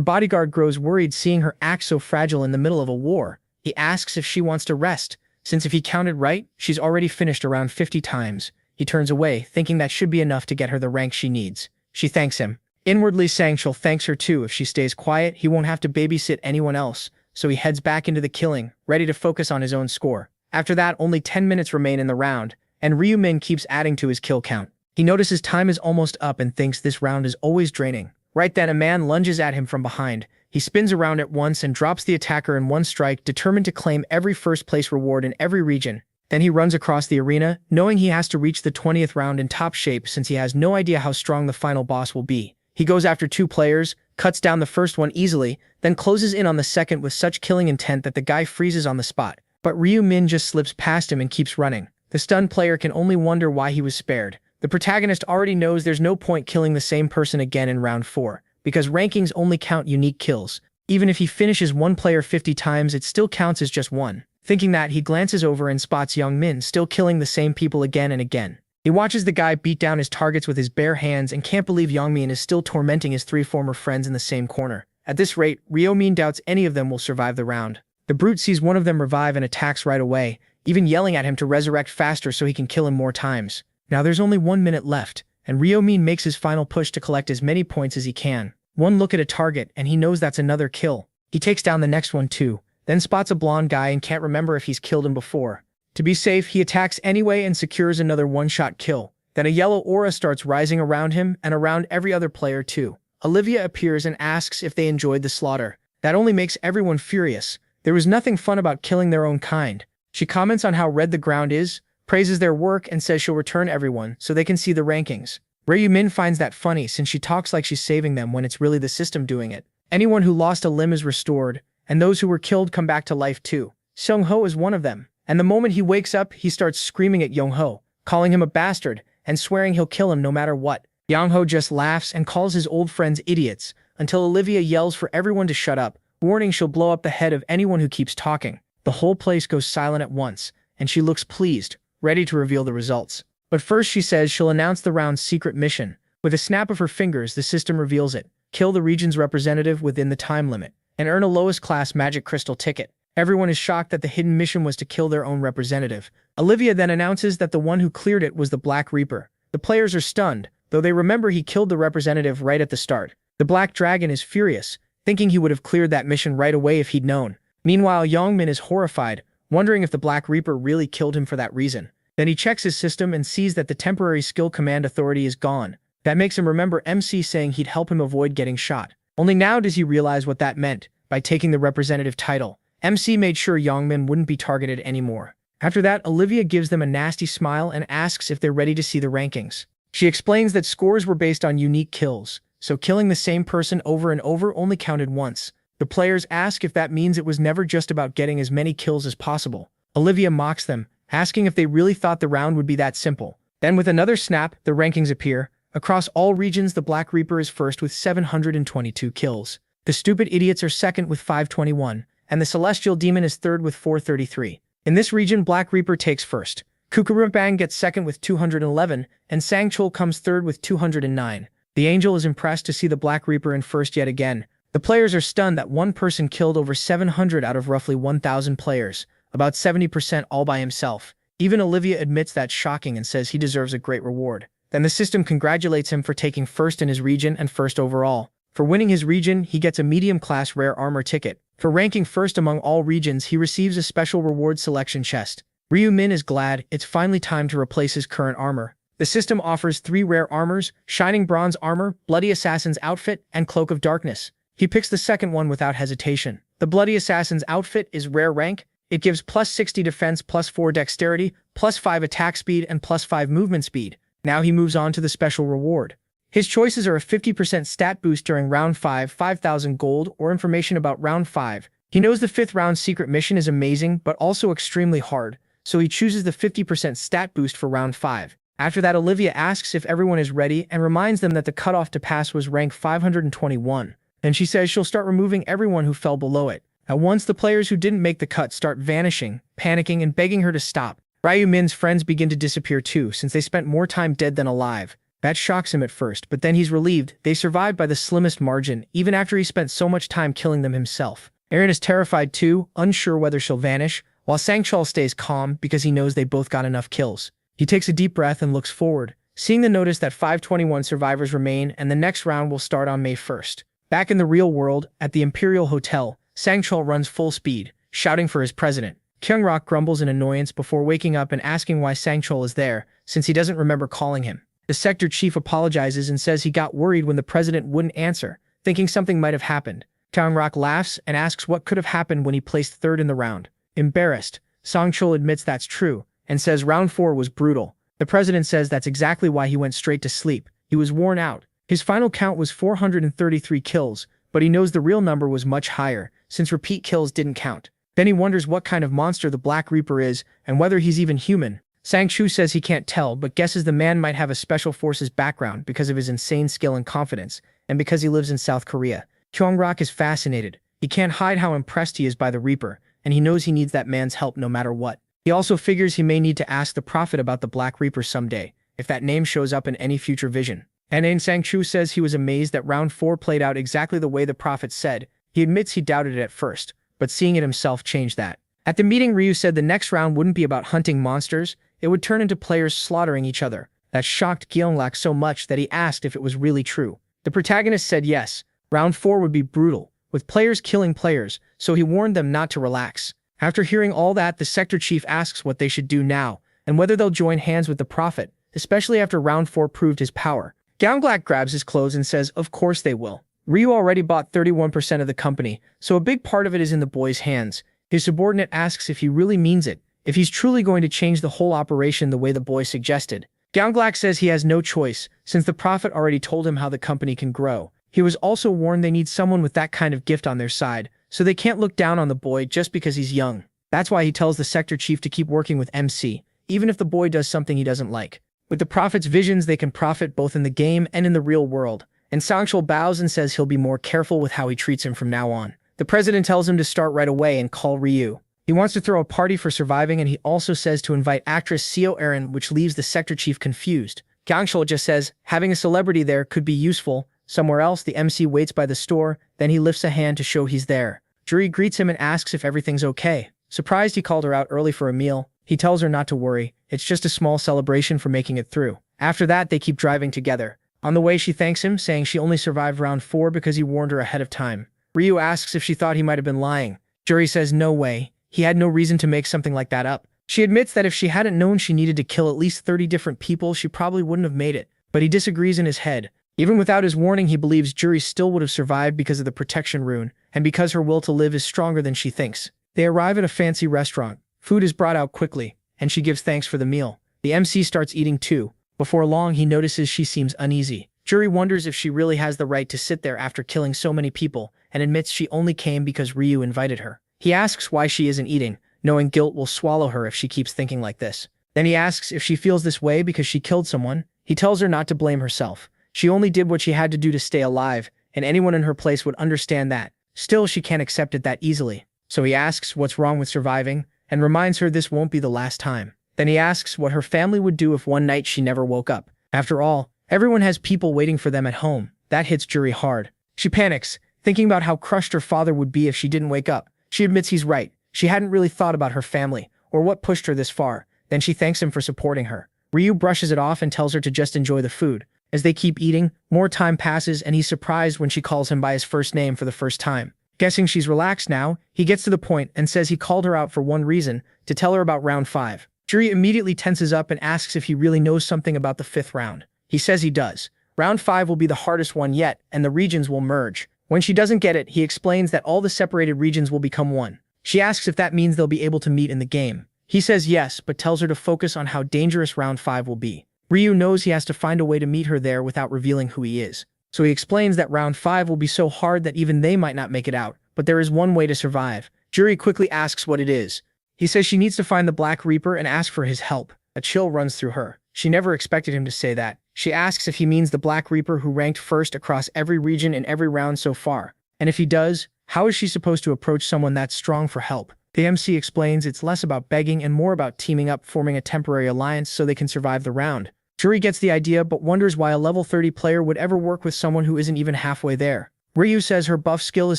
bodyguard grows worried seeing her act so fragile in the middle of a war. He asks if she wants to rest, since if he counted right, she's already finished around 50 times. He turns away, thinking that should be enough to get her the rank she needs. She thanks him. Inwardly, Sang-chul thanks her too. If she stays quiet, he won't have to babysit anyone else, so he heads back into the killing, ready to focus on his own score. After that, only 10 minutes remain in the round, and Ryu Min keeps adding to his kill count. He notices time is almost up and thinks this round is always draining. Right then, a man lunges at him from behind. He spins around at once and drops the attacker in one strike, determined to claim every first-place reward in every region. Then he runs across the arena, knowing he has to reach the 20th round in top shape since he has no idea how strong the final boss will be. He goes after two players, cuts down the first one easily, then closes in on the second with such killing intent that the guy freezes on the spot. But Ryu Min just slips past him and keeps running. The stunned player can only wonder why he was spared. The protagonist already knows there's no point killing the same person again in round 4, because rankings only count unique kills. Even if he finishes one player 50 times, it still counts as just one. Thinking that, he glances over and spots Young Min still killing the same people again and again. He watches the guy beat down his targets with his bare hands and can't believe Young Min is still tormenting his 3 former friends in the same corner. At this rate, Ryo Min doubts any of them will survive the round. The brute sees one of them revive and attacks right away, even yelling at him to resurrect faster so he can kill him more times. Now there's only 1 minute left, and Ryo Min makes his final push to collect as many points as he can. One look at a target and he knows that's another kill. He takes down the next one too, then spots a blonde guy and can't remember if he's killed him before. To be safe, he attacks anyway and secures another one-shot kill. Then a yellow aura starts rising around him and around every other player too. Olivia appears and asks if they enjoyed the slaughter. That only makes everyone furious. There was nothing fun about killing their own kind. She comments on how red the ground is, praises their work, and says she'll return everyone so they can see the rankings. Ryu Min finds that funny since she talks like she's saving them when it's really the system doing it. Anyone who lost a limb is restored, and those who were killed come back to life too. Seung-ho is one of them, and the moment he wakes up, he starts screaming at Young-ho, calling him a bastard, and swearing he'll kill him no matter what. Young-ho just laughs and calls his old friends idiots, until Olivia yells for everyone to shut up, warning she'll blow up the head of anyone who keeps talking. The whole place goes silent at once, and she looks pleased, ready to reveal the results. But first she says she'll announce the round's secret mission. With a snap of her fingers, the system reveals it. Kill the region's representative within the time limit, and earn a lowest class magic crystal ticket. Everyone is shocked that the hidden mission was to kill their own representative. Olivia then announces that the one who cleared it was the Black Reaper. The players are stunned, though they remember he killed the representative right at the start. The Black Dragon is furious, thinking he would have cleared that mission right away if he'd known. Meanwhile, Young Min is horrified, wondering if the Black Reaper really killed him for that reason. Then he checks his system and sees that the temporary skill command authority is gone. That makes him remember MC saying he'd help him avoid getting shot. Only now does he realize what that meant by taking the representative title. MC made sure Young Min wouldn't be targeted anymore. After that, Olivia gives them a nasty smile and asks if they're ready to see the rankings. She explains that scores were based on unique kills, so killing the same person over and over only counted once. The players ask if that means it was never just about getting as many kills as possible. Olivia mocks them, asking if they really thought the round would be that simple. Then with another snap, the rankings appear. Across all regions, the Black Reaper is first with 722 kills. The Stupid Idiots are second with 521, and the Celestial Demon is third with 433. In this region, Black Reaper takes first. Kukurubang gets second with 211, and Sangchul comes third with 209. The Angel is impressed to see the Black Reaper in first yet again. The players are stunned that one person killed over 700 out of roughly 1,000 players, about 70% all by himself. Even Olivia admits that's shocking and says he deserves a great reward. Then the system congratulates him for taking first in his region and first overall. For winning his region, he gets a medium-class rare armor ticket. For ranking first among all regions, he receives a special reward selection chest. Ryu Min is glad it's finally time to replace his current armor. The system offers 3 rare armors: Shining Bronze Armor, Bloody Assassin's Outfit, and Cloak of Darkness. He picks the second one without hesitation. The Bloody Assassin's Outfit is rare rank. It gives plus 60 defense, plus 4 dexterity, plus 5 attack speed, and plus 5 movement speed. Now he moves on to the special reward. His choices are a 50% stat boost during round 5, 5,000 gold, or information about round 5. He knows the 5th round secret mission is amazing, but also extremely hard, so he chooses the 50% stat boost for round 5. After that, Olivia asks if everyone is ready and reminds them that the cutoff to pass was rank 521. Then she says she'll start removing everyone who fell below it. At once, the players who didn't make the cut start vanishing, panicking, and begging her to stop. Ryu Min's friends begin to disappear too, since they spent more time dead than alive. That shocks him at first, but then he's relieved. They survived by the slimmest margin, even after he spent so much time killing them himself. Aaron is terrified too, unsure whether she'll vanish, while Sangchul stays calm because he knows they both got enough kills. He takes a deep breath and looks forward, seeing the notice that 521 survivors remain and the next round will start on May 1st. Back in the real world, at the Imperial Hotel, Sangchul runs full speed, shouting for his president. Kyungrok grumbles in annoyance before waking up and asking why Sangchul is there, since he doesn't remember calling him. The sector chief apologizes and says he got worried when the president wouldn't answer, thinking something might have happened. Kyungrok laughs and asks what could have happened when he placed third in the round. Embarrassed, Sangchul admits that's true, and says round 4 was brutal. The president says that's exactly why he went straight to sleep. He was worn out. His final count was 433 kills, but he knows the real number was much higher, since repeat kills didn't count. Then he wonders what kind of monster the Black Reaper is, and whether he's even human. Sang-Chu says he can't tell, but guesses the man might have a special forces background because of his insane skill and confidence, and because he lives in South Korea. Kyungrok is fascinated. He can't hide how impressed he is by the Reaper, and he knows he needs that man's help no matter what. He also figures he may need to ask the Prophet about the Black Reaper someday, if that name shows up in any future vision. And Sang-Chu says he was amazed that round 4 played out exactly the way the Prophet said. He admits he doubted it at first, but seeing it himself changed that. At the meeting, Ryu said the next round wouldn't be about hunting monsters, it would turn into players slaughtering each other. That shocked Gyeonglak so much that he asked if it was really true. The protagonist said yes, round 4 would be brutal, with players killing players, so he warned them not to relax. After hearing all that, the sector chief asks what they should do now, and whether they'll join hands with the Prophet, especially after round 4 proved his power. Gyeonglak grabs his clothes and says of course they will. Ryu already bought 31% of the company, so a big part of it is in the boy's hands. His subordinate asks if he really means it, if he's truly going to change the whole operation the way the boy suggested. Gyeonglak says he has no choice, since the Prophet already told him how the company can grow. He was also warned they need someone with that kind of gift on their side, so they can't look down on the boy just because he's young. That's why he tells the sector chief to keep working with MC, even if the boy does something he doesn't like. With the Prophet's visions, they can profit both in the game and in the real world, and Sangchul bows and says he'll be more careful with how he treats him from now on. The president tells him to start right away and call Ryu. He wants to throw a party for surviving, and he also says to invite actress Seo Erin, which leaves the sector chief confused. Gyeongchul just says having a celebrity there could be useful. Somewhere else, the MC waits by the store, then he lifts a hand to show he's there. Juri greets him and asks if everything's okay. Surprised he called her out early for a meal, he tells her not to worry, it's just a small celebration for making it through. After that, they keep driving together. On the way, she thanks him, saying she only survived round 4 because he warned her ahead of time. Ryu asks if she thought he might have been lying. Juri says no way. He had no reason to make something like that up. She admits that if she hadn't known she needed to kill at least 30 different people, she probably wouldn't have made it. But he disagrees in his head. Even without his warning, he believes Juri still would have survived because of the protection rune, and because her will to live is stronger than she thinks. They arrive at a fancy restaurant. Food is brought out quickly, and she gives thanks for the meal. The MC starts eating too. Before long, he notices she seems uneasy. Juri wonders if she really has the right to sit there after killing so many people, and admits she only came because Ryu invited her. He asks why she isn't eating, knowing guilt will swallow her if she keeps thinking like this. Then he asks if she feels this way because she killed someone. He tells her not to blame herself. She only did what she had to do to stay alive, and anyone in her place would understand that. Still, she can't accept it that easily. So he asks what's wrong with surviving, and reminds her this won't be the last time. Then he asks what her family would do if one night she never woke up. After all, everyone has people waiting for them at home. That hits Juri hard. She panics, thinking about how crushed her father would be if she didn't wake up. She admits he's right. She hadn't really thought about her family, or what pushed her this far. Then she thanks him for supporting her. Ryu brushes it off and tells her to just enjoy the food. As they keep eating, more time passes and he's surprised when she calls him by his first name for the first time. Guessing she's relaxed now, he gets to the point and says he called her out for one reason, to tell her about round 5. Juri immediately tenses up and asks if he really knows something about the 5th round. He says he does. Round 5 will be the hardest one yet, and the regions will merge. When she doesn't get it, he explains that all the separated regions will become one. She asks if that means they'll be able to meet in the game. He says yes, but tells her to focus on how dangerous round 5 will be. Ryu knows he has to find a way to meet her there without revealing who he is. So he explains that round 5 will be so hard that even they might not make it out, but there is one way to survive. Juri quickly asks what it is. He says she needs to find the Black Reaper and ask for his help. A chill runs through her. She never expected him to say that. She asks if he means the Black Reaper who ranked first across every region in every round so far. And if he does, how is she supposed to approach someone that strong for help? The MC explains it's less about begging and more about teaming up, forming a temporary alliance so they can survive the round. Juri gets the idea but wonders why a level 30 player would ever work with someone who isn't even halfway there. Ryu says her buff skill is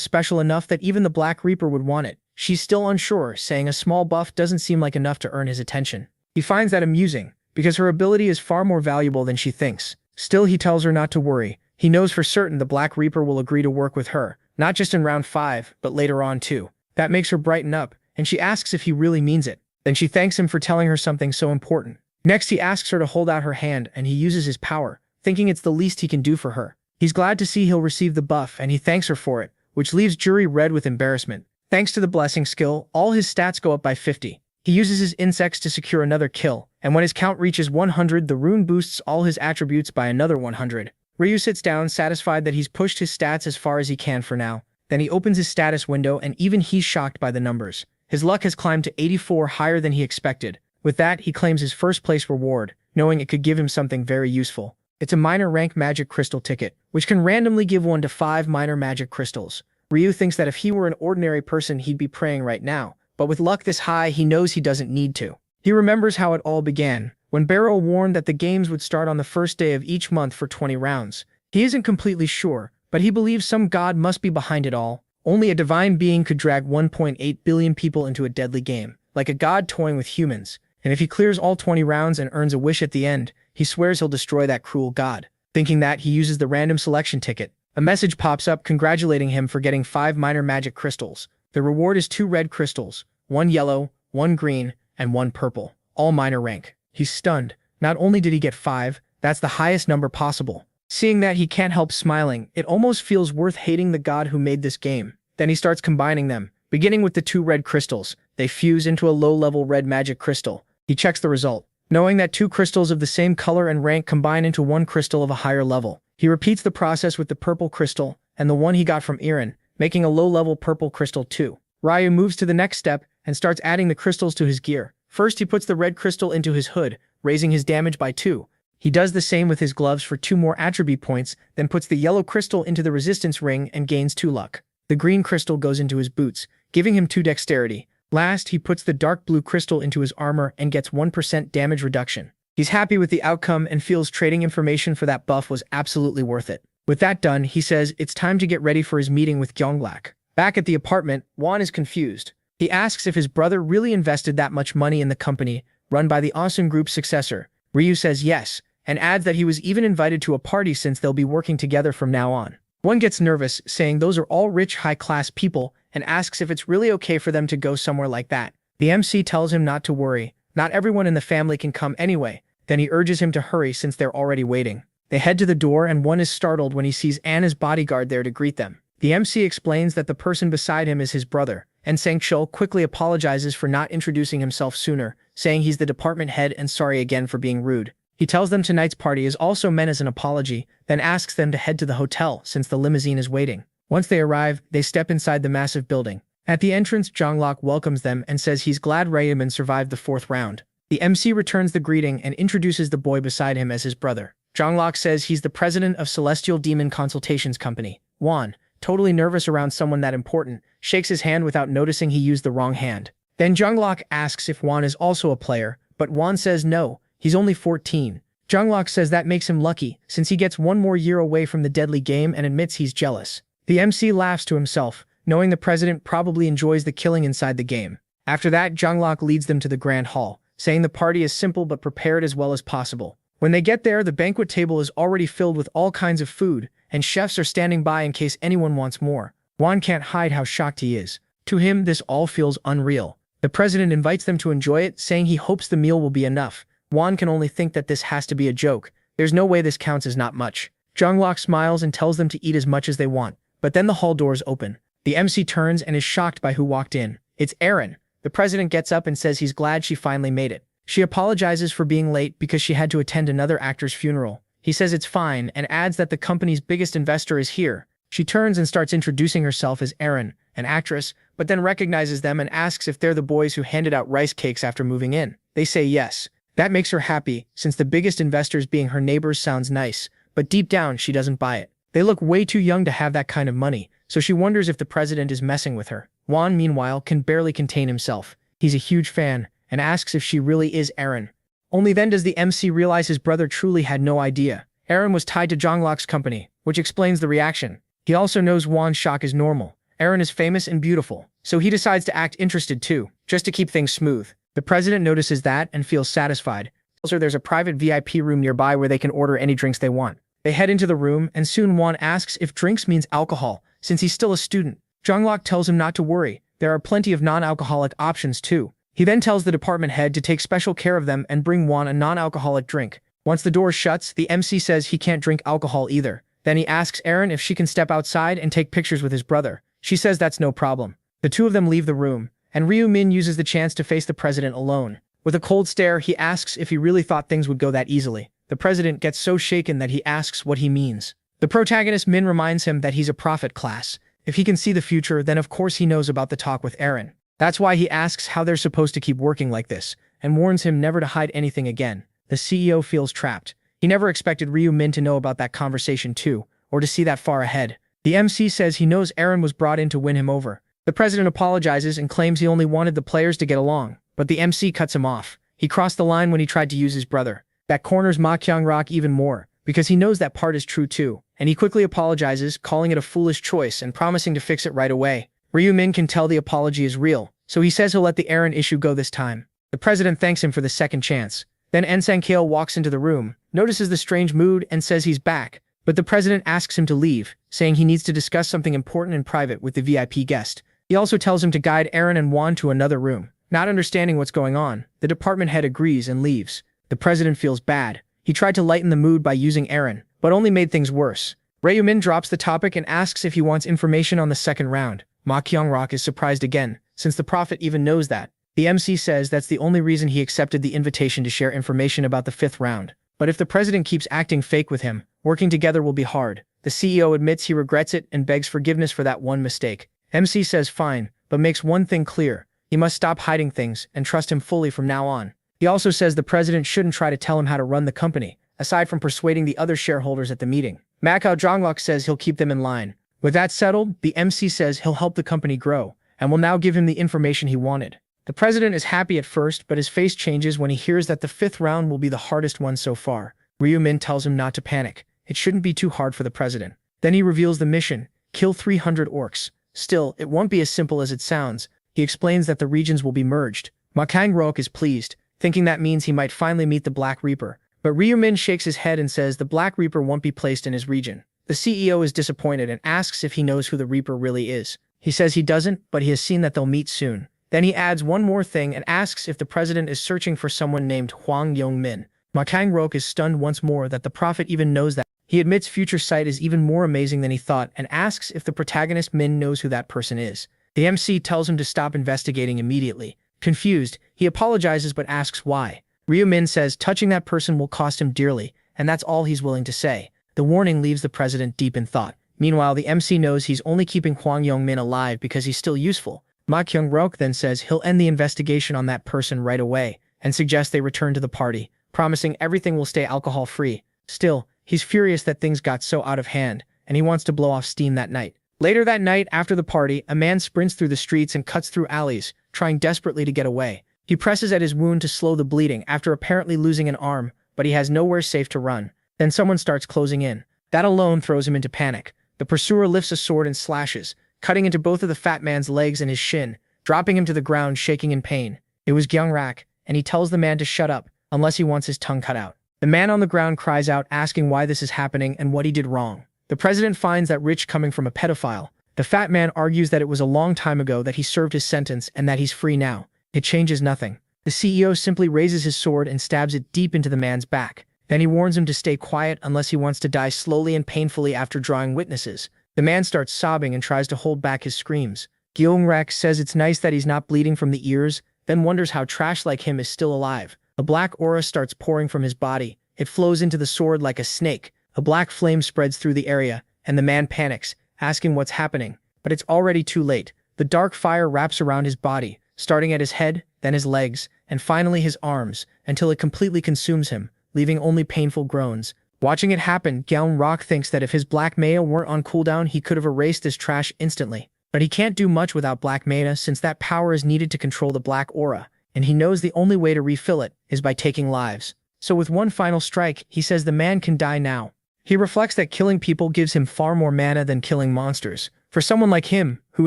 special enough that even the Black Reaper would want it. She's still unsure, saying a small buff doesn't seem like enough to earn his attention. He finds that amusing, because her ability is far more valuable than she thinks. Still, he tells her not to worry. He knows for certain the Black Reaper will agree to work with her, not just in round 5, but later on too. That makes her brighten up, and she asks if he really means it. Then she thanks him for telling her something so important. Next, he asks her to hold out her hand, and he uses his power, thinking it's the least he can do for her. He's glad to see he'll receive the buff, and he thanks her for it, which leaves Juri red with embarrassment. Thanks to the blessing skill, all his stats go up by 50. He uses his insects to secure another kill, and when his count reaches 100, the rune boosts all his attributes by another 100. Ryu sits down, satisfied that he's pushed his stats as far as he can for now. Then he opens his status window, and even he's shocked by the numbers. His luck has climbed to 84, higher than he expected. With that, he claims his first place reward, knowing it could give him something very useful. It's a minor rank magic crystal ticket, which can randomly give 1 to 5 minor magic crystals. Ryu thinks that if he were an ordinary person, he'd be praying right now, but with luck this high, he knows he doesn't need to. He remembers how it all began, when Barrow warned that the games would start on the first day of each month for 20 rounds. He isn't completely sure, but he believes some god must be behind it all. Only a divine being could drag 1.8 billion people into a deadly game, like a god toying with humans. And if he clears all 20 rounds and earns a wish at the end, he swears he'll destroy that cruel god. Thinking that, he uses the random selection ticket. A message pops up congratulating him for getting 5 minor magic crystals. The reward is 2 red crystals, 1 yellow, 1 green, and 1 purple, all minor rank. He's stunned. Not only did he get 5, that's the highest number possible. Seeing that, he can't help smiling. It almost feels worth hating the god who made this game. Then he starts combining them, beginning with the 2 red crystals. They fuse into a low-level red magic crystal. He checks the result, knowing that 2 crystals of the same color and rank combine into 1 crystal of a higher level. He repeats the process with the purple crystal and the one he got from Irin, making a low-level purple crystal too. Ryu moves to the next step and starts adding the crystals to his gear. First, he puts the red crystal into his hood, raising his damage by 2. He does the same with his gloves for 2 more attribute points, then puts the yellow crystal into the resistance ring and gains 2 luck. The green crystal goes into his boots, giving him 2 dexterity. Last, he puts the dark blue crystal into his armor and gets 1% damage reduction. He's happy with the outcome and feels trading information for that buff was absolutely worth it. With that done, he says it's time to get ready for his meeting with Gyeonglak. Back at the apartment, Won is confused. He asks if his brother really invested that much money in the company, run by the Asun Group's successor. Ryu says yes, and adds that he was even invited to a party since they'll be working together from now on. Won gets nervous, saying those are all rich, high-class people, and asks if it's really okay for them to go somewhere like that. The MC tells him not to worry. Not everyone in the family can come anyway. Then he urges him to hurry since they're already waiting. They head to the door and Won is startled when he sees Anna's bodyguard there to greet them. The MC explains that the person beside him is his brother, and Sang-chul quickly apologizes for not introducing himself sooner, saying he's the department head and sorry again for being rude. He tells them tonight's party is also meant as an apology, then asks them to head to the hotel since the limousine is waiting. Once they arrive, they step inside the massive building. At the entrance, Gyeonglak welcomes them and says he's glad Rayaman survived the 4th round. The MC returns the greeting and introduces the boy beside him as his brother. Jonglok says he's the president of Celestial Demon Consultations Company. Juan, totally nervous around someone that important, shakes his hand without noticing he used the wrong hand. Then Jonglok asks if Juan is also a player, but Juan says no, he's only 14. Jonglok says that makes him lucky, since he gets one more year away from the deadly game and admits he's jealous. The MC laughs to himself, knowing the president probably enjoys the killing inside the game. After that, Jonglok leads them to the grand hall, saying the party is simple but prepared as well as possible. When they get there, the banquet table is already filled with all kinds of food, and chefs are standing by in case anyone wants more. Juan can't hide how shocked he is. To him, this all feels unreal. The president invites them to enjoy it, saying he hopes the meal will be enough. Juan can only think that this has to be a joke. There's no way this counts as not much. Jonglok smiles and tells them to eat as much as they want. But then the hall doors open. The MC turns and is shocked by who walked in. It's Erin. The president gets up and says he's glad she finally made it. She apologizes for being late because she had to attend another actor's funeral. He says it's fine and adds that the company's biggest investor is here. She turns and starts introducing herself as Erin, an actress, but then recognizes them and asks if they're the boys who handed out rice cakes after moving in. They say yes. That makes her happy, since the biggest investors being her neighbors sounds nice, but deep down she doesn't buy it. They look way too young to have that kind of money, so she wonders if the president is messing with her. Juan, meanwhile, can barely contain himself. He's a huge fan, and asks if she really is Erin. Only then does the MC realize his brother truly had no idea. Erin was tied to Jonglok's company, which explains the reaction. He also knows Juan's shock is normal. Erin is famous and beautiful, so he decides to act interested too, just to keep things smooth. The president notices that and feels satisfied. Also, there's a private VIP room nearby where they can order any drinks they want. They head into the room, and soon Juan asks if drinks means alcohol, since he's still a student. Jonglok tells him not to worry. There are plenty of non-alcoholic options too. He then tells the department head to take special care of them and bring Juan a non-alcoholic drink. Once the door shuts, the MC says he can't drink alcohol either. Then he asks Erin if she can step outside and take pictures with his brother. She says that's no problem. The two of them leave the room, and Ryu Min uses the chance to face the president alone. With a cold stare, he asks if he really thought things would go that easily. The president gets so shaken that he asks what he means. The protagonist Min reminds him that he's a prophet class. If he can see the future, then of course he knows about the talk with Erin. That's why he asks how they're supposed to keep working like this, and warns him never to hide anything again. The CEO feels trapped. He never expected Ryu Min to know about that conversation too, or to see that far ahead. The MC says he knows Erin was brought in to win him over. The president apologizes and claims he only wanted the players to get along, but the MC cuts him off. He crossed the line when he tried to use his brother. That corners Ma Kyung-rok even more, because he knows that part is true too, and he quickly apologizes, calling it a foolish choice and promising to fix it right away. Ryu Min can tell the apology is real, so he says he'll let the Erin issue go this time. The president thanks him for the second chance. Then Ensang Kale walks into the room, notices the strange mood, and says he's back, but the president asks him to leave, saying he needs to discuss something important in private with the VIP guest. He also tells him to guide Erin and Juan to another room. Not understanding what's going on, the department head agrees and leaves. The president feels bad. He tried to lighten the mood by using Erin, but only made things worse. Ryu Min drops the topic and asks if he wants information on the second round. Ma Kyung-rok is surprised again, since the prophet even knows that. The MC says that's the only reason he accepted the invitation to share information about the fifth round. But if the president keeps acting fake with him, working together will be hard. The CEO admits he regrets it and begs forgiveness for that one mistake. MC says fine, but makes one thing clear. He must stop hiding things and trust him fully from now on. He also says the president shouldn't try to tell him how to run the company, aside from persuading the other shareholders at the meeting. Macau Jonglok says he'll keep them in line. With that settled, the MC says he'll help the company grow, and will now give him the information he wanted. The president is happy at first, but his face changes when he hears that the fifth round will be the hardest one so far. Ryu Min tells him not to panic. It shouldn't be too hard for the president. Then he reveals the mission: kill 300 orcs. Still, it won't be as simple as it sounds. He explains that the regions will be merged. Ma Kyung-rok is pleased, thinking that means he might finally meet the Black Reaper. But Ryu Min shakes his head and says the Black Reaper won't be placed in his region. The CEO is disappointed and asks if he knows who the Reaper really is. He says he doesn't, but he has seen that they'll meet soon. Then he adds one more thing and asks if the president is searching for someone named Hwang Yong-min. Ma Kyung-rok is stunned once more that the prophet even knows that. He admits future sight is even more amazing than he thought and asks if the protagonist Min knows who that person is. The MC tells him to stop investigating immediately. Confused, he apologizes but asks why. Ryu Min says touching that person will cost him dearly, and that's all he's willing to say. The warning leaves the president deep in thought. Meanwhile, the MC knows he's only keeping Hwang Yong-min alive because he's still useful. Ma Kyung-rok then says he'll end the investigation on that person right away, and suggests they return to the party, promising everything will stay alcohol-free. Still, he's furious that things got so out of hand, and he wants to blow off steam that night. Later that night, after the party, a man sprints through the streets and cuts through alleys, trying desperately to get away. He presses at his wound to slow the bleeding after apparently losing an arm, but he has nowhere safe to run. Then someone starts closing in. That alone throws him into panic. The pursuer lifts a sword and slashes, cutting into both of the fat man's legs and his shin, dropping him to the ground shaking in pain. It was Gyeongrak, and he tells the man to shut up, unless he wants his tongue cut out. The man on the ground cries out asking why this is happening and what he did wrong. The president finds that rich coming from a pedophile. The fat man argues that it was a long time ago that he served his sentence and that he's free now. It changes nothing. The CEO simply raises his sword and stabs it deep into the man's back. Then he warns him to stay quiet unless he wants to die slowly and painfully after drawing witnesses. The man starts sobbing and tries to hold back his screams. Gyeongrak says it's nice that he's not bleeding from the ears, then wonders how trash like him is still alive. A black aura starts pouring from his body. It flows into the sword like a snake. A black flame spreads through the area, and the man panics, asking what's happening. But it's already too late. The dark fire wraps around his body, starting at his head, then his legs, and finally his arms, until it completely consumes him, leaving only painful groans. Watching it happen, Gyeongrak thinks that if his black maya weren't on cooldown, he could have erased this trash instantly. But he can't do much without black maya since that power is needed to control the black aura, and he knows the only way to refill it is by taking lives. So with one final strike, he says the man can die now. He reflects that killing people gives him far more mana than killing monsters. For someone like him, who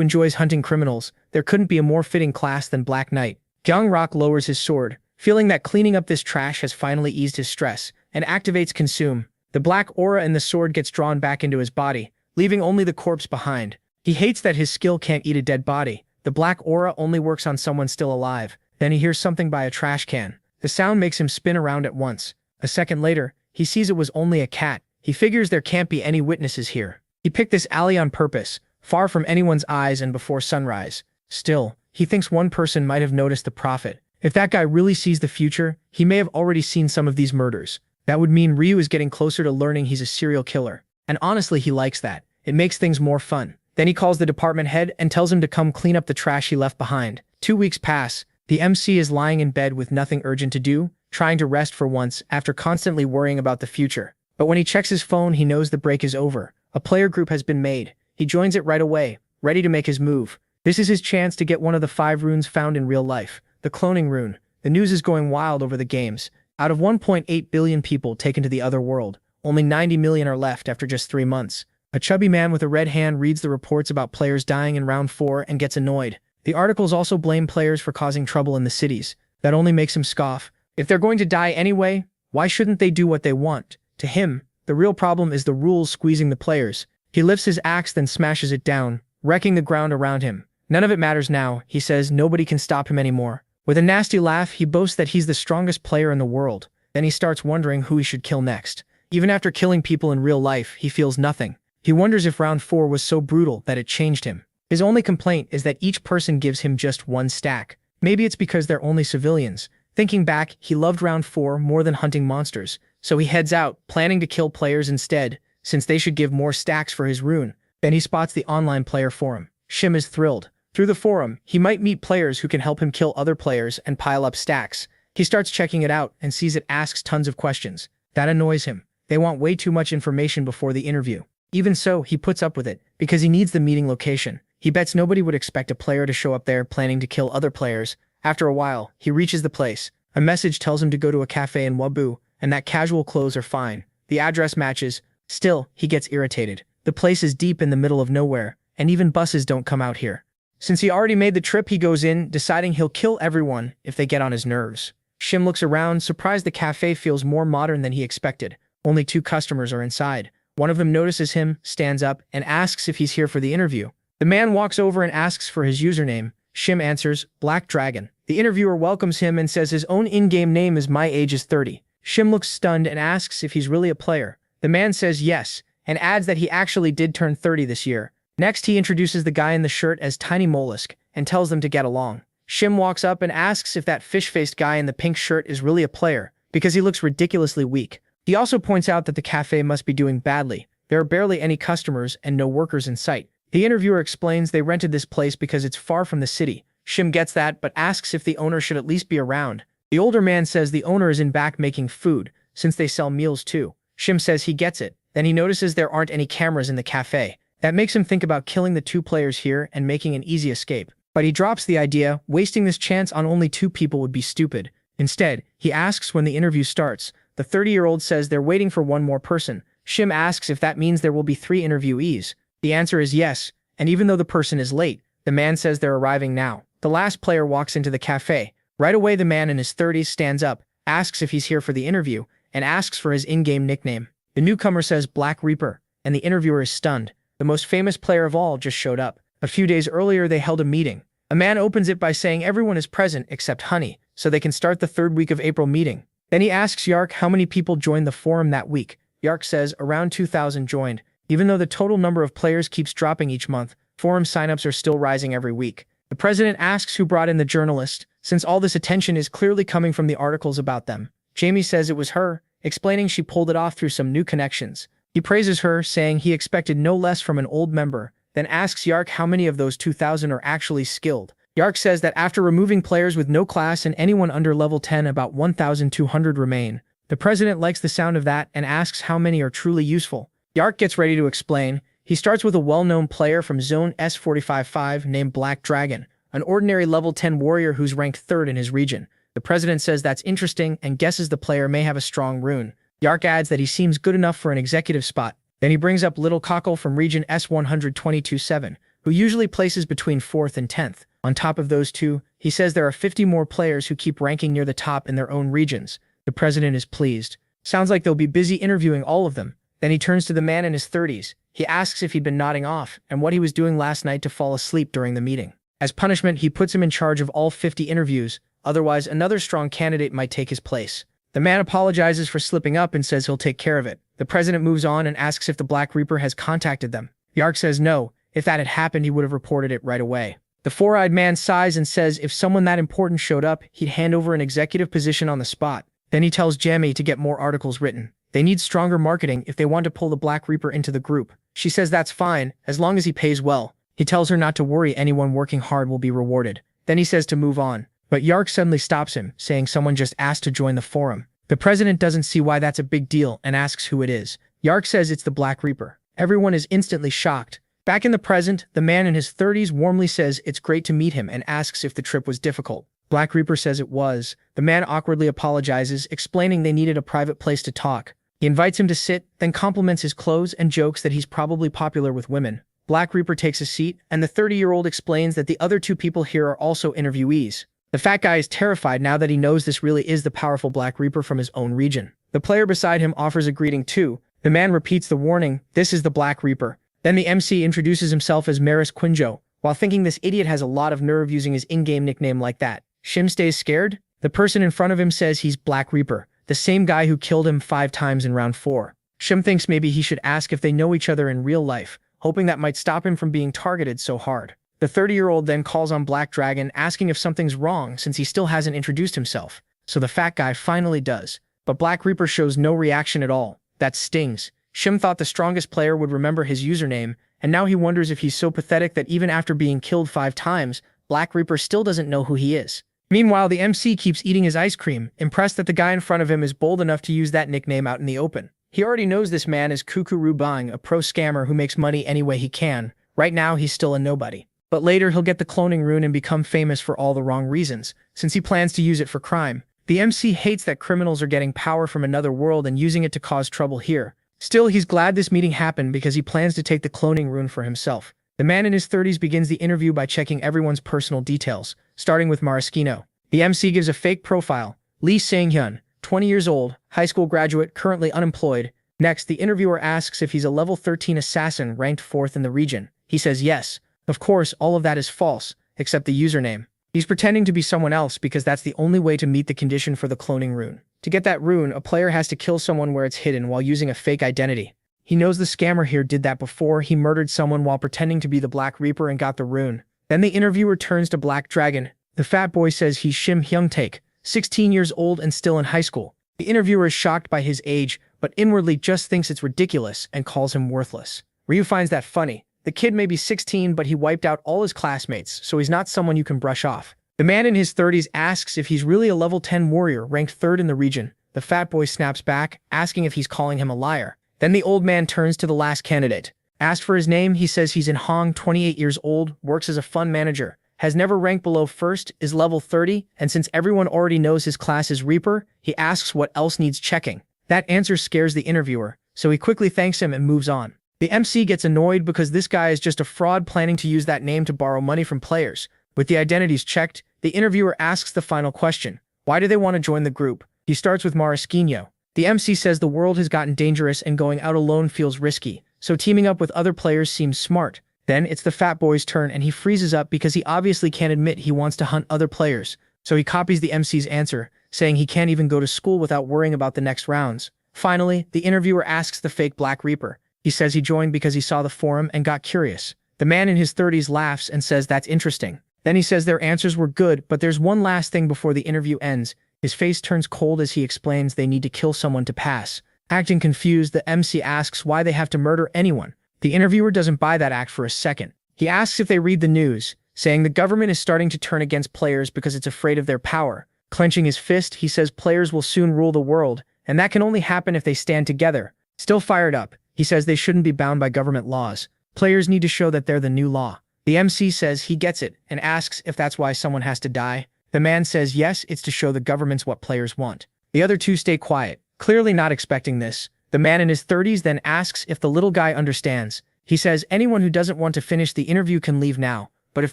enjoys hunting criminals, there couldn't be a more fitting class than Black Knight. Gyeongrak lowers his sword, feeling that cleaning up this trash has finally eased his stress, and activates Consume. The black aura in the sword gets drawn back into his body, leaving only the corpse behind. He hates that his skill can't eat a dead body. The black aura only works on someone still alive. Then he hears something by a trash can. The sound makes him spin around at once. A second later, he sees it was only a cat. He figures there can't be any witnesses here. He picked this alley on purpose, far from anyone's eyes and before sunrise. Still, he thinks one person might have noticed the prophet. If that guy really sees the future, he may have already seen some of these murders. That would mean Ryu is getting closer to learning he's a serial killer. And honestly, he likes that. It makes things more fun. Then he calls the department head and tells him to come clean up the trash he left behind. 2 weeks pass. The MC is lying in bed with nothing urgent to do, trying to rest for once after constantly worrying about the future. But when he checks his phone, he knows the break is over. A player group has been made. He joins it right away, ready to make his move. This is his chance to get one of the 5 runes found in real life, the cloning rune. The news is going wild over the games. Out of 1.8 billion people taken to the other world, only 90 million are left after just 3 months. A chubby man with a red hand reads the reports about players dying in round 4 and gets annoyed. The articles also blame players for causing trouble in the cities. That only makes him scoff. If they're going to die anyway, why shouldn't they do what they want? To him, the real problem is the rules squeezing the players. He lifts his axe then smashes it down, wrecking the ground around him. None of it matters now, he says. Nobody can stop him anymore. With a nasty laugh, he boasts that he's the strongest player in the world. Then he starts wondering who he should kill next. Even after killing people in real life, he feels nothing. He wonders if round 4 was so brutal that it changed him. His only complaint is that each person gives him just 1 stack. Maybe it's because they're only civilians. Thinking back, he loved round 4 more than hunting monsters. So he heads out, planning to kill players instead, since they should give more stacks for his rune. Then he spots the online player forum. Shim is thrilled. Through the forum, he might meet players who can help him kill other players and pile up stacks. He starts checking it out and sees it asks tons of questions. That annoys him. They want way too much information before the interview. Even so, he puts up with it, because he needs the meeting location. He bets nobody would expect a player to show up there planning to kill other players. After a while, he reaches the place. A message tells him to go to a cafe in Wabu, and that casual clothes are fine. The address matches. Still, he gets irritated. The place is deep in the middle of nowhere, and even buses don't come out here. Since he already made the trip, he goes in, deciding he'll kill everyone if they get on his nerves. Shim looks around, surprised the cafe feels more modern than he expected. Only 2 customers are inside. One of them notices him, stands up, and asks if he's here for the interview. The man walks over and asks for his username. Shim answers, Black Dragon. The interviewer welcomes him and says his own in-game name is My Age is 30. Shim looks stunned and asks if he's really a player. The man says yes, and adds that he actually did turn 30 this year. Next, he introduces the guy in the shirt as Tiny Mollusk, and tells them to get along. Shim walks up and asks if that fish-faced guy in the pink shirt is really a player, because he looks ridiculously weak. He also points out that the cafe must be doing badly. There are barely any customers and no workers in sight. The interviewer explains they rented this place because it's far from the city. Shim gets that, but asks if the owner should at least be around. The older man says the owner is in back making food, since they sell meals too. Shim says he gets it. Then he notices there aren't any cameras in the cafe. That makes him think about killing the two players here and making an easy escape. But he drops the idea. Wasting this chance on only two people would be stupid. Instead, he asks when the interview starts. The 30-year-old says they're waiting for one more person. Shim asks if that means there will be 3 interviewees. The answer is yes, and even though the person is late, the man says they're arriving now. The last player walks into the cafe. Right away, the man in his 30s stands up, asks if he's here for the interview, and asks for his in-game nickname. The newcomer says Black Reaper, and the interviewer is stunned. The most famous player of all just showed up. A few days earlier, they held a meeting. A man opens it by saying everyone is present except Honey, so they can start the 3rd week of April meeting. Then he asks Yark how many people joined the forum that week. Yark says around 2,000 joined. Even though the total number of players keeps dropping each month, forum signups are still rising every week. The president asks who brought in the journalist, since all this attention is clearly coming from the articles about them. Jamie says it was her, explaining she pulled it off through some new connections. He praises her, saying he expected no less from an old member, then asks Yark how many of those 2,000 are actually skilled. Yark says that after removing players with no class and anyone under level 10, about 1,200 remain. The president likes the sound of that and asks how many are truly useful. Yark gets ready to explain. He starts with a well-known player from Zone S455 named Black Dragon, an ordinary level 10 warrior who's ranked 3rd in his region. The president says that's interesting and guesses the player may have a strong rune. Yark adds that he seems good enough for an executive spot. Then he brings up Little Cockle from region S122-7, who usually places between 4th and 10th. On top of those two, he says there are 50 more players who keep ranking near the top in their own regions. The president is pleased. Sounds like they'll be busy interviewing all of them. Then he turns to the man in his 30s. He asks if he'd been nodding off and what he was doing last night to fall asleep during the meeting. As punishment, he puts him in charge of all 50 interviews, otherwise another strong candidate might take his place. The man apologizes for slipping up and says he'll take care of it. The president moves on and asks if the Black Reaper has contacted them. Yark says no. If that had happened, he would have reported it right away. The 4-eyed man sighs and says if someone that important showed up, he'd hand over an executive position on the spot. Then he tells Jamie to get more articles written. They need stronger marketing if they want to pull the Black Reaper into the group. She says that's fine, as long as he pays well. He tells her not to worry, anyone working hard will be rewarded. Then he says to move on. But Yark suddenly stops him, saying someone just asked to join the forum. The president doesn't see why that's a big deal and asks who it is. Yark says it's the Black Reaper. Everyone is instantly shocked. Back in the present, the man in his 30s warmly says it's great to meet him and asks if the trip was difficult. Black Reaper says it was. The man awkwardly apologizes, explaining they needed a private place to talk. He invites him to sit, then compliments his clothes and jokes that he's probably popular with women. Black Reaper takes a seat, and the 30-year-old explains that the other 2 people here are also interviewees. The fat guy is terrified now that he knows this really is the powerful Black Reaper from his own region. The player beside him offers a greeting too. The man repeats the warning, this is the Black Reaper. Then the MC introduces himself as Maris Quinjo, while thinking this idiot has a lot of nerve using his in-game nickname like that. Shim stays scared. The person in front of him says he's Black Reaper, the same guy who killed him 5 times in round 4. Shim thinks maybe he should ask if they know each other in real life, hoping that might stop him from being targeted so hard. The 30-year-old then calls on Black Dragon, asking if something's wrong since he still hasn't introduced himself. So the fat guy finally does. But Black Reaper shows no reaction at all. That stings. Shim thought the strongest player would remember his username, and now he wonders if he's so pathetic that even after being killed 5 times, Black Reaper still doesn't know who he is. Meanwhile, the MC keeps eating his ice cream, impressed that the guy in front of him is bold enough to use that nickname out in the open. He already knows this man is Kukuru Bang, a pro scammer who makes money any way he can. Right now, he's still a nobody. But later, he'll get the cloning rune and become famous for all the wrong reasons, since he plans to use it for crime. The MC hates that criminals are getting power from another world and using it to cause trouble here. Still, he's glad this meeting happened because he plans to take the cloning rune for himself. The man in his 30s begins the interview by checking everyone's personal details, starting with Maraschino. The MC gives a fake profile. Lee Sang-hyun, 20 years old, high school graduate, currently unemployed. Next, the interviewer asks if he's a level 13 assassin ranked 4th in the region. He says yes. Of course, all of that is false, except the username. He's pretending to be someone else because that's the only way to meet the condition for the cloning rune. To get that rune, a player has to kill someone where it's hidden while using a fake identity. He knows the scammer here did that before. He murdered someone while pretending to be the Black Reaper and got the rune. Then the interviewer turns to Black Dragon. The fat boy says he's Shim Hyung-taek, 16 years old and still in high school. The interviewer is shocked by his age, but inwardly just thinks it's ridiculous and calls him worthless. Ryu finds that funny. The kid may be 16, but he wiped out all his classmates, so he's not someone you can brush off. The man in his 30s asks if he's really a level 10 warrior ranked 3rd in the region. The fat boy snaps back, asking if he's calling him a liar. Then the old man turns to the last candidate. Asked for his name, he says he's in Hong, 28 years old, works as a fund manager, has never ranked below 1st, is level 30, and since everyone already knows his class is Reaper, he asks what else needs checking. That answer scares the interviewer, so he quickly thanks him and moves on. The MC gets annoyed because this guy is just a fraud planning to use that name to borrow money from players. With the identities checked, the interviewer asks the final question. Why do they want to join the group? He starts with Maraschino. The MC says the world has gotten dangerous and going out alone feels risky, so teaming up with other players seems smart. Then it's the fat boy's turn and he freezes up because he obviously can't admit he wants to hunt other players, so he copies the MC's answer, saying he can't even go to school without worrying about the next rounds. Finally, the interviewer asks the fake Black Reaper. He says he joined because he saw the forum and got curious. The man in his 30s laughs and says that's interesting. Then he says their answers were good, but there's one last thing before the interview ends. His face turns cold as he explains they need to kill someone to pass. Acting confused, the MC asks why they have to murder anyone. The interviewer doesn't buy that act for a second. He asks if they read the news, saying the government is starting to turn against players because it's afraid of their power. Clenching his fist, he says players will soon rule the world, and that can only happen if they stand together. Still fired up, he says they shouldn't be bound by government laws. Players need to show that they're the new law. The MC says he gets it and asks if that's why someone has to die. The man says yes, it's to show the governments what players want. The other two stay quiet, clearly not expecting this. The man in his 30s then asks if the little guy understands. He says anyone who doesn't want to finish the interview can leave now, but if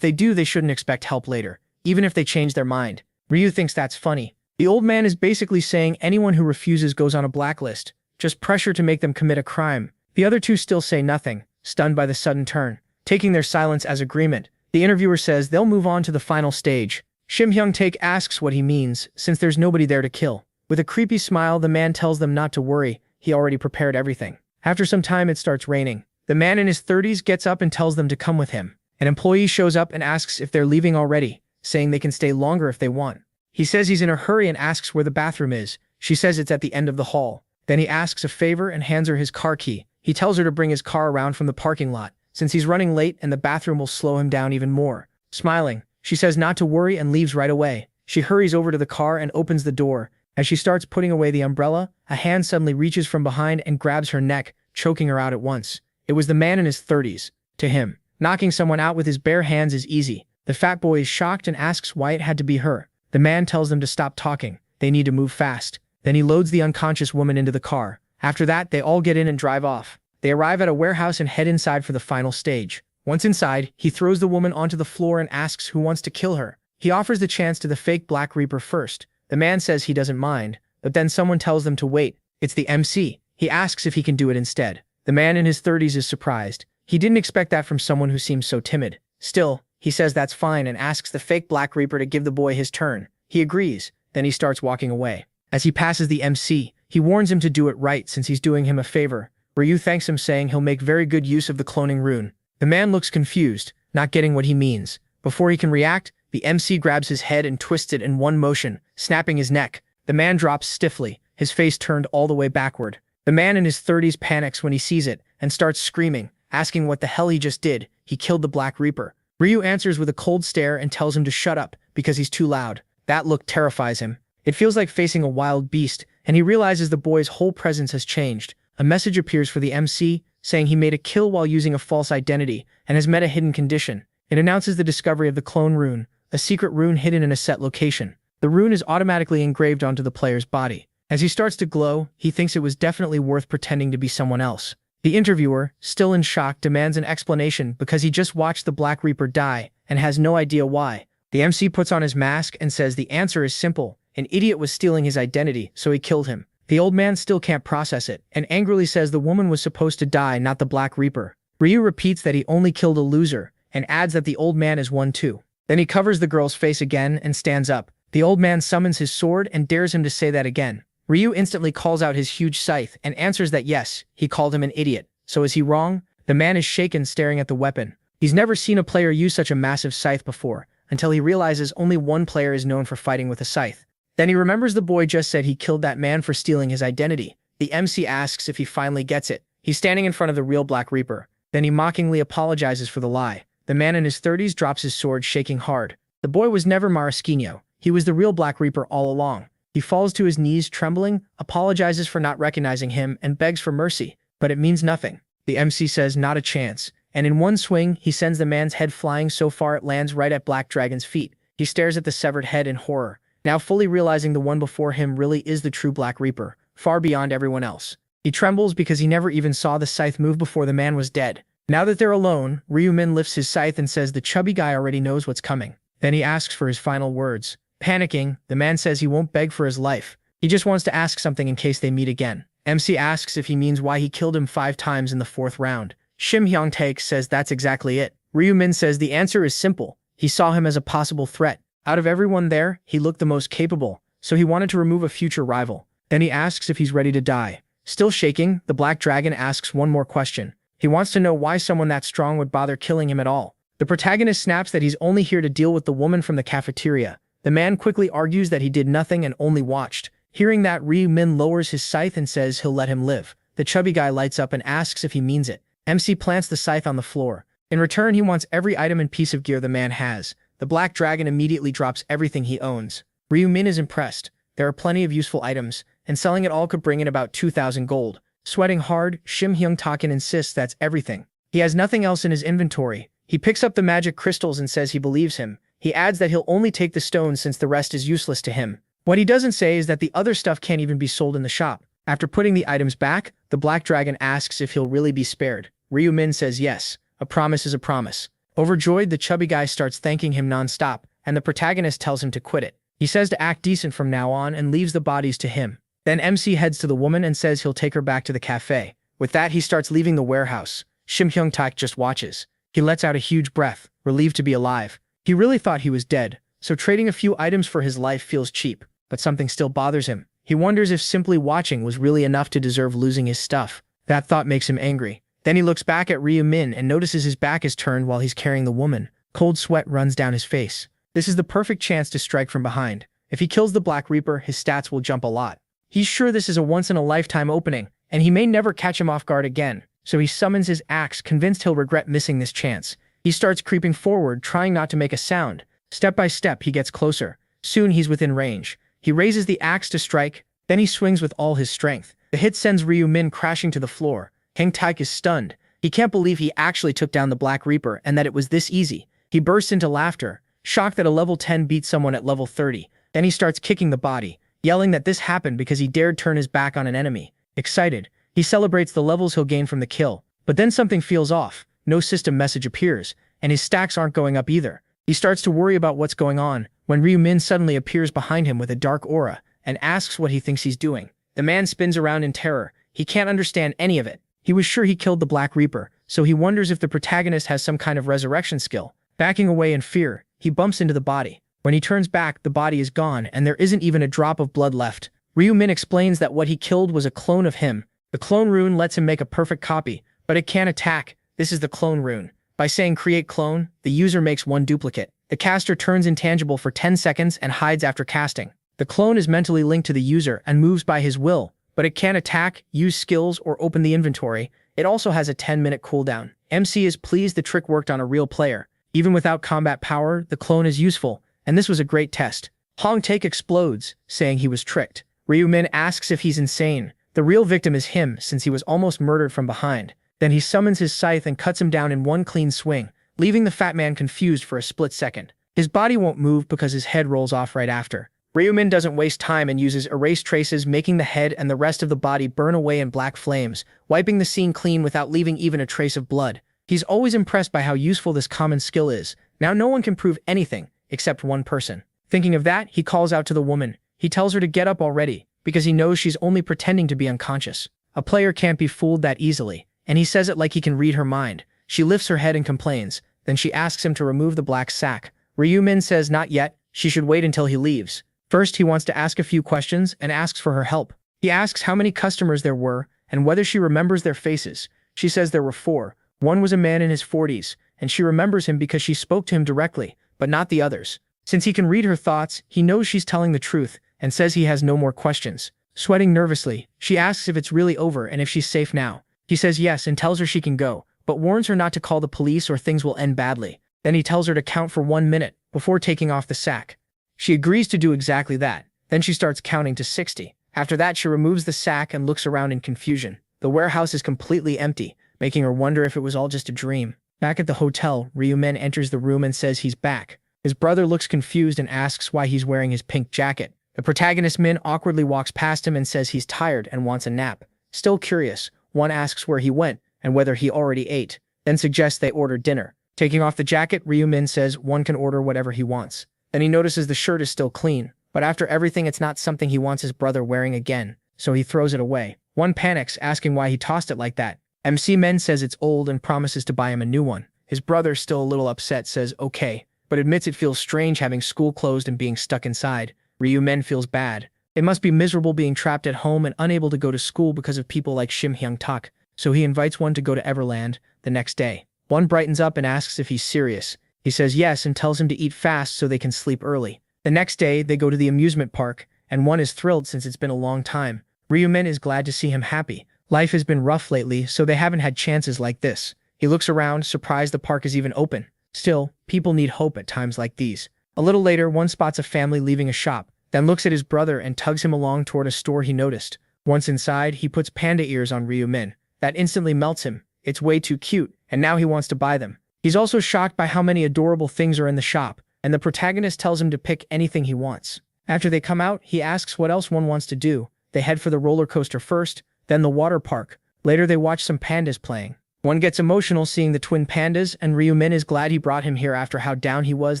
they do, they shouldn't expect help later, even if they change their mind. Ryu thinks that's funny. The old man is basically saying anyone who refuses goes on a blacklist, just pressure to make them commit a crime. The other two still say nothing, stunned by the sudden turn. Taking their silence as agreement, the interviewer says they'll move on to the final stage. Shim Hyung-taek asks what he means, since there's nobody there to kill. With a creepy smile, the man tells them not to worry, he already prepared everything. After some time, it starts raining. The man in his 30s gets up and tells them to come with him. An employee shows up and asks if they're leaving already, saying they can stay longer if they want. He says he's in a hurry and asks where the bathroom is. She says it's at the end of the hall. Then he asks a favor and hands her his car key. He tells her to bring his car around from the parking lot, since he's running late and the bathroom will slow him down even more. Smiling, she says not to worry and leaves right away. She hurries over to the car and opens the door. As she starts putting away the umbrella, a hand suddenly reaches from behind and grabs her neck, choking her out at once. It was the man in his 30s. To him, knocking someone out with his bare hands is easy. The fat boy is shocked and asks why it had to be her. The man tells them to stop talking. They need to move fast. Then he loads the unconscious woman into the car. After that, they all get in and drive off. They arrive at a warehouse and head inside for the final stage. Once inside, he throws the woman onto the floor and asks who wants to kill her. He offers the chance to the fake Black Reaper first. The man says he doesn't mind, but then someone tells them to wait. It's the MC. He asks if he can do it instead. The man in his 30s is surprised. He didn't expect that from someone who seems so timid. Still, he says that's fine and asks the fake Black Reaper to give the boy his turn. He agrees, then he starts walking away. As he passes the MC, he warns him to do it right since he's doing him a favor. Ryu thanks him, saying he'll make very good use of the cloning rune. The man looks confused, not getting what he means. Before he can react, the MC grabs his head and twists it in one motion, snapping his neck. The man drops stiffly, his face turned all the way backward. The man in his 30s panics when he sees it and starts screaming, asking what the hell he just did. He killed the Black Reaper. Ryu answers with a cold stare and tells him to shut up because he's too loud. That look terrifies him. It feels like facing a wild beast, and he realizes the boy's whole presence has changed. A message appears for the MC, saying he made a kill while using a false identity and has met a hidden condition. It announces the discovery of the clone rune, a secret rune hidden in a set location. The rune is automatically engraved onto the player's body. As he starts to glow, he thinks it was definitely worth pretending to be someone else. The interviewer, still in shock, demands an explanation because he just watched the Black Reaper die and has no idea why. The MC puts on his mask and says the answer is simple. An idiot was stealing his identity, so he killed him. The old man still can't process it, and angrily says the woman was supposed to die, not the Black Reaper. Ryu repeats that he only killed a loser, and adds that the old man is one too. Then he covers the girl's face again and stands up. The old man summons his sword and dares him to say that again. Ryu instantly calls out his huge scythe and answers that yes, he called him an idiot. So is he wrong? The man is shaken, staring at the weapon. He's never seen a player use such a massive scythe before, until he realizes only one player is known for fighting with a scythe. Then he remembers the boy just said he killed that man for stealing his identity. The MC asks if he finally gets it. He's standing in front of the real Black Reaper. Then he mockingly apologizes for the lie. The man in his 30s drops his sword, shaking hard. The boy was never Maraschino. He was the real Black Reaper all along. He falls to his knees trembling, apologizes for not recognizing him, and begs for mercy. But it means nothing. The MC says not a chance. And in one swing, he sends the man's head flying so far it lands right at Black Dragon's feet. He stares at the severed head in horror, now fully realizing the one before him really is the true Black Reaper, far beyond everyone else. He trembles because he never even saw the scythe move before the man was dead. Now that they're alone, Ryu-min lifts his scythe and says the chubby guy already knows what's coming. Then he asks for his final words. Panicking, the man says he won't beg for his life. He just wants to ask something in case they meet again. MC asks if he means why he killed him 5 times in the 4th round. Shim Hyung-taek says that's exactly it. Ryu-min says the answer is simple. He saw him as a possible threat. Out of everyone there, he looked the most capable, so he wanted to remove a future rival. Then he asks if he's ready to die. Still shaking, the Black Dragon asks one more question. He wants to know why someone that strong would bother killing him at all. The protagonist snaps that he's only here to deal with the woman from the cafeteria. The man quickly argues that he did nothing and only watched. Hearing that, Ryu-min lowers his scythe and says he'll let him live. The chubby guy lights up and asks if he means it. MC plants the scythe on the floor. In return, he wants every item and piece of gear the man has. The Black Dragon immediately drops everything he owns. Ryu-min is impressed. There are plenty of useful items, and selling it all could bring in about 2,000 gold. Sweating hard, Shim Hyung-taek insists that's everything. He has nothing else in his inventory. He picks up the magic crystals and says he believes him. He adds that he'll only take the stones since the rest is useless to him. What he doesn't say is that the other stuff can't even be sold in the shop. After putting the items back, the Black Dragon asks if he'll really be spared. Ryu-min says yes. A promise is a promise. Overjoyed, the chubby guy starts thanking him non-stop, and the protagonist tells him to quit it. He says to act decent from now on and leaves the bodies to him. Then MC heads to the woman and says he'll take her back to the cafe. With that, he starts leaving the warehouse. Shim Hyung-taek just watches. He lets out a huge breath, relieved to be alive. He really thought he was dead, so trading a few items for his life feels cheap, but something still bothers him. He wonders if simply watching was really enough to deserve losing his stuff. That thought makes him angry. Then he looks back at Ryu-min and notices his back is turned while he's carrying the woman. Cold sweat runs down his face. This is the perfect chance to strike from behind. If he kills the Black Reaper, his stats will jump a lot. He's sure this is a once-in-a-lifetime opening, and he may never catch him off guard again, so he summons his axe, convinced he'll regret missing this chance. He starts creeping forward, trying not to make a sound. Step by step, he gets closer. Soon he's within range. He raises the axe to strike, then he swings with all his strength. The hit sends Ryu-min crashing to the floor. Hyung-taek is stunned. He can't believe he actually took down the Black Reaper and that it was this easy. He bursts into laughter, shocked that a level 10 beat someone at level 30. Then he starts kicking the body, yelling that this happened because he dared turn his back on an enemy. Excited, he celebrates the levels he'll gain from the kill. But then something feels off. No system message appears, and his stacks aren't going up either. He starts to worry about what's going on, when Ryu-min suddenly appears behind him with a dark aura, and asks what he thinks he's doing. The man spins around in terror. He can't understand any of it. He was sure he killed the Black Reaper, so he wonders if the protagonist has some kind of resurrection skill. Backing away in fear, he bumps into the body. When he turns back, the body is gone, and there isn't even a drop of blood left. Ryu-min explains that what he killed was a clone of him. The clone rune lets him make a perfect copy, but it can't attack. This is the clone rune. By saying create clone, the user makes one duplicate. The caster turns intangible for 10 seconds and hides after casting. The clone is mentally linked to the user and moves by his will, but it can't attack, use skills, or open the inventory. It also has a 10-minute cooldown. MC is pleased the trick worked on a real player. Even without combat power, the clone is useful, and this was a great test. Hyung-taek explodes, saying he was tricked. Ryu-min asks if he's insane. The real victim is him, since he was almost murdered from behind. Then he summons his scythe and cuts him down in one clean swing, leaving the fat man confused for a split second. His body won't move because his head rolls off right after. Ryu-min doesn't waste time and uses erase traces, making the head and the rest of the body burn away in black flames, wiping the scene clean without leaving even a trace of blood. He's always impressed by how useful this common skill is. Now no one can prove anything, except one person. Thinking of that, he calls out to the woman. He tells her to get up already, because he knows she's only pretending to be unconscious. A player can't be fooled that easily, and he says it like he can read her mind. She lifts her head and complains. Then she asks him to remove the black sack. Ryu-min says not yet, she should wait until he leaves. First, he wants to ask a few questions and asks for her help. He asks how many customers there were and whether she remembers their faces. She says there were 4. One was a man in his 40s, and she remembers him because she spoke to him directly, but not the others. Since he can read her thoughts, he knows she's telling the truth and says he has no more questions. Sweating nervously, she asks if it's really over and if she's safe now. He says yes and tells her she can go, but warns her not to call the police or things will end badly. Then he tells her to count for 1 minute. before taking off the sack. She agrees to do exactly that. Then she starts counting to 60. After that, she removes the sack and looks around in confusion. The warehouse is completely empty, making her wonder if it was all just a dream. Back at the hotel, Ryumen enters the room and says he's back. His brother looks confused and asks why he's wearing his pink jacket. The protagonist Min awkwardly walks past him and says he's tired and wants a nap. Still curious, one asks where he went and whether he already ate, then suggests they order dinner. Taking off the jacket, Ryumin says one can order whatever he wants. Then he notices the shirt is still clean, but after everything it's not something he wants his brother wearing again, so he throws it away. One panics, asking why he tossed it like that. MC Men says it's old and promises to buy him a new one. His brother, still a little upset, says okay, but admits it feels strange having school closed and being stuck inside. Ryumen feels bad. It must be miserable being trapped at home and unable to go to school because of people like Shim Hyung-tak, so he invites one to go to Everland the next day. One brightens up and asks if he's serious. He says yes and tells him to eat fast so they can sleep early. The next day, they go to the amusement park, and one is thrilled since it's been a long time. Ryumen is glad to see him happy. Life has been rough lately, so they haven't had chances like this. He looks around, surprised the park is even open. Still, people need hope at times like these. A little later, one spots a family leaving a shop, then looks at his brother and tugs him along toward a store he noticed. Once inside, he puts panda ears on Ryumen. That instantly melts him. It's way too cute, and now he wants to buy them. He's also shocked by how many adorable things are in the shop, and the protagonist tells him to pick anything he wants. After they come out, he asks what else one wants to do. They head for the roller coaster first, then the water park. Later they watch some pandas playing. One gets emotional seeing the twin pandas, and Ryumin is glad he brought him here after how down he was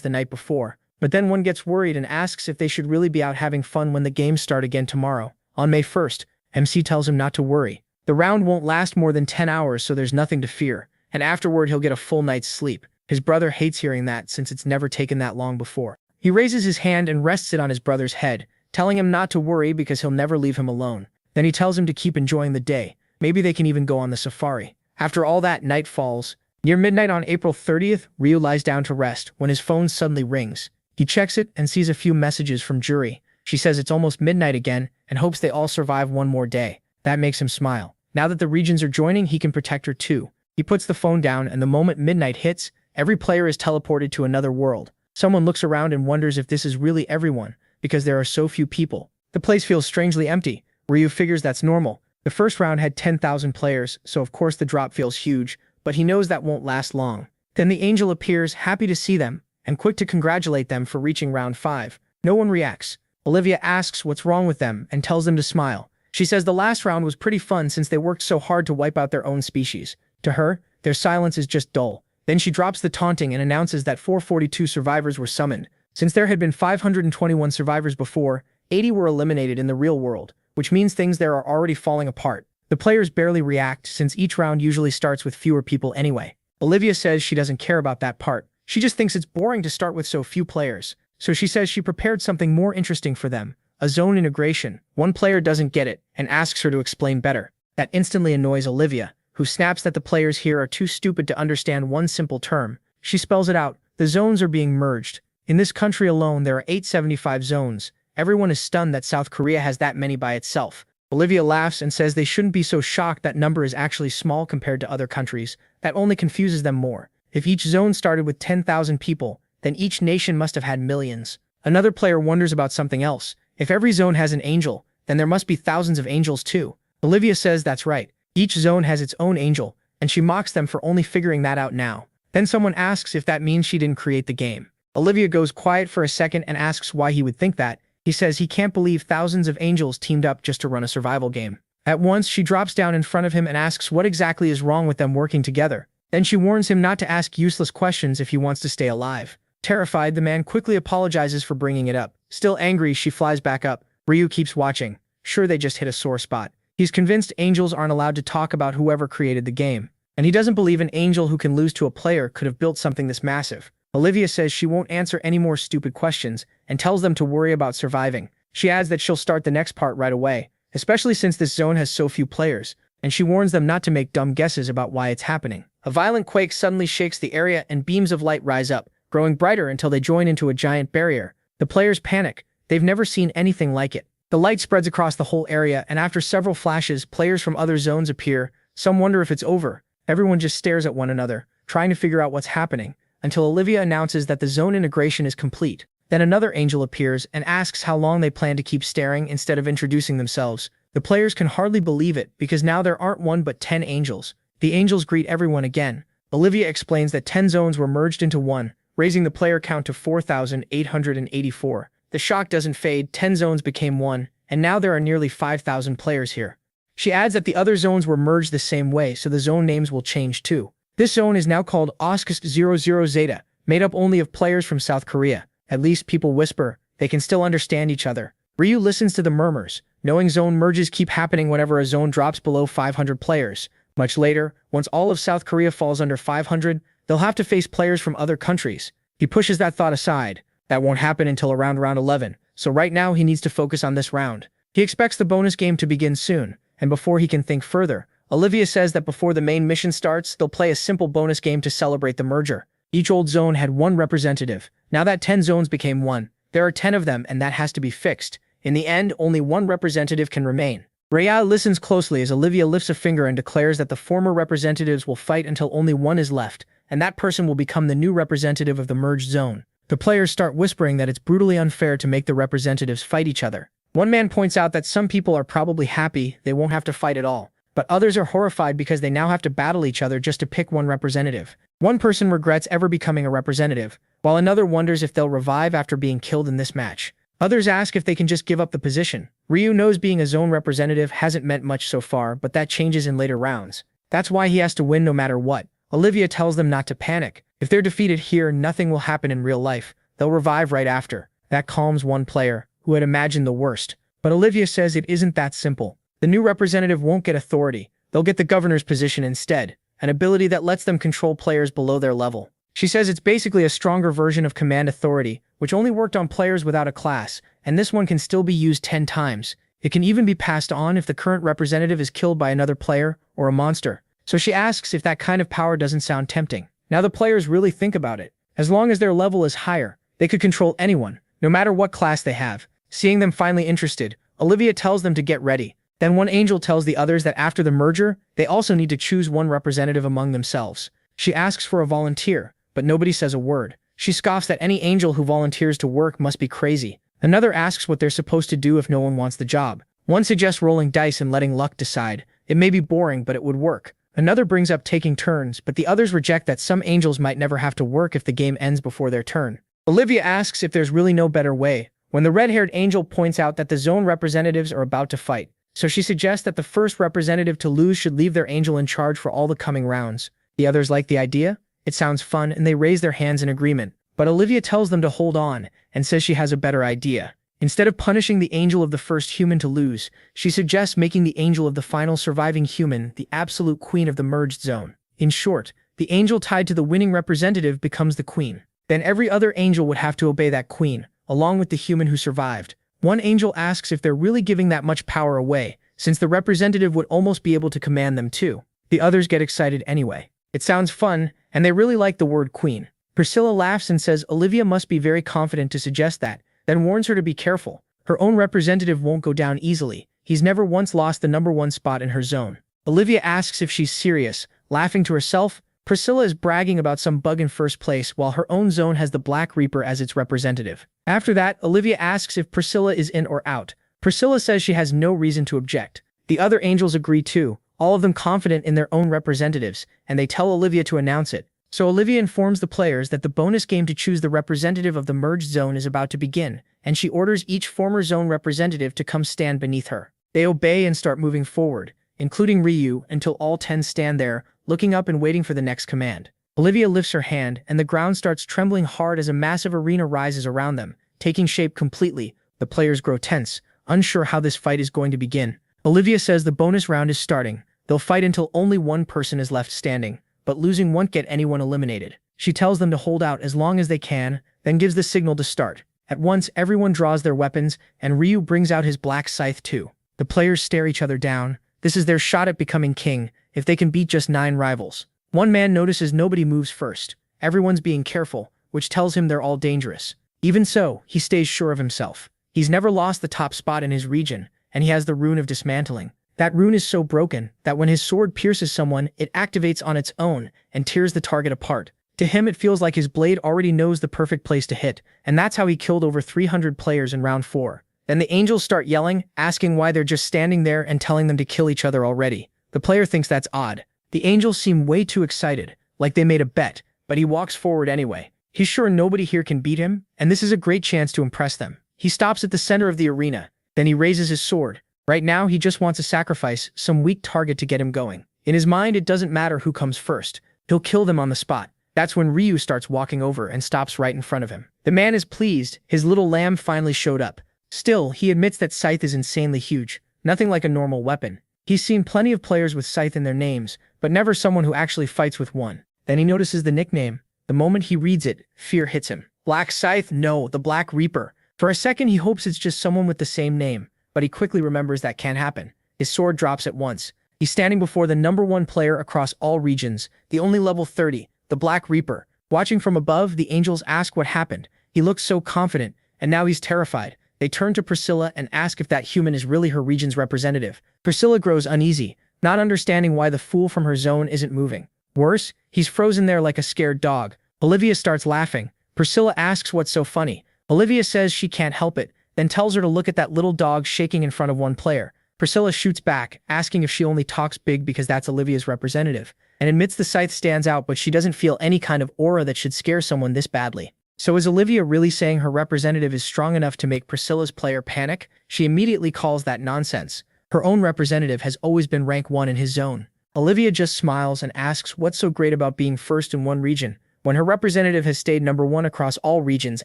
the night before. But then one gets worried and asks if they should really be out having fun when the games start again tomorrow. On May 1st, MC tells him not to worry. The round won't last more than 10 hours, so there's nothing to fear, and afterward he'll get a full night's sleep. His brother hates hearing that since it's never taken that long before. He raises his hand and rests it on his brother's head, telling him not to worry because he'll never leave him alone. Then he tells him to keep enjoying the day. Maybe they can even go on the safari. After all that, night falls. Near midnight on April 30th, Ryu lies down to rest when his phone suddenly rings. He checks it and sees a few messages from Juri. She says it's almost midnight again and hopes they all survive one more day. That makes him smile. Now that the regions are joining, he can protect her too. He puts the phone down, and the moment midnight hits, every player is teleported to another world. Someone looks around and wonders if this is really everyone, because there are so few people. The place feels strangely empty. Ryu figures that's normal. The first round had 10,000 players, so of course the drop feels huge, but he knows that won't last long. Then the angel appears, happy to see them, and quick to congratulate them for reaching round 5. No one reacts. Olivia asks what's wrong with them and tells them to smile. She says the last round was pretty fun since they worked so hard to wipe out their own species. To her, their silence is just dull. Then she drops the taunting and announces that 442 survivors were summoned. Since there had been 521 survivors before, 80 were eliminated in the real world, which means things there are already falling apart. The players barely react since each round usually starts with fewer people anyway. Olivia says she doesn't care about that part. She just thinks it's boring to start with so few players. So she says she prepared something more interesting for them. A zone integration. One player doesn't get it and asks her to explain better. That instantly annoys Olivia, who snaps that the players here are too stupid to understand one simple term. She spells it out. The zones are being merged. In this country alone, there are 875 zones. Everyone is stunned that South Korea has that many by itself. Olivia laughs and says they shouldn't be so shocked that number is actually small compared to other countries. That only confuses them more. If each zone started with 10,000 people, then each nation must have had millions. Another player wonders about something else. If every zone has an angel, then there must be thousands of angels too. Olivia says that's right. Each zone has its own angel, and she mocks them for only figuring that out now. Then someone asks if that means she didn't create the game. Olivia goes quiet for a second and asks why he would think that. He says he can't believe thousands of angels teamed up just to run a survival game. At once, she drops down in front of him and asks what exactly is wrong with them working together. Then she warns him not to ask useless questions if he wants to stay alive. Terrified, the man quickly apologizes for bringing it up. Still angry, she flies back up. Ryu keeps watching. Sure, they just hit a sore spot. He's convinced angels aren't allowed to talk about whoever created the game. And he doesn't believe an angel who can lose to a player could have built something this massive. Olivia says she won't answer any more stupid questions and tells them to worry about surviving. She adds that she'll start the next part right away, especially since this zone has so few players, and she warns them not to make dumb guesses about why it's happening. A violent quake suddenly shakes the area and beams of light rise up, growing brighter until they join into a giant barrier. The players panic. They've never seen anything like it. The light spreads across the whole area, and after several flashes, players from other zones appear. Some wonder if it's over. Everyone just stares at one another, trying to figure out what's happening, until Olivia announces that the zone integration is complete. Then another angel appears and asks how long they plan to keep staring instead of introducing themselves. The players can hardly believe it because now there aren't one but 10 angels. The angels greet everyone again. Olivia explains that 10 zones were merged into one, raising the player count to 4,884. The shock doesn't fade, 10 zones became one, and now there are nearly 5,000 players here. She adds that the other zones were merged the same way, so the zone names will change too. This zone is now called Oscus 00 Zeta, made up only of players from South Korea. At least people whisper, they can still understand each other. Ryu listens to the murmurs, knowing zone merges keep happening whenever a zone drops below 500 players. Much later, once all of South Korea falls under 500, they'll have to face players from other countries. He pushes that thought aside. That won't happen until around round 11, so right now he needs to focus on this round. He expects the bonus game to begin soon, and before he can think further, Olivia says that before the main mission starts, they'll play a simple bonus game to celebrate the merger. Each old zone had one representative. Now that 10 zones became one, there are 10 of them and that has to be fixed. In the end, only one representative can remain. Rhea listens closely as Olivia lifts a finger and declares that the former representatives will fight until only one is left, and that person will become the new representative of the merged zone. The players start whispering that it's brutally unfair to make the representatives fight each other. One man points out that some people are probably happy they won't have to fight at all, but others are horrified because they now have to battle each other just to pick one representative. One person regrets ever becoming a representative, while another wonders if they'll revive after being killed in this match. Others ask if they can just give up the position. Ryu knows being a zone representative hasn't meant much so far, but that changes in later rounds. That's why he has to win no matter what. Olivia tells them not to panic. If they're defeated here, nothing will happen in real life. They'll revive right after. That calms one player, who had imagined the worst. But Olivia says it isn't that simple. The new representative won't get authority. They'll get the governor's position instead, an ability that lets them control players below their level. She says it's basically a stronger version of command authority, which only worked on players without a class, and this one can still be used 10 times. It can even be passed on if the current representative is killed by another player or a monster. So she asks if that kind of power doesn't sound tempting. Now the players really think about it. As long as their level is higher, they could control anyone, no matter what class they have. Seeing them finally interested, Olivia tells them to get ready. Then one angel tells the others that after the merger, they also need to choose one representative among themselves. She asks for a volunteer, but nobody says a word. She scoffs that any angel who volunteers to work must be crazy. Another asks what they're supposed to do if no one wants the job. One suggests rolling dice and letting luck decide. It may be boring, but it would work. Another brings up taking turns, but the others reject that some angels might never have to work if the game ends before their turn. Olivia asks if there's really no better way, when the red-haired angel points out that the zone representatives are about to fight. So she suggests that the first representative to lose should leave their angel in charge for all the coming rounds. The others like the idea. It sounds fun, and they raise their hands in agreement. But Olivia tells them to hold on, and says she has a better idea. Instead of punishing the angel of the first human to lose, she suggests making the angel of the final surviving human the absolute queen of the merged zone. In short, the angel tied to the winning representative becomes the queen. Then every other angel would have to obey that queen, along with the human who survived. One angel asks if they're really giving that much power away, since the representative would almost be able to command them too. The others get excited anyway. It sounds fun, and they really like the word queen. Priscilla laughs and says Olivia must be very confident to suggest that, then warns her to be careful. Her own representative won't go down easily. He's never once lost the #1 spot in her zone. Olivia asks if she's serious, laughing to herself. Priscilla is bragging about some bug in first place while her own zone has the Black Reaper as its representative. After that, Olivia asks if Priscilla is in or out. Priscilla says she has no reason to object. The other angels agree too, all of them confident in their own representatives, and they tell Olivia to announce it. So Olivia informs the players that the bonus game to choose the representative of the merged zone is about to begin, and she orders each former zone representative to come stand beneath her. They obey and start moving forward, including Ryu, until all 10 stand there, looking up and waiting for the next command. Olivia lifts her hand, and the ground starts trembling hard as a massive arena rises around them, taking shape completely. The players grow tense, unsure how this fight is going to begin. Olivia says the bonus round is starting. They'll fight until only one person is left standing, but losing won't get anyone eliminated. She tells them to hold out as long as they can, then gives the signal to start. At once, everyone draws their weapons, and Ryu brings out his black scythe too. The players stare each other down. This is their shot at becoming king, if they can beat just 9 rivals. One man notices nobody moves first. Everyone's being careful, which tells him they're all dangerous. Even so, he stays sure of himself. He's never lost the top spot in his region, and he has the rune of dismantling. That rune is so broken that when his sword pierces someone, it activates on its own and tears the target apart. To him, it feels like his blade already knows the perfect place to hit, and that's how he killed over 300 players in round 4. Then the angels start yelling, asking why they're just standing there and telling them to kill each other already. The player thinks that's odd. The angels seem way too excited, like they made a bet, but he walks forward anyway. He's sure nobody here can beat him, and this is a great chance to impress them. He stops at the center of the arena, then he raises his sword. Right now, he just wants to sacrifice some weak target to get him going. In his mind, it doesn't matter who comes first. He'll kill them on the spot. That's when Ryu starts walking over and stops right in front of him. The man is pleased. His little lamb finally showed up. Still, he admits that Scythe is insanely huge, nothing like a normal weapon. He's seen plenty of players with Scythe in their names, but never someone who actually fights with one. Then he notices the nickname. The moment he reads it, fear hits him. Black Scythe? No, the Black Reaper. For a second, he hopes it's just someone with the same name, but he quickly remembers that can't happen. His sword drops at once. He's standing before the #1 player across all regions, the only level 30, the Black Reaper. Watching from above, the angels ask what happened. He looks so confident, and now he's terrified. They turn to Priscilla and ask if that human is really her region's representative. Priscilla grows uneasy, not understanding why the fool from her zone isn't moving. Worse, he's frozen there like a scared dog. Olivia starts laughing. Priscilla asks what's so funny. Olivia says she can't help it, then tells her to look at that little dog shaking in front of one player. Priscilla shoots back, asking if she only talks big because that's Olivia's representative, and admits the Scythe stands out, but she doesn't feel any kind of aura that should scare someone this badly. So is Olivia really saying her representative is strong enough to make Priscilla's player panic? She immediately calls that nonsense. Her own representative has always been rank 1 in his zone. Olivia just smiles and asks what's so great about being first in one region, when her representative has stayed #1 across all regions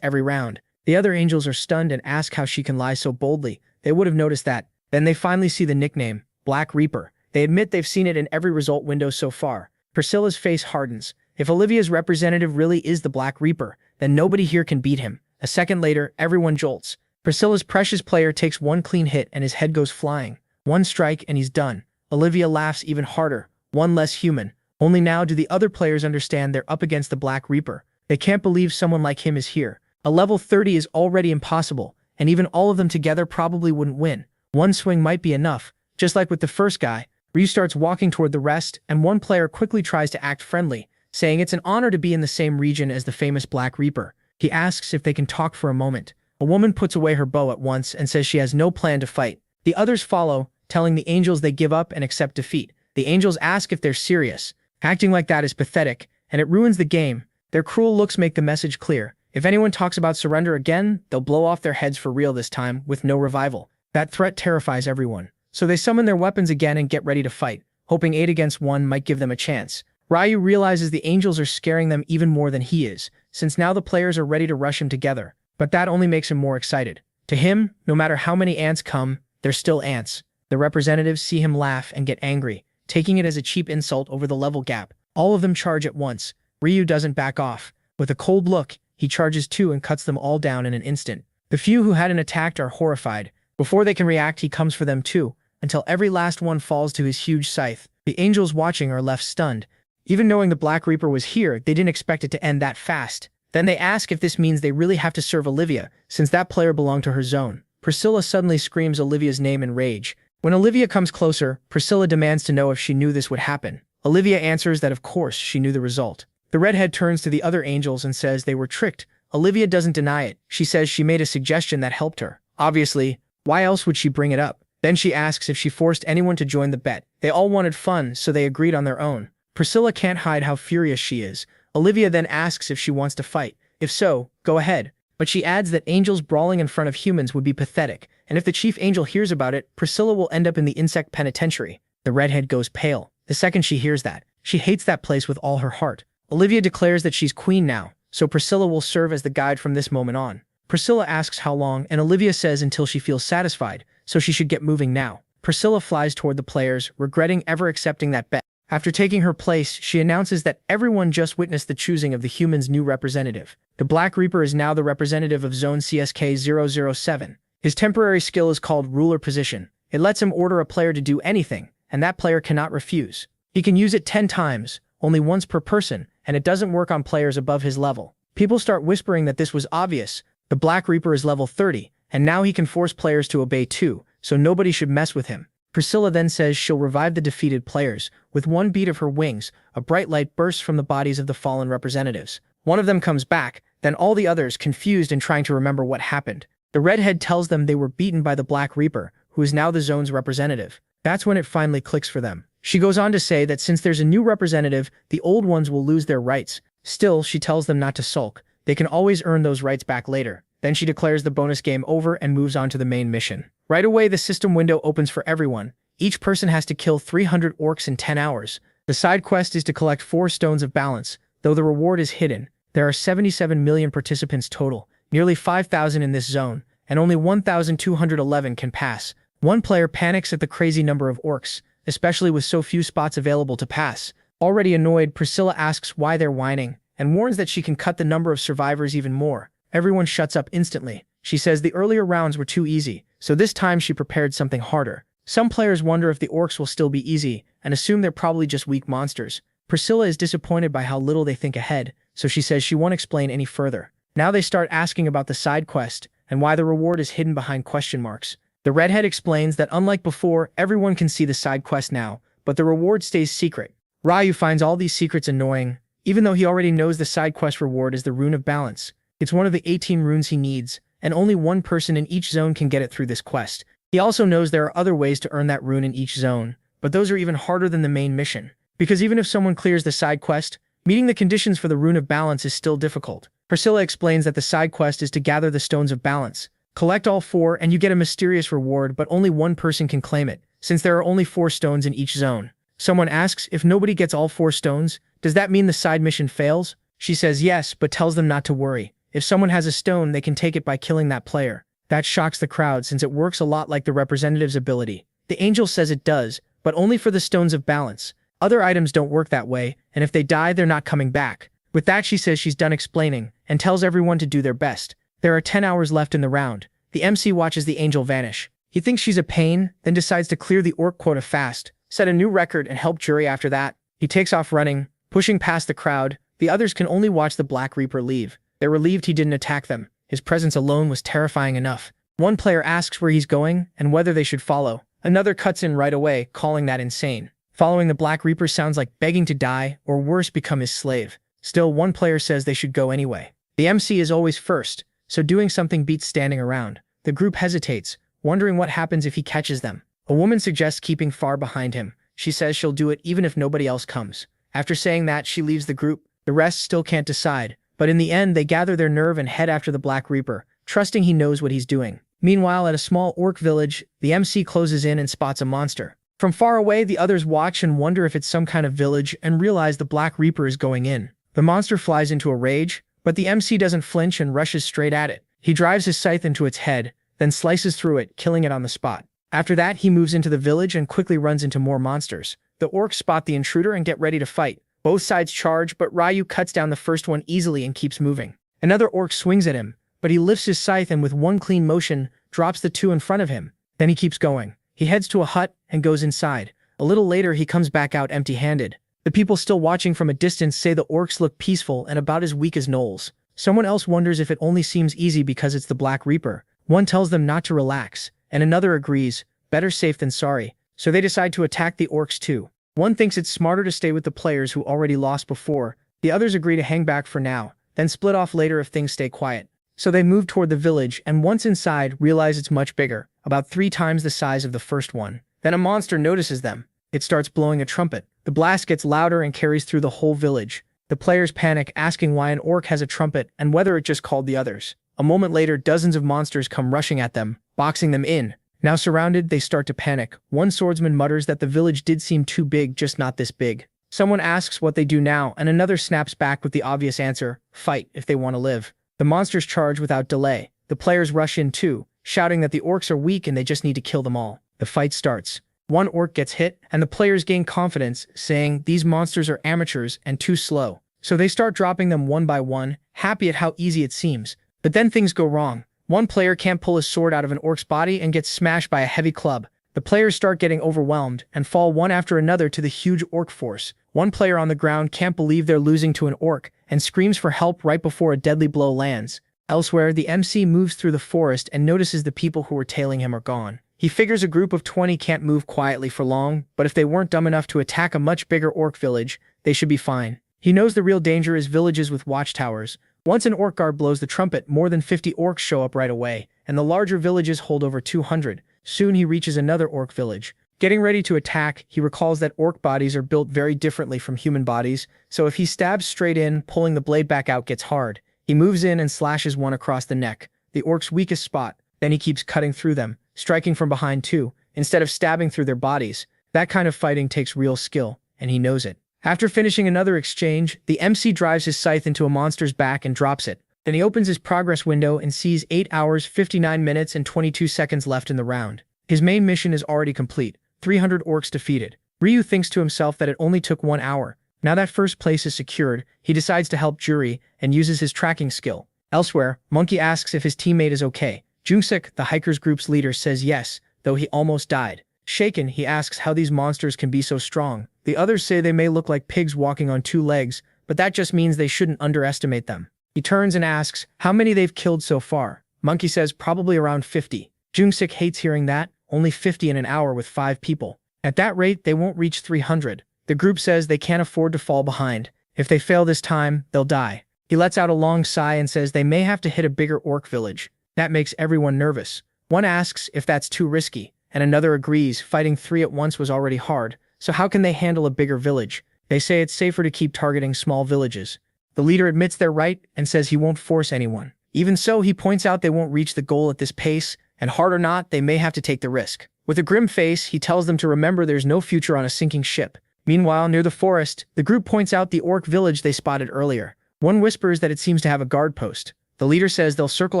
every round. The other angels are stunned and ask how she can lie so boldly. They would have noticed that. Then they finally see the nickname, Black Reaper. They admit they've seen it in every result window so far. Priscilla's face hardens. If Olivia's representative really is the Black Reaper, then nobody here can beat him. A second later, everyone jolts. Priscilla's precious player takes one clean hit and his head goes flying. One strike and he's done. Olivia laughs even harder. One less human. Only now do the other players understand they're up against the Black Reaper. They can't believe someone like him is here. A level 30 is already impossible, and even all of them together probably wouldn't win. One swing might be enough. Just like with the first guy, Ryu starts walking toward the rest, and one player quickly tries to act friendly, saying it's an honor to be in the same region as the famous Black Reaper. He asks if they can talk for a moment. A woman puts away her bow at once and says she has no plan to fight. The others follow, telling the angels they give up and accept defeat. The angels ask if they're serious. Acting like that is pathetic, and it ruins the game. Their cruel looks make the message clear. If anyone talks about surrender again, they'll blow off their heads for real this time, with no revival. That threat terrifies everyone. So they summon their weapons again and get ready to fight, hoping 8 against 1 might give them a chance. Ryu realizes the angels are scaring them even more than he is, since now the players are ready to rush him together. But that only makes him more excited. To him, no matter how many ants come, they're still ants. The representatives see him laugh and get angry, taking it as a cheap insult over the level gap. All of them charge at once. Ryu doesn't back off. With a cold look, he charges too and cuts them all down in an instant. The few who hadn't attacked are horrified. Before they can react, he comes for them too, until every last one falls to his huge scythe. The angels watching are left stunned. Even knowing the Black Reaper was here, they didn't expect it to end that fast. Then they ask if this means they really have to serve Olivia, since that player belonged to her zone. Priscilla suddenly screams Olivia's name in rage. When Olivia comes closer, Priscilla demands to know if she knew this would happen. Olivia answers that of course she knew the result. The redhead turns to the other angels and says they were tricked. Olivia doesn't deny it. She says she made a suggestion that helped her. Obviously, why else would she bring it up? Then she asks if she forced anyone to join the bet. They all wanted fun, so they agreed on their own. Priscilla can't hide how furious she is. Olivia then asks if she wants to fight. If so, go ahead. But she adds that angels brawling in front of humans would be pathetic, and if the chief angel hears about it, Priscilla will end up in the insect penitentiary. The redhead goes pale. The second she hears that, she hates that place with all her heart. Olivia declares that she's queen now, so Priscilla will serve as the guide from this moment on. Priscilla asks how long, and Olivia says until she feels satisfied, so she should get moving now. Priscilla flies toward the players, regretting ever accepting that bet. After taking her place, she announces that everyone just witnessed the choosing of the human's new representative. The Black Reaper is now the representative of Zone CSK-007. His temporary skill is called Ruler Position. It lets him order a player to do anything, and that player cannot refuse. He can use it 10 times, only once per person, and it doesn't work on players above his level. People start whispering that this was obvious. The Black Reaper is level 30, and now he can force players to obey too, so nobody should mess with him. Priscilla then says she'll revive the defeated players. With one beat of her wings, a bright light bursts from the bodies of the fallen representatives. One of them comes back, then all the others, confused and trying to remember what happened. The redhead tells them they were beaten by the Black Reaper, who is now the zone's representative. That's when it finally clicks for them. She goes on to say that since there's a new representative, the old ones will lose their rights. Still, she tells them not to sulk. They can always earn those rights back later. Then she declares the bonus game over and moves on to the main mission. Right away, the system window opens for everyone. Each person has to kill 300 orcs in 10 hours. The side quest is to collect 4 stones of balance, though the reward is hidden. There are 77 million participants total, nearly 5,000 in this zone, and only 1,211 can pass. One player panics at the crazy number of orcs, especially with so few spots available to pass. Already annoyed, Priscilla asks why they're whining, and warns that she can cut the number of survivors even more. Everyone shuts up instantly. She says the earlier rounds were too easy, so this time she prepared something harder. Some players wonder if the orcs will still be easy, and assume they're probably just weak monsters. Priscilla is disappointed by how little they think ahead, so she says she won't explain any further. Now they start asking about the side quest, and why the reward is hidden behind question marks. The redhead explains that unlike before, everyone can see the side quest now, but the reward stays secret. Ryu finds all these secrets annoying, even though he already knows the side quest reward is the Rune of Balance. It's one of the 18 runes he needs, and only one person in each zone can get it through this quest. He also knows there are other ways to earn that rune in each zone, but those are even harder than the main mission. Because even if someone clears the side quest, meeting the conditions for the Rune of Balance is still difficult. Priscilla explains that the side quest is to gather the Stones of Balance. Collect all 4 and you get a mysterious reward, but only one person can claim it, since there are only 4 stones in each zone. Someone asks if nobody gets all 4 stones, does that mean the side mission fails? She says yes, but tells them not to worry. If someone has a stone, they can take it by killing that player. That shocks the crowd since it works a lot like the representative's ability. The angel says it does, but only for the Stones of Balance. Other items don't work that way, and if they die, they're not coming back. With that, she says she's done explaining, and tells everyone to do their best. There are 10 hours left in the round. The MC watches the angel vanish. He thinks she's a pain, then decides to clear the orc quota fast, set a new record, and help jury after that. He takes off running, pushing past the crowd. The others can only watch the Black Reaper leave. They're relieved he didn't attack them. His presence alone was terrifying enough. One player asks where he's going and whether they should follow. Another cuts in right away, calling that insane. Following the Black Reaper sounds like begging to die, or worse, become his slave. Still, one player says they should go anyway. The MC is always first, so doing something beats standing around. The group hesitates, wondering what happens if he catches them. A woman suggests keeping far behind him. She says she'll do it even if nobody else comes. After saying that, she leaves the group. The rest still can't decide, but in the end, they gather their nerve and head after the Black Reaper, trusting he knows what he's doing. Meanwhile, at a small orc village, the MC closes in and spots a monster. From far away, the others watch and wonder if it's some kind of village and realize the Black Reaper is going in. The monster flies into a rage, but the MC doesn't flinch and rushes straight at it. He drives his scythe into its head, then slices through it, killing it on the spot. After that, he moves into the village and quickly runs into more monsters. The orcs spot the intruder and get ready to fight. Both sides charge, but Ryu cuts down the first one easily and keeps moving. Another orc swings at him, but he lifts his scythe and with one clean motion, drops the 2 in front of him. Then he keeps going. He heads to a hut and goes inside. A little later, he comes back out empty-handed. The people still watching from a distance say the orcs look peaceful and about as weak as gnolls. Someone else wonders if it only seems easy because it's the Black Reaper. One tells them not to relax, and another agrees, better safe than sorry. So they decide to attack the orcs too. One thinks it's smarter to stay with the players who already lost before. The others agree to hang back for now, then split off later if things stay quiet. So they move toward the village and once inside realize it's much bigger, about 3 times the size of the first one. Then a monster notices them. It starts blowing a trumpet. The blast gets louder and carries through the whole village. The players panic, asking why an orc has a trumpet and whether it just called the others. A moment later, dozens of monsters come rushing at them, boxing them in. Now surrounded, they start to panic. One swordsman mutters that the village did seem too big, just not this big. Someone asks what they do now, and another snaps back with the obvious answer, fight if they want to live. The monsters charge without delay. The players rush in too, shouting that the orcs are weak and they just need to kill them all. The fight starts. One orc gets hit, and the players gain confidence, saying these monsters are amateurs and too slow. So they start dropping them one by one, happy at how easy it seems. But then things go wrong. One player can't pull his sword out of an orc's body and gets smashed by a heavy club. The players start getting overwhelmed and fall one after another to the huge orc force. One player on the ground can't believe they're losing to an orc and screams for help right before a deadly blow lands. Elsewhere, the MC moves through the forest and notices the people who were tailing him are gone. He figures a group of 20 can't move quietly for long, but if they weren't dumb enough to attack a much bigger orc village, they should be fine. He knows the real danger is villages with watchtowers. Once an orc guard blows the trumpet, more than 50 orcs show up right away, and the larger villages hold over 200. Soon he reaches another orc village. Getting ready to attack, he recalls that orc bodies are built very differently from human bodies, so if he stabs straight in, pulling the blade back out gets hard. He moves in and slashes one across the neck, the orc's weakest spot. Then he keeps cutting through them, striking from behind too, instead of stabbing through their bodies. That kind of fighting takes real skill, and he knows it. After finishing another exchange, the MC drives his scythe into a monster's back and drops it. Then he opens his progress window and sees 8 hours, 59 minutes, and 22 seconds left in the round. His main mission is already complete. 300 orcs defeated. Ryu thinks to himself that it only took 1 hour. Now that first place is secured, he decides to help Juri and uses his tracking skill. Elsewhere, Monkey asks if his teammate is okay. Jungsik, the hikers group's leader, says yes, though he almost died. Shaken, he asks how these monsters can be so strong. The others say they may look like pigs walking on 2 legs, but that just means they shouldn't underestimate them. He turns and asks how many they've killed so far. Monkey says probably around 50. Jungsik hates hearing that, only 50 in an hour with 5 people. At that rate, they won't reach 300. The group says they can't afford to fall behind. If they fail this time, they'll die. He lets out a long sigh and says they may have to hit a bigger orc village. That makes everyone nervous. One asks if that's too risky, and another agrees fighting 3 at once was already hard, so how can they handle a bigger village? They say it's safer to keep targeting small villages. The leader admits they're right and says he won't force anyone. Even so, he points out they won't reach the goal at this pace, and hard or not, they may have to take the risk. With a grim face, he tells them to remember there's no future on a sinking ship. Meanwhile, near the forest, the group points out the orc village they spotted earlier. One whispers that it seems to have a guard post. The leader says they'll circle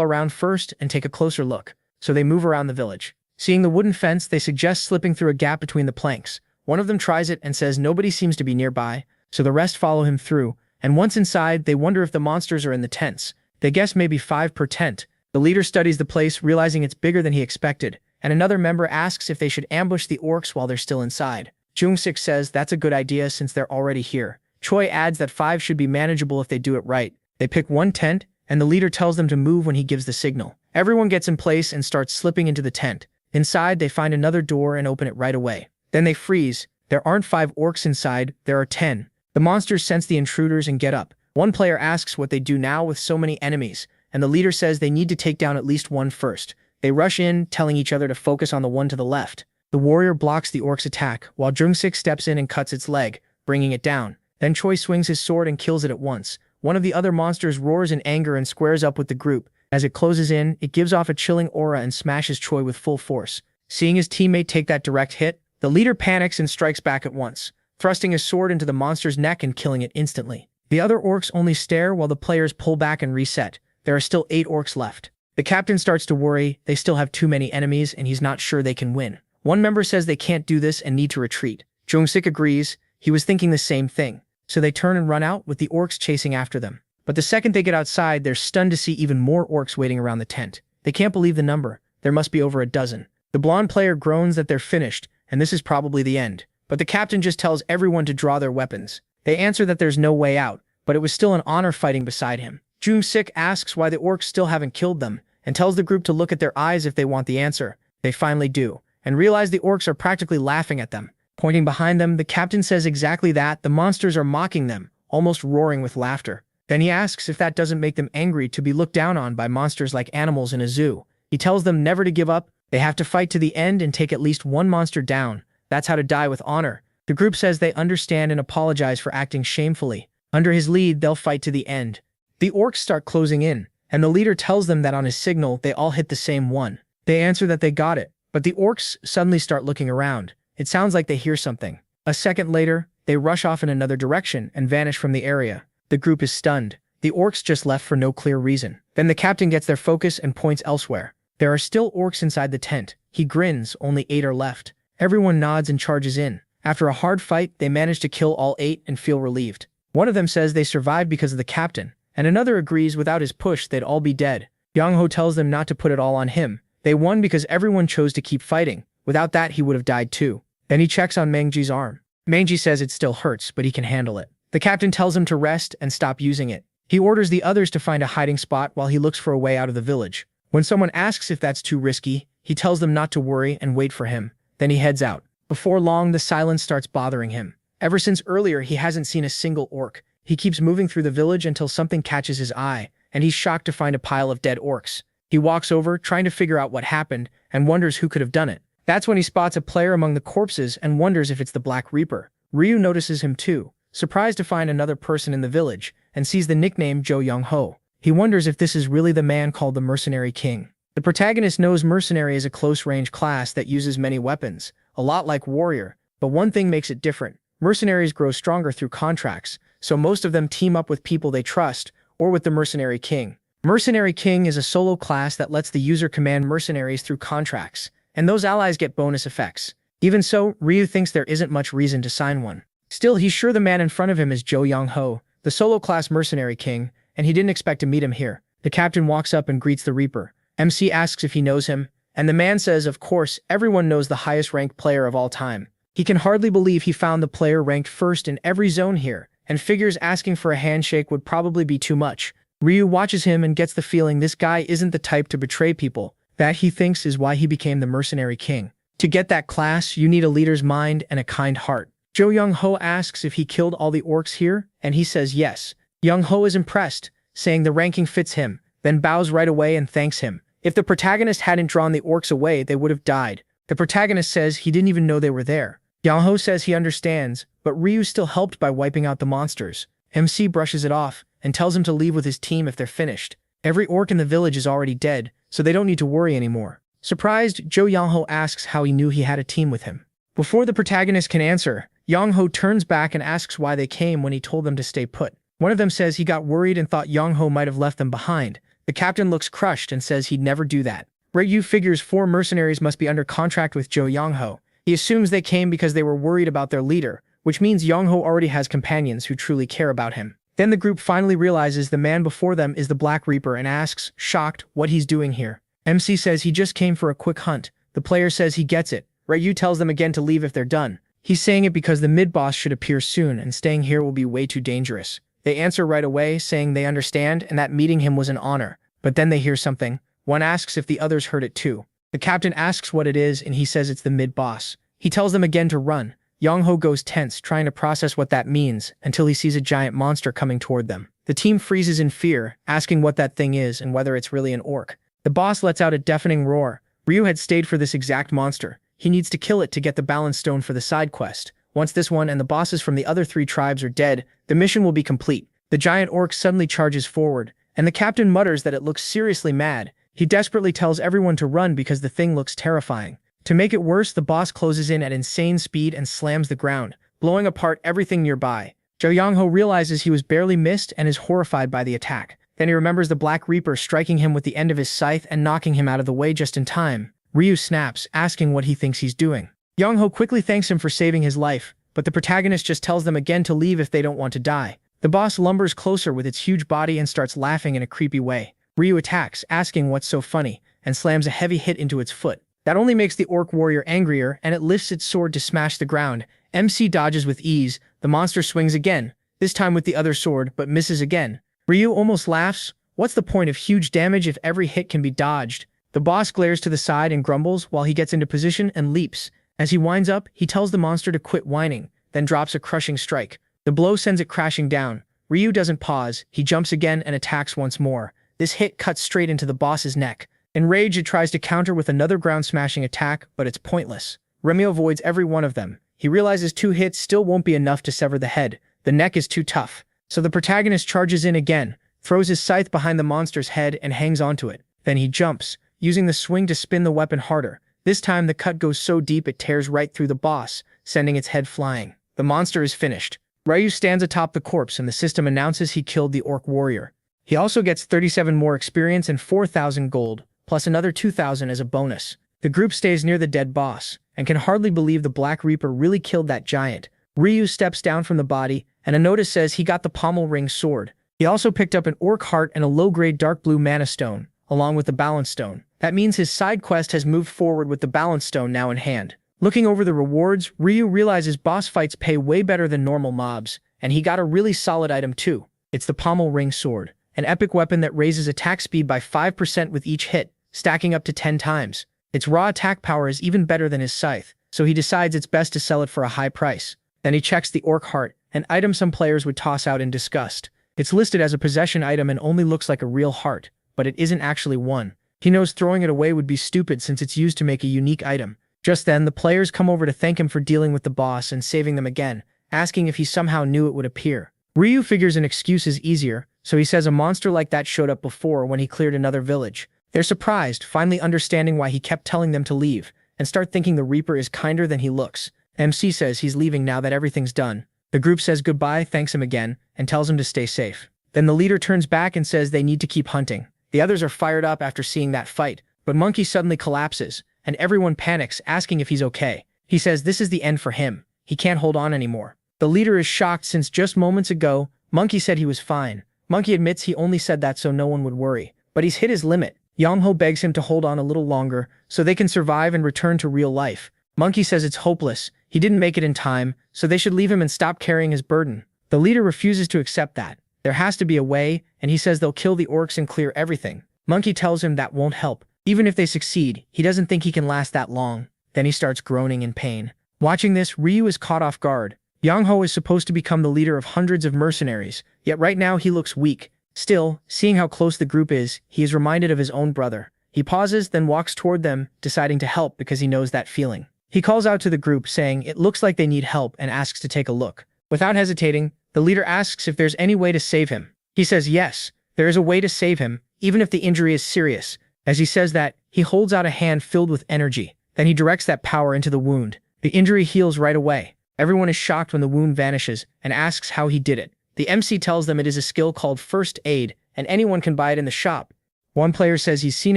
around first and take a closer look, so they move around the village. Seeing the wooden fence, they suggest slipping through a gap between the planks. One of them tries it and says nobody seems to be nearby, so the rest follow him through, and once inside, they wonder if the monsters are in the tents. They guess maybe 5 per tent. The leader studies the place, realizing it's bigger than he expected, and another member asks if they should ambush the orcs while they're still inside. Jungsik says that's a good idea since they're already here. Choi adds that 5 should be manageable if they do it right. They pick one tent, and the leader tells them to move when he gives the signal. Everyone gets in place and starts slipping into the tent. Inside, they find another door and open it right away. Then they freeze. There aren't 5 orcs inside, there are 10. The monsters sense the intruders and get up. One player asks what they do now with so many enemies, and the leader says they need to take down at least one first. They rush in, telling each other to focus on the one to the left. The warrior blocks the orc's attack, while Jungsik steps in and cuts its leg, bringing it down. Then Choi swings his sword and kills it at once. One of the other monsters roars in anger and squares up with the group. As it closes in, it gives off a chilling aura and smashes Choi with full force. Seeing his teammate take that direct hit, the leader panics and strikes back at once, thrusting his sword into the monster's neck and killing it instantly. The other orcs only stare while the players pull back and reset. There are still 8 orcs left. The captain starts to worry, they still have too many enemies and he's not sure they can win. One member says they can't do this and need to retreat. Jungsik agrees, he was thinking the same thing. So they turn and run out with the orcs chasing after them. But the second they get outside, they're stunned to see even more orcs waiting around the tent. They can't believe the number. There must be over a dozen. The blonde player groans that they're finished, and this is probably the end. But the captain just tells everyone to draw their weapons. They answer that there's no way out, but it was still an honor fighting beside him. Jungsik asks why the orcs still haven't killed them, and tells the group to look at their eyes if they want the answer. They finally do, and realize the orcs are practically laughing at them. Pointing behind them, the captain says exactly that, the monsters are mocking them, almost roaring with laughter. Then he asks if that doesn't make them angry to be looked down on by monsters like animals in a zoo. He tells them never to give up, they have to fight to the end and take at least one monster down. That's how to die with honor. The group says they understand and apologize for acting shamefully. Under his lead, they'll fight to the end. The orcs start closing in, and the leader tells them that on his signal, they all hit the same one. They answer that they got it, but the orcs suddenly start looking around. It sounds like they hear something. A second later, they rush off in another direction and vanish from the area. The group is stunned. The orcs just left for no clear reason. Then the captain gets their focus and points elsewhere. There are still orcs inside the tent. He grins, only 8 are left. Everyone nods and charges in. After a hard fight, they manage to kill all 8 and feel relieved. One of them says they survived because of the captain, and another agrees without his push they'd all be dead. Yang-ho tells them not to put it all on him. They won because everyone chose to keep fighting. Without that, he would have died too. Then he checks on Mengji's arm. Mengji says it still hurts, but he can handle it. The captain tells him to rest and stop using it. He orders the others to find a hiding spot while he looks for a way out of the village. When someone asks if that's too risky, He tells them not to worry and wait for him. Then he heads out. Before long, the silence starts bothering him. Ever since earlier, he hasn't seen a single orc. He keeps moving through the village until something catches his eye, and he's shocked to find a pile of dead orcs. He walks over, trying to figure out what happened, and wonders who could have done it. That's when he spots a player among the corpses and wonders if it's the Black Reaper. Ryu notices him too, surprised to find another person in the village, and sees the nickname Jo Young-ho. He wonders if this is really the man called the Mercenary King. The protagonist knows Mercenary is a close-range class that uses many weapons, a lot like Warrior, but one thing makes it different. Mercenaries grow stronger through contracts, so most of them team up with people they trust, or with the Mercenary King. Mercenary King is a solo class that lets the user command mercenaries through contracts, and those allies get bonus effects. Even so, Ryu thinks there isn't much reason to sign one. Still, he's sure the man in front of him is Jo Young-ho, the solo class Mercenary King, and he didn't expect to meet him here. The captain walks up and greets the Reaper. MC asks if he knows him, and the man says, of course, everyone knows the highest-ranked player of all time. He can hardly believe he found the player ranked first in every zone here, and figures asking for a handshake would probably be too much. Ryu watches him and gets the feeling this guy isn't the type to betray people. That, he thinks, is why he became the Mercenary King. To get that class, you need a leader's mind and a kind heart. Jo Young-ho asks if he killed all the orcs here, and he says yes. Young-ho is impressed, saying the ranking fits him, then bows right away and thanks him. If the protagonist hadn't drawn the orcs away, they would have died. The protagonist says he didn't even know they were there. Young-ho says he understands, but Ryu's still helped by wiping out the monsters. MC brushes it off, and tells him to leave with his team if they're finished. Every orc in the village is already dead, so they don't need to worry anymore. Surprised, Jo Young-ho asks how he knew he had a team with him. Before the protagonist can answer, Young-ho turns back and asks why they came when he told them to stay put. One of them says he got worried and thought Young-ho might have left them behind. The captain looks crushed and says he'd never do that. Ryu figures 4 mercenaries must be under contract with Jo Young-ho. He assumes they came because they were worried about their leader, which means Young-ho already has companions who truly care about him. Then the group finally realizes the man before them is the Black Reaper and asks, shocked, what he's doing here. MC says he just came for a quick hunt. The player says he gets it. Ryu tells them again to leave if they're done. He's saying it because the mid-boss should appear soon and staying here will be way too dangerous. They answer right away, saying they understand and that meeting him was an honor. But then they hear something. One asks if the others heard it too. The captain asks what it is and he says it's the mid-boss. He tells them again to run. Young-ho goes tense, trying to process what that means, until he sees a giant monster coming toward them. The team freezes in fear, asking what that thing is and whether it's really an orc. The boss lets out a deafening roar. Ryu had stayed for this exact monster. He needs to kill it to get the balance stone for the side quest. Once this one and the bosses from the other 3 tribes are dead, the mission will be complete. The giant orc suddenly charges forward, and the captain mutters that it looks seriously mad. He desperately tells everyone to run because the thing looks terrifying. To make it worse, the boss closes in at insane speed and slams the ground, blowing apart everything nearby. Jo Young-ho realizes he was barely missed and is horrified by the attack. Then he remembers the Black Reaper striking him with the end of his scythe and knocking him out of the way just in time. Ryu snaps, asking what he thinks he's doing. Young-ho quickly thanks him for saving his life, but the protagonist just tells them again to leave if they don't want to die. The boss lumbers closer with its huge body and starts laughing in a creepy way. Ryu attacks, asking what's so funny, and slams a heavy hit into its foot. That only makes the orc warrior angrier, and it lifts its sword to smash the ground. MC dodges with ease. The monster swings again, this time with the other sword, but misses again. Ryu almost laughs. What's the point of huge damage if every hit can be dodged? The boss glares to the side and grumbles while he gets into position and leaps. As he winds up, he tells the monster to quit whining, then drops a crushing strike. The blow sends it crashing down. Ryu doesn't pause. He jumps again and attacks once more. This hit cuts straight into the boss's neck. Enraged, it tries to counter with another ground-smashing attack, but it's pointless. Remy avoids every one of them. He realizes 2 hits still won't be enough to sever the head. The neck is too tough. So the protagonist charges in again, throws his scythe behind the monster's head and hangs onto it. Then he jumps, using the swing to spin the weapon harder. This time the cut goes so deep it tears right through the boss, sending its head flying. The monster is finished. Ryu stands atop the corpse and the system announces he killed the orc warrior. He also gets 37 more experience and 4,000 gold, plus another 2,000 as a bonus. The group stays near the dead boss, and can hardly believe the Black Reaper really killed that giant. Ryu steps down from the body, and a notice says he got the pommel ring sword. He also picked up an orc heart and a low-grade dark blue mana stone, along with the balance stone. That means his side quest has moved forward with the balance stone now in hand. Looking over the rewards, Ryu realizes boss fights pay way better than normal mobs, and he got a really solid item too. It's the pommel ring sword, an epic weapon that raises attack speed by 5% with each hit, stacking up to 10 times. Its raw attack power is even better than his scythe, so he decides it's best to sell it for a high price. Then he checks the orc heart, an item some players would toss out in disgust. It's listed as a possession item and only looks like a real heart, but it isn't actually one. He knows throwing it away would be stupid since it's used to make a unique item. Just then, the players come over to thank him for dealing with the boss and saving them again, asking if he somehow knew it would appear. Ryu figures an excuse is easier, so he says a monster like that showed up before when he cleared another village. They're surprised, finally understanding why he kept telling them to leave, and start thinking the Reaper is kinder than he looks. MC says he's leaving now that everything's done. The group says goodbye, thanks him again, and tells him to stay safe. Then the leader turns back and says they need to keep hunting. The others are fired up after seeing that fight, but Monkey suddenly collapses, and everyone panics, asking if he's okay. He says this is the end for him. He can't hold on anymore. The leader is shocked since just moments ago, Monkey said he was fine. Monkey admits he only said that so no one would worry, but he's hit his limit. Yang-ho begs him to hold on a little longer so they can survive and return to real life. Monkey says it's hopeless. He didn't make it in time, so they should leave him and stop carrying his burden. The leader refuses to accept that. There has to be a way, and he says they'll kill the orcs and clear everything. Monkey tells him that won't help. Even if they succeed, he doesn't think he can last that long. Then he starts groaning in pain. Watching this, Ryu is caught off guard. Yang-ho is supposed to become the leader of hundreds of mercenaries, yet right now he looks weak. Still, seeing how close the group is, he is reminded of his own brother. He pauses, then walks toward them, deciding to help because he knows that feeling. He calls out to the group, saying it looks like they need help and asks to take a look. Without hesitating, the leader asks if there's any way to save him. He says yes, there is a way to save him, even if the injury is serious. As he says that, he holds out a hand filled with energy. Then he directs that power into the wound. The injury heals right away. Everyone is shocked when the wound vanishes and asks how he did it. The MC tells them it is a skill called first aid, and anyone can buy it in the shop. One player says he's seen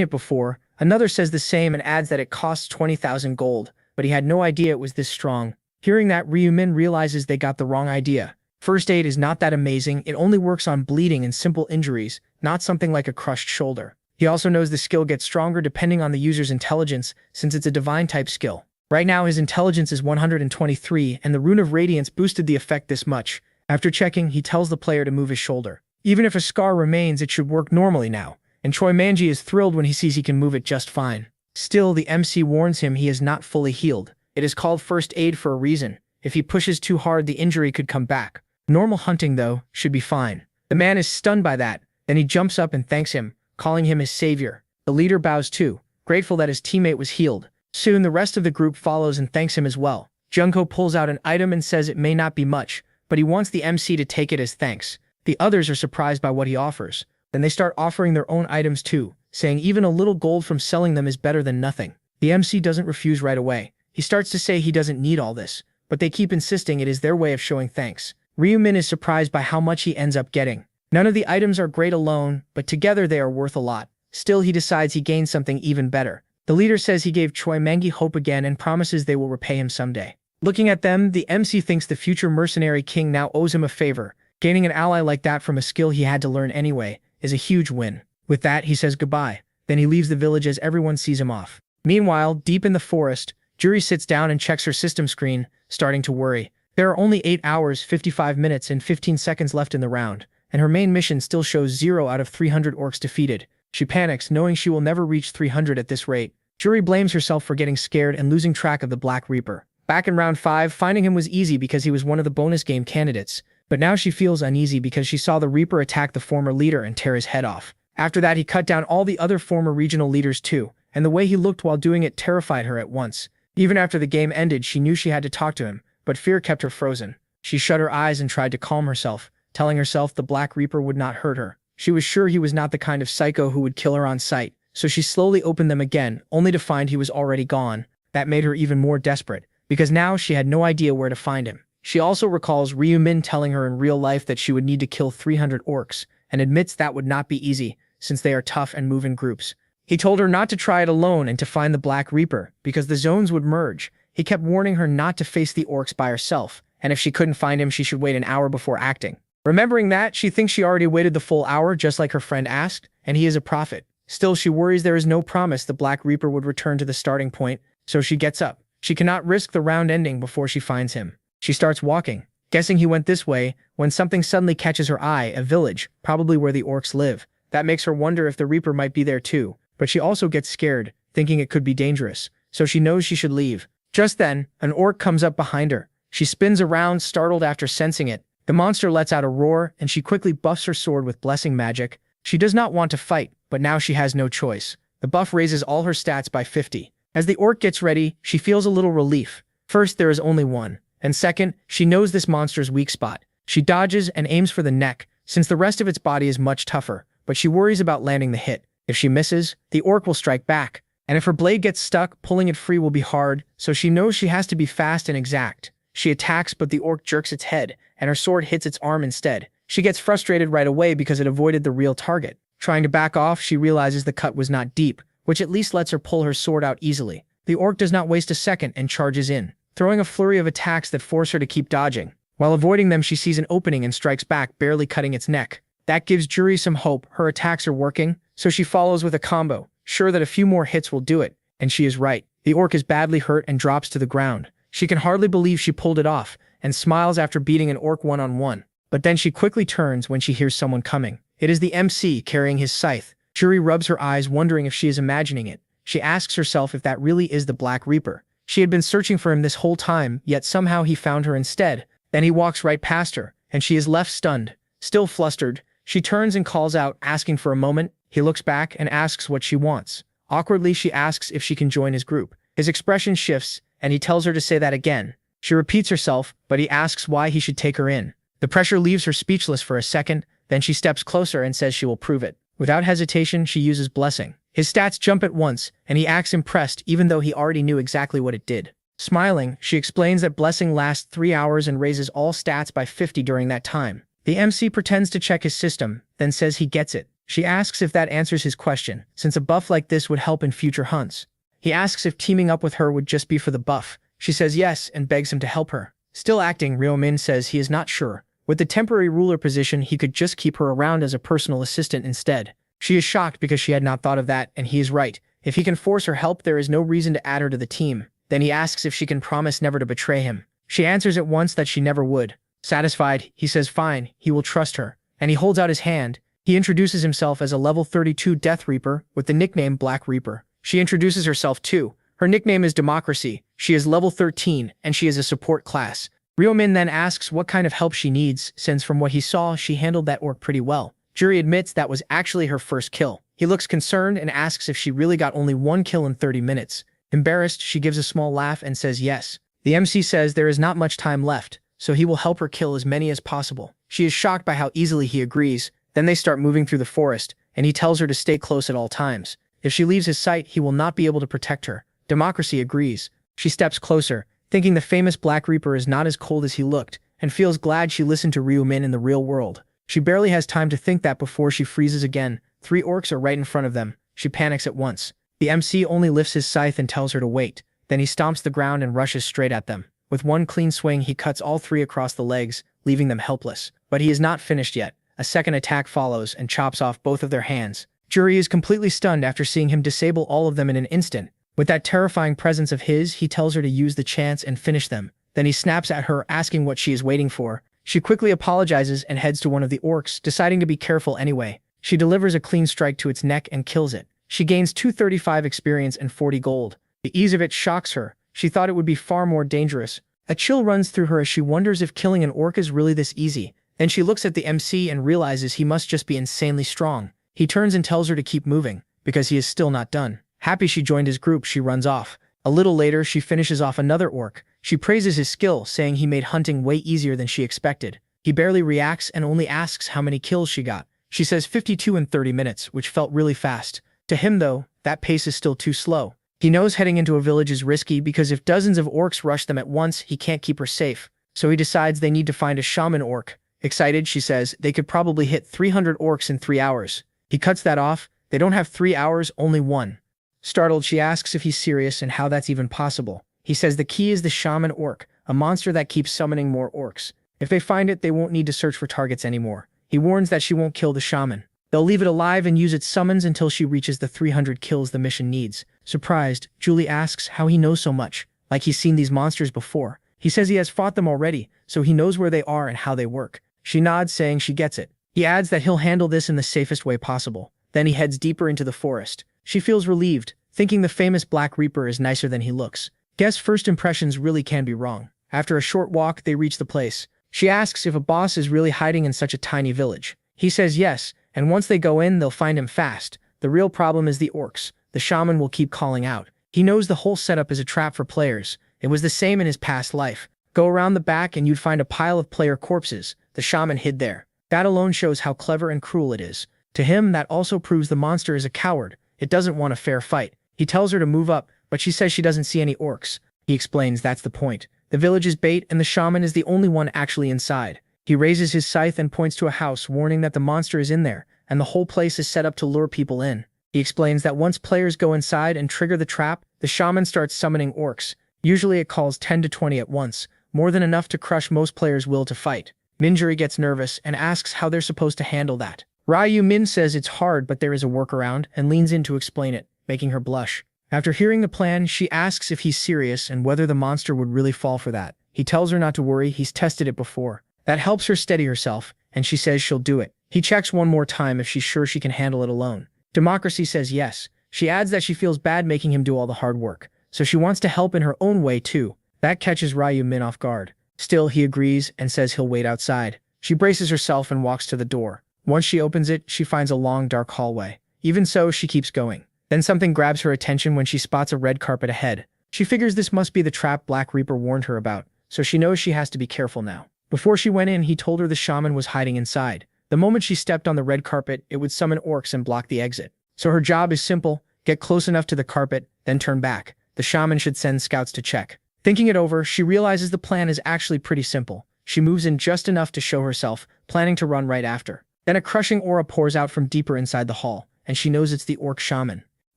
it before, another says the same and adds that it costs 20,000 gold, but he had no idea it was this strong. Hearing that, Ryu-min realizes they got the wrong idea. First aid is not that amazing, it only works on bleeding and simple injuries, not something like a crushed shoulder. He also knows the skill gets stronger depending on the user's intelligence, since it's a divine type skill. Right now his intelligence is 123, and the Rune of Radiance boosted the effect this much. After checking, he tells the player to move his shoulder. Even if a scar remains, it should work normally now, and Choi Manji is thrilled when he sees he can move it just fine. Still, the MC warns him he is not fully healed. It is called first aid for a reason. If he pushes too hard, the injury could come back. Normal hunting, though, should be fine. The man is stunned by that. Then he jumps up and thanks him, calling him his savior. The leader bows too, grateful that his teammate was healed. Soon, the rest of the group follows and thanks him as well. Junko pulls out an item and says it may not be much, but he wants the MC to take it as thanks. The others are surprised by what he offers. Then they start offering their own items too, saying even a little gold from selling them is better than nothing. The MC doesn't refuse right away. He starts to say he doesn't need all this, but they keep insisting it is their way of showing thanks. Ryu-min is surprised by how much he ends up getting. None of the items are great alone, but together they are worth a lot. Still, he decides he gains something even better. The leader says he gave Choi Mangi hope again and promises they will repay him someday. Looking at them, the MC thinks the future mercenary king now owes him a favor. Gaining an ally like that from a skill he had to learn anyway is a huge win. With that, he says goodbye. Then he leaves the village as everyone sees him off. Meanwhile, deep in the forest, Juri sits down and checks her system screen, starting to worry. There are only 8 hours, 55 minutes, and 15 seconds left in the round, and her main mission still shows 0 out of 300 orcs defeated. She panics, knowing she will never reach 300 at this rate. Juri blames herself for getting scared and losing track of the Black Reaper. Back in round 5, finding him was easy because he was one of the bonus game candidates, but now she feels uneasy because she saw the Reaper attack the former leader and tear his head off. After that, he cut down all the other former regional leaders too, and the way he looked while doing it terrified her at once. Even after the game ended, she knew she had to talk to him, but fear kept her frozen. She shut her eyes and tried to calm herself, telling herself the Black Reaper would not hurt her. She was sure he was not the kind of psycho who would kill her on sight, so she slowly opened them again, only to find he was already gone. That made her even more desperate, because now she had no idea where to find him. She also recalls Ryu-min telling her in real life that she would need to kill 300 orcs, and admits that would not be easy, since they are tough and move in groups. He told her not to try it alone and to find the Black Reaper, because the zones would merge. He kept warning her not to face the orcs by herself, and if she couldn't find him, she should wait an hour before acting. Remembering that, she thinks she already waited the full hour just like her friend asked, and he is a prophet. Still, she worries there is no promise the Black Reaper would return to the starting point, so she gets up. She cannot risk the round ending before she finds him. She starts walking, guessing he went this way, when something suddenly catches her eye, a village, probably where the orcs live. That makes her wonder if the Reaper might be there too, but she also gets scared, thinking it could be dangerous, so she knows she should leave. Just then, an orc comes up behind her. She spins around, startled after sensing it. The monster lets out a roar, and she quickly buffs her sword with blessing magic. She does not want to fight, but now she has no choice. The buff raises all her stats by 50. As the orc gets ready, she feels a little relief. First, there is only one. And second, she knows this monster's weak spot. She dodges and aims for the neck, since the rest of its body is much tougher, but she worries about landing the hit. If she misses, the orc will strike back. And if her blade gets stuck, pulling it free will be hard, so she knows she has to be fast and exact. She attacks, but the orc jerks its head, and her sword hits its arm instead. She gets frustrated right away because it avoided the real target. Trying to back off, she realizes the cut was not deep, which at least lets her pull her sword out easily. The orc does not waste a second and charges in, throwing a flurry of attacks that force her to keep dodging. While avoiding them, she sees an opening and strikes back, barely cutting its neck. That gives Juri some hope. Her attacks are working, so she follows with a combo, sure that a few more hits will do it. And she is right. The orc is badly hurt and drops to the ground. She can hardly believe she pulled it off, and smiles after beating an orc one-on-one. But then she quickly turns when she hears someone coming. It is the MC carrying his scythe. Juri rubs her eyes, wondering if she is imagining it. She asks herself if that really is the Black Reaper. She had been searching for him this whole time, yet somehow he found her instead. Then he walks right past her, and she is left stunned. Still flustered, she turns and calls out, asking for a moment. He looks back and asks what she wants. Awkwardly, she asks if she can join his group. His expression shifts, and he tells her to say that again. She repeats herself, but he asks why he should take her in. The pressure leaves her speechless for a second, then she steps closer and says she will prove it. Without hesitation, she uses blessing. His stats jump at once, and he acts impressed even though he already knew exactly what it did. Smiling, she explains that blessing lasts 3 hours and raises all stats by 50 during that time. The MC pretends to check his system, then says he gets it. She asks if that answers his question, since a buff like this would help in future hunts. He asks if teaming up with her would just be for the buff. She says yes and begs him to help her. Still acting, Ryo-min says he is not sure. With the temporary ruler position, he could just keep her around as a personal assistant instead. She is shocked because she had not thought of that, and he is right. If he can force her help, there is no reason to add her to the team. Then he asks if she can promise never to betray him. She answers at once that she never would. Satisfied, he says fine, he will trust her. And he holds out his hand. He introduces himself as a level 32 Death Reaper with the nickname Black Reaper. She introduces herself too. Her nickname is Democracy. She is level 13, and she is a support class. Ryo-min then asks what kind of help she needs, since from what he saw, she handled that orc pretty well. Juri admits that was actually her first kill. He looks concerned and asks if she really got only 1 kill in 30 minutes. Embarrassed, she gives a small laugh and says yes. The MC says there is not much time left, so he will help her kill as many as possible. She is shocked by how easily he agrees. Then they start moving through the forest, and he tells her to stay close at all times. If she leaves his sight, he will not be able to protect her. Democracy agrees. She steps closer, thinking the famous Black Reaper is not as cold as he looked, and feels glad she listened to Ryo-min in the real world. She barely has time to think that before she freezes again. 3 orcs are right in front of them. She panics at once. The MC only lifts his scythe and tells her to wait. Then he stomps the ground and rushes straight at them. With one clean swing, he cuts all 3 across the legs, leaving them helpless. But he is not finished yet. A second attack follows and chops off both of their hands. Juri is completely stunned after seeing him disable all of them in an instant. With that terrifying presence of his, he tells her to use the chance and finish them. Then he snaps at her, asking what she is waiting for. She quickly apologizes and heads to one of the orcs, deciding to be careful anyway. She delivers a clean strike to its neck and kills it. She gains 235 experience and 40 gold. The ease of it shocks her. She thought it would be far more dangerous. A chill runs through her as she wonders if killing an orc is really this easy. Then she looks at the MC and realizes he must just be insanely strong. He turns and tells her to keep moving, because he is still not done. Happy she joined his group, she runs off. A little later, she finishes off another orc. She praises his skill, saying he made hunting way easier than she expected. He barely reacts and only asks how many kills she got. She says 52 in 30 minutes, which felt really fast. To him, though, that pace is still too slow. He knows heading into a village is risky because if dozens of orcs rush them at once, he can't keep her safe. So he decides they need to find a shaman orc. Excited, she says they could probably hit 300 orcs in 3 hours. He cuts that off. They don't have 3 hours, only 1. Startled, she asks if he's serious and how that's even possible. He says the key is the shaman orc, a monster that keeps summoning more orcs. If they find it, they won't need to search for targets anymore. He warns that she won't kill the shaman. They'll leave it alive and use its summons until she reaches the 300 kills the mission needs. Surprised, Julie asks how he knows so much, like he's seen these monsters before. He says he has fought them already, so he knows where they are and how they work. She nods, saying she gets it. He adds that he'll handle this in the safest way possible. Then he heads deeper into the forest. She feels relieved, thinking the famous Black Reaper is nicer than he looks. Guess first impressions really can be wrong. After a short walk, they reach the place. She asks if a boss is really hiding in such a tiny village. He says yes, and once they go in, they'll find him fast. The real problem is the orcs. The shaman will keep calling out. He knows the whole setup is a trap for players. It was the same in his past life. Go around the back and you'd find a pile of player corpses. The shaman hid there. That alone shows how clever and cruel it is. To him, that also proves the monster is a coward. It doesn't want a fair fight. He tells her to move up, but she says she doesn't see any orcs. He explains that's the point. The village is bait and the shaman is the only one actually inside. He raises his scythe and points to a house, warning that the monster is in there, and the whole place is set up to lure people in. He explains that once players go inside and trigger the trap, the shaman starts summoning orcs. Usually it calls 10 to 20 at once, more than enough to crush most players' will to fight. Minjuri gets nervous and asks how they're supposed to handle that. Ryu Min says it's hard but there is a workaround and leans in to explain it, making her blush. After hearing the plan, she asks if he's serious and whether the monster would really fall for that. He tells her not to worry, he's tested it before. That helps her steady herself, and she says she'll do it. He checks one more time if she's sure she can handle it alone. Democracy says yes. She adds that she feels bad making him do all the hard work, so she wants to help in her own way too. That catches Ryu Min off guard. Still, he agrees and says he'll wait outside. She braces herself and walks to the door. Once she opens it, she finds a long, dark hallway. Even so, she keeps going. Then something grabs her attention when she spots a red carpet ahead. She figures this must be the trap Black Reaper warned her about, so she knows she has to be careful now. Before she went in, he told her the shaman was hiding inside. The moment she stepped on the red carpet, it would summon orcs and block the exit. So her job is simple: get close enough to the carpet, then turn back. The shaman should send scouts to check. Thinking it over, she realizes the plan is actually pretty simple. She moves in just enough to show herself, planning to run right after. Then a crushing aura pours out from deeper inside the hall, and she knows it's the orc shaman.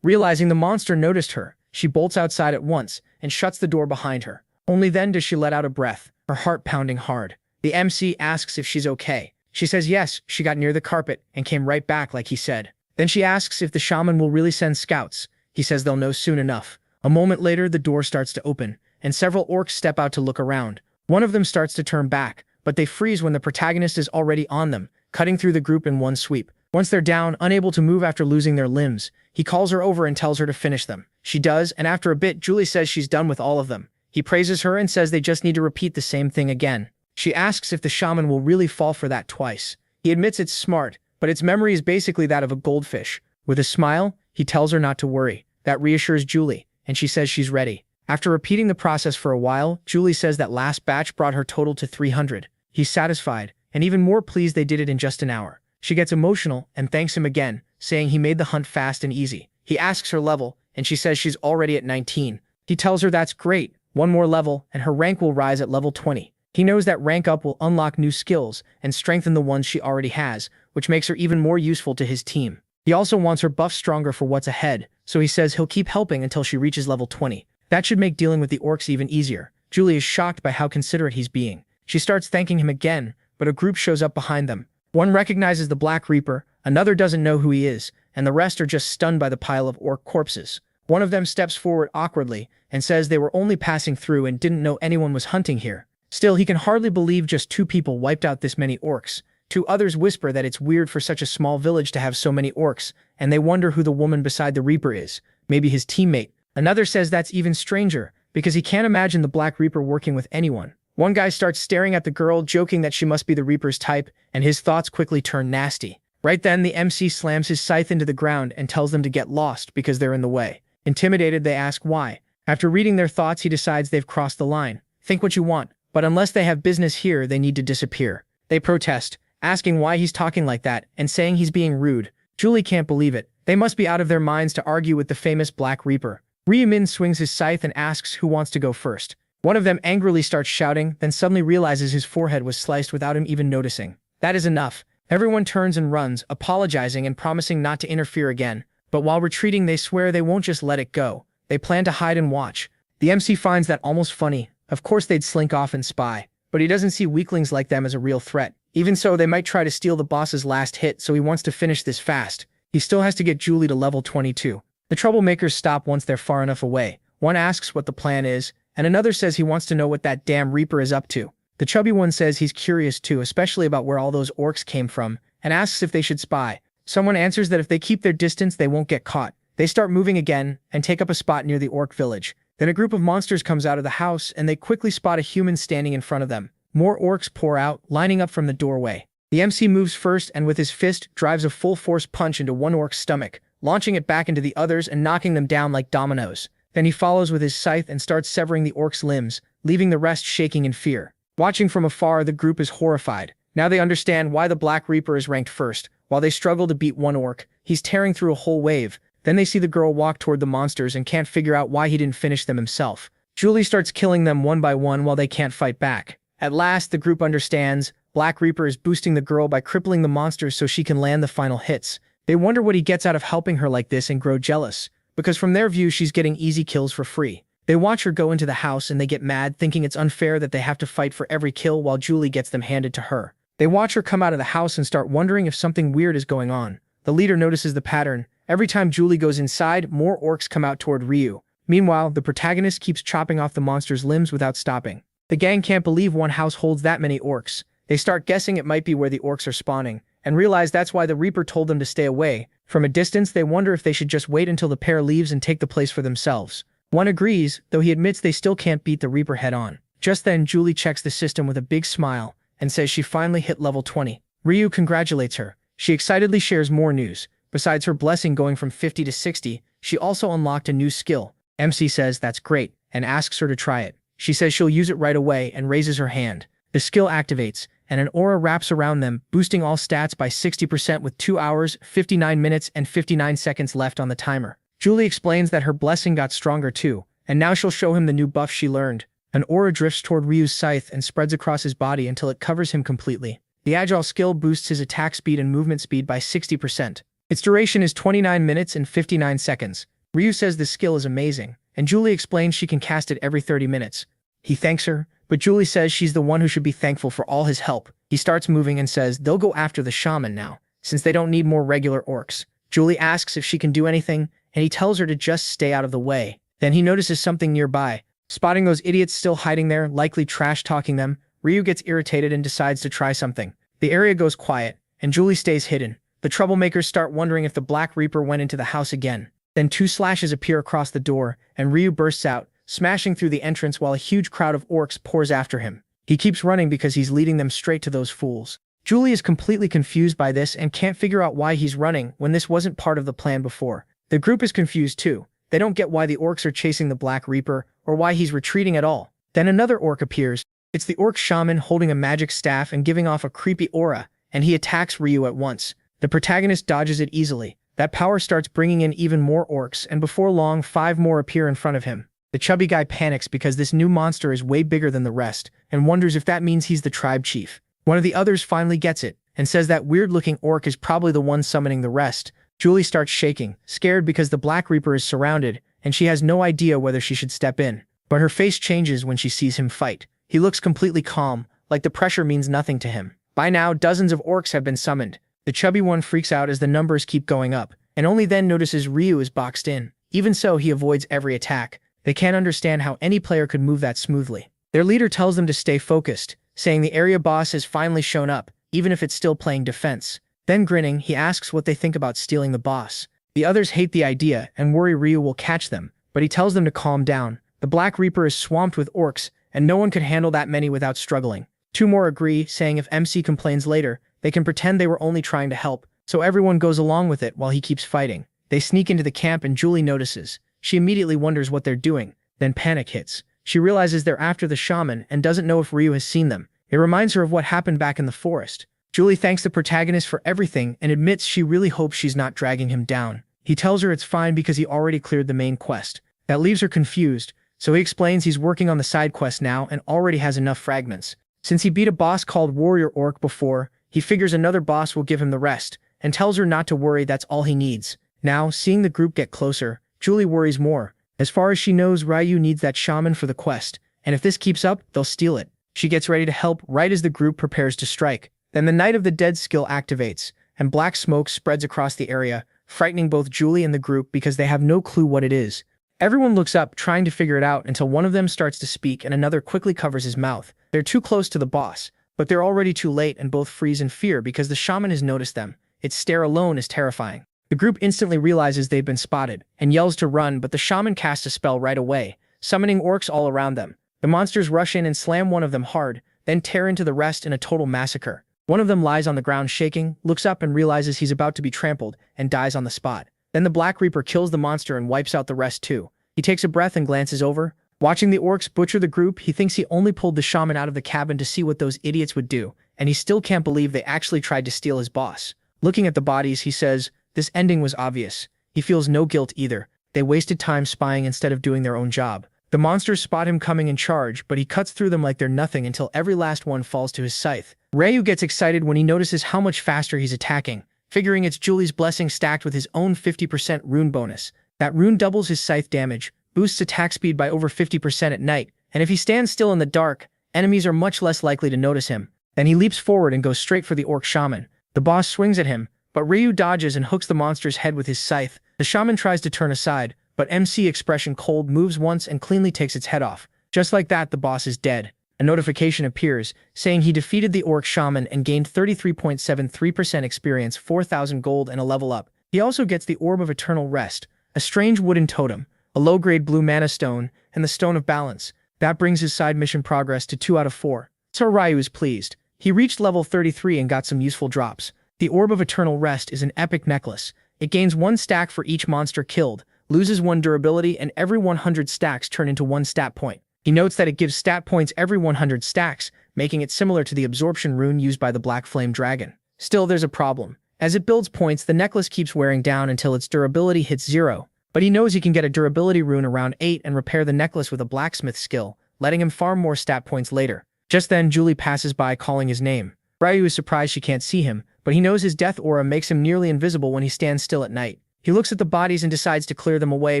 Realizing the monster noticed her, she bolts outside at once and shuts the door behind her. Only then does she let out a breath, her heart pounding hard. The MC asks if she's okay. She says yes, she got near the carpet and came right back like he said. Then she asks if the shaman will really send scouts. He says they'll know soon enough. A moment later, the door starts to open, and several orcs step out to look around. One of them starts to turn back, but they freeze when the protagonist is already on them, cutting through the group in one sweep. Once they're down, unable to move after losing their limbs, he calls her over and tells her to finish them. She does, and after a bit, Julie says she's done with all of them. He praises her and says they just need to repeat the same thing again. She asks if the shaman will really fall for that twice. He admits it's smart, but its memory is basically that of a goldfish. With a smile, he tells her not to worry. That reassures Julie, and she says she's ready. After repeating the process for a while, Julie says that last batch brought her total to 300. He's satisfied, and even more pleased they did it in just an hour. She gets emotional and thanks him again, saying he made the hunt fast and easy. He asks her level, and she says she's already at 19. He tells her that's great, one more level, and her rank will rise at level 20. He knows that rank up will unlock new skills and strengthen the ones she already has, which makes her even more useful to his team. He also wants her buff stronger for what's ahead, so he says he'll keep helping until she reaches level 20. That should make dealing with the orcs even easier. Julie is shocked by how considerate he's being. She starts thanking him again, but a group shows up behind them. One recognizes the Black Reaper, another doesn't know who he is, and the rest are just stunned by the pile of orc corpses. One of them steps forward awkwardly and says they were only passing through and didn't know anyone was hunting here. Still, he can hardly believe just 2 people wiped out this many orcs. 2 others whisper that it's weird for such a small village to have so many orcs, and they wonder who the woman beside the Reaper is. Maybe his teammate. Another says that's even stranger, because he can't imagine the Black Reaper working with anyone. One guy starts staring at the girl, joking that she must be the Reaper's type, and his thoughts quickly turn nasty. Right then, the MC slams his scythe into the ground and tells them to get lost because they're in the way. Intimidated, they ask why. After reading their thoughts, he decides they've crossed the line. Think what you want, but unless they have business here, they need to disappear. They protest, asking why he's talking like that and saying he's being rude. Julie can't believe it. They must be out of their minds to argue with the famous Black Reaper. Ryu Min swings his scythe and asks who wants to go first. One of them angrily starts shouting, then suddenly realizes his forehead was sliced without him even noticing. That is enough. Everyone turns and runs, apologizing and promising not to interfere again. But while retreating, they swear they won't just let it go. They plan to hide and watch. The MC finds that almost funny. Of course they'd slink off and spy, but he doesn't see weaklings like them as a real threat. Even so, they might try to steal the boss's last hit, so he wants to finish this fast. He still has to get Julie to level 22. The troublemakers stop once they're far enough away. One asks what the plan is, and another says he wants to know what that damn Reaper is up to. The chubby one says he's curious too, especially about where all those orcs came from, and asks if they should spy. Someone answers that if they keep their distance, they won't get caught. They start moving again and take up a spot near the orc village. Then a group of monsters comes out of the house and they quickly spot a human standing in front of them. More orcs pour out, lining up from the doorway. The MC moves first and with his fist drives a full-force punch into one orc's stomach, launching it back into the others and knocking them down like dominoes. Then he follows with his scythe and starts severing the orc's limbs, leaving the rest shaking in fear. Watching from afar, the group is horrified. Now they understand why the Black Reaper is ranked first. While they struggle to beat one orc, he's tearing through a whole wave. Then they see the girl walk toward the monsters and can't figure out why he didn't finish them himself. Julie starts killing them one by one while they can't fight back. At last, the group understands. Black Reaper is boosting the girl by crippling the monsters so she can land the final hits. They wonder what he gets out of helping her like this and grow jealous, because from their view she's getting easy kills for free. They watch her go into the house and they get mad, thinking it's unfair that they have to fight for every kill while Julie gets them handed to her. They watch her come out of the house and start wondering if something weird is going on. The leader notices the pattern. Every time Julie goes inside, more orcs come out toward Ryu. Meanwhile, the protagonist keeps chopping off the monster's limbs without stopping. The gang can't believe one house holds that many orcs. They start guessing it might be where the orcs are spawning, and realize that's why the Reaper told them to stay away. From a distance, they wonder if they should just wait until the pair leaves and take the place for themselves. One agrees, though he admits they still can't beat the Reaper head-on. Just then, Julie checks the system with a big smile and says she finally hit level 20. Ryu congratulates her. She excitedly shares more news. Besides her blessing going from 50 to 60, she also unlocked a new skill. MC says that's great and asks her to try it. She says she'll use it right away and raises her hand. The skill activates, and an aura wraps around them, boosting all stats by 60% with 2 hours, 59 minutes, and 59 seconds left on the timer. Julie explains that her blessing got stronger too, and now she'll show him the new buff she learned. An aura drifts toward Ryu's scythe and spreads across his body until it covers him completely. The agile skill boosts his attack speed and movement speed by 60%. Its duration is 29 minutes and 59 seconds. Ryu says the skill is amazing, and Julie explains she can cast it every 30 minutes. He thanks her, but Julie says she's the one who should be thankful for all his help. He starts moving and says they'll go after the shaman now, since they don't need more regular orcs. Julie asks if she can do anything, and he tells her to just stay out of the way. Then he notices something nearby. Spotting those idiots still hiding there, likely trash-talking them, Ryu gets irritated and decides to try something. The area goes quiet, and Julie stays hidden. The troublemakers start wondering if the Black Reaper went into the house again. Then 2 slashes appear across the door, and Ryu bursts out, smashing through the entrance while a huge crowd of orcs pours after him. He keeps running because he's leading them straight to those fools. Julie is completely confused by this and can't figure out why he's running when this wasn't part of the plan before. The group is confused too. They don't get why the orcs are chasing the Black Reaper or why he's retreating at all. Then another orc appears. It's the orc shaman holding a magic staff and giving off a creepy aura, and he attacks Ryu at once. The protagonist dodges it easily. That power starts bringing in even more orcs, and before long 5 more appear in front of him. The chubby guy panics because this new monster is way bigger than the rest, and wonders if that means he's the tribe chief. One of the others finally gets it, and says that weird-looking orc is probably the one summoning the rest. Julie starts shaking, scared because the Black Reaper is surrounded, and she has no idea whether she should step in. But her face changes when she sees him fight. He looks completely calm, like the pressure means nothing to him. By now, dozens of orcs have been summoned. The chubby one freaks out as the numbers keep going up, and only then notices Ryu is boxed in. Even so, he avoids every attack. They can't understand how any player could move that smoothly. Their leader tells them to stay focused, saying the area boss has finally shown up, even if it's still playing defense. Then grinning, he asks what they think about stealing the boss. The others hate the idea and worry Ryu will catch them, but he tells them to calm down. The Black Reaper is swamped with orcs, and no one could handle that many without struggling. 2 more agree, saying if MC complains later, they can pretend they were only trying to help, so everyone goes along with it while he keeps fighting. They sneak into the camp and Julie notices. She immediately wonders what they're doing. Then panic hits. She realizes they're after the shaman and doesn't know if Ryu has seen them. It reminds her of what happened back in the forest. Julie thanks the protagonist for everything and admits she really hopes she's not dragging him down. He tells her it's fine because he already cleared the main quest. That leaves her confused, so he explains he's working on the side quest now and already has enough fragments. Since he beat a boss called Warrior Orc before, he figures another boss will give him the rest, and tells her not to worry, that's all he needs. Now, seeing the group get closer, Julie worries more. As far as she knows, Ryu needs that shaman for the quest, and if this keeps up, they'll steal it. She gets ready to help right as the group prepares to strike. Then the Night of the Dead skill activates, and black smoke spreads across the area, frightening both Julie and the group because they have no clue what it is. Everyone looks up, trying to figure it out until one of them starts to speak and another quickly covers his mouth. They're too close to the boss, but they're already too late and both freeze in fear because the shaman has noticed them. Its stare alone is terrifying. The group instantly realizes they've been spotted and yells to run, but the shaman casts a spell right away, summoning orcs all around them. The monsters rush in and slam one of them hard, then tear into the rest in a total massacre. One of them lies on the ground shaking, looks up and realizes he's about to be trampled, and dies on the spot. Then the Black Reaper kills the monster and wipes out the rest too. He takes a breath and glances over. Watching the orcs butcher the group, he thinks he only pulled the shaman out of the cabin to see what those idiots would do, and he still can't believe they actually tried to steal his boss. Looking at the bodies, he says, this ending was obvious. He feels no guilt either. They wasted time spying instead of doing their own job. The monsters spot him coming in charge, but he cuts through them like they're nothing until every last one falls to his scythe. Ryu gets excited when he notices how much faster he's attacking, figuring it's Julie's blessing stacked with his own 50% rune bonus. That rune doubles his scythe damage, boosts attack speed by over 50% at night, and if he stands still in the dark, enemies are much less likely to notice him. Then he leaps forward and goes straight for the orc shaman. The boss swings at him, but Ryu dodges and hooks the monster's head with his scythe. The shaman tries to turn aside, but MC Expression Cold moves once and cleanly takes its head off. Just like that, the boss is dead. A notification appears, saying he defeated the orc shaman and gained 33.73% experience, 4,000 gold, and a level up. He also gets the Orb of Eternal Rest, a strange wooden totem, a low-grade blue mana stone, and the Stone of Balance. That brings his side mission progress to 2 out of 4. So Ryu is pleased. He reached level 33 and got some useful drops. The Orb of Eternal Rest is an epic necklace. It gains 1 stack for each monster killed, loses 1 durability, and every 100 stacks turn into 1 stat point. He notes that it gives stat points every 100 stacks, making it similar to the absorption rune used by the Black Flame Dragon. Still, there's a problem. As it builds points, the necklace keeps wearing down until its durability hits 0. But he knows he can get a durability rune around 8 and repair the necklace with a blacksmith skill, letting him farm more stat points later. Just then, Julie passes by calling his name. Ryu is surprised she can't see him, but he knows his death aura makes him nearly invisible when he stands still at night. He looks at the bodies and decides to clear them away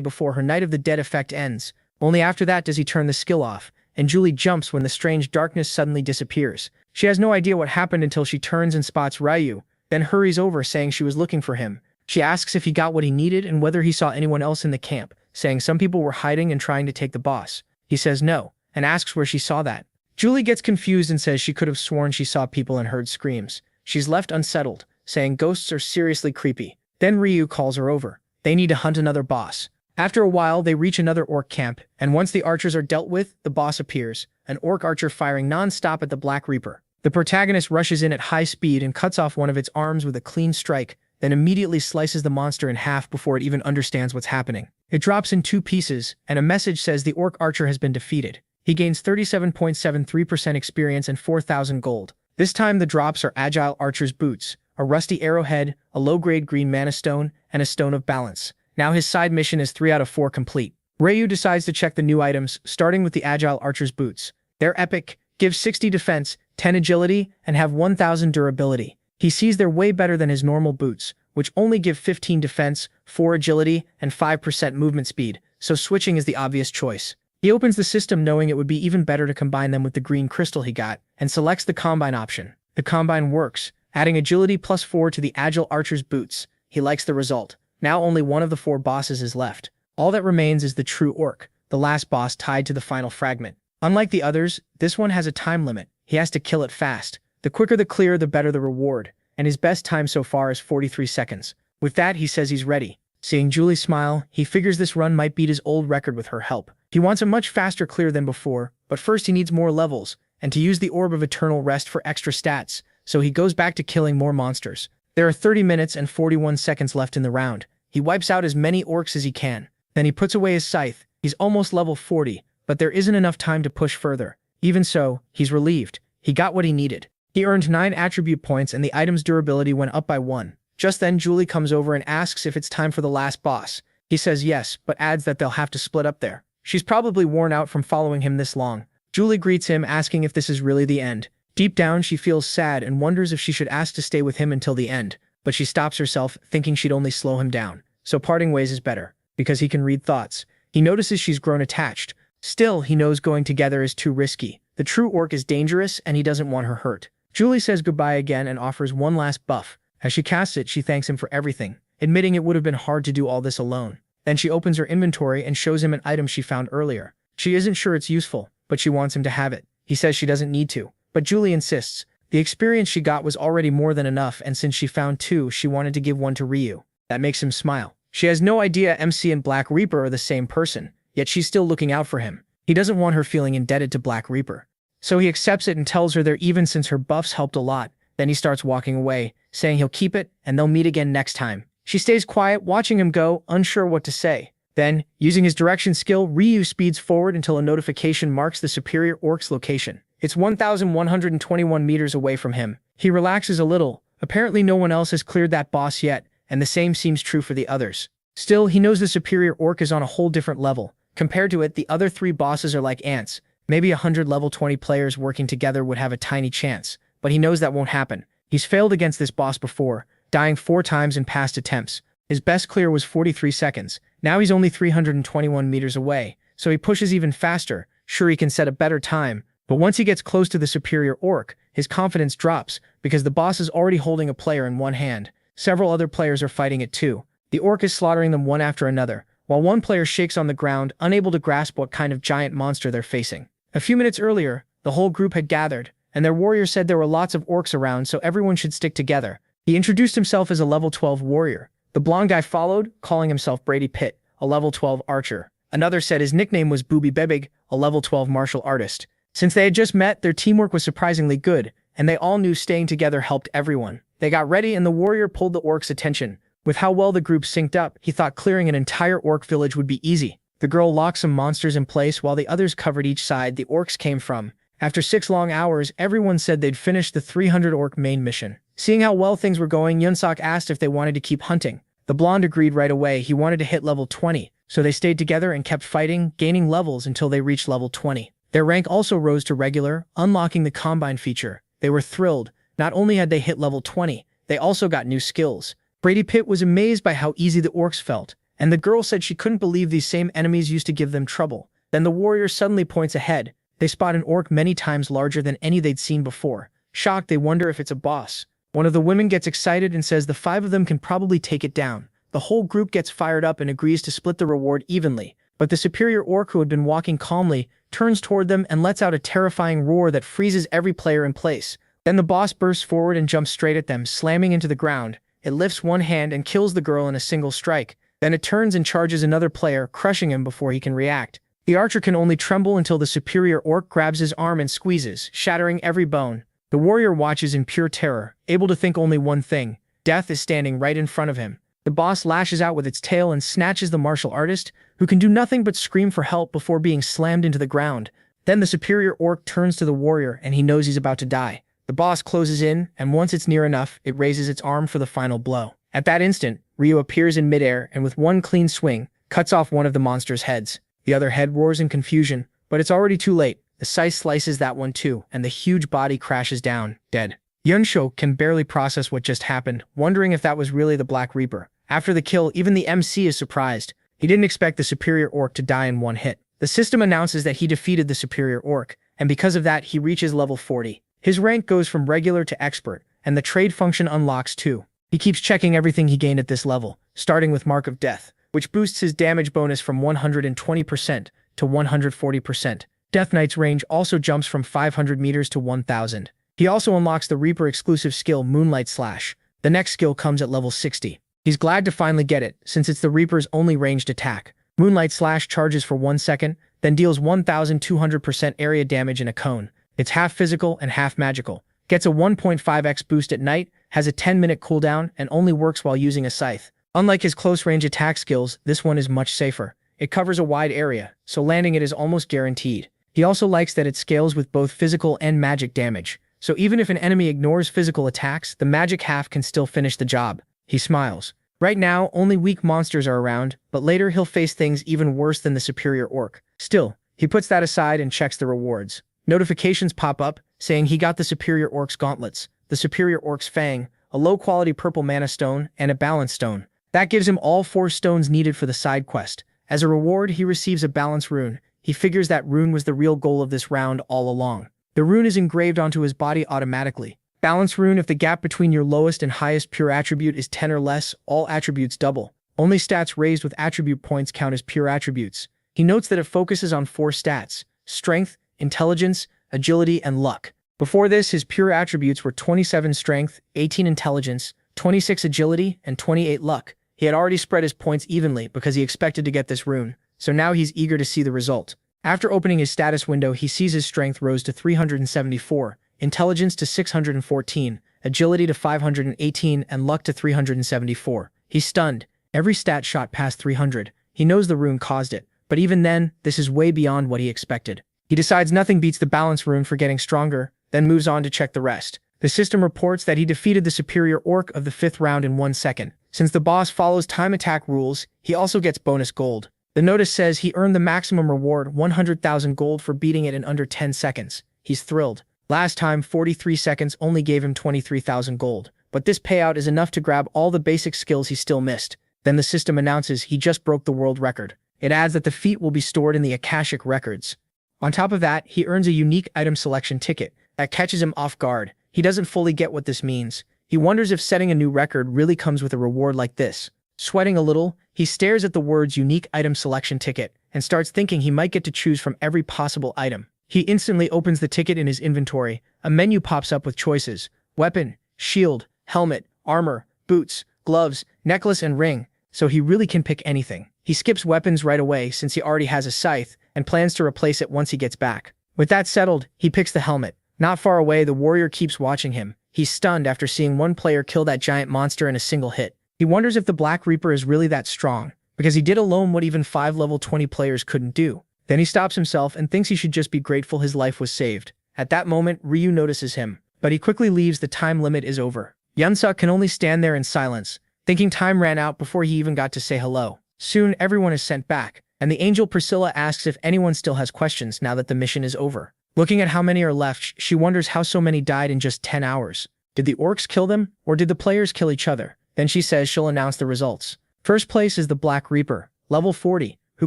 before her Night of the Dead effect ends. Only after that does he turn the skill off, and Julie jumps when the strange darkness suddenly disappears. She has no idea what happened until she turns and spots Ryu, then hurries over saying she was looking for him. She asks if he got what he needed and whether he saw anyone else in the camp, saying some people were hiding and trying to take the boss. He says no, and asks where she saw that. Julie gets confused and says she could have sworn she saw people and heard screams. She's left unsettled, saying ghosts are seriously creepy. Then Ryu calls her over. They need to hunt another boss. After a while, they reach another orc camp, and once the archers are dealt with, the boss appears, an orc archer firing non-stop at the Black Reaper. The protagonist rushes in at high speed and cuts off one of its arms with a clean strike, then immediately slices the monster in half before it even understands what's happening. It drops in 2 pieces, and a message says the orc archer has been defeated. He gains 37.73% experience and 4,000 gold. This time the drops are Agile Archer's Boots, a rusty arrowhead, a low-grade green mana stone, and a Stone of Balance. Now his side mission is 3 out of 4 complete. Ryu decides to check the new items, starting with the Agile Archer's Boots. They're epic, give 60 defense, 10 agility, and have 1,000 durability. He sees they're way better than his normal boots, which only give 15 defense, 4 agility, and 5% movement speed, so switching is the obvious choice. He opens the system knowing it would be even better to combine them with the green crystal he got, and selects the Combine option. The Combine works, adding agility plus 4 to the Agile Archer's Boots. He likes the result. Now only one of the 4 bosses is left. All that remains is the True Orc, the last boss tied to the final fragment. Unlike the others, this one has a time limit. He has to kill it fast. The quicker the clear, the better the reward, and his best time so far is 43 seconds. With that, he says he's ready. Seeing Julie smile, he figures this run might beat his old record with her help. He wants a much faster clear than before, but first he needs more levels, and to use the Orb of Eternal Rest for extra stats, so he goes back to killing more monsters. There are 30 minutes and 41 seconds left in the round. He wipes out as many orcs as he can. Then he puts away his scythe. He's almost level 40, but there isn't enough time to push further. Even so, he's relieved. He got what he needed. He earned 9 attribute points and the item's durability went up by 1. Just then, Julie comes over and asks if it's time for the last boss. He says yes, but adds that they'll have to split up there. She's probably worn out from following him this long. Julie greets him, asking if this is really the end. Deep down, she feels sad and wonders if she should ask to stay with him until the end, but she stops herself, thinking she'd only slow him down. So parting ways is better, because he can read thoughts. He notices she's grown attached. Still, he knows going together is too risky. The True Orc is dangerous, and he doesn't want her hurt. Julie says goodbye again and offers one last buff. As she casts it, she thanks him for everything, admitting it would have been hard to do all this alone. Then she opens her inventory and shows him an item she found earlier. She isn't sure it's useful, but she wants him to have it. He says she doesn't need to, but Julie insists. The experience she got was already more than enough, and since she found 2, she wanted to give one to Ryu. That makes him smile. She has no idea MC and Black Reaper are the same person, yet she's still looking out for him. He doesn't want her feeling indebted to Black Reaper. So he accepts it and tells her they're even since her buffs helped a lot. Then he starts walking away, saying he'll keep it and they'll meet again next time. She stays quiet, watching him go, unsure what to say. Then, using his direction skill, Ryu speeds forward until a notification marks the superior orc's location. It's 1,121 meters away from him. He relaxes a little. Apparently no one else has cleared that boss yet, and the same seems true for the others. Still, he knows the superior orc is on a whole different level. Compared to it, the other 3 bosses are like ants. Maybe 100 level 20 players working together would have a tiny chance, but he knows that won't happen. He's failed against this boss before, dying 4 times in past attempts. His best clear was 43 seconds. Now he's only 321 meters away, so he pushes even faster, sure he can set a better time, but once he gets close to the superior orc, his confidence drops, because the boss is already holding a player in one hand. Several other players are fighting it too. The orc is slaughtering them one after another, while one player shakes on the ground, unable to grasp what kind of giant monster they're facing. A few minutes earlier, the whole group had gathered, and their warrior said there were lots of orcs around, so everyone should stick together. He introduced himself as a level 12 warrior. The blonde guy followed, calling himself Brady Pitt, a level 12 archer. Another said his nickname was Booby Bebig, a level 12 martial artist. Since they had just met, their teamwork was surprisingly good, and they all knew staying together helped everyone. They got ready and the warrior pulled the orc's attention. With how well the group synced up, he thought clearing an entire orc village would be easy. The girl locked some monsters in place while the others covered each side the orcs came from. After 6 long hours, everyone said they'd finished the 300 orc main mission. Seeing how well things were going, Yunsok asked if they wanted to keep hunting. The blonde agreed right away. He wanted to hit level 20, so they stayed together and kept fighting, gaining levels until they reached level 20. Their rank also rose to regular, unlocking the combine feature. They were thrilled. Not only had they hit level 20, they also got new skills. Brady Pitt was amazed by how easy the orcs felt, and the girl said she couldn't believe these same enemies used to give them trouble. Then the warrior suddenly points ahead. They spot an orc many times larger than any they'd seen before. Shocked, they wonder if it's a boss. One of the women gets excited and says the 5 of them can probably take it down. The whole group gets fired up and agrees to split the reward evenly. But the superior orc, who had been walking calmly, turns toward them and lets out a terrifying roar that freezes every player in place. Then the boss bursts forward and jumps straight at them, slamming into the ground. It lifts one hand and kills the girl in a single strike. Then it turns and charges another player, crushing him before he can react. The archer can only tremble until the superior orc grabs his arm and squeezes, shattering every bone. The warrior watches in pure terror, able to think only one thing: death is standing right in front of him. The boss lashes out with its tail and snatches the martial artist, who can do nothing but scream for help before being slammed into the ground. Then the superior orc turns to the warrior and he knows he's about to die. The boss closes in, and once it's near enough, it raises its arm for the final blow. At that instant, Ryu appears in midair and with one clean swing, cuts off one of the monster's heads. The other head roars in confusion, but it's already too late. The scythe slices that one too, and the huge body crashes down, dead. Yunsho can barely process what just happened, wondering if that was really the Black Reaper. After the kill, even the MC is surprised. He didn't expect the superior orc to die in one hit. The system announces that he defeated the superior orc, and because of that, he reaches level 40. His rank goes from regular to expert, and the trade function unlocks too. He keeps checking everything he gained at this level, starting with Mark of Death, which boosts his damage bonus from 120% to 140%. Death Knight's range also jumps from 500 meters to 1,000. He also unlocks the Reaper exclusive skill Moonlight Slash. The next skill comes at level 60. He's glad to finally get it, since it's the Reaper's only ranged attack. Moonlight Slash charges for 1 second, then deals 1,200% area damage in a cone. It's half physical and half magical. Gets a 1.5x boost at night, has a 10-minute cooldown, and only works while using a scythe. Unlike his close-range attack skills, this one is much safer. It covers a wide area, so landing it is almost guaranteed. He also likes that it scales with both physical and magic damage, so even if an enemy ignores physical attacks, the magic half can still finish the job. He smiles. Right now, only weak monsters are around, but later he'll face things even worse than the superior orc. Still, he puts that aside and checks the rewards. Notifications pop up, saying he got the superior orc's gauntlets, the superior orc's fang, a low-quality purple mana stone, and a balance stone. That gives him all 4 stones needed for the side quest. As a reward, he receives a balance rune. He figures that rune was the real goal of this round all along. The rune is engraved onto his body automatically. Balance rune: if the gap between your lowest and highest pure attribute is 10 or less, all attributes double. Only stats raised with attribute points count as pure attributes. He notes that it focuses on 4 stats: strength, intelligence, agility, and luck. Before this, his pure attributes were 27 strength, 18 intelligence, 26 agility, and 28 luck. He had already spread his points evenly because he expected to get this rune, so now he's eager to see the result. After opening his status window, he sees his strength rose to 374, intelligence to 614, agility to 518, and luck to 374. He's stunned. Every stat shot past 300. He knows the rune caused it, but even then, this is way beyond what he expected. He decides nothing beats the balance rune for getting stronger, then moves on to check the rest. The system reports that he defeated the superior orc of the 5th round in 1 second. Since the boss follows time attack rules, he also gets bonus gold. The notice says he earned the maximum reward, 100,000 gold, for beating it in under 10 seconds. He's thrilled. Last time, 43 seconds only gave him 23,000 gold, but this payout is enough to grab all the basic skills he still missed. Then the system announces he just broke the world record. It adds that the feat will be stored in the Akashic records. On top of that, he earns a unique item selection ticket that catches him off guard. He doesn't fully get what this means. He wonders if setting a new record really comes with a reward like this. Sweating a little, he stares at the words unique item selection ticket and starts thinking he might get to choose from every possible item. He instantly opens the ticket in his inventory. A menu pops up with choices: weapon, shield, helmet, armor, boots, gloves, necklace, and ring, so he really can pick anything. He skips weapons right away since he already has a scythe and plans to replace it once he gets back. With that settled, he picks the helmet. Not far away, the warrior keeps watching him. He's stunned after seeing one player kill that giant monster in a single hit. He wonders if the Black Reaper is really that strong, because he did alone what even 5 level 20 players couldn't do. Then he stops himself and thinks he should just be grateful his life was saved. At that moment, Ryu notices him, but he quickly leaves. The time limit is over. Yunsuk can only stand there in silence, thinking time ran out before he even got to say hello. Soon, everyone is sent back, and the angel Priscilla asks if anyone still has questions now that the mission is over. Looking at how many are left, she wonders how so many died in just 10 hours. Did the orcs kill them, or did the players kill each other? Then she says she'll announce the results. First place is the Black Reaper, level 40, who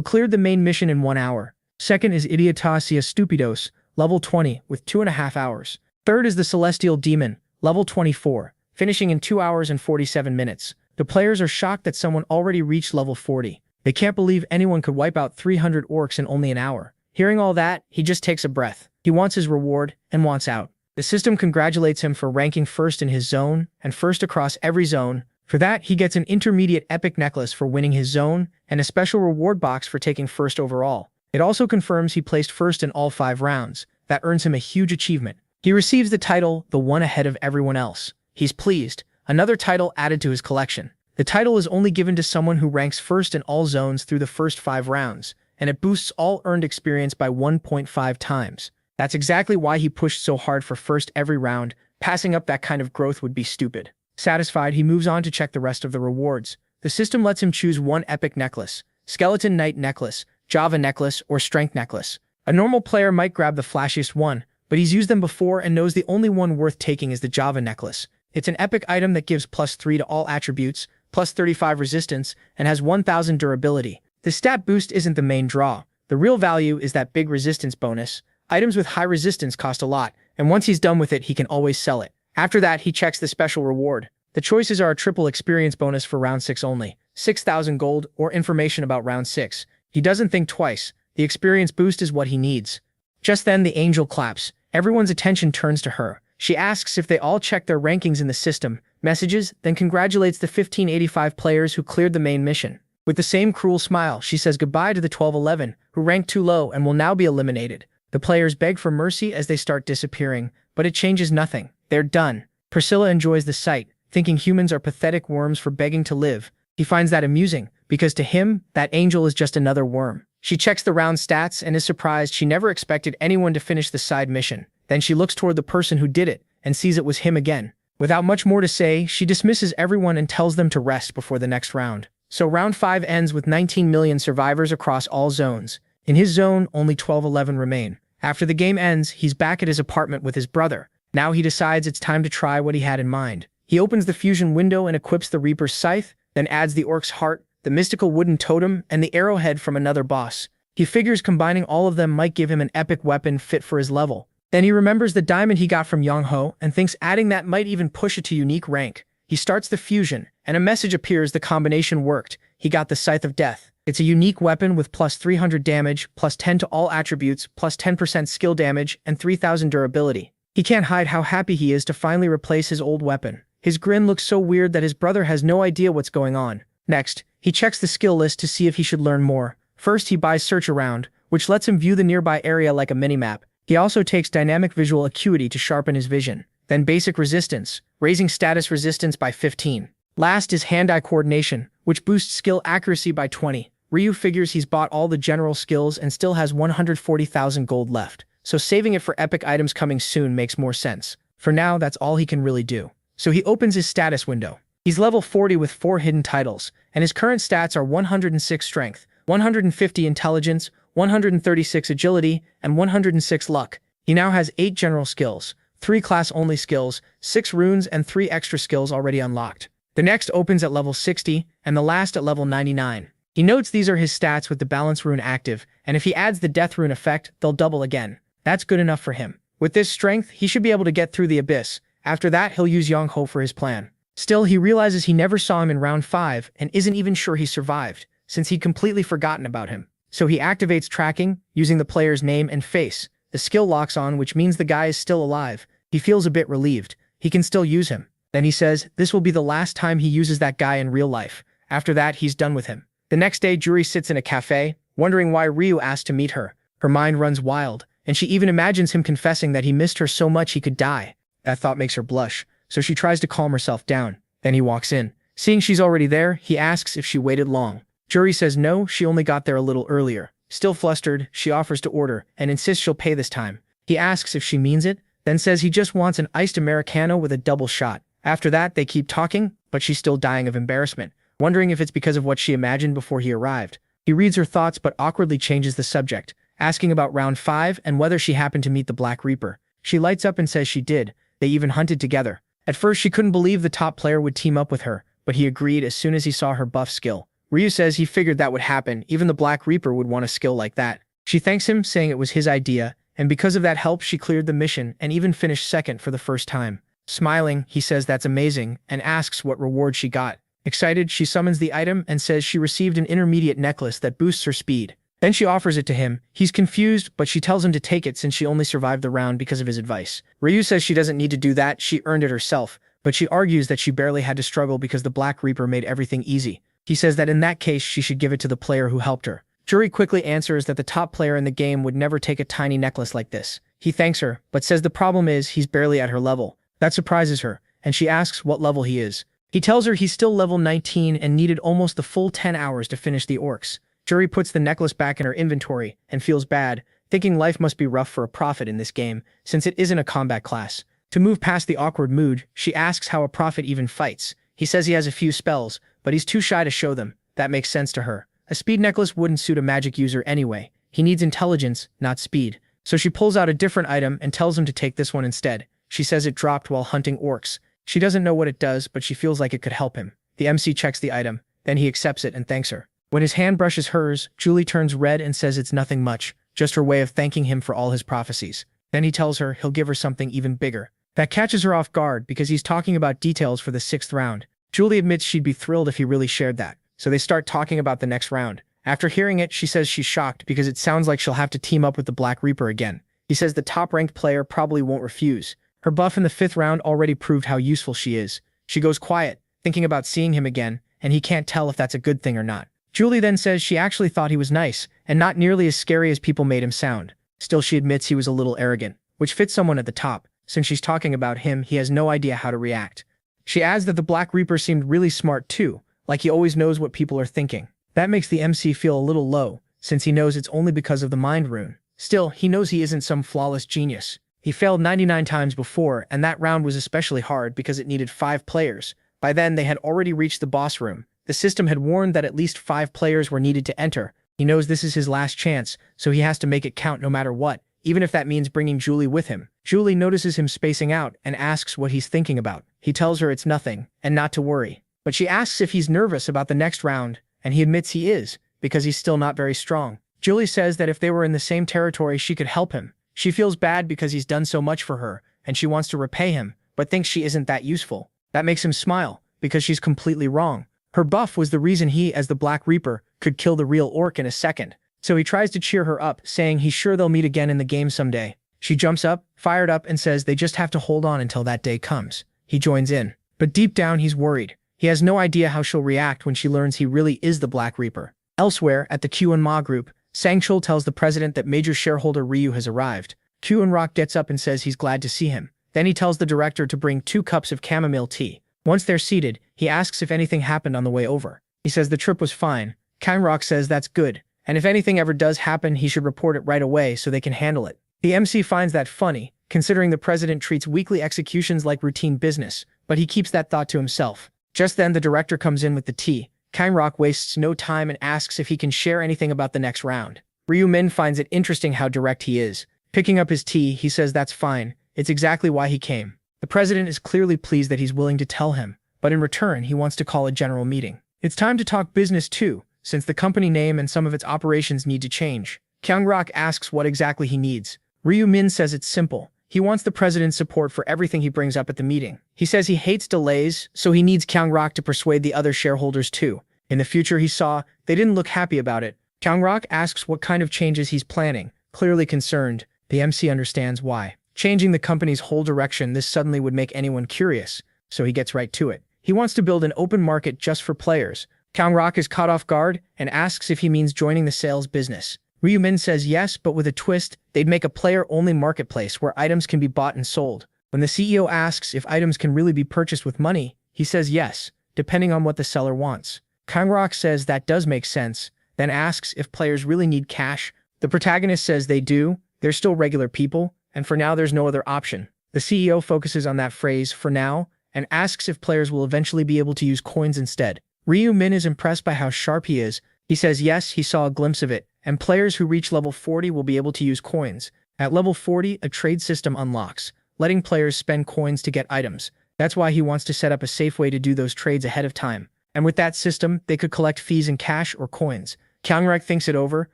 cleared the main mission in 1 hour. Second is Idiotasia Stupidos, level 20, with 2.5 hours. Third is the Celestial Demon, level 24, finishing in 2 hours and 47 minutes. The players are shocked that someone already reached level 40. They can't believe anyone could wipe out 300 orcs in only an hour. Hearing all that, he just takes a breath. He wants his reward and wants out. The system congratulates him for ranking first in his zone and first across every zone. For that, he gets an intermediate epic necklace for winning his zone and a special reward box for taking first overall. It also confirms he placed first in all 5 rounds. That earns him a huge achievement. He receives the title, the one ahead of everyone else. He's pleased. Another title added to his collection. The title is only given to someone who ranks first in all zones through the first 5 rounds, and it boosts all earned experience by 1.5 times. That's exactly why he pushed so hard for first every round. Passing up that kind of growth would be stupid. Satisfied, he moves on to check the rest of the rewards. The system lets him choose one epic necklace: Skeleton Knight Necklace, Java Necklace, or Strength Necklace. A normal player might grab the flashiest one, but he's used them before and knows the only one worth taking is the Java Necklace. It's an epic item that gives +3 to all attributes, +35 resistance, and has 1000 durability. The stat boost isn't the main draw. The real value is that big resistance bonus. Items with high resistance cost a lot, and once he's done with it, he can always sell it. After that, he checks the special reward. The choices are a triple experience bonus for round 6 only, 6,000 gold, or information about round 6. He doesn't think twice. The experience boost is what he needs. Just then, the angel claps. Everyone's attention turns to her. She asks if they all checked their rankings in the system, messages, then congratulates the 1585 players who cleared the main mission. With the same cruel smile, she says goodbye to the 1211, who ranked too low and will now be eliminated. The players beg for mercy as they start disappearing, but it changes nothing. They're done. Priscilla enjoys the sight, thinking humans are pathetic worms for begging to live. He finds that amusing, because to him, that angel is just another worm. She checks the round stats and is surprised. She never expected anyone to finish the side mission. Then she looks toward the person who did it, and sees it was him again. Without much more to say, she dismisses everyone and tells them to rest before the next round. So round 5 ends with 19 million survivors across all zones. In his zone, only 1211 remain. After the game ends, he's back at his apartment with his brother. Now he decides it's time to try what he had in mind. He opens the fusion window and equips the Reaper's scythe, then adds the orc's heart, the mystical wooden totem, and the arrowhead from another boss. He figures combining all of them might give him an epic weapon fit for his level. Then he remembers the diamond he got from Yongho and thinks adding that might even push it to unique rank. He starts the fusion, and a message appears. The combination worked. He got the Scythe of Death. It's a unique weapon with +300 damage, +10 to all attributes, +10% skill damage, and 3000 durability. He can't hide how happy he is to finally replace his old weapon. His grin looks so weird that his brother has no idea what's going on. Next, he checks the skill list to see if he should learn more. First, he buys Search Around, which lets him view the nearby area like a minimap. He also takes Dynamic Visual Acuity to sharpen his vision. Then Basic Resistance, raising status resistance by 15. Last is Hand-Eye Coordination, which boosts skill accuracy by 20. Ryu figures he's bought all the general skills and still has 140,000 gold left, so saving it for epic items coming soon makes more sense. For now, that's all he can really do. So he opens his status window. He's level 40 with 4 hidden titles, and his current stats are 106 Strength, 150 Intelligence, 136 Agility, and 106 Luck. He now has 8 general skills, 3 class-only skills, 6 runes, and 3 extra skills already unlocked. The next opens at level 60, and the last at level 99. He notes these are his stats with the Balance rune active, and if he adds the Death rune effect, they'll double again. That's good enough for him. With this strength, he should be able to get through the abyss. After that, he'll use Yongho for his plan. Still, he realizes he never saw him in round 5 and isn't even sure he survived, since he'd completely forgotten about him. So he activates tracking, using the player's name and face. The skill locks on, which means the guy is still alive. He feels a bit relieved. He can still use him. Then he says this will be the last time he uses that guy in real life. After that, he's done with him. The next day, Juri sits in a cafe, wondering why Ryu asked to meet her. Her mind runs wild, and she even imagines him confessing that he missed her so much he could die. That thought makes her blush, so she tries to calm herself down. Then he walks in. Seeing she's already there, he asks if she waited long. Juri says no, she only got there a little earlier. Still flustered, she offers to order, and insists she'll pay this time. He asks if she means it, then says he just wants an iced Americano with a double shot. After that, they keep talking, but she's still dying of embarrassment, wondering if it's because of what she imagined before he arrived. He reads her thoughts but awkwardly changes the subject, asking about round 5 and whether she happened to meet the Black Reaper. She lights up and says she did. They even hunted together. At first, she couldn't believe the top player would team up with her, but he agreed as soon as he saw her buff skill. Ryu says he figured that would happen, even the Black Reaper would want a skill like that. She thanks him, saying it was his idea, and because of that help she cleared the mission and even finished second for the first time. Smiling, he says that's amazing, and asks what reward she got. Excited, she summons the item and says she received an intermediate necklace that boosts her speed. Then she offers it to him. He's confused, but she tells him to take it since she only survived the round because of his advice. Ryu says she doesn't need to do that, she earned it herself, but she argues that she barely had to struggle because the Black Reaper made everything easy. He says that in that case she should give it to the player who helped her. Juri quickly answers that the top player in the game would never take a tiny necklace like this. He thanks her, but says the problem is he's barely at her level. That surprises her, and she asks what level he is. He tells her he's still level 19 and needed almost the full 10 hours to finish the orcs. Juri puts the necklace back in her inventory and feels bad, thinking life must be rough for a prophet in this game, since it isn't a combat class. To move past the awkward mood, she asks how a prophet even fights. He says he has a few spells, but he's too shy to show them. That makes sense to her. A speed necklace wouldn't suit a magic user anyway. He needs intelligence, not speed. So she pulls out a different item and tells him to take this one instead. She says it dropped while hunting orcs. She doesn't know what it does, but she feels like it could help him. The MC checks the item, then he accepts it and thanks her. When his hand brushes hers, Julie turns red and says it's nothing much, just her way of thanking him for all his prophecies. Then he tells her he'll give her something even bigger. That catches her off guard because he's talking about details for the 6th round. Julie admits she'd be thrilled if he really shared that, so they start talking about the next round. After hearing it, she says she's shocked because it sounds like she'll have to team up with the Black Reaper again. He says the top-ranked player probably won't refuse. Her buff in the 5th round already proved how useful she is. She goes quiet, thinking about seeing him again, and he can't tell if that's a good thing or not. Julie then says she actually thought he was nice, and not nearly as scary as people made him sound. Still, she admits he was a little arrogant, which fits someone at the top. Since she's talking about him, he has no idea how to react. She adds that the Black Reaper seemed really smart too, like he always knows what people are thinking. That makes the MC feel a little low, since he knows it's only because of the mind rune. Still, he knows he isn't some flawless genius. He failed 99 times before, and that round was especially hard because it needed 5 players. By then, they had already reached the boss room. The system had warned that at least 5 players were needed to enter. He knows this is his last chance, so he has to make it count no matter what, even if that means bringing Julie with him. Julie notices him spacing out and asks what he's thinking about. He tells her it's nothing, and not to worry. But she asks if he's nervous about the next round, and he admits he is, because he's still not very strong. Julie says that if they were in the same territory, she could help him. She feels bad because he's done so much for her, and she wants to repay him, but thinks she isn't that useful. That makes him smile, because she's completely wrong. Her buff was the reason he, as the Black Reaper, could kill the real orc in a second. So he tries to cheer her up, saying he's sure they'll meet again in the game someday. She jumps up, fired up, and says they just have to hold on until that day comes. He joins in. But deep down he's worried. He has no idea how she'll react when she learns he really is the Black Reaper. Elsewhere, at the Q&Ma group, Sang-chul tells the president that major shareholder Ryu has arrived. Q&Rock gets up and says he's glad to see him. Then he tells the director to bring 2 cups of chamomile tea. Once they're seated, he asks if anything happened on the way over. He says the trip was fine. Kang-rock says that's good, and if anything ever does happen, he should report it right away so they can handle it. The MC finds that funny, considering the president treats weekly executions like routine business, but he keeps that thought to himself. Just then, the director comes in with the tea. Kang-rock wastes no time and asks if he can share anything about the next round. Ryu Min finds it interesting how direct he is. Picking up his tea, he says that's fine. It's exactly why he came. The president is clearly pleased that he's willing to tell him, but in return, he wants to call a general meeting. It's time to talk business too, since the company name and some of its operations need to change. Kang-rock asks what exactly he needs. Ryu Min says it's simple. He wants the president's support for everything he brings up at the meeting. He says he hates delays, so he needs Kang-rock to persuade the other shareholders too. In the future he saw, they didn't look happy about it. Kang-rock asks what kind of changes he's planning. Clearly concerned, the MC understands why. Changing the company's whole direction, this suddenly would make anyone curious, so he gets right to it. He wants to build an open market just for players. Kang-rock is caught off guard and asks if he means joining the sales business. Ryu Min says yes, but with a twist. They'd make a player-only marketplace where items can be bought and sold. When the CEO asks if items can really be purchased with money, he says yes, depending on what the seller wants. Kang-rock says that does make sense, then asks if players really need cash. The protagonist says they do, they're still regular people, and for now there's no other option. The CEO focuses on that phrase, for now, and asks if players will eventually be able to use coins instead. Ryu Min is impressed by how sharp he is. He says yes, he saw a glimpse of it, and players who reach level 40 will be able to use coins. At level 40, a trade system unlocks, letting players spend coins to get items. That's why he wants to set up a safe way to do those trades ahead of time. And with that system, they could collect fees in cash or coins. Kang-rock thinks it over.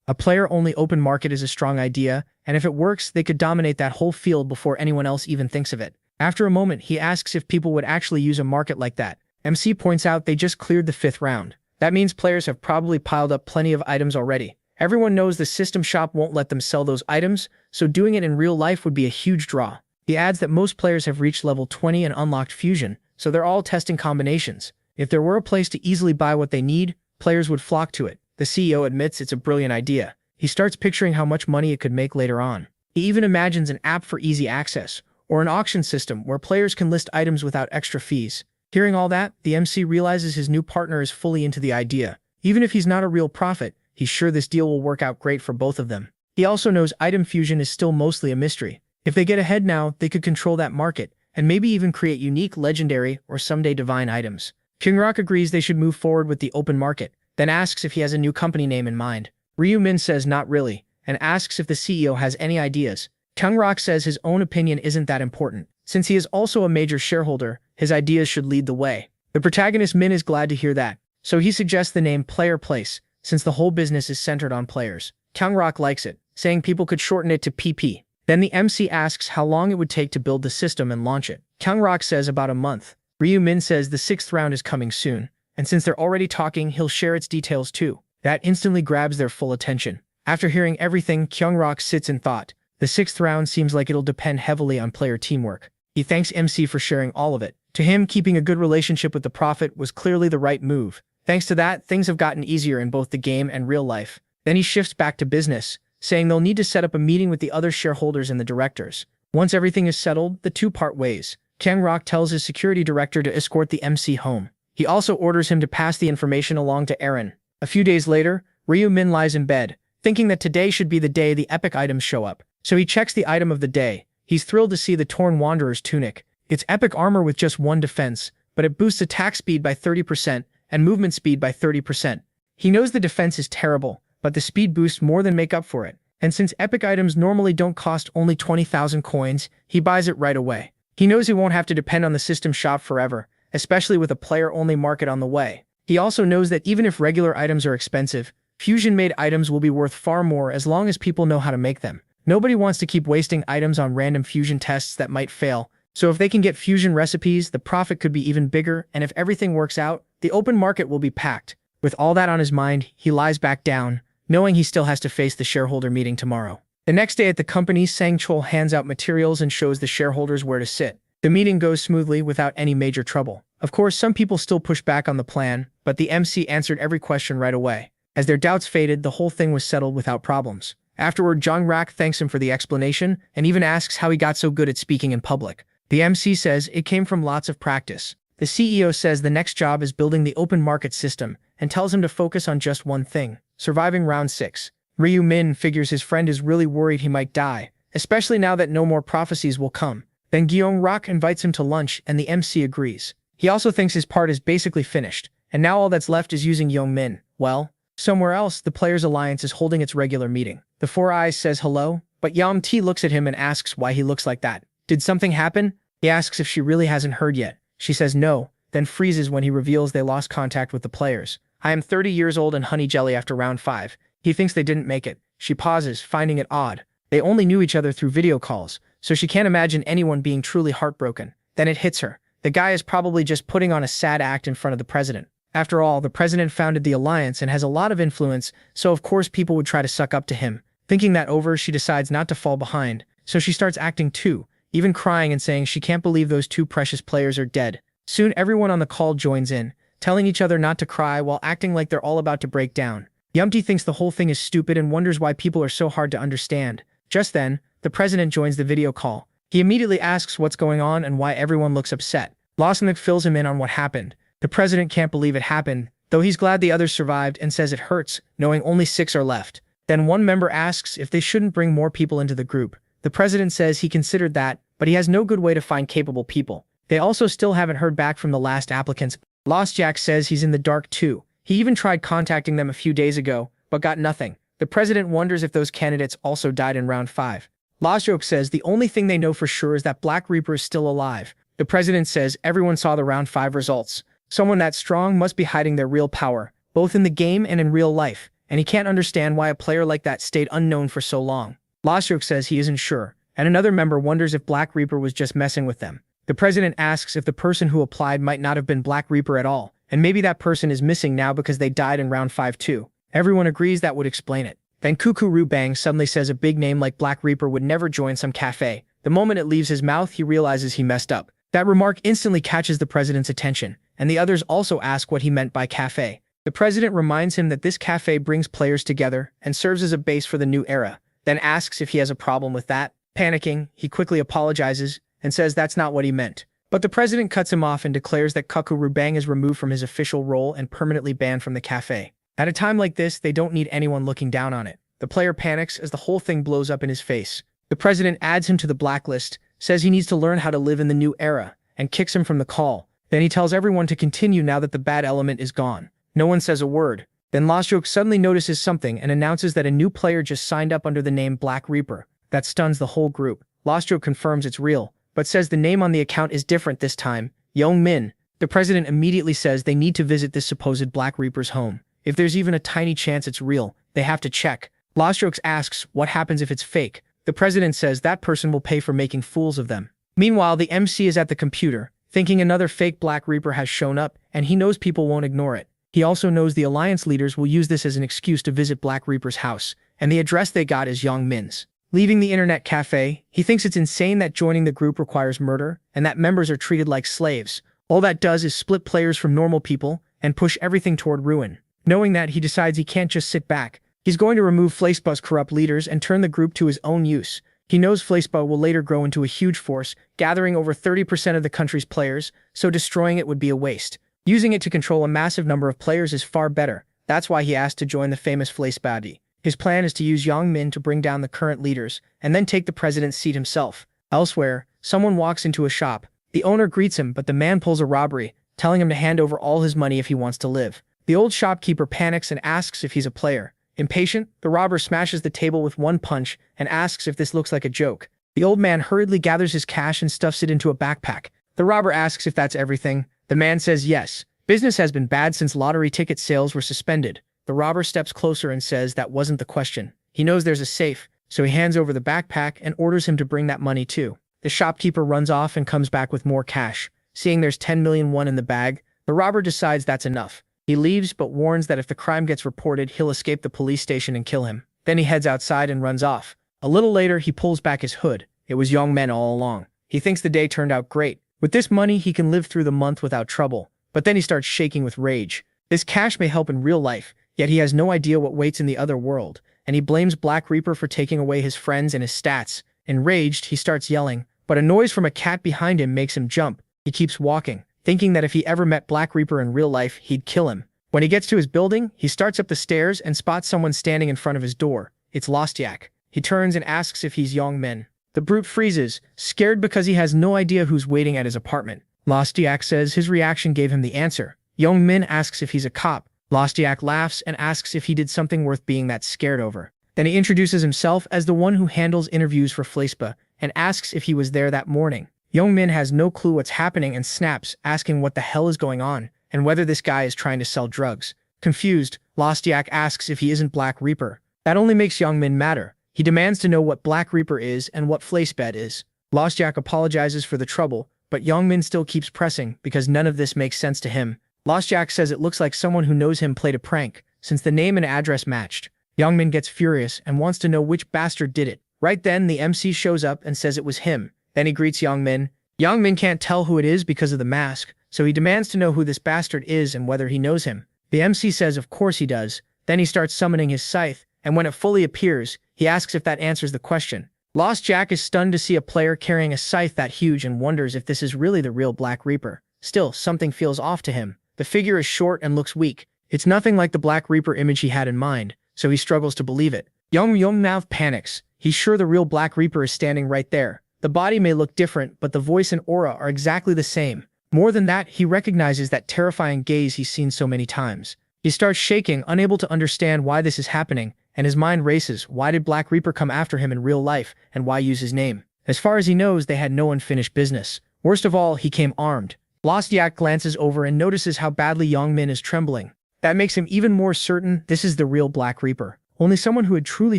A player-only open market is a strong idea, and if it works, they could dominate that whole field before anyone else even thinks of it. After a moment, he asks if people would actually use a market like that. MC points out they just cleared the 5th round. That means players have probably piled up plenty of items already. Everyone knows the system shop won't let them sell those items, so doing it in real life would be a huge draw. He adds that most players have reached level 20 and unlocked fusion, so they're all testing combinations. If there were a place to easily buy what they need, players would flock to it. The CEO admits it's a brilliant idea. He starts picturing how much money it could make later on. He even imagines an app for easy access, or an auction system where players can list items without extra fees. Hearing all that, the MC realizes his new partner is fully into the idea. Even if he's not a real prophet, he's sure this deal will work out great for both of them. He also knows item fusion is still mostly a mystery. If they get ahead now, they could control that market, and maybe even create unique, legendary, or someday divine items. Kang-rock agrees they should move forward with the open market, then asks if he has a new company name in mind. Ryu Min says not really, and asks if the CEO has any ideas. Kang-rock says his own opinion isn't that important. Since he is also a major shareholder, his ideas should lead the way. The protagonist Min is glad to hear that, so he suggests the name Player Place, since the whole business is centered on players. Kang-rock likes it, saying people could shorten it to PP. Then the MC asks how long it would take to build the system and launch it. Kang-rock says about a month. Ryu Min says the 6th round is coming soon, and since they're already talking, he'll share its details too. That instantly grabs their full attention. After hearing everything, Kang-rock sits in thought. The 6th round seems like it'll depend heavily on player teamwork. He thanks MC for sharing all of it. To him, keeping a good relationship with the prophet was clearly the right move. Thanks to that, things have gotten easier in both the game and real life. Then he shifts back to business, saying they'll need to set up a meeting with the other shareholders and the directors. Once everything is settled, the two part ways. Kang-rock tells his security director to escort the MC home. He also orders him to pass the information along to Eren. A few days later, Ryu Min lies in bed, thinking that today should be the day the epic items show up. So he checks the item of the day. He's thrilled to see the Torn Wanderer's tunic. It's epic armor with just 1 defense, but it boosts attack speed by 30% and movement speed by 30%. He knows the defense is terrible, but the speed boosts more than make up for it. And since epic items normally don't cost only 20,000 coins, he buys it right away. He knows he won't have to depend on the system shop forever, especially with a player-only market on the way. He also knows that even if regular items are expensive, fusion-made items will be worth far more as long as people know how to make them. Nobody wants to keep wasting items on random fusion tests that might fail, so if they can get fusion recipes, the profit could be even bigger, and if everything works out, the open market will be packed. With all that on his mind, he lies back down, knowing he still has to face the shareholder meeting tomorrow. The next day at the company, Sang-chul hands out materials and shows the shareholders where to sit. The meeting goes smoothly without any major trouble. Of course, some people still push back on the plan, but the MC answered every question right away. As their doubts faded, the whole thing was settled without problems. Afterward, Jong Rak thanks him for the explanation and even asks how he got so good at speaking in public. The MC says it came from lots of practice. The CEO says the next job is building the open market system and tells him to focus on just one thing: surviving round 6. Ryu Min figures his friend is really worried he might die, especially now that no more prophecies will come. Then Gyeong Rak invites him to lunch and the MC agrees. He also thinks his part is basically finished, and now all that's left is using Young Min. Well, somewhere else, the Players Alliance is holding its regular meeting. The Four Eyes says hello, but Yam T looks at him and asks why he looks like that. Did something happen? He asks if she really hasn't heard yet. She says no, then freezes when he reveals they lost contact with the players. I am 30 years old and honey jelly after round 5. He thinks they didn't make it. She pauses, finding it odd. They only knew each other through video calls, so she can't imagine anyone being truly heartbroken. Then it hits her. The guy is probably just putting on a sad act in front of the president. After all, the president founded the alliance and has a lot of influence, so of course people would try to suck up to him. Thinking that over, she decides not to fall behind, so she starts acting too, even crying and saying she can't believe those 2 precious players are dead. Soon everyone on the call joins in, telling each other not to cry while acting like they're all about to break down. Yumty thinks the whole thing is stupid and wonders why people are so hard to understand. Just then, the president joins the video call. He immediately asks what's going on and why everyone looks upset. Lawsonik fills him in on what happened. The president can't believe it happened, though he's glad the others survived and says it hurts, knowing only 6 are left. Then one member asks if they shouldn't bring more people into the group. The president says he considered that, but he has no good way to find capable people. They also still haven't heard back from the last applicants. Lost Jack says he's in the dark too. He even tried contacting them a few days ago, but got nothing. The president wonders if those candidates also died in round 5. Lost Joke says the only thing they know for sure is that Black Reaper is still alive. The president says everyone saw the round 5 results. Someone that strong must be hiding their real power, both in the game and in real life, and he can't understand why a player like that stayed unknown for so long. Lost Joke says he isn't sure, and another member wonders if Black Reaper was just messing with them. The president asks if the person who applied might not have been Black Reaper at all, and maybe that person is missing now because they died in round 5 too. Everyone agrees that would explain it. Then Cuckoo Ru Bang suddenly says a big name like Black Reaper would never join some cafe. The moment it leaves his mouth, he realizes he messed up. That remark instantly catches the president's attention, and the others also ask what he meant by cafe. The president reminds him that this cafe brings players together and serves as a base for the new era, then asks if he has a problem with that. Panicking, he quickly apologizes and says that's not what he meant. But the president cuts him off and declares that Cuckoo Rubang is removed from his official role and permanently banned from the cafe. At a time like this, they don't need anyone looking down on it. The player panics as the whole thing blows up in his face. The president adds him to the blacklist, says he needs to learn how to live in the new era, and kicks him from the call. Then he tells everyone to continue now that the bad element is gone. No one says a word. Then Lostroke suddenly notices something and announces that a new player just signed up under the name Black Reaper. That stuns the whole group. Lostroke confirms it's real, but says the name on the account is different this time, Young Min. The president immediately says they need to visit this supposed Black Reaper's home. If there's even a tiny chance it's real, they have to check. Lostroke asks what happens if it's fake. The president says that person will pay for making fools of them. Meanwhile, the MC is at the computer, thinking another fake Black Reaper has shown up, and he knows people won't ignore it. He also knows the Alliance leaders will use this as an excuse to visit Black Reaper's house, and the address they got is Young Min's. Leaving the internet cafe, he thinks it's insane that joining the group requires murder, and that members are treated like slaves. All that does is split players from normal people, and push everything toward ruin. Knowing that, he decides he can't just sit back. He's going to remove Flaceba's corrupt leaders and turn the group to his own use. He knows Flaceba will later grow into a huge force, gathering over 30% of the country's players, so destroying it would be a waste. Using it to control a massive number of players is far better. That's why he asked to join the famous Flacebadi. His plan is to use Yang Min to bring down the current leaders, and then take the president's seat himself. Elsewhere, someone walks into a shop. The owner greets him, but the man pulls a robbery, telling him to hand over all his money if he wants to live. The old shopkeeper panics and asks if he's a player. Impatient, the robber smashes the table with one punch and asks if this looks like a joke. The old man hurriedly gathers his cash and stuffs it into a backpack. The robber asks if that's everything. The man says yes. Business has been bad since lottery ticket sales were suspended. The robber steps closer and says that wasn't the question. He knows there's a safe, so he hands over the backpack and orders him to bring that money too. The shopkeeper runs off and comes back with more cash. Seeing there's 10 million won in the bag, the robber decides that's enough. He leaves but warns that if the crime gets reported, he'll escape the police station and kill him. Then he heads outside and runs off. A little later, he pulls back his hood. It was Young Men all along. He thinks the day turned out great. With this money, he can live through the month without trouble, but then he starts shaking with rage. This cash may help in real life, yet he has no idea what waits in the other world, and he blames Black Reaper for taking away his friends and his stats. Enraged, he starts yelling, but a noise from a cat behind him makes him jump. He keeps walking, thinking that if he ever met Black Reaper in real life, he'd kill him. When he gets to his building, he starts up the stairs and spots someone standing in front of his door. It's Lostiak. He turns and asks if he's Young-min. The brute freezes, scared because he has no idea who's waiting at his apartment. Lostiak says his reaction gave him the answer. Young-min asks if he's a cop. Lostiak laughs and asks if he did something worth being that scared over. Then he introduces himself as the one who handles interviews for Fleispa and asks if he was there that morning. Young-min has no clue what's happening and snaps, asking what the hell is going on and whether this guy is trying to sell drugs. Confused, Lostiak asks if he isn't Black Reaper. That only makes Young-min madder. He demands to know what Black Reaper is and what Fleispa is. Lostiak apologizes for the trouble, but Young-min still keeps pressing because none of this makes sense to him. Lostiak says it looks like someone who knows him played a prank, since the name and address matched. Young-min gets furious and wants to know which bastard did it. Right then, the MC shows up and says it was him. Then he greets Young-min. Young-min can't tell who it is because of the mask, so he demands to know who this bastard is and whether he knows him. The MC says of course he does. Then he starts summoning his scythe, and when it fully appears, he asks if that answers the question. Lostiak is stunned to see a player carrying a scythe that huge and wonders if this is really the real Black Reaper. Still, something feels off to him. The figure is short and looks weak. It's nothing like the Black Reaper image he had in mind, so he struggles to believe it. Young-min panics. He's sure the real Black Reaper is standing right there. The body may look different, but the voice and aura are exactly the same. More than that, he recognizes that terrifying gaze he's seen so many times. He starts shaking, unable to understand why this is happening, and his mind races. Why did Black Reaper come after him in real life, and why use his name? As far as he knows, they had no unfinished business. Worst of all, he came armed. Lostiak glances over and notices how badly Young-min is trembling. That makes him even more certain this is the real Black Reaper. Only someone who had truly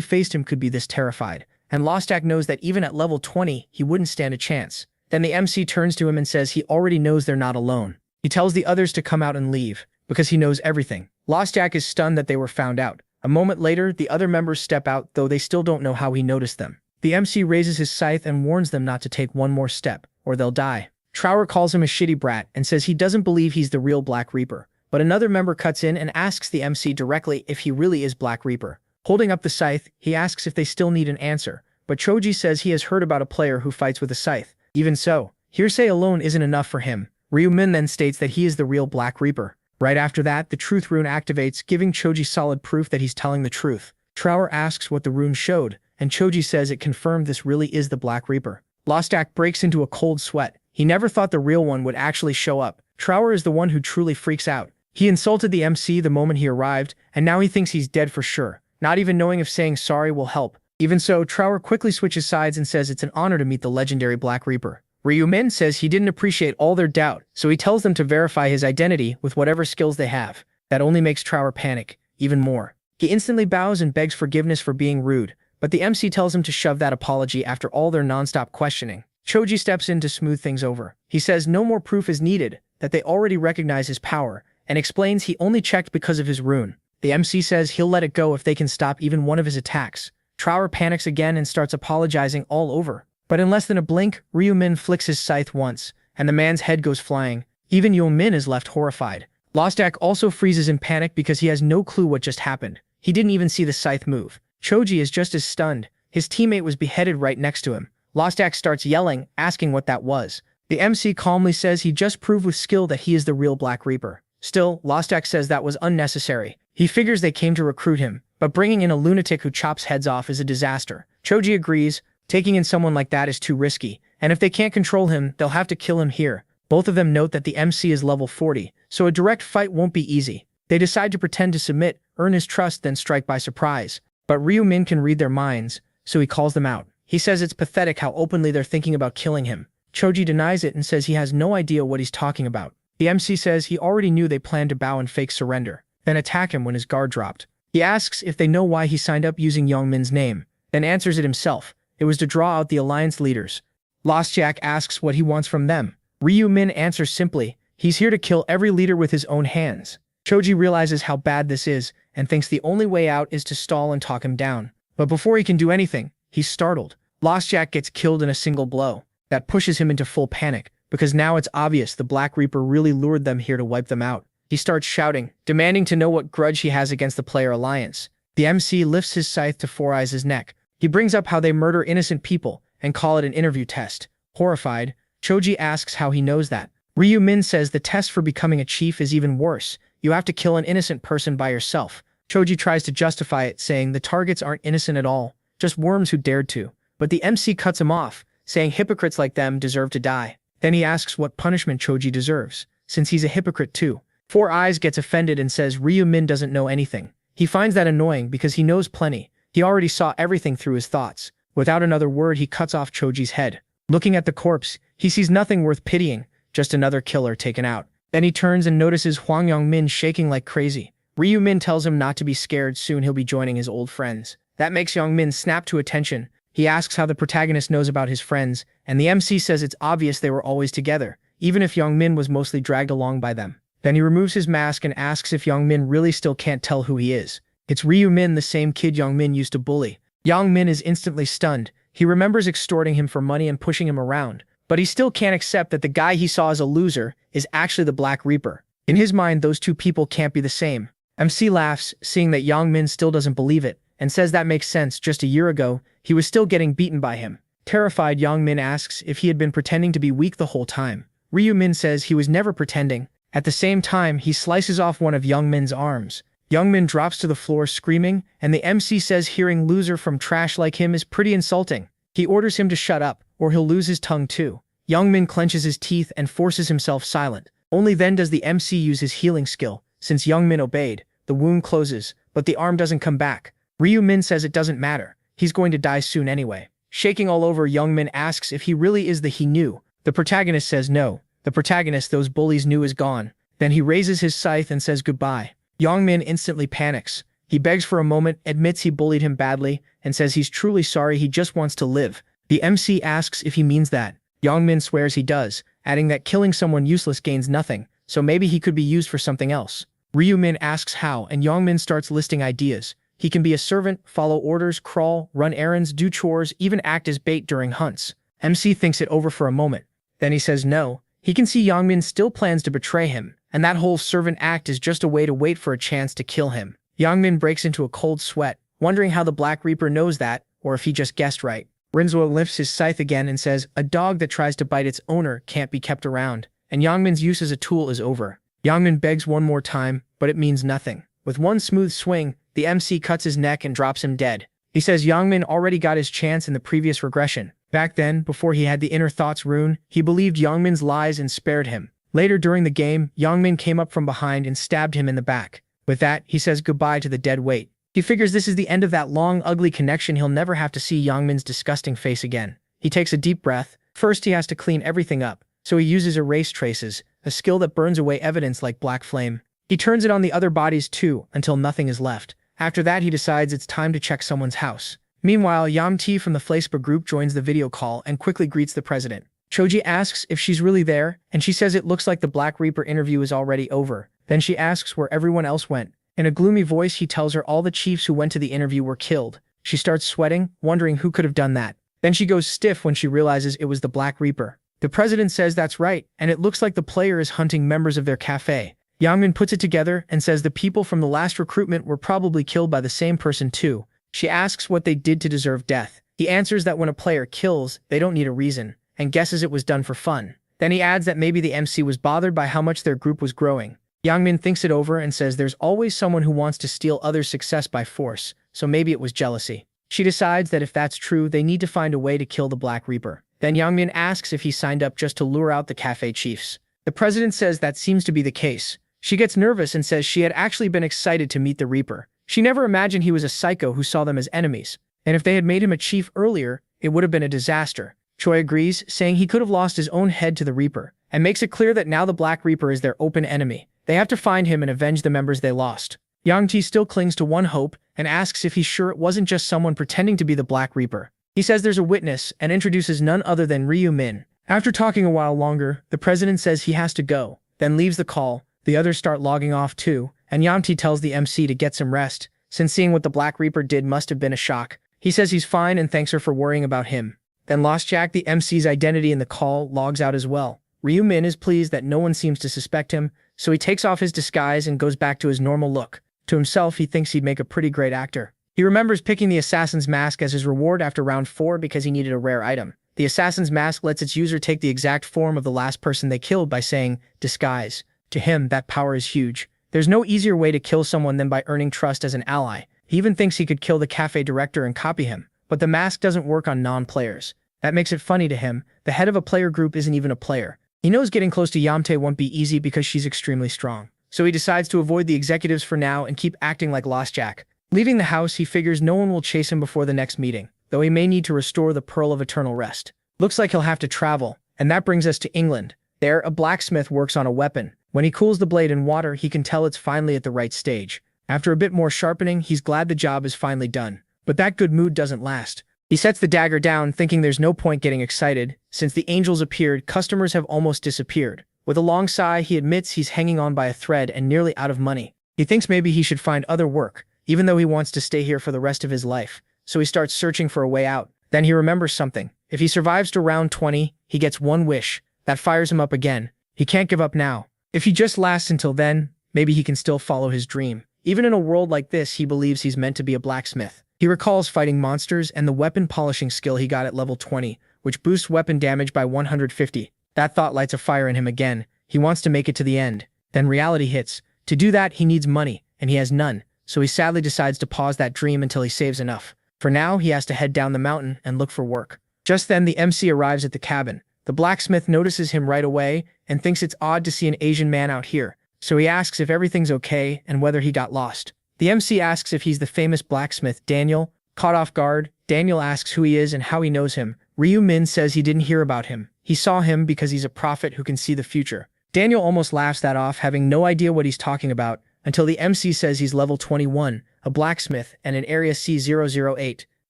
faced him could be this terrified. And Lostiak knows that even at level 20, he wouldn't stand a chance. Then the MC turns to him and says he already knows they're not alone. He tells the others to come out and leave, because he knows everything. Lostiak is stunned that they were found out. A moment later, the other members step out, though they still don't know how he noticed them. The MC raises his scythe and warns them not to take one more step, or they'll die. Trower calls him a shitty brat and says he doesn't believe he's the real Black Reaper. But another member cuts in and asks the MC directly if he really is Black Reaper. Holding up the scythe, he asks if they still need an answer. But Choji says he has heard about a player who fights with a scythe. Even so, hearsay alone isn't enough for him. Ryu-min then states that he is the real Black Reaper. Right after that, the Truth Rune activates, giving Choji solid proof that he's telling the truth. Trower asks what the rune showed, and Choji says it confirmed this really is the Black Reaper. Lostiak breaks into a cold sweat. He never thought the real one would actually show up. Trower is the one who truly freaks out. He insulted the MC the moment he arrived, and now he thinks he's dead for sure, not even knowing if saying sorry will help. Even so, Trower quickly switches sides and says it's an honor to meet the legendary Black Reaper. Ryu-min says he didn't appreciate all their doubt, so he tells them to verify his identity with whatever skills they have. That only makes Trower panic, even more. He instantly bows and begs forgiveness for being rude, but the MC tells him to shove that apology after all their non-stop questioning. Choji steps in to smooth things over. He says no more proof is needed, that they already recognize his power, and explains he only checked because of his rune. The MC says he'll let it go if they can stop even one of his attacks. Trower panics again and starts apologizing all over. But in less than a blink, Ryu-min flicks his scythe once, and the man's head goes flying. Even Young-min is left horrified. Lostiak also freezes in panic because he has no clue what just happened. He didn't even see the scythe move. Choji is just as stunned. His teammate was beheaded right next to him. Lostiak starts yelling, asking what that was. The MC calmly says he just proved with skill that he is the real Black Reaper. Still, Lostiak says that was unnecessary. He figures they came to recruit him, but bringing in a lunatic who chops heads off is a disaster. Choji agrees. Taking in someone like that is too risky, and if they can't control him, they'll have to kill him here. Both of them note that the MC is level 40, so a direct fight won't be easy. They decide to pretend to submit, earn his trust, then strike by surprise. But Ryu-min can read their minds, so he calls them out. He says it's pathetic how openly they're thinking about killing him. Choji denies it and says he has no idea what he's talking about. The MC says he already knew they planned to bow and fake surrender, then attack him when his guard dropped. He asks if they know why he signed up using Young-min's name, then answers it himself. It was to draw out the alliance leaders. Lostiak asks what he wants from them. Ryu-min answers simply, he's here to kill every leader with his own hands. Choji realizes how bad this is, and thinks the only way out is to stall and talk him down. But before he can do anything, he's startled. Lostiak gets killed in a single blow. That pushes him into full panic, because now it's obvious the Black Reaper really lured them here to wipe them out. He starts shouting, demanding to know what grudge he has against the Player Alliance. The MC lifts his scythe to Four Eyes' neck. He brings up how they murder innocent people and call it an interview test. Horrified, Choji asks how he knows that. Ryu Min says the test for becoming a chief is even worse. You have to kill an innocent person by yourself. Choji tries to justify it, saying the targets aren't innocent at all, just worms who dared to. But the MC cuts him off, saying hypocrites like them deserve to die. Then he asks what punishment Choji deserves, since he's a hypocrite too. Four Eyes gets offended and says Ryu Min doesn't know anything. He finds that annoying because he knows plenty. He already saw everything through his thoughts. Without another word, he cuts off Choji's head. Looking at the corpse, he sees nothing worth pitying, just another killer taken out. Then he turns and notices Hwang Yong-min shaking like crazy. Ryu Min tells him not to be scared, soon he'll be joining his old friends. That makes Yong-min snap to attention. He asks how the protagonist knows about his friends, and the MC says it's obvious they were always together, even if Yong-min was mostly dragged along by them. Then he removes his mask and asks if Yong-min really still can't tell who he is. It's Ryu Min, the same kid Yong-min used to bully. Yong-min is instantly stunned. He remembers extorting him for money and pushing him around, but he still can't accept that the guy he saw as a loser is actually the Black Reaper. In his mind, those two people can't be the same. MC laughs, seeing that Yong-min still doesn't believe it, and says that makes sense. Just a year ago, he was still getting beaten by him. Terrified, Yong-min asks if he had been pretending to be weak the whole time. Ryu Min says he was never pretending. At the same time, he slices off one of Yong-min's arms. Yong-min drops to the floor screaming, and the MC says hearing loser from trash like him is pretty insulting. He orders him to shut up, or he'll lose his tongue too. Yong-min clenches his teeth and forces himself silent. Only then does the MC use his healing skill. Since Yong-min obeyed, the wound closes, but the arm doesn't come back. Ryu Min says it doesn't matter. He's going to die soon anyway. Shaking all over, Yong-min asks if he really is the he knew. The protagonist says no. The protagonist those bullies knew is gone. Then he raises his scythe and says goodbye. Yong-min instantly panics. He begs for a moment, admits he bullied him badly, and says he's truly sorry, he just wants to live. The MC asks if he means that. Yong-min swears he does, adding that killing someone useless gains nothing, so maybe he could be used for something else. Ryu Min asks how, and Yong-min starts listing ideas. He can be a servant, follow orders, crawl, run errands, do chores, even act as bait during hunts. MC thinks it over for a moment. Then he says no. He can see Yong-min still plans to betray him, and that whole servant act is just a way to wait for a chance to kill him. Yong-min breaks into a cold sweat, wondering how the Black Reaper knows that, or if he just guessed right. Rinzua lifts his scythe again and says, a dog that tries to bite its owner can't be kept around, and Yong-min's use as a tool is over. Yong-min begs one more time, but it means nothing. With one smooth swing, the MC cuts his neck and drops him dead. He says Yong-min already got his chance in the previous regression. Back then, before he had the inner thoughts rune, he believed Yong-min's lies and spared him. Later during the game, Yong-min came up from behind and stabbed him in the back. With that, he says goodbye to the dead weight. He figures this is the end of that long, ugly connection. He'll never have to see Yong-min's disgusting face again. He takes a deep breath. First, he has to clean everything up, so he uses erase traces, a skill that burns away evidence like black flame. He turns it on the other bodies too, until nothing is left. After that, he decides it's time to check someone's house. Meanwhile, Yam-T from the Flaespa group joins the video call and quickly greets the president. Choji asks if she's really there, and she says it looks like the Black Reaper interview is already over. Then she asks where everyone else went. In a gloomy voice, he tells her all the chiefs who went to the interview were killed. She starts sweating, wondering who could have done that. Then she goes stiff when she realizes it was the Black Reaper. The president says that's right, and it looks like the player is hunting members of their cafe. Yong-min puts it together and says the people from the last recruitment were probably killed by the same person too. She asks what they did to deserve death. He answers that when a player kills, they don't need a reason, and guesses it was done for fun. Then he adds that maybe the MC was bothered by how much their group was growing. Yong-min thinks it over and says there's always someone who wants to steal others' success by force, so maybe it was jealousy. She decides that if that's true, they need to find a way to kill the Black Reaper. Then Yong-min asks if he signed up just to lure out the cafe chiefs. The president says that seems to be the case. She gets nervous and says she had actually been excited to meet the Reaper. She never imagined he was a psycho who saw them as enemies, and if they had made him a chief earlier, it would have been a disaster. Choi agrees, saying he could have lost his own head to the Reaper, and makes it clear that now the Black Reaper is their open enemy. They have to find him and avenge the members they lost. Yang-T still clings to one hope and asks if he's sure it wasn't just someone pretending to be the Black Reaper. He says there's a witness and introduces none other than Ryu Min. After talking a while longer, the president says he has to go, then leaves the call. The others start logging off too, and Yang-T tells the MC to get some rest, since seeing what the Black Reaper did must have been a shock. He says he's fine and thanks her for worrying about him. Then Lost Jack, the MC's identity in the call, logs out as well. Ryu-min is pleased that no one seems to suspect him, so he takes off his disguise and goes back to his normal look. To himself, he thinks he'd make a pretty great actor. He remembers picking the assassin's mask as his reward after round 4 because he needed a rare item. The assassin's mask lets its user take the exact form of the last person they killed by saying, disguise. To him, that power is huge. There's no easier way to kill someone than by earning trust as an ally. He even thinks he could kill the cafe director and copy him. But the mask doesn't work on non-players. That makes it funny to him. The head of a player group isn't even a player. He knows getting close to Yamte won't be easy because she's extremely strong. So he decides to avoid the executives for now and keep acting like Lost Jack. Leaving the house, he figures no one will chase him before the next meeting, though he may need to restore the Pearl of Eternal Rest. Looks like he'll have to travel, and that brings us to England. There, a blacksmith works on a weapon. When he cools the blade in water, he can tell it's finally at the right stage. After a bit more sharpening, he's glad the job is finally done. But that good mood doesn't last. He sets the dagger down, thinking there's no point getting excited. Since the angels appeared, customers have almost disappeared. With a long sigh, he admits he's hanging on by a thread and nearly out of money. He thinks maybe he should find other work, even though he wants to stay here for the rest of his life. So he starts searching for a way out. Then he remembers something. If he survives to round 20, he gets one wish. That fires him up again. He can't give up now. If he just lasts until then, maybe he can still follow his dream. Even in a world like this, he believes he's meant to be a blacksmith. He recalls fighting monsters and the weapon polishing skill he got at level 20, which boosts weapon damage by 150. That thought lights a fire in him again. He wants to make it to the end. Then reality hits. To do that, he needs money, and he has none, so he sadly decides to pause that dream until he saves enough. For now, he has to head down the mountain and look for work. Just then, the MC arrives at the cabin. The blacksmith notices him right away and thinks it's odd to see an Asian man out here, so he asks if everything's okay and whether he got lost. The MC asks if he's the famous blacksmith Daniel. Caught off guard, Daniel asks who he is and how he knows him. Ryu-min says he didn't hear about him. He saw him because he's a prophet who can see the future. Daniel almost laughs that off, having no idea what he's talking about, until the MC says he's level 21, a blacksmith, and in area C008.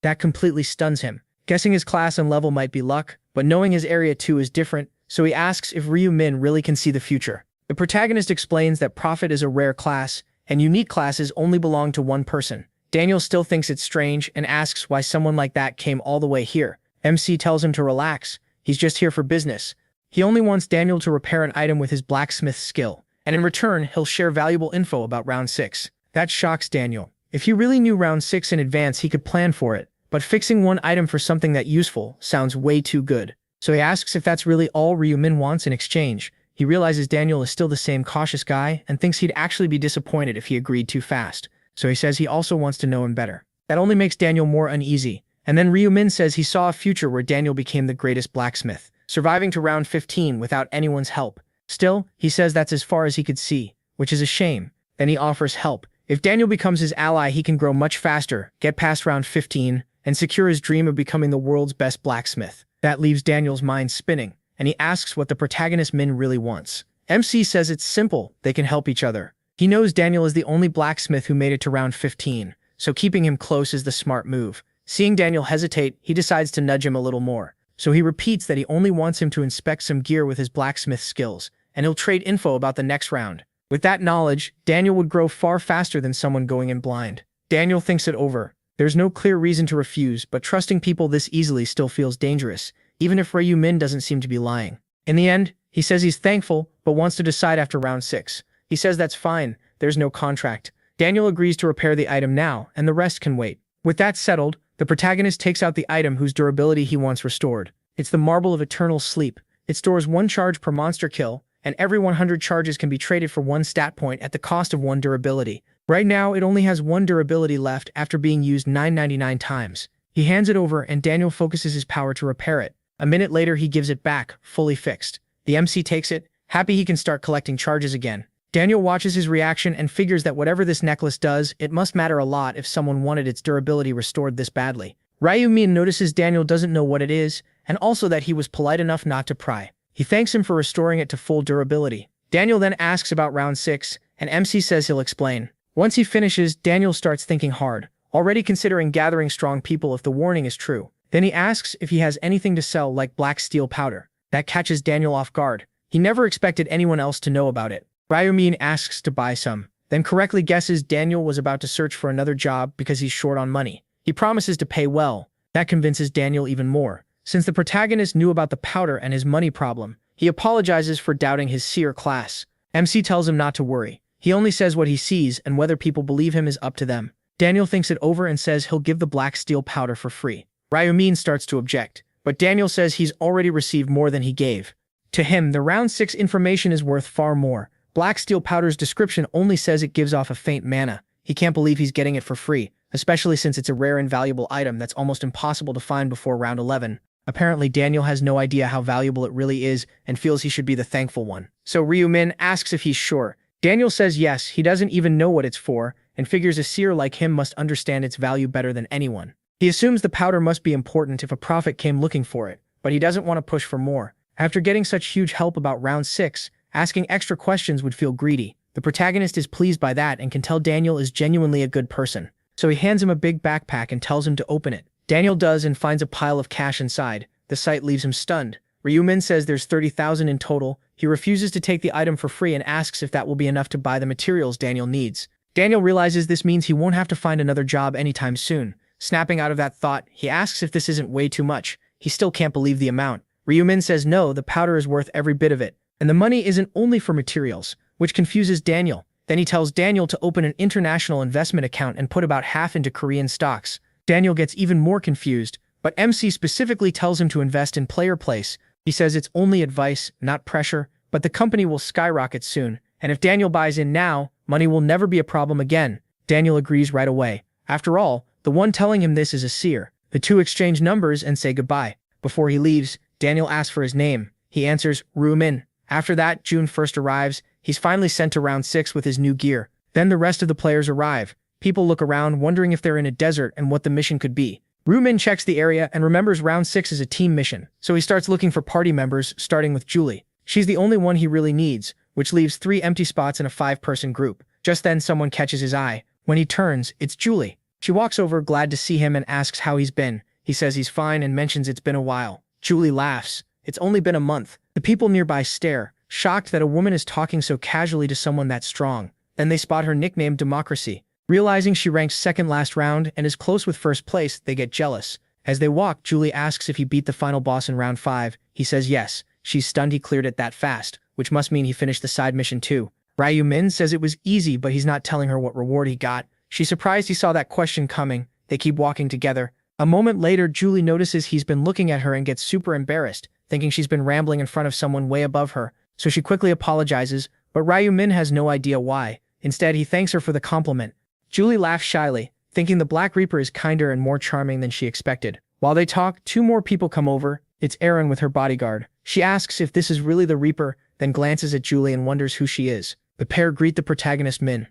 That completely stuns him. Guessing his class and level might be luck, but knowing his area 2 is different, so he asks if Ryu-min really can see the future. The protagonist explains that prophet is a rare class, and unique classes only belong to one person. Daniel still thinks it's strange and asks why someone like that came all the way here. MC tells him to relax. He's just here for business. He only wants Daniel to repair an item with his blacksmith skill, and in return, he'll share valuable info about round 6. That shocks Daniel. If he really knew round 6 in advance, he could plan for it, but fixing one item for something that useful sounds way too good. So he asks if that's really all Ryu-min wants in exchange. He realizes Daniel is still the same cautious guy and thinks he'd actually be disappointed if he agreed too fast. So he says he also wants to know him better. That only makes Daniel more uneasy. And then Ryu-min says he saw a future where Daniel became the greatest blacksmith, surviving to round 15 without anyone's help. Still, he says that's as far as he could see, which is a shame. Then he offers help. If Daniel becomes his ally, he can grow much faster, get past round 15, and secure his dream of becoming the world's best blacksmith. That leaves Daniel's mind spinning, and he asks what the protagonist Min really wants. MC says it's simple, they can help each other. He knows Daniel is the only blacksmith who made it to round 15, so keeping him close is the smart move. Seeing Daniel hesitate, he decides to nudge him a little more. So he repeats that he only wants him to inspect some gear with his blacksmith skills, and he'll trade info about the next round. With that knowledge, Daniel would grow far faster than someone going in blind. Daniel thinks it over. There's no clear reason to refuse, but trusting people this easily still feels dangerous, even if Ryu-min doesn't seem to be lying. In the end, he says he's thankful, but wants to decide after round 6. He says that's fine, there's no contract. Daniel agrees to repair the item now, and the rest can wait. With that settled, the protagonist takes out the item whose durability he wants restored. It's the Marble of Eternal Sleep. It stores 1 charge per monster kill, and every 100 charges can be traded for 1 stat point at the cost of 1 durability. Right now, it only has 1 durability left after being used 999 times. He hands it over and Daniel focuses his power to repair it. A minute later, he gives it back, fully fixed. The MC takes it, happy he can start collecting charges again. Daniel watches his reaction and figures that whatever this necklace does, it must matter a lot if someone wanted its durability restored this badly. Ryu-min notices Daniel doesn't know what it is, and also that he was polite enough not to pry. He thanks him for restoring it to full durability. Daniel then asks about round 6, and MC says he'll explain. Once he finishes, Daniel starts thinking hard, already considering gathering strong people if the warning is true. Then he asks if he has anything to sell like black steel powder. That catches Daniel off guard. He never expected anyone else to know about it. Ryu-min asks to buy some, then correctly guesses Daniel was about to search for another job because he's short on money. He promises to pay well. That convinces Daniel even more. Since the protagonist knew about the powder and his money problem, He apologizes for doubting his seer class. MC tells him not to worry. He only says what he sees, and whether people believe him is up to them. Daniel thinks it over and says he'll give the black steel powder for free. Ryumin starts to object, but Daniel says he's already received more than he gave. To him, the round 6 information is worth far more. Black steel powder's description only says it gives off a faint mana. He can't believe he's getting it for free, especially since it's a rare and valuable item that's almost impossible to find before round 11. Apparently, Daniel has no idea how valuable it really is and feels he should be the thankful one. So Ryumin asks if he's sure. Daniel says yes, he doesn't even know what it's for, and figures a seer like him must understand its value better than anyone. He assumes the powder must be important if a prophet came looking for it, but he doesn't want to push for more. After getting such huge help about round 6, asking extra questions would feel greedy. The protagonist is pleased by that and can tell Daniel is genuinely a good person. So he hands him a big backpack and tells him to open it. Daniel does and finds a pile of cash inside. The sight leaves him stunned. Ryumin says there's 30,000 in total. He refuses to take the item for free and asks if that will be enough to buy the materials Daniel needs. Daniel realizes this means he won't have to find another job anytime soon. Snapping out of that thought, he asks if this isn't way too much. He still can't believe the amount. Ryumin says no, the powder is worth every bit of it. And the money isn't only for materials, which confuses Daniel. Then he tells Daniel to open an international investment account and put about half into Korean stocks. Daniel gets even more confused, but MC specifically tells him to invest in Player Place. He says it's only advice, not pressure, but the company will skyrocket soon, and if Daniel buys in now, money will never be a problem again. Daniel agrees right away. After all, the one telling him this is a seer. The two exchange numbers and say goodbye. Before he leaves, Daniel asks for his name. He answers, Ryumin. After that, June 1st arrives. He's finally sent to round 6 with his new gear. Then the rest of the players arrive. People look around, wondering if they're in a desert and what the mission could be. Ryumin checks the area and remembers round 6 is a team mission, so he starts looking for party members, starting with Julie. She's the only one he really needs, which leaves 3 empty spots in a 5-person group. Just then someone catches his eye. When he turns, it's Julie. She walks over, glad to see him, and asks how he's been. He says he's fine and mentions it's been a while. Julie laughs. It's only been a month. The people nearby stare, shocked that a woman is talking so casually to someone that strong. Then they spot her nickname Democracy. Realizing she ranks second last round and is close with first place, they get jealous. As they walk, Julie asks if he beat the final boss in round 5. He says yes. She's stunned he cleared it that fast, which must mean he finished the side mission too. Ryumin says it was easy, but he's not telling her what reward he got. She's surprised he saw that question coming. They keep walking together. A moment later, Julie notices he's been looking at her and gets super embarrassed, thinking she's been rambling in front of someone way above her. So she quickly apologizes, but Ryumin has no idea why. Instead, he thanks her for the compliment. Julie laughs shyly, thinking the Black Reaper is kinder and more charming than she expected. While they talk, 2 more people come over. It's Erin with her bodyguard. She asks if this is really the Reaper, then glances at Julie and wonders who she is. The pair greet the protagonist Min.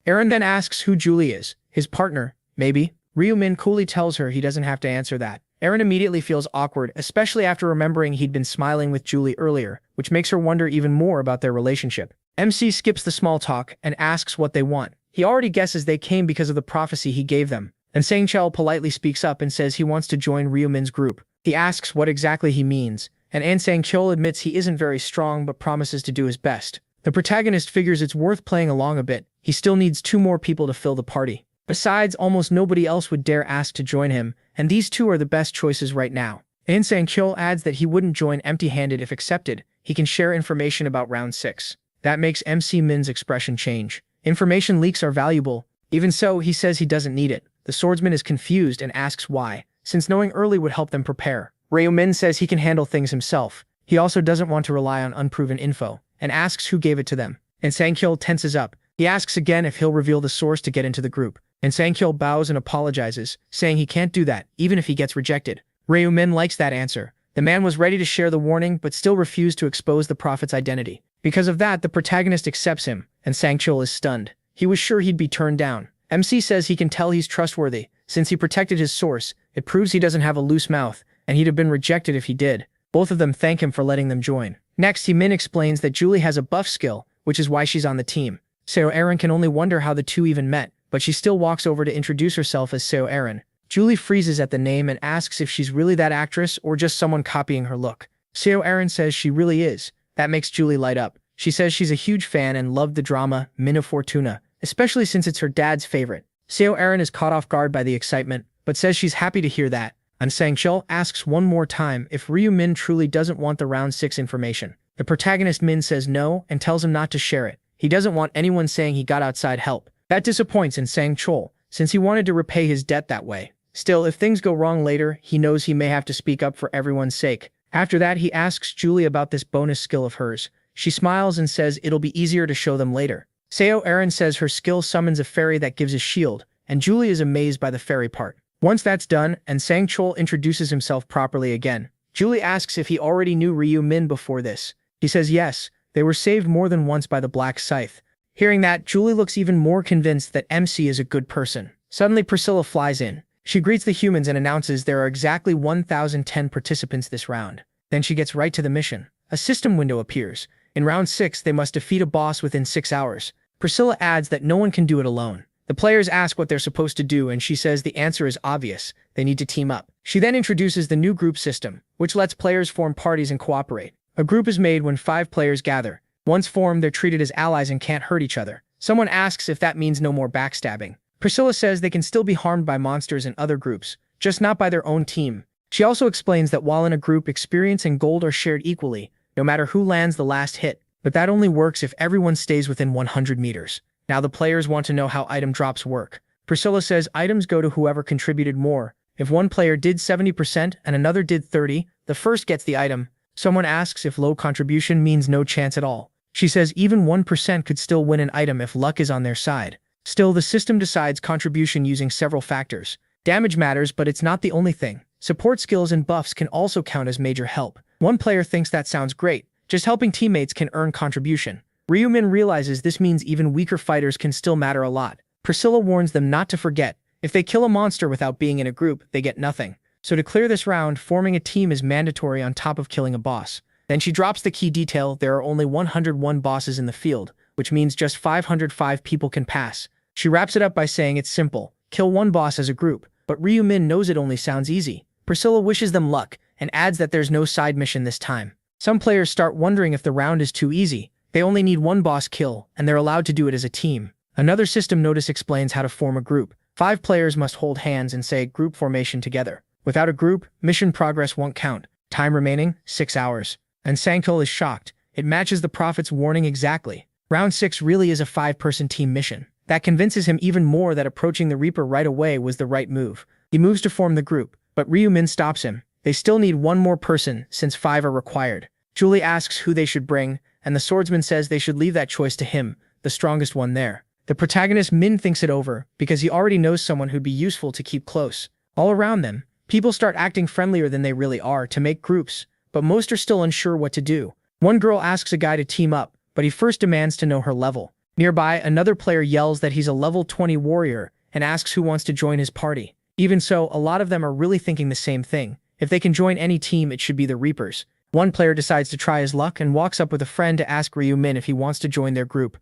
Erin then asks who Julie is. His partner, maybe? Ryumin coolly tells her he doesn't have to answer that. Erin immediately feels awkward, especially after remembering he'd been smiling with Julie earlier, which makes her wonder even more about their relationship. MC skips the small talk and asks what they want. He already guesses they came because of the prophecy he gave them. And Sang-chul politely speaks up and says he wants to join Ryumin's group. He asks what exactly he means, and An Sang-chul admits he isn't very strong but promises to do his best. The protagonist figures it's worth playing along a bit. He still needs 2 more people to fill the party. Besides, almost nobody else would dare ask to join him, and these 2 are the best choices right now. An Sang-chul adds that he wouldn't join empty-handed if accepted. He can share information about round 6. That makes MC Min's expression change. Information leaks are valuable. Even so, he says he doesn't need it. The swordsman is confused and asks why, since knowing early would help them prepare. Ryumin says he can handle things himself. He also doesn't want to rely on unproven info, and asks who gave it to them. And Sang-chul tenses up. He asks again if he'll reveal the source to get into the group. And Sang-chul bows and apologizes, saying he can't do that, even if he gets rejected. Ryumin likes that answer. The man was ready to share the warning, but still refused to expose the prophet's identity. Because of that, the protagonist accepts him, and Sang-chul is stunned. He was sure he'd be turned down. MC says he can tell he's trustworthy. Since he protected his source, it proves he doesn't have a loose mouth, and he'd have been rejected if he did. Both of them thank him for letting them join. Next, Min explains that Julie has a buff skill, which is why she's on the team. Seo Erin can only wonder how the 2 even met, but she still walks over to introduce herself as Seo Erin. Julie freezes at the name and asks if she's really that actress or just someone copying her look. Seo Erin says she really is. That makes Julie light up. She says she's a huge fan and loved the drama Mina Fortuna, especially since it's her dad's favorite. Seo Erin is caught off guard by the excitement, but says she's happy to hear that. And Sang-chul asks one more time if Ryu Min truly doesn't want the round 6 information. The protagonist Min says no and tells him not to share it. He doesn't want anyone saying he got outside help. That disappoints in Sang-chul, since he wanted to repay his debt that way. Still, if things go wrong later, he knows he may have to speak up for everyone's sake. After that, he asks Julie about this bonus skill of hers. She smiles and says it'll be easier to show them later. Seo Erin says her skill summons a fairy that gives a shield, and Julie is amazed by the fairy part. Once that's done, and Sang-chul introduces himself properly again, Julie asks if he already knew Ryu Min before this. He says yes, they were saved more than once by the Black Scythe. Hearing that, Julie looks even more convinced that MC is a good person. Suddenly, Priscilla flies in. She greets the humans and announces there are exactly 1,010 participants this round. Then she gets right to the mission. A system window appears. In round 6, they must defeat a boss within 6 hours. Priscilla adds that no one can do it alone. The players ask what they're supposed to do, and she says the answer is obvious. They need to team up. She then introduces the new group system, which lets players form parties and cooperate. A group is made when 5 players gather. Once formed, they're treated as allies and can't hurt each other. Someone asks if that means no more backstabbing. Priscilla says they can still be harmed by monsters in other groups, just not by their own team. She also explains that while in a group, experience and gold are shared equally, no matter who lands the last hit, but that only works if everyone stays within 100 meters. Now the players want to know how item drops work. Priscilla says items go to whoever contributed more. If one player did 70% and another did 30%, the first gets the item. Someone asks if low contribution means no chance at all. She says even 1% could still win an item if luck is on their side. Still, the system decides contribution using several factors. Damage matters, but it's not the only thing. Support skills and buffs can also count as major help. One player thinks that sounds great. Just helping teammates can earn contribution. Ryu Min realizes this means even weaker fighters can still matter a lot. Priscilla warns them not to forget. If they kill a monster without being in a group, they get nothing. So to clear this round, forming a team is mandatory on top of killing a boss. Then she drops the key detail: there are only 101 bosses in the field, which means just 505 people can pass. She wraps it up by saying it's simple. Kill one boss as a group, but Ryu Min knows it only sounds easy. Priscilla wishes them luck, and adds that there's no side mission this time. Some players start wondering if the round is too easy. They only need one boss kill, and they're allowed to do it as a team. Another system notice explains how to form a group. 5 players must hold hands and say group formation together. Without a group, mission progress won't count. Time remaining, 6 hours. And Sang-chul is shocked. It matches the prophet's warning exactly. Round 6 really is a 5-person team mission. That convinces him even more that approaching the Reaper right away was the right move. He moves to form the group, but Ryu Min stops him. They still need one more person, since 5 are required. Julie asks who they should bring, and the swordsman says they should leave that choice to him, the strongest one there. The protagonist Min thinks it over, because he already knows someone who'd be useful to keep close. All around them, people start acting friendlier than they really are to make groups, but most are still unsure what to do. One girl asks a guy to team up, but he first demands to know her level. Nearby, another player yells that he's a level 20 warrior and asks who wants to join his party. Even so, a lot of them are really thinking the same thing. If they can join any team, it should be the Reapers. One player decides to try his luck and walks up with a friend to ask Ryu Min if he wants to join their group.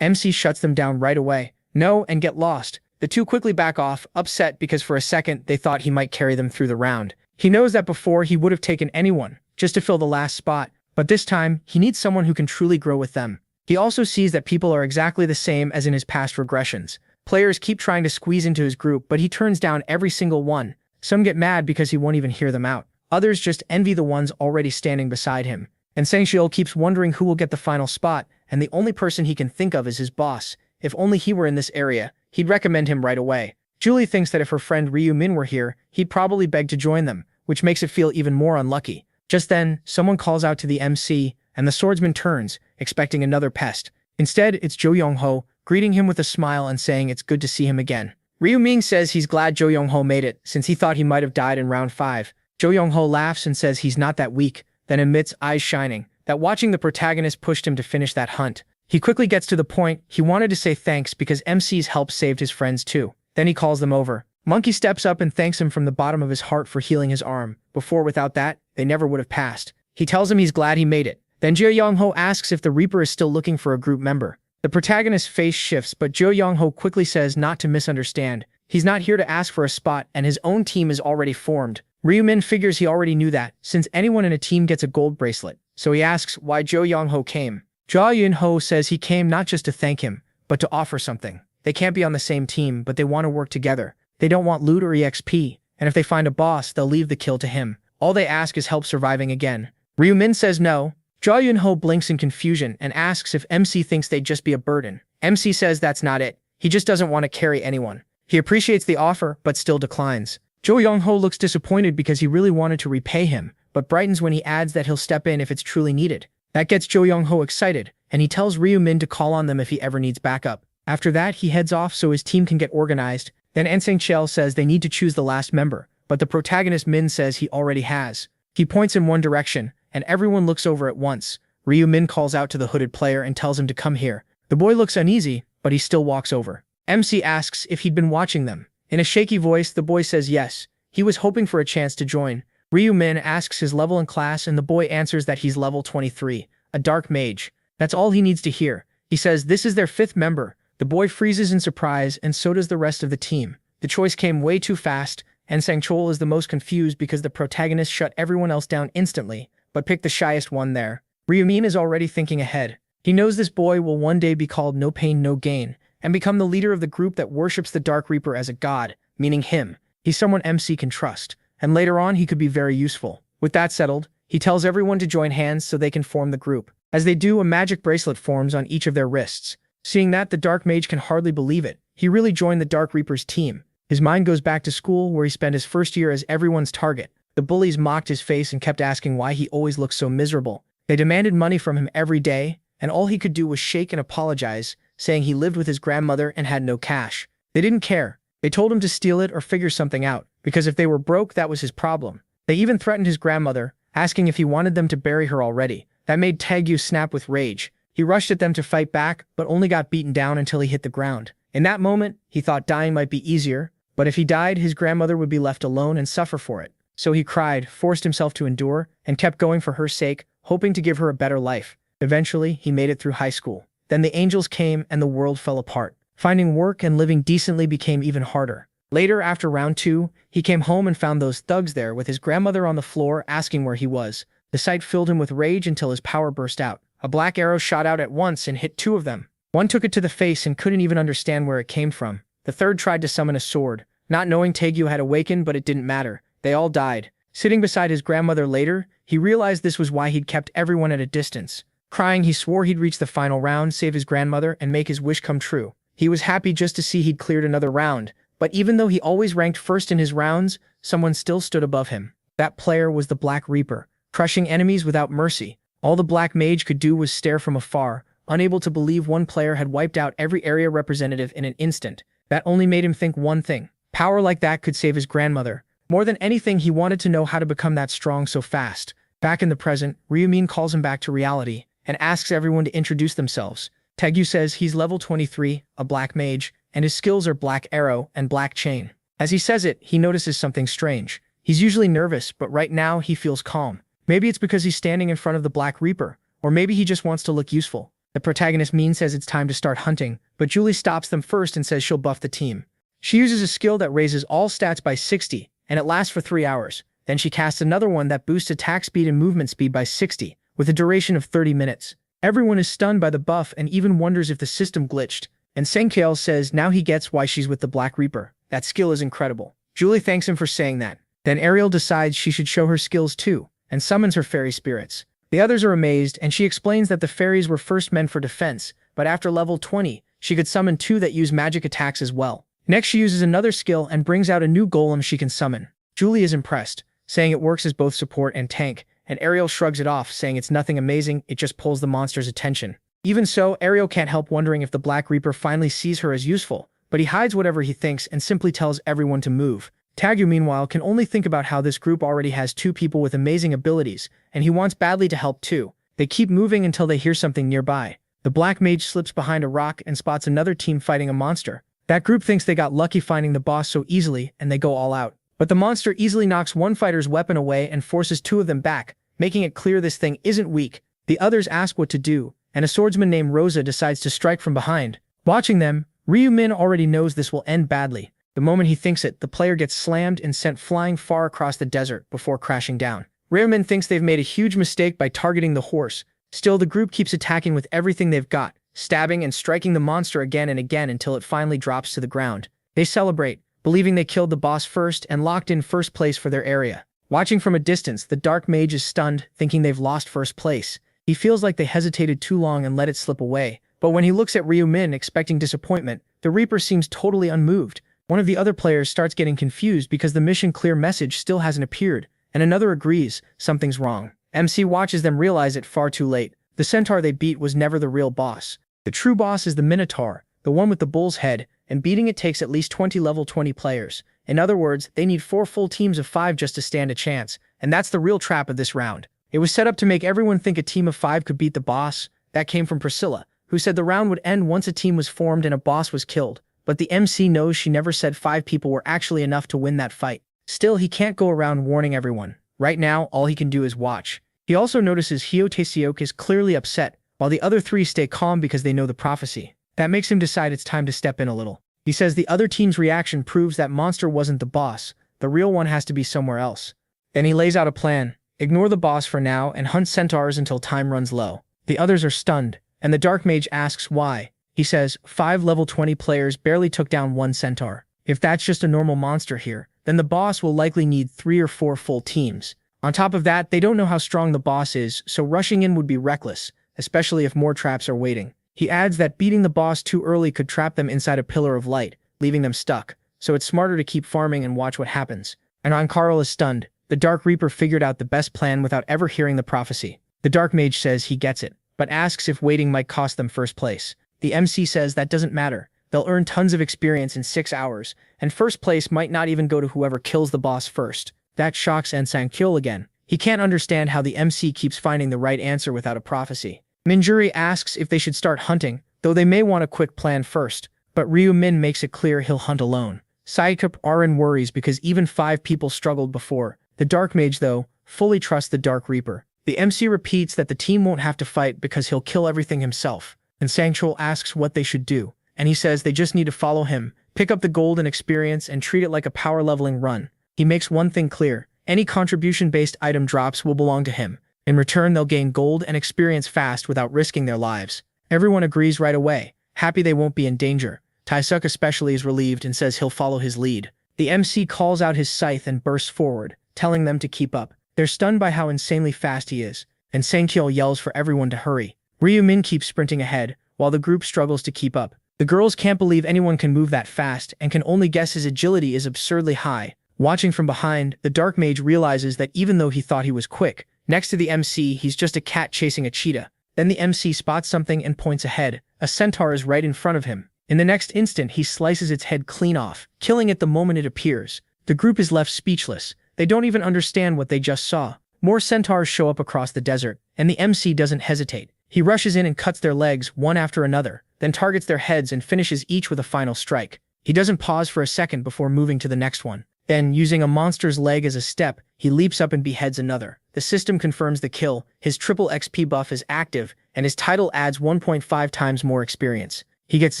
MC shuts them down right away. No, and get lost. The two quickly back off, upset because for a second they thought he might carry them through the round. He knows that before he would have taken anyone, just to fill the last spot, but this time, he needs someone who can truly grow with them. He also sees that people are exactly the same as in his past regressions. Players keep trying to squeeze into his group, but he turns down every single one. Some get mad because he won't even hear them out. Others just envy the ones already standing beside him. And Sang-chul keeps wondering who will get the final spot, and the only person he can think of is his boss. If only he were in this area, he'd recommend him right away. Julie thinks that if her friend Ryu Min were here, he'd probably beg to join them, which makes it feel even more unlucky. Just then, someone calls out to the MC, and the swordsman turns, expecting another pest. Instead, it's Jo Young-ho, greeting him with a smile and saying it's good to see him again. Ryu Min says he's glad Jo Young-ho made it, since he thought he might have died in round 5. Jo Young-ho laughs and says he's not that weak, then admits, eyes shining, that watching the protagonist pushed him to finish that hunt. He quickly gets to the point. He wanted to say thanks because MC's help saved his friends too. Then he calls them over. Monkey steps up and thanks him from the bottom of his heart for healing his arm. Before, without that, they never would have passed. He tells him he's glad he made it. Then Jo Young-ho asks if the Reaper is still looking for a group member. The protagonist's face shifts, but Jo Young-ho quickly says not to misunderstand. He's not here to ask for a spot, and his own team is already formed. Ryu Min figures he already knew that, since anyone in a team gets a gold bracelet. So he asks why Jo Young-ho came. Jo Young-ho says he came not just to thank him, but to offer something. They can't be on the same team, but they want to work together. They don't want loot or EXP, and if they find a boss, they'll leave the kill to him. All they ask is help surviving again. Ryu-min says no. Ja Yun-ho blinks in confusion and asks if MC thinks they'd just be a burden. MC says that's not it. He just doesn't want to carry anyone. He appreciates the offer, but still declines. Jo Young-ho looks disappointed because he really wanted to repay him, but brightens when he adds that he'll step in if it's truly needed. That gets Jo Young-ho excited, and he tells Ryu-min to call on them if he ever needs backup. After that, he heads off so his team can get organized. Then Ensang Chel says they need to choose the last member, but the protagonist Min says he already has. He points in one direction, and everyone looks over at once. Ryu-min calls out to the hooded player and tells him to come here. The boy looks uneasy, but he still walks over. MC asks if he'd been watching them. In a shaky voice, the boy says yes. He was hoping for a chance to join. Ryu-min asks his level in class, and the boy answers that he's level 23, a dark mage. That's all he needs to hear. He says this is their 5th member. The boy freezes in surprise, and so does the rest of the team. The choice came way too fast, and Sang-chol is the most confused because the protagonist shut everyone else down instantly, but picked the shyest one there. Ryu-min is already thinking ahead. He knows this boy will one day be called No Pain No Gain, and become the leader of the group that worships the Dark Reaper as a god, meaning him. He's someone MC can trust, and later on he could be very useful. With that settled, he tells everyone to join hands so they can form the group. As they do, a magic bracelet forms on each of their wrists. Seeing that, the Dark Mage can hardly believe it. He really joined the Dark Reaper's team. His mind goes back to school, where he spent his first year as everyone's target. The bullies mocked his face and kept asking why he always looked so miserable. They demanded money from him every day, and all he could do was shake and apologize, saying he lived with his grandmother and had no cash. They didn't care. They told him to steal it or figure something out, because if they were broke, that was his problem. They even threatened his grandmother, asking if he wanted them to bury her already. That made Taegyu snap with rage. He rushed at them to fight back, but only got beaten down until he hit the ground. In that moment, he thought dying might be easier, but if he died, his grandmother would be left alone and suffer for it. So he cried, forced himself to endure, and kept going for her sake, hoping to give her a better life. Eventually, he made it through high school. Then the angels came and the world fell apart. Finding work and living decently became even harder. Later, after round 2, he came home and found those thugs there with his grandmother on the floor asking where he was. The sight filled him with rage until his power burst out. A black arrow shot out at once and hit 2 of them. One took it to the face and couldn't even understand where it came from. The third tried to summon a sword, not knowing Taegyu had awakened, but it didn't matter. They all died. Sitting beside his grandmother later, he realized this was why he'd kept everyone at a distance. Crying, he swore he'd reach the final round, save his grandmother, and make his wish come true. He was happy just to see he'd cleared another round, but even though he always ranked first in his rounds, someone still stood above him. That player was the Black Reaper, crushing enemies without mercy. All the Black Mage could do was stare from afar, unable to believe one player had wiped out every area representative in an instant. That only made him think one thing. Power like that could save his grandmother. More than anything, he wanted to know how to become that strong so fast. Back in the present, Ryu-min calls him back to reality and asks everyone to introduce themselves. Taegyu says he's level 23, a black mage, and his skills are Black Arrow and Black Chain. As he says it, he notices something strange. He's usually nervous, but right now he feels calm. Maybe it's because he's standing in front of the Black Reaper, or maybe he just wants to look useful. The protagonist Min says it's time to start hunting, but Julie stops them first and says she'll buff the team. She uses a skill that raises all stats by 60, and it lasts for 3 hours. Then she casts another one that boosts attack speed and movement speed by 60, with a duration of 30 minutes. Everyone is stunned by the buff and even wonders if the system glitched, and Sang-kael says now he gets why she's with the Black Reaper. That skill is incredible. Julie thanks him for saying that. Then Ariel decides she should show her skills too, and summons her fairy spirits. The others are amazed, and she explains that the fairies were first meant for defense, but after level 20, she could summon 2 that use magic attacks as well. Next, she uses another skill and brings out a new golem she can summon. Julie is impressed, saying it works as both support and tank, and Ariel shrugs it off, saying it's nothing amazing, it just pulls the monster's attention. Even so, Ariel can't help wondering if the Black Reaper finally sees her as useful, but he hides whatever he thinks and simply tells everyone to move. Taegyu, meanwhile, can only think about how this group already has 2 people with amazing abilities, and he wants badly to help too. They keep moving until they hear something nearby. The Black Mage slips behind a rock and spots another team fighting a monster. That group thinks they got lucky finding the boss so easily, and they go all out. But the monster easily knocks one fighter's weapon away and forces 2 of them back, making it clear this thing isn't weak. The others ask what to do, and a swordsman named Rosa decides to strike from behind. Watching them, Ryu-min already knows this will end badly. The moment he thinks it, the player gets slammed and sent flying far across the desert before crashing down. Ryu-min thinks they've made a huge mistake by targeting the horse. Still, the group keeps attacking with everything they've got, stabbing and striking the monster again and again until it finally drops to the ground. They celebrate, believing they killed the boss first and locked in first place for their area. Watching from a distance, the Dark Mage is stunned, thinking they've lost first place. He feels like they hesitated too long and let it slip away. But when he looks at Ryu-min expecting disappointment, the Reaper seems totally unmoved. One of the other players starts getting confused because the mission clear message still hasn't appeared, and another agrees something's wrong. MC watches them realize it far too late. The centaur they beat was never the real boss. The true boss is the Minotaur, the one with the bull's head, and beating it takes at least 20 level 20 players. In other words, they need 4 full teams of 5 just to stand a chance, and that's the real trap of this round. It was set up to make everyone think a team of 5 could beat the boss. That came from Priscilla, who said the round would end once a team was formed and a boss was killed. But the MC knows she never said 5 people were actually enough to win that fight. Still, he can't go around warning everyone. Right now, all he can do is watch. He also notices Hyotae-seok is clearly upset, while the other 3 stay calm because they know the prophecy. That makes him decide it's time to step in a little. He says the other team's reaction proves that monster wasn't the boss. The real one has to be somewhere else. Then he lays out a plan. Ignore the boss for now and hunt centaurs until time runs low. The others are stunned, and the Dark Mage asks why. He says, 5 level 20 players barely took down 1 centaur. If that's just a normal monster here, then the boss will likely need 3 or 4 full teams. On top of that, they don't know how strong the boss is, so rushing in would be reckless, especially if more traps are waiting. He adds that beating the boss too early could trap them inside a pillar of light, leaving them stuck, so it's smarter to keep farming and watch what happens. And Ankarl is stunned. The Dark Reaper figured out the best plan without ever hearing the prophecy. The Dark Mage says he gets it, but asks if waiting might cost them first place. The MC says that doesn't matter. They'll earn tons of experience in 6 hours, and first place might not even go to whoever kills the boss first. That shocks Sang-kyul again. He can't understand how the MC keeps finding the right answer without a prophecy. Minjuri asks if they should start hunting, though they may want a quick plan first, but Ryu-min makes it clear he'll hunt alone. Saikup Arin worries because even 5 people struggled before. The Dark Mage, though, fully trusts the Dark Reaper. The MC repeats that the team won't have to fight because he'll kill everything himself. And Sang-kyul asks what they should do, and he says they just need to follow him, pick up the gold and experience, and treat it like a power leveling run. He makes one thing clear: any contribution-based item drops will belong to him. In return, they'll gain gold and experience fast without risking their lives. Everyone agrees right away, happy they won't be in danger. Taesuk especially is relieved and says he'll follow his lead. The MC calls out his scythe and bursts forward, telling them to keep up. They're stunned by how insanely fast he is, and Sang-kyul yells for everyone to hurry. Ryu-min keeps sprinting ahead, while the group struggles to keep up. The girls can't believe anyone can move that fast and can only guess his agility is absurdly high. Watching from behind, the Dark Mage realizes that even though he thought he was quick, next to the MC, he's just a cat chasing a cheetah. Then the MC spots something and points ahead. A centaur is right in front of him. In the next instant, he slices its head clean off, killing it the moment it appears. The group is left speechless. They don't even understand what they just saw. More centaurs show up across the desert, and the MC doesn't hesitate. He rushes in and cuts their legs one after another, then targets their heads and finishes each with a final strike. He doesn't pause for a second before moving to the next one. Then, using a monster's leg as a step, he leaps up and beheads another. The system confirms the kill, his triple XP buff is active, and his title adds 1.5 times more experience. He gets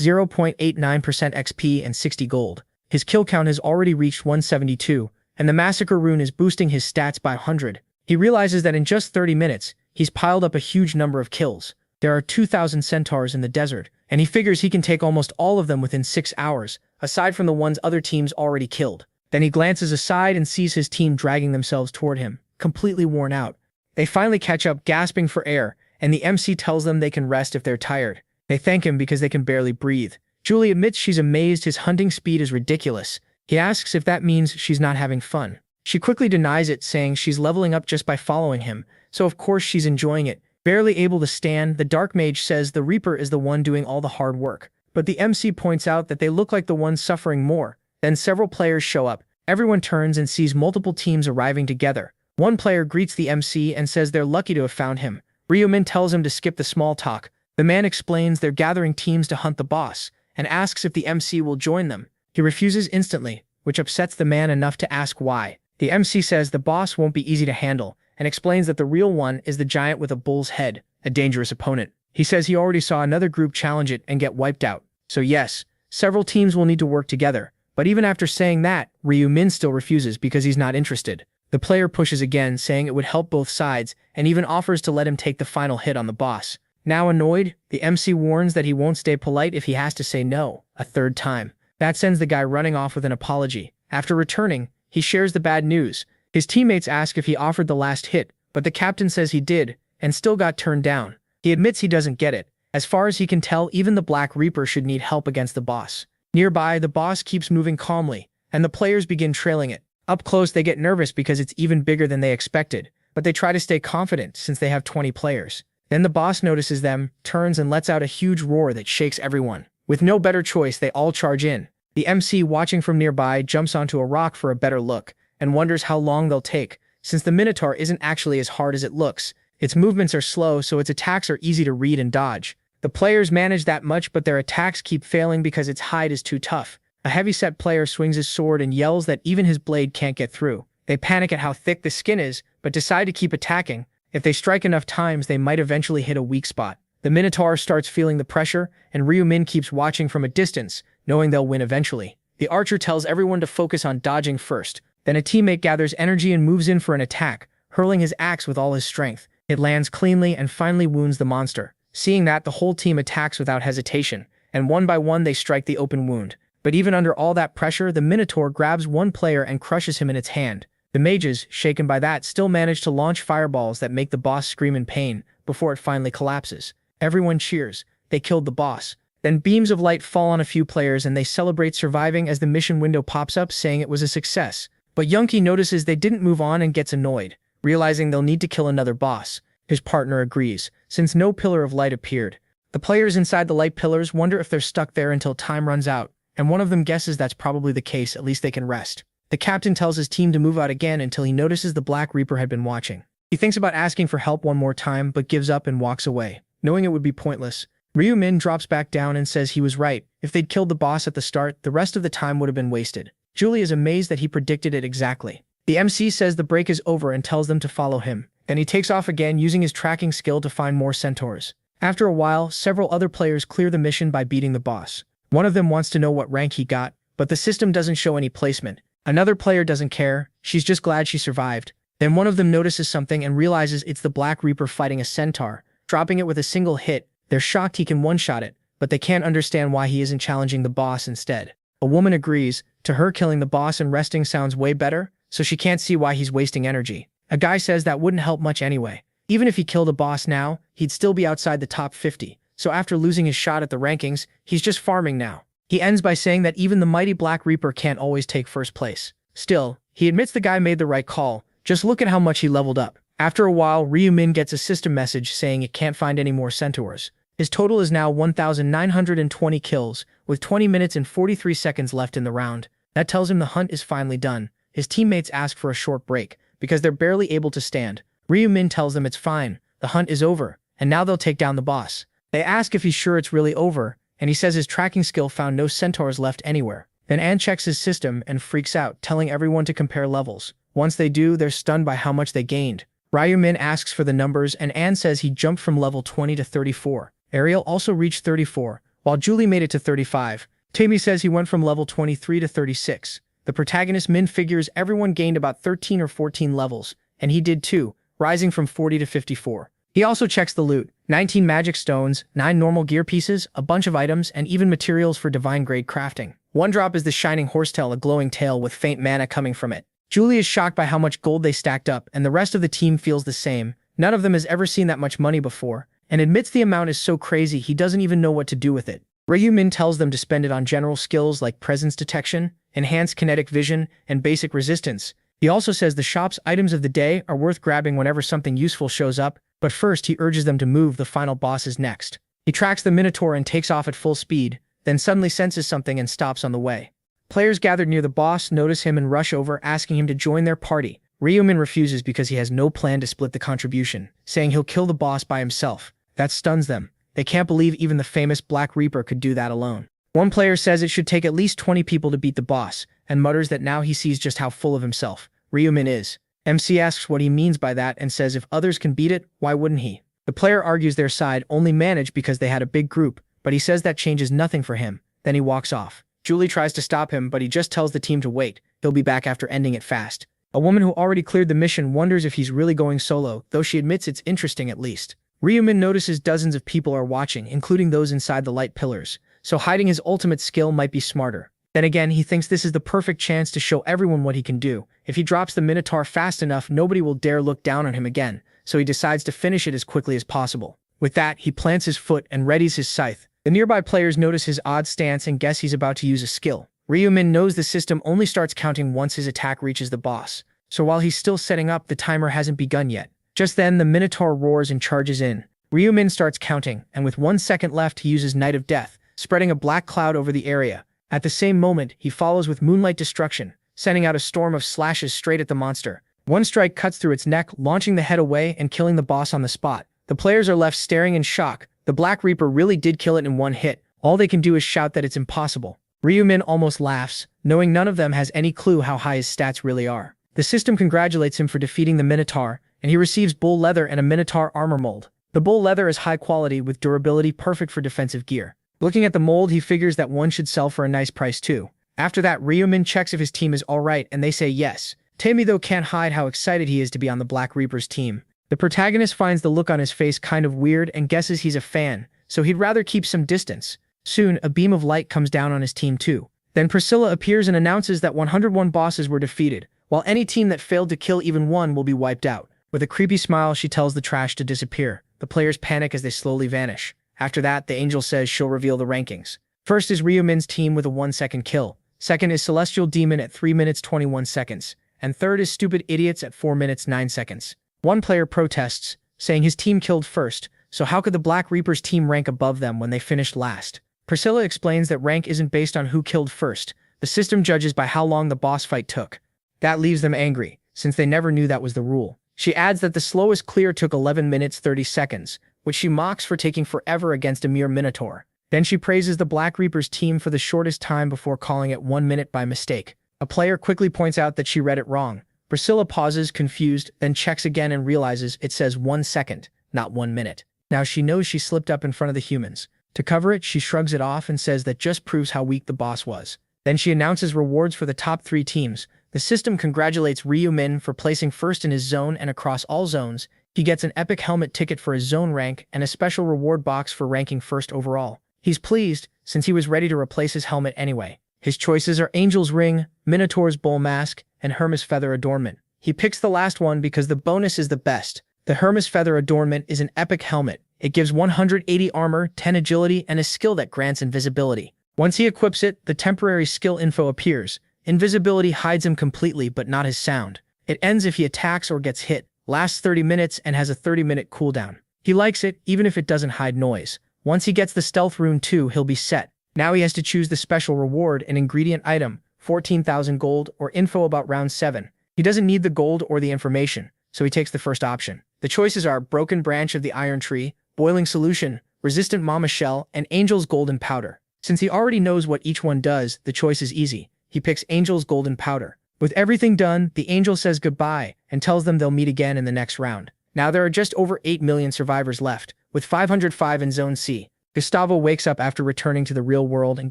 0.89% XP and 60 gold. His kill count has already reached 172, and the Massacre rune is boosting his stats by 100. He realizes that in just 30 minutes, he's piled up a huge number of kills. There are 2,000 centaurs in the desert, and he figures he can take almost all of them within 6 hours, aside from the ones other teams already killed. Then he glances aside and sees his team dragging themselves toward him, completely worn out. They finally catch up, gasping for air, and the MC tells them they can rest if they're tired. They thank him because they can barely breathe. Julie admits she's amazed his hunting speed is ridiculous. He asks if that means she's not having fun. She quickly denies it, saying she's leveling up just by following him, so of course she's enjoying it. Barely able to stand, the Dark Mage says the Reaper is the one doing all the hard work. But the MC points out that they look like the ones suffering more. Then several players show up. Everyone turns and sees multiple teams arriving together. One player greets the MC and says they're lucky to have found him. Ryu-min tells him to skip the small talk. The man explains they're gathering teams to hunt the boss, and asks if the MC will join them. He refuses instantly, which upsets the man enough to ask why. The MC says the boss won't be easy to handle, and explains that the real one is the giant with a bull's head, a dangerous opponent. He says he already saw another group challenge it and get wiped out. So yes, several teams will need to work together. But even after saying that, Ryu-min still refuses because he's not interested. The player pushes again, saying it would help both sides, and even offers to let him take the final hit on the boss. Now annoyed, the MC warns that he won't stay polite if he has to say no a third time. That sends the guy running off with an apology. After returning, he shares the bad news. His teammates ask if he offered the last hit, but the captain says he did, and still got turned down. He admits he doesn't get it. As far as he can tell, even the Black Reaper should need help against the boss. Nearby, the boss keeps moving calmly, and the players begin trailing it. Up close, they get nervous because it's even bigger than they expected, but they try to stay confident since they have 20 players. Then the boss notices them, turns and lets out a huge roar that shakes everyone. With no better choice, they all charge in. The MC, watching from nearby, jumps onto a rock for a better look, and wonders how long they'll take, since the Minotaur isn't actually as hard as it looks. Its movements are slow, so its attacks are easy to read and dodge. The players manage that much, but their attacks keep failing because its hide is too tough. A heavyset player swings his sword and yells that even his blade can't get through. They panic at how thick the skin is, but decide to keep attacking. If they strike enough times, they might eventually hit a weak spot. The Minotaur starts feeling the pressure, and Ryu-min keeps watching from a distance, knowing they'll win eventually. The archer tells everyone to focus on dodging first. Then a teammate gathers energy and moves in for an attack, hurling his axe with all his strength. It lands cleanly and finally wounds the monster. Seeing that, the whole team attacks without hesitation, and one by one they strike the open wound. But even under all that pressure, the Minotaur grabs one player and crushes him in its hand. The mages, shaken by that, still manage to launch fireballs that make the boss scream in pain before it finally collapses. Everyone cheers. They killed the boss. Then beams of light fall on a few players and they celebrate surviving as the mission window pops up saying it was a success. But Yunki notices they didn't move on and gets annoyed, realizing they'll need to kill another boss. His partner agrees, since no pillar of light appeared. The players inside the light pillars wonder if they're stuck there until time runs out, and one of them guesses that's probably the case, at least they can rest. The captain tells his team to move out again until he notices the Black Reaper had been watching. He thinks about asking for help one more time, but gives up and walks away, knowing it would be pointless. Ryu-min drops back down and says he was right. If they'd killed the boss at the start, the rest of the time would have been wasted. Julie is amazed that he predicted it exactly. The MC says the break is over and tells them to follow him. Then he takes off again, using his tracking skill to find more centaurs. After a while, several other players clear the mission by beating the boss. One of them wants to know what rank he got, but the system doesn't show any placement. Another player doesn't care, she's just glad she survived. Then one of them notices something and realizes it's the Black Reaper fighting a centaur, dropping it with a single hit. They're shocked he can one-shot it, but they can't understand why he isn't challenging the boss instead. A woman agrees. To her, killing the boss and resting sounds way better, so she can't see why he's wasting energy. A guy says that wouldn't help much anyway. Even if he killed a boss now, he'd still be outside the top 50. So after losing his shot at the rankings, he's just farming now. He ends by saying that even the mighty Black Reaper can't always take first place. Still, he admits the guy made the right call. Just look at how much he leveled up. After a while, Ryu-min gets a system message saying it can't find any more centaurs. His total is now 1,920 kills, with 20 minutes and 43 seconds left in the round. That tells him the hunt is finally done. His teammates ask for a short break, because they're barely able to stand. Ryu-min tells them it's fine, the hunt is over, and now they'll take down the boss. They ask if he's sure it's really over, and he says his tracking skill found no centaurs left anywhere. Then Anne checks his system and freaks out, telling everyone to compare levels. Once they do, they're stunned by how much they gained. Ryu-min asks for the numbers, and Anne says he jumped from level 20 to 34. Ariel also reached 34, while Julie made it to 35. Tammy says he went from level 23 to 36. The protagonist Min figures everyone gained about 13 or 14 levels, and he did too, rising from 40 to 54. He also checks the loot: 19 magic stones, 9 normal gear pieces, a bunch of items, and even materials for divine-grade crafting. One drop is the shining horsetail, a glowing tail with faint mana coming from it. Julie is shocked by how much gold they stacked up, and the rest of the team feels the same. None of them has ever seen that much money before, and admits the amount is so crazy he doesn't even know what to do with it. Ryu-min tells them to spend it on general skills like presence detection, enhanced kinetic vision, and basic resistance. He also says the shop's items of the day are worth grabbing whenever something useful shows up, but first he urges them to move, the final boss is next. He tracks the Minotaur and takes off at full speed, then suddenly senses something and stops on the way. Players gathered near the boss notice him and rush over, asking him to join their party. Ryu-min refuses because he has no plan to split the contribution, saying he'll kill the boss by himself. That stuns them. They can't believe even the famous Black Reaper could do that alone. One player says it should take at least 20 people to beat the boss, and mutters that now he sees just how full of himself Ryu-min is. MC asks what he means by that and says if others can beat it, why wouldn't he? The player argues their side only managed because they had a big group, but he says that changes nothing for him. Then he walks off. Julie tries to stop him, but he just tells the team to wait. He'll be back after ending it fast. A woman who already cleared the mission wonders if he's really going solo, though she admits it's interesting at least. Ryu-min notices dozens of people are watching, including those inside the light pillars, so hiding his ultimate skill might be smarter. Then again, he thinks this is the perfect chance to show everyone what he can do. If he drops the Minotaur fast enough, nobody will dare look down on him again, so he decides to finish it as quickly as possible. With that, he plants his foot and readies his scythe. The nearby players notice his odd stance and guess he's about to use a skill. Ryumin knows the system only starts counting once his attack reaches the boss, so while he's still setting up, the timer hasn't begun yet. Just then, the Minotaur roars and charges in. Ryumin starts counting, and with 1 second left, he uses Night of Death, spreading a black cloud over the area. At the same moment, he follows with Moonlight Destruction, sending out a storm of slashes straight at the monster. One strike cuts through its neck, launching the head away and killing the boss on the spot. The players are left staring in shock. The Black Reaper really did kill it in one hit. All they can do is shout that it's impossible. Ryumin almost laughs, knowing none of them has any clue how high his stats really are. The system congratulates him for defeating the Minotaur, and he receives bull leather and a Minotaur armor mold. The bull leather is high quality with durability perfect for defensive gear. Looking at the mold, he figures that one should sell for a nice price too. After that, Ryumin checks if his team is alright, and they say yes. Tammy though can't hide how excited he is to be on the Black Reaper's team. The protagonist finds the look on his face kind of weird and guesses he's a fan, so he'd rather keep some distance. Soon, a beam of light comes down on his team too. Then Priscilla appears and announces that 101 bosses were defeated, while any team that failed to kill even one will be wiped out. With a creepy smile, she tells the trash to disappear. The players panic as they slowly vanish. After that, the angel says she'll reveal the rankings. First is Ryumin's team with a 1-second kill. Second is Celestial Demon at 3 minutes 21 seconds. And third is Stupid Idiots at 4 minutes 9 seconds. One player protests, saying his team killed first, so how could the Black Reaper's team rank above them when they finished last? Priscilla explains that rank isn't based on who killed first. The system judges by how long the boss fight took. That leaves them angry, since they never knew that was the rule. She adds that the slowest clear took 11 minutes 30 seconds, which she mocks for taking forever against a mere Minotaur. Then she praises the Black Reaper's team for the shortest time before calling it 1 minute by mistake. A player quickly points out that she read it wrong. Priscilla pauses, confused, then checks again and realizes it says 1 second, not 1 minute. Now she knows she slipped up in front of the humans. To cover it, she shrugs it off and says that just proves how weak the boss was. Then she announces rewards for the top 3 teams. The system congratulates Ryumin for placing first in his zone and across all zones. He gets an epic helmet ticket for his zone rank and a special reward box for ranking first overall. He's pleased, since he was ready to replace his helmet anyway. His choices are Angel's Ring, Minotaur's Bull Mask, and Hermes Feather Adornment. He picks the last one because the bonus is the best. The Hermes Feather Adornment is an epic helmet. It gives 180 armor, 10 agility, and a skill that grants invisibility. Once he equips it, the temporary skill info appears. Invisibility hides him completely, but not his sound. It ends if he attacks or gets hit, lasts 30 minutes, and has a 30-minute cooldown. He likes it, even if it doesn't hide noise. Once he gets the Stealth Rune too, he'll be set. Now he has to choose the special reward, an ingredient item, 14,000 gold, or info about round 7. He doesn't need the gold or the information, so he takes the first option. The choices are Broken Branch of the Iron Tree, Boiling Solution, Resistant Mama Shell, and Angel's Golden Powder. Since he already knows what each one does, the choice is easy. He picks Angel's Golden Powder. With everything done, the angel says goodbye and tells them they'll meet again in the next round. Now there are just over 8 million survivors left, with 505 in Zone C. Gustavo wakes up after returning to the real world and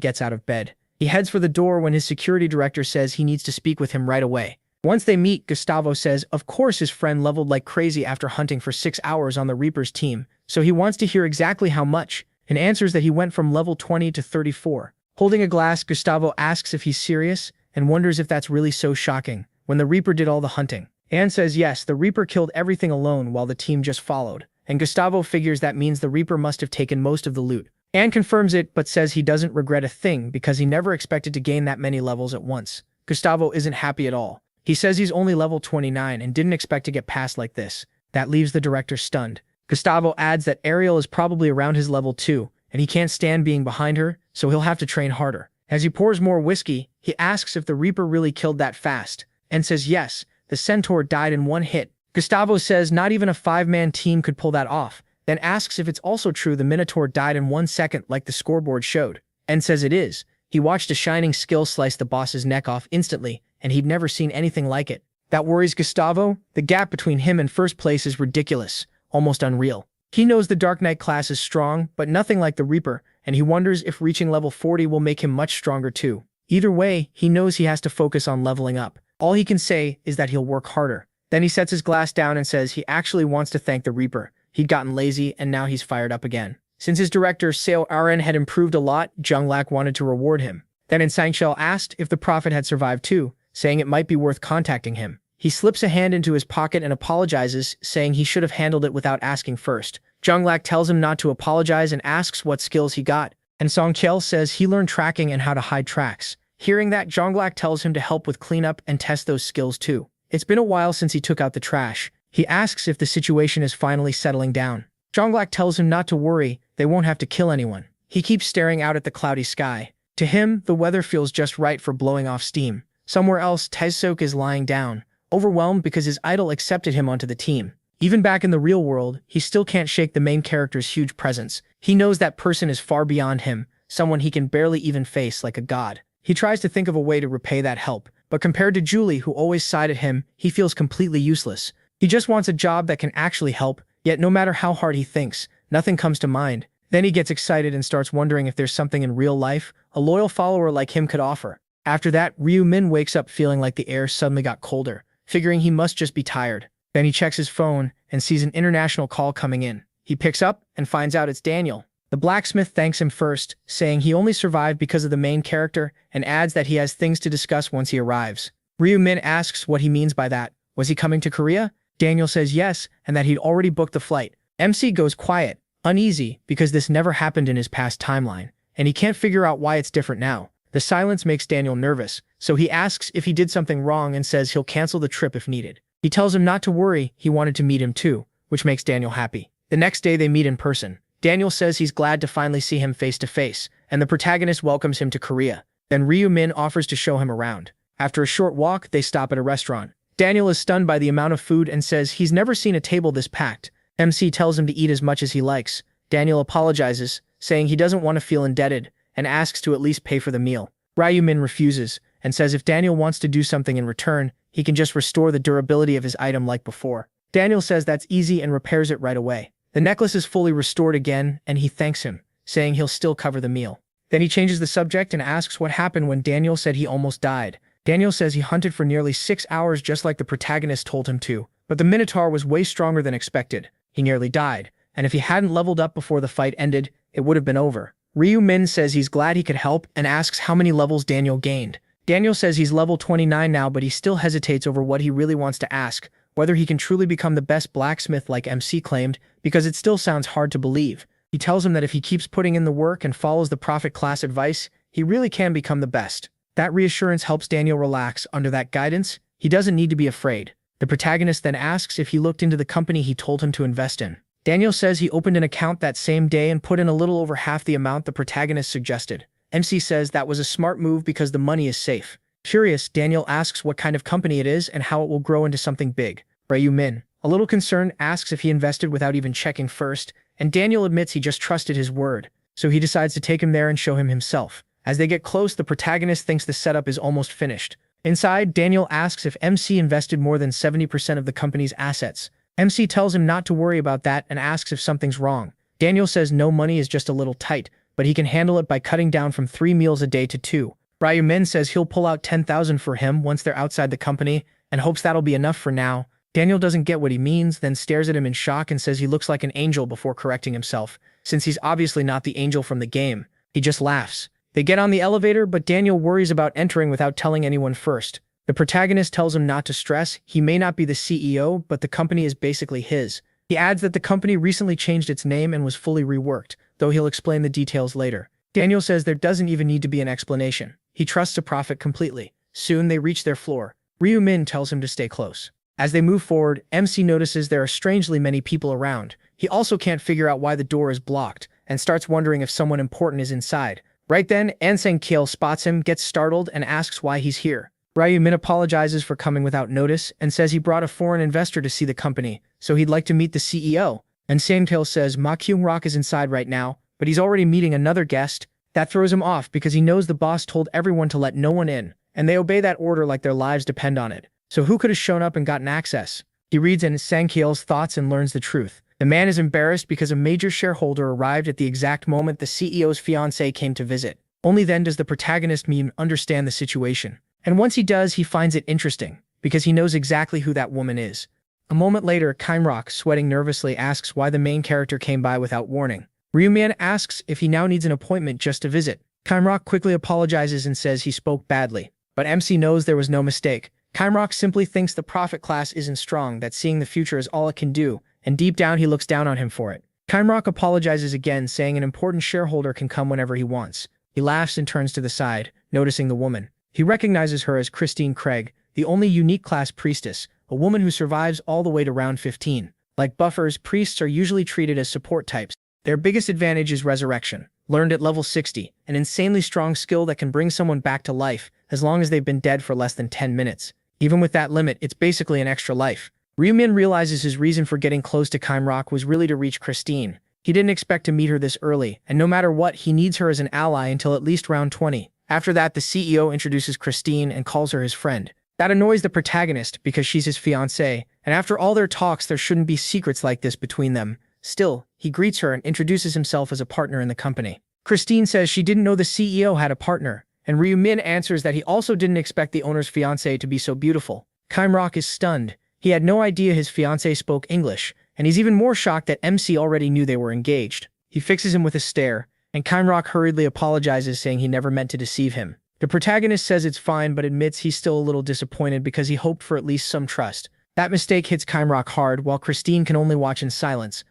gets out of bed. He heads for the door when his security director says he needs to speak with him right away. Once they meet, Gustavo says of course his friend leveled like crazy after hunting for 6 hours on the Reaper's team, so he wants to hear exactly how much, and answers that he went from level 20 to 34. Holding a glass, Gustavo asks if he's serious, and wonders if that's really so shocking, when the Reaper did all the hunting. Anne says yes, the Reaper killed everything alone while the team just followed, and Gustavo figures that means the Reaper must have taken most of the loot. Anne confirms it, but says he doesn't regret a thing because he never expected to gain that many levels at once. Gustavo isn't happy at all. He says he's only level 29 and didn't expect to get past like this. That leaves the director stunned. Gustavo adds that Ariel is probably around his level too, and he can't stand being behind her, so he'll have to train harder. As he pours more whiskey, he asks if the Reaper really killed that fast, and says yes, the Centaur died in one hit. Gustavo says not even a 5-man team could pull that off, then asks if it's also true the Minotaur died in 1 second like the scoreboard showed, and says it is. He watched a shining skill slice the boss's neck off instantly, and he'd never seen anything like it. That worries Gustavo. The gap between him and first place is ridiculous, almost unreal. He knows the Dark Knight class is strong, but nothing like the Reaper, and he wonders if reaching level 40 will make him much stronger too. Either way, he knows he has to focus on leveling up. All he can say is that he'll work harder. Then he sets his glass down and says he actually wants to thank the Reaper. He'd gotten lazy, and now he's fired up again. Since his director, Seo Aren, had improved a lot, Junglak wanted to reward him. Then Sang asked if the prophet had survived too, saying it might be worth contacting him. He slips a hand into his pocket and apologizes, saying he should have handled it without asking first. Zhonglak tells him not to apologize and asks what skills he got, and Songqiao says he learned tracking and how to hide tracks. Hearing that, Zhonglak tells him to help with cleanup and test those skills too. It's been a while since he took out the trash. He asks if the situation is finally settling down. Zhonglak tells him not to worry, they won't have to kill anyone. He keeps staring out at the cloudy sky. To him, the weather feels just right for blowing off steam. Somewhere else, Taesok is lying down, overwhelmed because his idol accepted him onto the team. Even back in the real world, he still can't shake the main character's huge presence. He knows that person is far beyond him, someone he can barely even face like a god. He tries to think of a way to repay that help, but compared to Julie, who always sided him, he feels completely useless. He just wants a job that can actually help, yet no matter how hard he thinks, nothing comes to mind. Then he gets excited and starts wondering if there's something in real life a loyal follower like him could offer. After that, Ryu Min wakes up feeling like the air suddenly got colder, figuring he must just be tired. Then he checks his phone and sees an international call coming in. He picks up and finds out it's Daniel. The blacksmith thanks him first, saying he only survived because of the main character, and adds that he has things to discuss once he arrives. Ryu Min asks what he means by that. Was he coming to Korea? Daniel says yes, and that he'd already booked the flight. MC goes quiet, uneasy, because this never happened in his past timeline, and he can't figure out why it's different now. The silence makes Daniel nervous, so he asks if he did something wrong and says he'll cancel the trip if needed. He tells him not to worry, he wanted to meet him too, which makes Daniel happy. The next day they meet in person. Daniel says he's glad to finally see him face to face, and the protagonist welcomes him to Korea. Then Ryu Min offers to show him around. After a short walk, they stop at a restaurant. Daniel is stunned by the amount of food and says he's never seen a table this packed. MC tells him to eat as much as he likes. Daniel apologizes, saying he doesn't want to feel indebted, and asks to at least pay for the meal. Ryu Min refuses, and says if Daniel wants to do something in return, he can just restore the durability of his item like before. Daniel says that's easy and repairs it right away. The necklace is fully restored again, and he thanks him, saying he'll still cover the meal. Then he changes the subject and asks what happened when Daniel said he almost died. Daniel says he hunted for nearly 6 hours just like the protagonist told him to, but the Minotaur was way stronger than expected. He nearly died, and if he hadn't leveled up before the fight ended, it would have been over. Ryu Min says he's glad he could help and asks how many levels Daniel gained. Daniel says he's level 29 now, but he still hesitates over what he really wants to ask, whether he can truly become the best blacksmith like MC claimed, because it still sounds hard to believe. He tells him that if he keeps putting in the work and follows the prophet class advice, he really can become the best. That reassurance helps Daniel relax. Under that guidance, he doesn't need to be afraid. The protagonist then asks if he looked into the company he told him to invest in. Daniel says he opened an account that same day and put in a little over half the amount the protagonist suggested. MC says that was a smart move because the money is safe. Curious, Daniel asks what kind of company it is and how it will grow into something big. Ryu Min, a little concerned, asks if he invested without even checking first, and Daniel admits he just trusted his word, so he decides to take him there and show him himself. As they get close, the protagonist thinks the setup is almost finished. Inside, Daniel asks if MC invested more than 70% of the company's assets. MC tells him not to worry about that and asks if something's wrong. Daniel says no, money is just a little tight, but he can handle it by cutting down from 3 meals a day to 2. Ryu Min says he'll pull out 10,000 for him once they're outside the company, and hopes that'll be enough for now. Daniel doesn't get what he means, then stares at him in shock and says he looks like an angel before correcting himself, since he's obviously not the angel from the game. He just laughs. They get on the elevator, but Daniel worries about entering without telling anyone first. The protagonist tells him not to stress. He may not be the CEO, but the company is basically his. He adds that the company recently changed its name and was fully reworked, though he'll explain the details later. Daniel says there doesn't even need to be an explanation. He trusts the prophet completely. Soon they reach their floor. Ryu Min tells him to stay close. As they move forward, MC notices there are strangely many people around. He also can't figure out why the door is blocked, and starts wondering if someone important is inside. Right then, Anseng Kiel spots him, gets startled, and asks why he's here. Ryu Min apologizes for coming without notice, and says he brought a foreign investor to see the company, so he'd like to meet the CEO. And Sangtail says Ma Kyung-rak is inside right now, but he's already meeting another guest. That throws him off because he knows the boss told everyone to let no one in, and they obey that order like their lives depend on it. So who could have shown up and gotten access? He reads in Sangkiel's thoughts and learns the truth. The man is embarrassed because a major shareholder arrived at the exact moment the CEO's fiancée came to visit. Only then does the protagonist meme understand the situation. And once he does, he finds it interesting, because he knows exactly who that woman is. A moment later, Kaimrock, sweating nervously, asks why the main character came by without warning. Ryu Min asks if he now needs an appointment just to visit. Kimrock quickly apologizes and says he spoke badly. But MC knows there was no mistake. Kimrock simply thinks the prophet class isn't strong, that seeing the future is all it can do, and deep down he looks down on him for it. Kimrock apologizes again, saying an important shareholder can come whenever he wants. He laughs and turns to the side, noticing the woman. He recognizes her as Christine Craig, the only unique class priestess, a woman who survives all the way to round 15. Like buffers, priests are usually treated as support types. Their biggest advantage is resurrection, learned at level 60, an insanely strong skill that can bring someone back to life as long as they've been dead for less than 10 minutes. Even with that limit, it's basically an extra life. Ryumin realizes his reason for getting close to Kimrock was really to reach Christine. He didn't expect to meet her this early, and no matter what, he needs her as an ally until at least round 20. After that, the CEO introduces Christine and calls her his friend. That annoys the protagonist because she's his fiancée, and after all their talks, there shouldn't be secrets like this between them. Still, he greets her and introduces himself as a partner in the company. Christine says she didn't know the CEO had a partner, and Ryumin answers that he also didn't expect the owner's fiancée to be so beautiful. Kimrock is stunned. He had no idea his fiancée spoke English, and he's even more shocked that MC already knew they were engaged. He fixes him with a stare, and Kimrock hurriedly apologizes, saying he never meant to deceive him. The protagonist says it's fine, but admits he's still a little disappointed because he hoped for at least some trust. That mistake hits Kimrock hard, while Christine can only watch in silence.